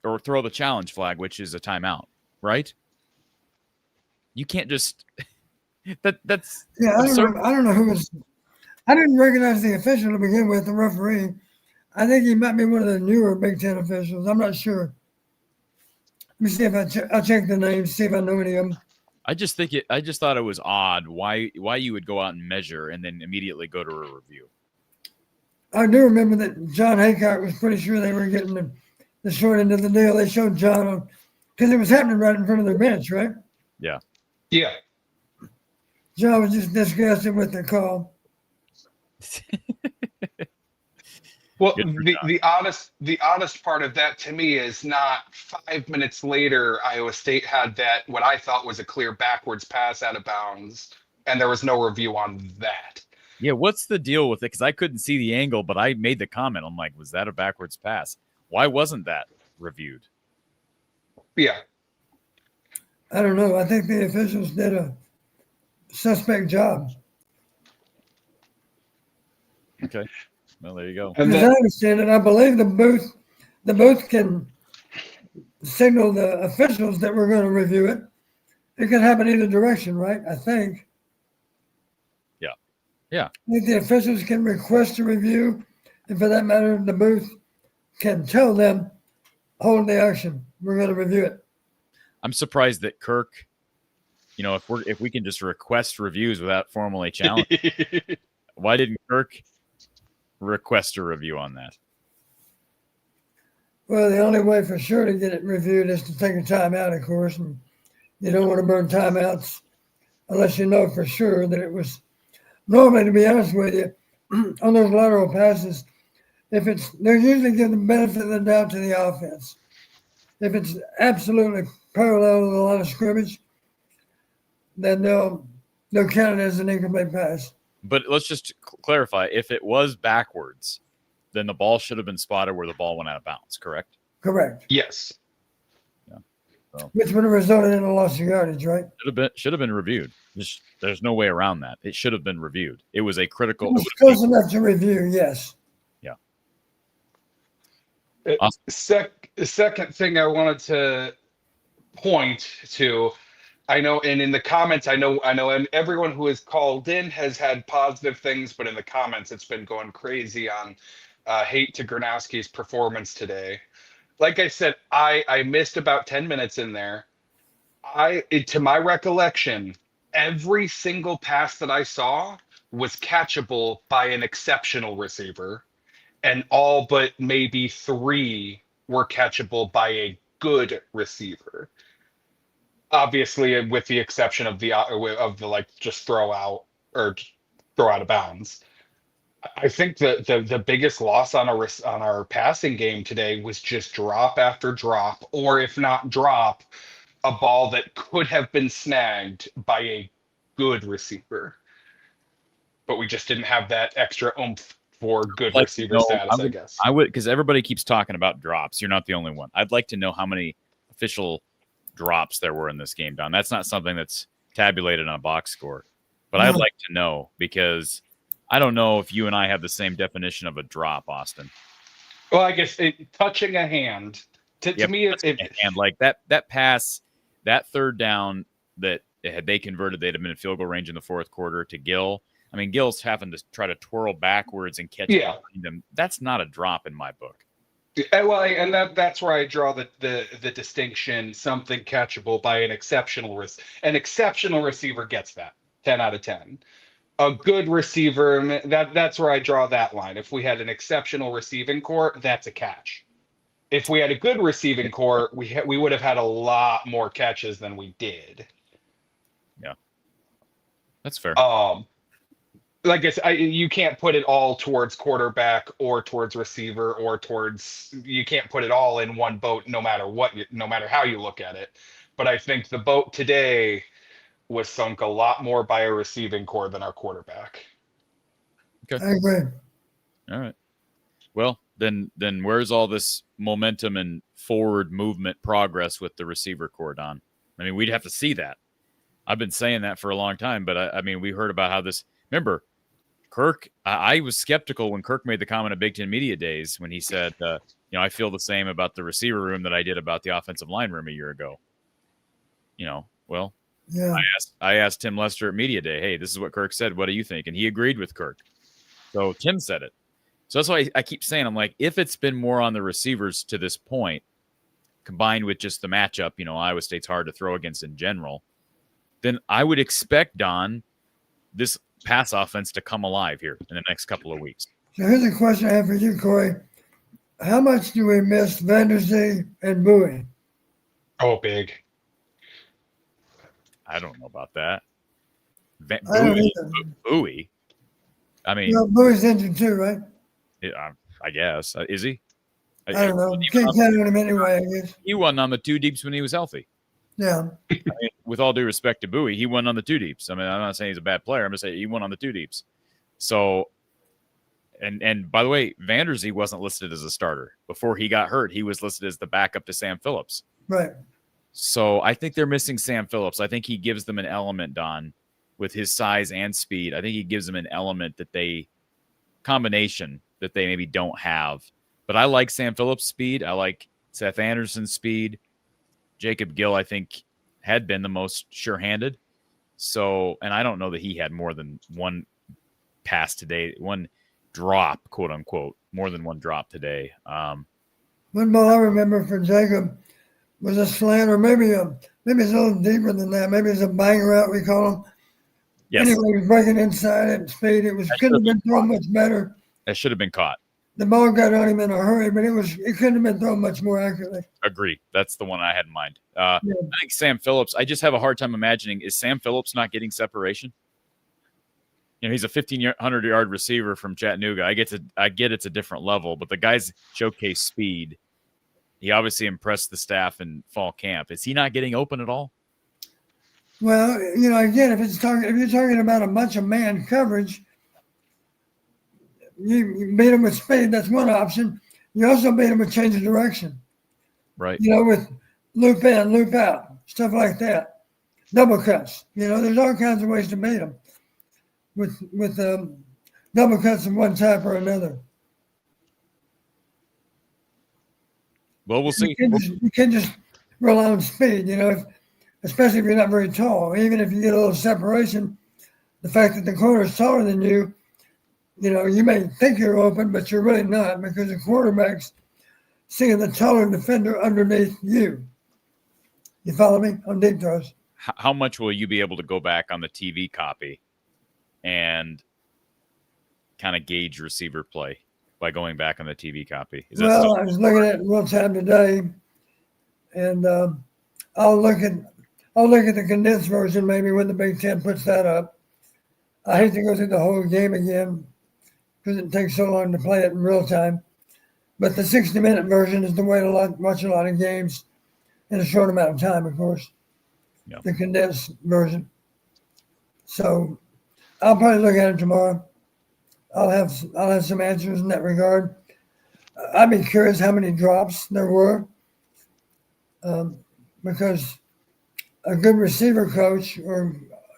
or throw the challenge flag, which is a timeout, right? You can't just, that's. Yeah, I don't know who was. I didn't recognize the official to begin with, the referee. I think he might be one of the newer Big Ten officials. I'm not sure. Let me see if I'll check the names, see if I know any of them. I just thought it was odd why you would go out and measure and then immediately go to a review. I do remember that John Haycock was pretty sure they were getting the short end of the deal. They showed John because it was happening right in front of their bench, right? Yeah. Yeah. John was just disgusted with the call. Well, the honest part of that to me is not 5 minutes later, Iowa State had that, what I thought was a clear backwards pass out of bounds, and there was no review on that. Yeah, what's the deal with it? Because I couldn't see the angle, but I made the comment. I'm like, was that a backwards pass? Why wasn't that reviewed? Yeah. I don't know. I think the officials did a suspect job. Okay. Well, there you go. As I understand it, I believe the booth can signal the officials that we're going to review it. It can happen either direction, right? I think. Yeah. Yeah. I think the officials can request a review, and for that matter, the booth can tell them, hold the action. We're going to review it. I'm surprised that Kirk, if we can just request reviews without formally challenging, why didn't Kirk request a review on that? Well, the only way for sure to get it reviewed is to take a timeout, of course, and you don't want to burn timeouts unless you know for sure that it was. Normally, to be honest with you, on those lateral passes, they're usually giving the benefit of the doubt to the offense. If it's absolutely parallel to the line of scrimmage, then they'll count it as an incomplete pass. But let's just clarify. If it was backwards, then the ball should have been spotted where the ball went out of bounds, correct? Correct. Yes. Yeah. So, which would have resulted in a loss of yardage, right? Should have been reviewed. There's no way around that. It should have been reviewed. It was a critical. It was close enough to review, yes. Yeah. Awesome. The second thing I wanted to point to, I know, and in the comments, I know, and everyone who has called in has had positive things, but in the comments, it's been going crazy on hate to Gronowski's performance today. Like I said, I missed about 10 minutes in there. To my recollection, every single pass that I saw was catchable by an exceptional receiver, and all but maybe 3 were catchable by a good receiver. Obviously, with the exception of the like just throw out of bounds. I think the biggest loss on our passing game today was just drop after drop, or if not drop, a ball that could have been snagged by a good receiver. But we just didn't have that extra oomph for good receiver status, I guess. I would, because everybody keeps talking about drops. You're not the only one. I'd like to know how many official drops there were in this game, Don. That's not something that's tabulated on a box score. But I'd like to know, because I don't know if you and I have the same definition of a drop, Austin. Well, I guess touching a hand, to me, and like that pass, that third down that had they converted, they'd have been in field goal range in the fourth quarter to Gill. I mean, Gill's having to try to twirl backwards and catch behind them. That's not a drop in my book. Well, and that's where I draw the distinction. Something catchable by an exceptional receiver gets that 10 out of 10. A good receiver, that's where I draw that line. If we had an exceptional receiving core, that's a catch. If we had a good receiving core, we would have had a lot more catches than we did. Yeah, that's fair. Like I said, you can't put it all towards quarterback or towards receiver or towards. You can't put it all in one boat, no matter how you look at it. But I think the boat today was sunk a lot more by a receiving core than our quarterback. Okay. I agree. All right. Well, then where's all this momentum and forward movement progress with the receiver core, Don? I mean, we'd have to see that. I've been saying that for a long time, but I mean, we heard about how this. Remember, Kirk. I was skeptical when Kirk made the comment at Big Ten Media Days when he said, I feel the same about the receiver room that I did about the offensive line room a year ago. Well. Yeah. I asked Tim Lester at Media Day, hey, this is what Kirk said. What do you think? And he agreed with Kirk. So Tim said it. So that's why I keep saying, I'm like, if it's been more on the receivers to this point, combined with just the matchup, Iowa State's hard to throw against in general, then I would expect, Don, this pass offense to come alive here in the next couple of weeks. So here's a question I have for you, Corey. How much do we miss Vanderzee and Bowie? Oh, big. I don't know about that. Bowie. I mean, Bowie's injured too, right? I guess. Is he? I don't know. You can't count on him anyway, I guess. He won on the two deeps when he was healthy. Yeah. I mean, with all due respect to Bowie, he won on the two deeps. I mean, I'm not saying he's a bad player. I'm just saying he won on the two deeps. So, and by the way, Vanderzee wasn't listed as a starter. Before he got hurt, he was listed as the backup to Sam Phillips. Right. So I think they're missing Sam Phillips. I think he gives them an element, Don, with his size and speed. I think he gives them an element combination that they maybe don't have. But I like Sam Phillips' speed. I like Seth Anderson's speed. Jacob Gill, I think, had been the most sure-handed. So, and I don't know that he had more than one pass today, one drop, quote unquote, more than one drop today. One ball I remember for Jacob was a slant, or maybe it's a little deeper than that. Maybe it's a bang route, we call them. Yes. Anyway, he was breaking inside at speed. Couldn't have been thrown much better. That should have been caught. The ball got on him in a hurry, but it couldn't have been thrown much more accurately. Agree. That's the one I had in mind. I think Sam Phillips, I just have a hard time imagining, is Sam Phillips not getting separation? He's a 1,500-yard receiver from Chattanooga. I get it's a different level, but the guy's showcase speed. He obviously impressed the staff in fall camp. Is he not getting open at all? Well, again, if you're talking about a bunch of man coverage, you beat him with speed. That's one option. You also beat him with change of direction. Right. With loop in, loop out, stuff like that. Double cuts. There's all kinds of ways to beat him with double cuts of one type or another. Well, we'll see. You can't just rely on speed, especially if you're not very tall. Even if you get a little separation, the fact that the corner is taller than you, you may think you're open, but you're really not, because the quarterback's seeing the taller defender underneath you. You follow me on deep throws? How much will you be able to go back on the TV copy and kind of gauge receiver play by going back on the TV copy? I was looking at it in real time today, and I'll look at the condensed version maybe when the Big Ten puts that up. I hate to go through the whole game again because it takes so long to play it in real time. But the 60-minute version is the way to watch a lot of games in a short amount of time, of course. Yeah. the condensed version. So I'll probably look at it tomorrow. I'll have some answers in that regard. I'd be curious how many drops there were, because a good receiver coach or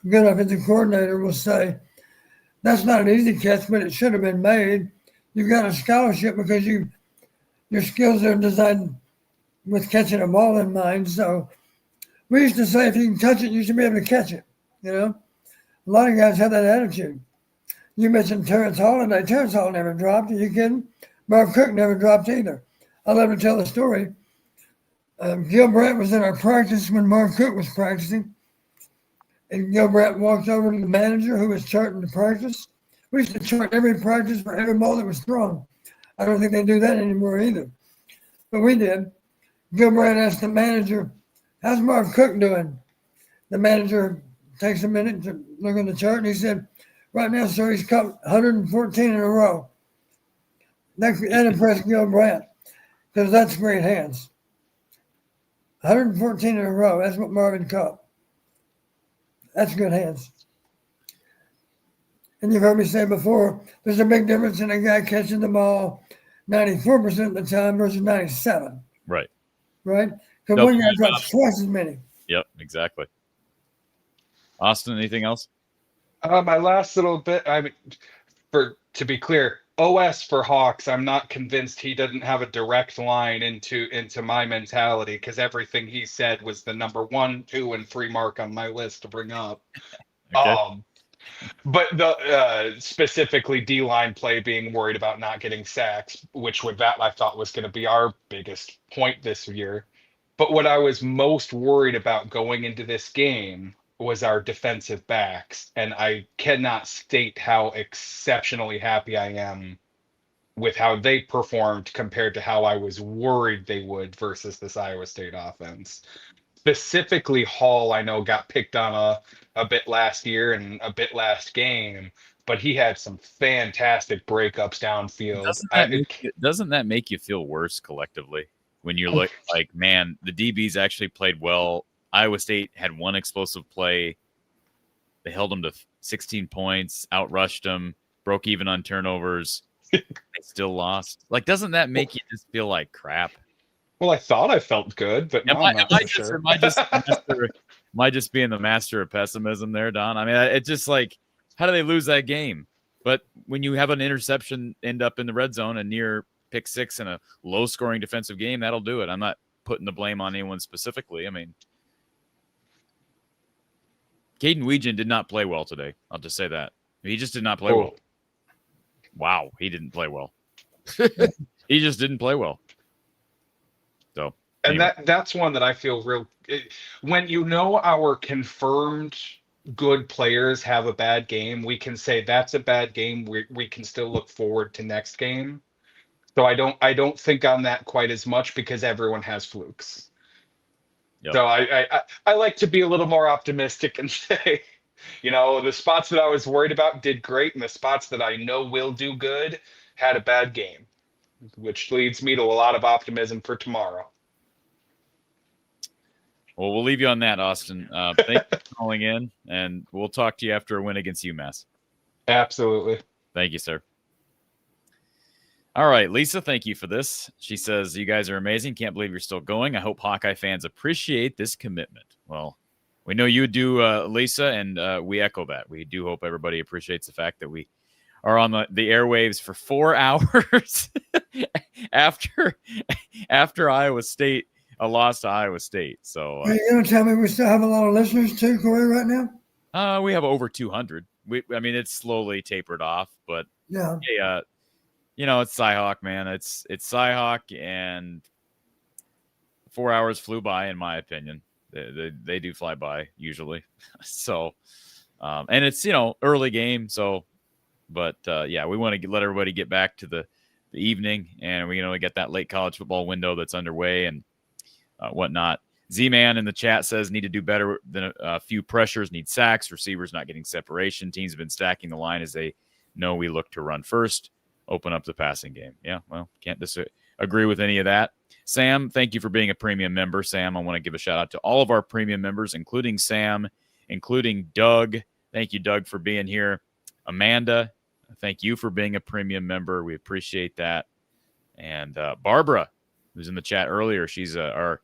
good offensive coordinator will say, that's not an easy catch, but it should have been made. You got a scholarship because your skills are designed with catching a ball in mind. So we used to say, if you can touch it, you should be able to catch it. You know, a lot of guys have that attitude. You mentioned Terrence Hall today. Terrence Hall never dropped. Are you kidding? Marv Cook never dropped either. I love to tell the story. Gil Brandt was in our practice when Marv Cook was practicing. And Gil Brandt walked over to the manager who was charting the practice. We used to chart every practice for every ball that was thrown. I don't think they do that anymore either. But we did. Gil Brandt asked the manager, how's Marv Cook doing? The manager takes a minute to look at the chart and he said, right now, sir, he's caught 114 in a row. That impressed Gil Brandt because that's great hands. 114 in a row. That's what Marvin caught. That's good hands. And you've heard me say before, there's a big difference in a guy catching the ball 94% of the time versus 97. Right. Right? Because one guy drops twice as many. Yep, exactly. Austin, anything else? My last little bit, to be clear, OS for Hawks, I'm not convinced he didn't have a direct line into my mentality because everything he said was the number 1, 2, and 3 mark on my list to bring up. Okay. But the specifically D-line play, being worried about not getting sacks, which with that I thought was going to be our biggest point this year. But what I was most worried about going into this game was our defensive backs, and I cannot state how exceptionally happy I am with how they performed compared to how I was worried they would versus this Iowa State offense. Specifically, Hall, I know, got picked on a bit last year and a bit last game, but he had some fantastic breakups downfield. Doesn't that make you feel worse collectively when you look like, man, the DBs actually played well? Iowa State had one explosive play. They held them to 16 points, outrushed them, broke even on turnovers. They still lost. Like, doesn't that make you just feel like crap? Well, I thought I felt good, but now I'm not so sure. Am I just being the master of pessimism there, Don? I mean, it's just like, how do they lose that game? But when you have an interception end up in the red zone and near pick 6 in a low-scoring defensive game, that'll do it. I'm not putting the blame on anyone specifically. I mean, Caden Weegan did not play well today. I'll just say that. He just did not play well. Wow, he didn't play well. He just didn't play well. So, anyway. And that's one that I feel when you know our confirmed good players have a bad game, we can say that's a bad game. We can still look forward to next game. So I don't think on that quite as much because everyone has flukes. Yep. So I like to be a little more optimistic and say, the spots that I was worried about did great, and the spots that I know will do good had a bad game, which leads me to a lot of optimism for tomorrow. Well, we'll leave you on that, Austin. Thank you for calling in, and we'll talk to you after a win against UMass. Absolutely. Thank you, sir. All right, Lisa, thank you for this. She says, you guys are amazing. Can't believe you're still going. I hope Hawkeye fans appreciate this commitment. Well, we know you do, Lisa, and we echo that. We do hope everybody appreciates the fact that we are on the airwaves for 4 hours after Iowa State, a loss to Iowa State. So, are you going to tell me we still have a lot of listeners too, Corey, right now? We have over 200. I mean, it's slowly tapered off, but yeah. Hey, it's Cyhawk, man. It's Cyhawk, and 4 hours flew by, in my opinion. They do fly by usually. So, and it's early game. So, but we want to let everybody get back to the evening, and we get that late college football window that's underway and whatnot. Z-Man in the chat says need to do better than a few pressures, need sacks, receivers not getting separation. Teams have been stacking the line as they know we look to run first, open up the passing game. Yeah, well, can't disagree with any of that. Sam, thank you for being a premium member. Sam, I want to give a shout out to all of our premium members, including Sam, including Doug. Thank you, Doug, for being here. Amanda, thank you for being a premium member. We appreciate that. And Barbara, who's in the chat earlier, she's our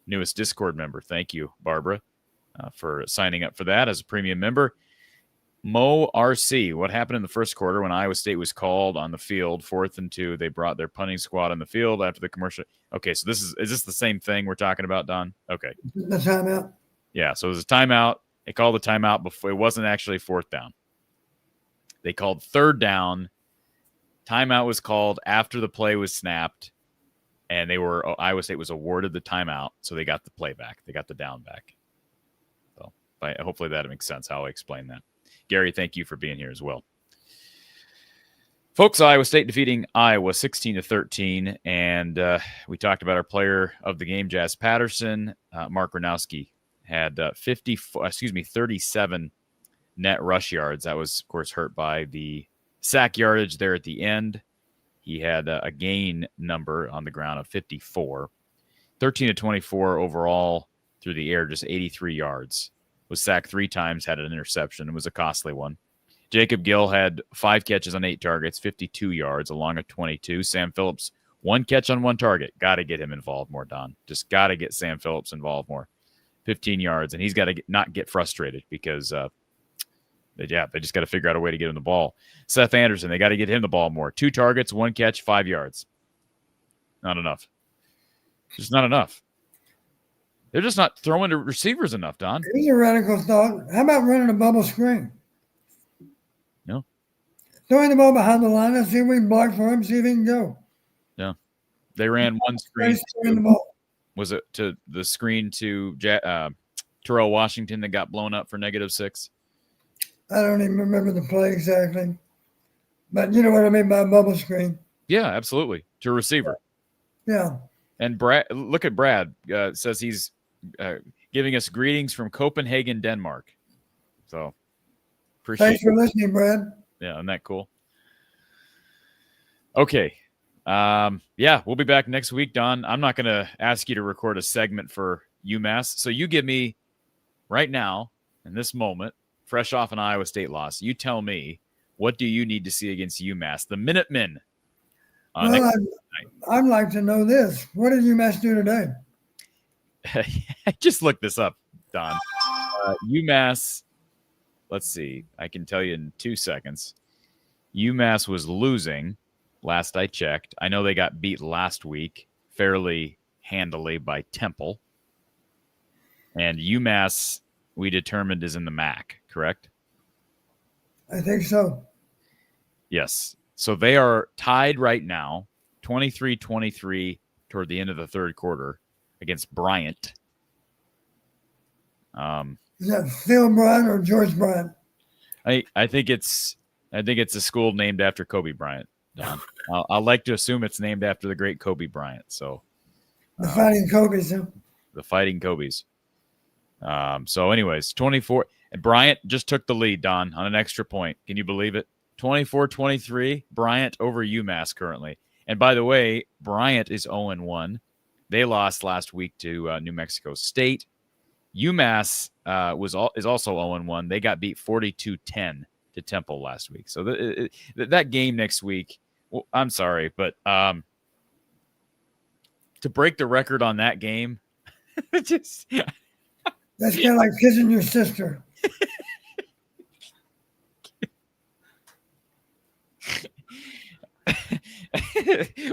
newest Discord member. Thank you, Barbara, for signing up for that as a premium member. Mo RC, what happened in the first quarter when Iowa State was called on the field, 4th and 2? They brought their punting squad on the field after the commercial. Okay, so is this the same thing we're talking about, Don? Okay. The timeout. Yeah, so it was a timeout. They called the timeout before. It wasn't actually 4th down. They called 3rd down. Timeout was called after the play was snapped, and Iowa State was awarded the timeout, so they got the play back. They got the down back. So hopefully that makes sense how I explain that. Gary, thank you for being here as well. Folks, Iowa State defeating Iowa 16-13, and we talked about our player of the game, Jazz Patterson. Mark Ranowski had 37 net rush yards. That was, of course, hurt by the sack yardage there at the end. He had a gain number on the ground of 54. 13-24 overall through the air, just 83 yards. Was sacked 3 times, had an interception. It was a costly one. Jacob Gill had 5 catches on 8 targets, 52 yards, along with 22. Sam Phillips, 1 catch on 1 target. Got to get him involved more, Don. Just got to get Sam Phillips involved more. 15 yards, and he's got to not get frustrated because, they just got to figure out a way to get him the ball. Seth Anderson, they got to get him the ball more. 2 targets, 1 catch, 5 yards. Not enough. Just not enough. They're just not throwing to receivers enough, Don. Here's a radical thought. How about running a bubble screen? No. Throwing the ball behind the line and see if we can block for him, see if he can go. No. They ran one screen. Was it to the screen to Terrell Washington that got blown up for -6? I don't even remember the play exactly. But you know what I mean by a bubble screen. Yeah, absolutely. To a receiver. Yeah. And Brad, look at Brad. Says he's giving us greetings from Copenhagen, Denmark. So appreciate Thanks for listening, Brad. Yeah, isn't that cool? Okay. We'll be back next week, Don. I'm not going to ask you to record a segment for UMass. So you give me right now, in this moment, fresh off an Iowa State loss, you tell me, what do you need to see against UMass? The Minutemen. Well, I'd like to know this. What did UMass do today? I just looked this up, Don. UMass, let's see. I can tell you in 2 seconds. UMass was losing last I checked. I know they got beat last week fairly handily by Temple. And UMass, we determined, is in the MAC, correct? I think so. Yes. So they are tied right now, 23-23 toward the end of the third quarter against Bryant. Is that Phil Bryant or George Bryant? I think it's a school named after Kobe Bryant, Don. I like to assume it's named after the great Kobe Bryant. So the Fighting Kobe's. Huh? The Fighting Kobe's. So anyways, 24. And Bryant just took the lead, Don, on an extra point. Can you believe it? 24-23, Bryant over UMass currently. And by the way, Bryant is 0-1. They lost last week to New Mexico State. UMass is also 0-1. They got beat 42-10 to Temple last week. So that game next week, well, I'm sorry, but to break the record on that game, that's kind of like kissing your sister.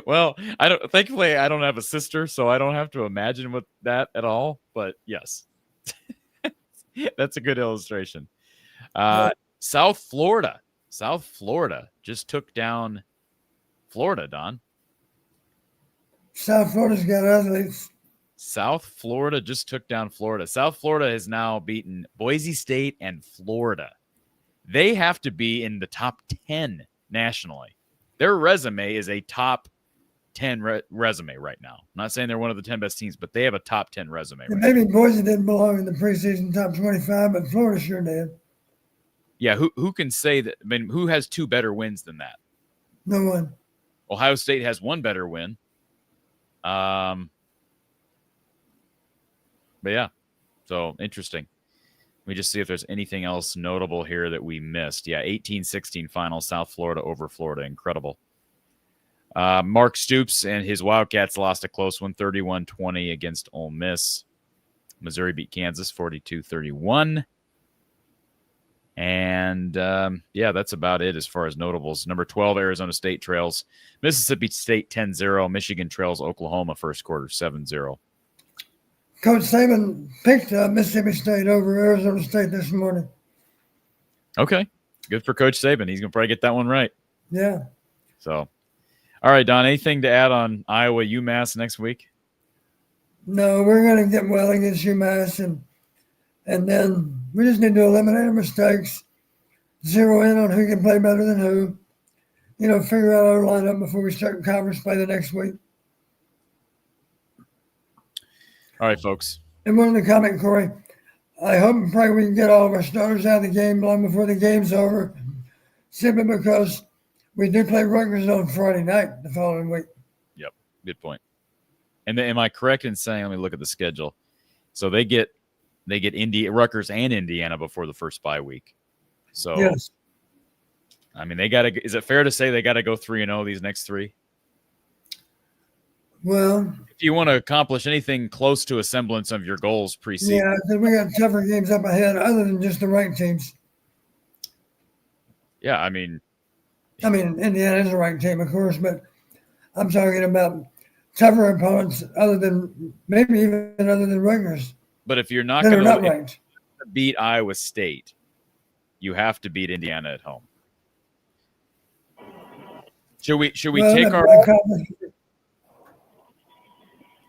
Well, thankfully I don't have a sister, so I don't have to imagine with that at all. But yes, that's a good illustration. South Florida just took down Florida, Don. South Florida's got athletes. South Florida just took down Florida. South Florida has now beaten Boise State and Florida. They have to be in the top 10 nationally. Their resume is a top 10 resume right now. I'm not saying they're one of the 10 best teams, but they have a top 10 resume. Right maybe now. Boise didn't belong in the preseason top 25, but Florida sure did. Yeah, who can say that? I mean, who has 2 better wins than that? No one. Ohio State has 1 better win. But yeah, so interesting. Let me just see if there's anything else notable here that we missed. Yeah, 18-16 final, South Florida over Florida. Incredible. Mark Stoops and his Wildcats lost a close one, 31-20 against Ole Miss. Missouri beat Kansas 42-31. And, yeah, that's about it as far as notables. Number 12, Arizona State trails Mississippi State 10-0. Michigan trails Oklahoma first quarter 7-0. Coach Saban picked Mississippi State over Arizona State this morning. Okay. Good for Coach Saban. He's going to probably get that one right. Yeah. So, all right, Don, anything to add on Iowa UMass next week? No, we're going to get well against UMass, and then we just need to eliminate our mistakes, zero in on who can play better than who, figure out our lineup before we start conference play the next week. All right, folks. And one of the comment, Corey, I hope and pray we can get all of our starters out of the game long before the game's over, simply because we do play Rutgers on Friday night the following week. Yep, good point. And then, am I correct in saying, let me look at the schedule. So they get Rutgers and Indiana before the first bye week. So, yes. I mean, is it fair to say they got to go 3-0 these next three? Well, if you want to accomplish anything close to a semblance of your goals preseason. Yeah, because we got tougher games up ahead other than just the ranked teams. Yeah, I mean, Indiana is a ranked team, of course, but I'm talking about tougher opponents other than Rutgers. But if you're not going to beat Iowa State, you have to beat Indiana at home. Should we take our?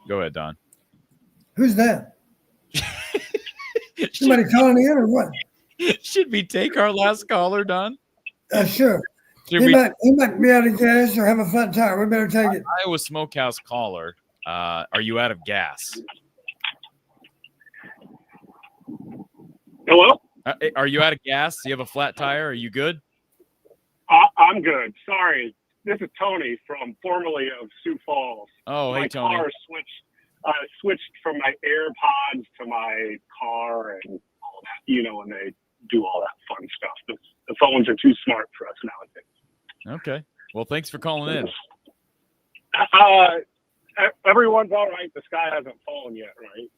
Go ahead, Don. Who's that? Somebody calling in or what? Should we take our last caller, Don? Sure. He might be out of gas or have a flat tire. We better take it. Iowa Smokehouse caller, are you out of gas? Hello? Are you out of gas? Do you have a flat tire? Are you good? I'm good. Sorry. This is Tony formerly of Sioux Falls. Oh, hey, Tony. My car switched from my AirPods to my car and all that, when they do all that fun stuff. The phones are too smart for us nowadays. Okay. Well, thanks for calling in. Everyone's all right. The sky hasn't fallen yet, right?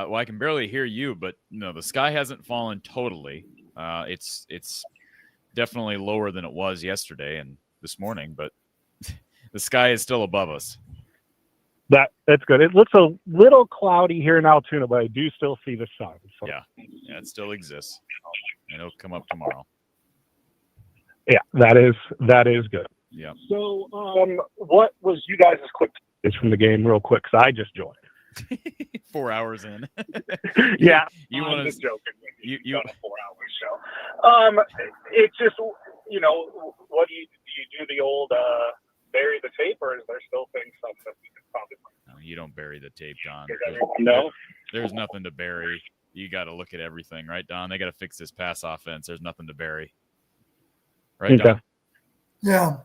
Well, I can barely hear you, but no, the sky hasn't fallen totally. It's definitely lower than it was yesterday and this morning, but the sky is still above us. That's good. It looks a little cloudy here in Altoona, but I do still see the sun. So. Yeah, it still exists, and it'll come up tomorrow. Yeah, that is good. Yeah. So, what was you guys' quick takes from the game, real quick? Because I just joined. 4 hours in. Yeah, I'm just joking. You done a 4 hour show. It's just what do you do the old bury the tape, or is there still stuff that we can probably? No, you don't bury the tape, Don. No, there's nothing to bury. You got to look at everything, right, Don? They got to fix this pass offense. There's nothing to bury, right, Don? Yeah.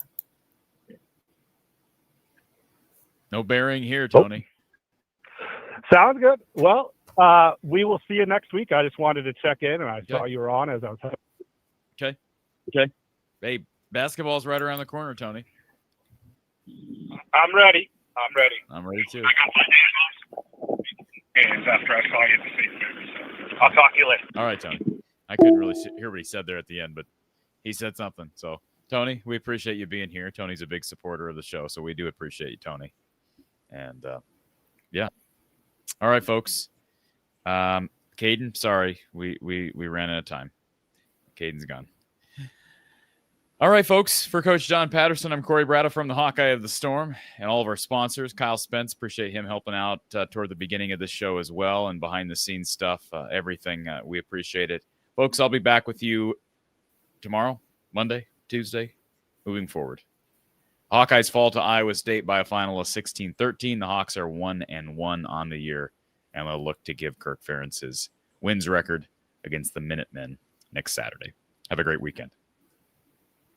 No burying here, Tony. Sounds good. Well, we will see you next week. I just wanted to check in, and I saw you were on as I was. Okay. Hey, basketball's right around the corner, Tony. I'm ready. I'm ready too. I got my hands after I saw you at the state fair. So I'll talk to you later. All right, Tony. I couldn't really hear what he said there at the end, but he said something. So, Tony, we appreciate you being here. Tony's a big supporter of the show, so we do appreciate you, Tony. And yeah. All right, folks. Caden, sorry, we ran out of time. Caden's gone. All right, folks. For Coach John Patterson, I'm Corey Brada from the Hawkeye of the Storm, and all of our sponsors. Kyle Spence, appreciate him helping out toward the beginning of this show as well, and behind-the-scenes stuff, everything. We appreciate it. Folks, I'll be back with you tomorrow, Monday, Tuesday, moving forward. Hawkeyes fall to Iowa State by a final of 16-13. The Hawks are 1-1 on the year, and they'll look to give Kirk Ferentz his wins record against the Minutemen next Saturday. Have a great weekend.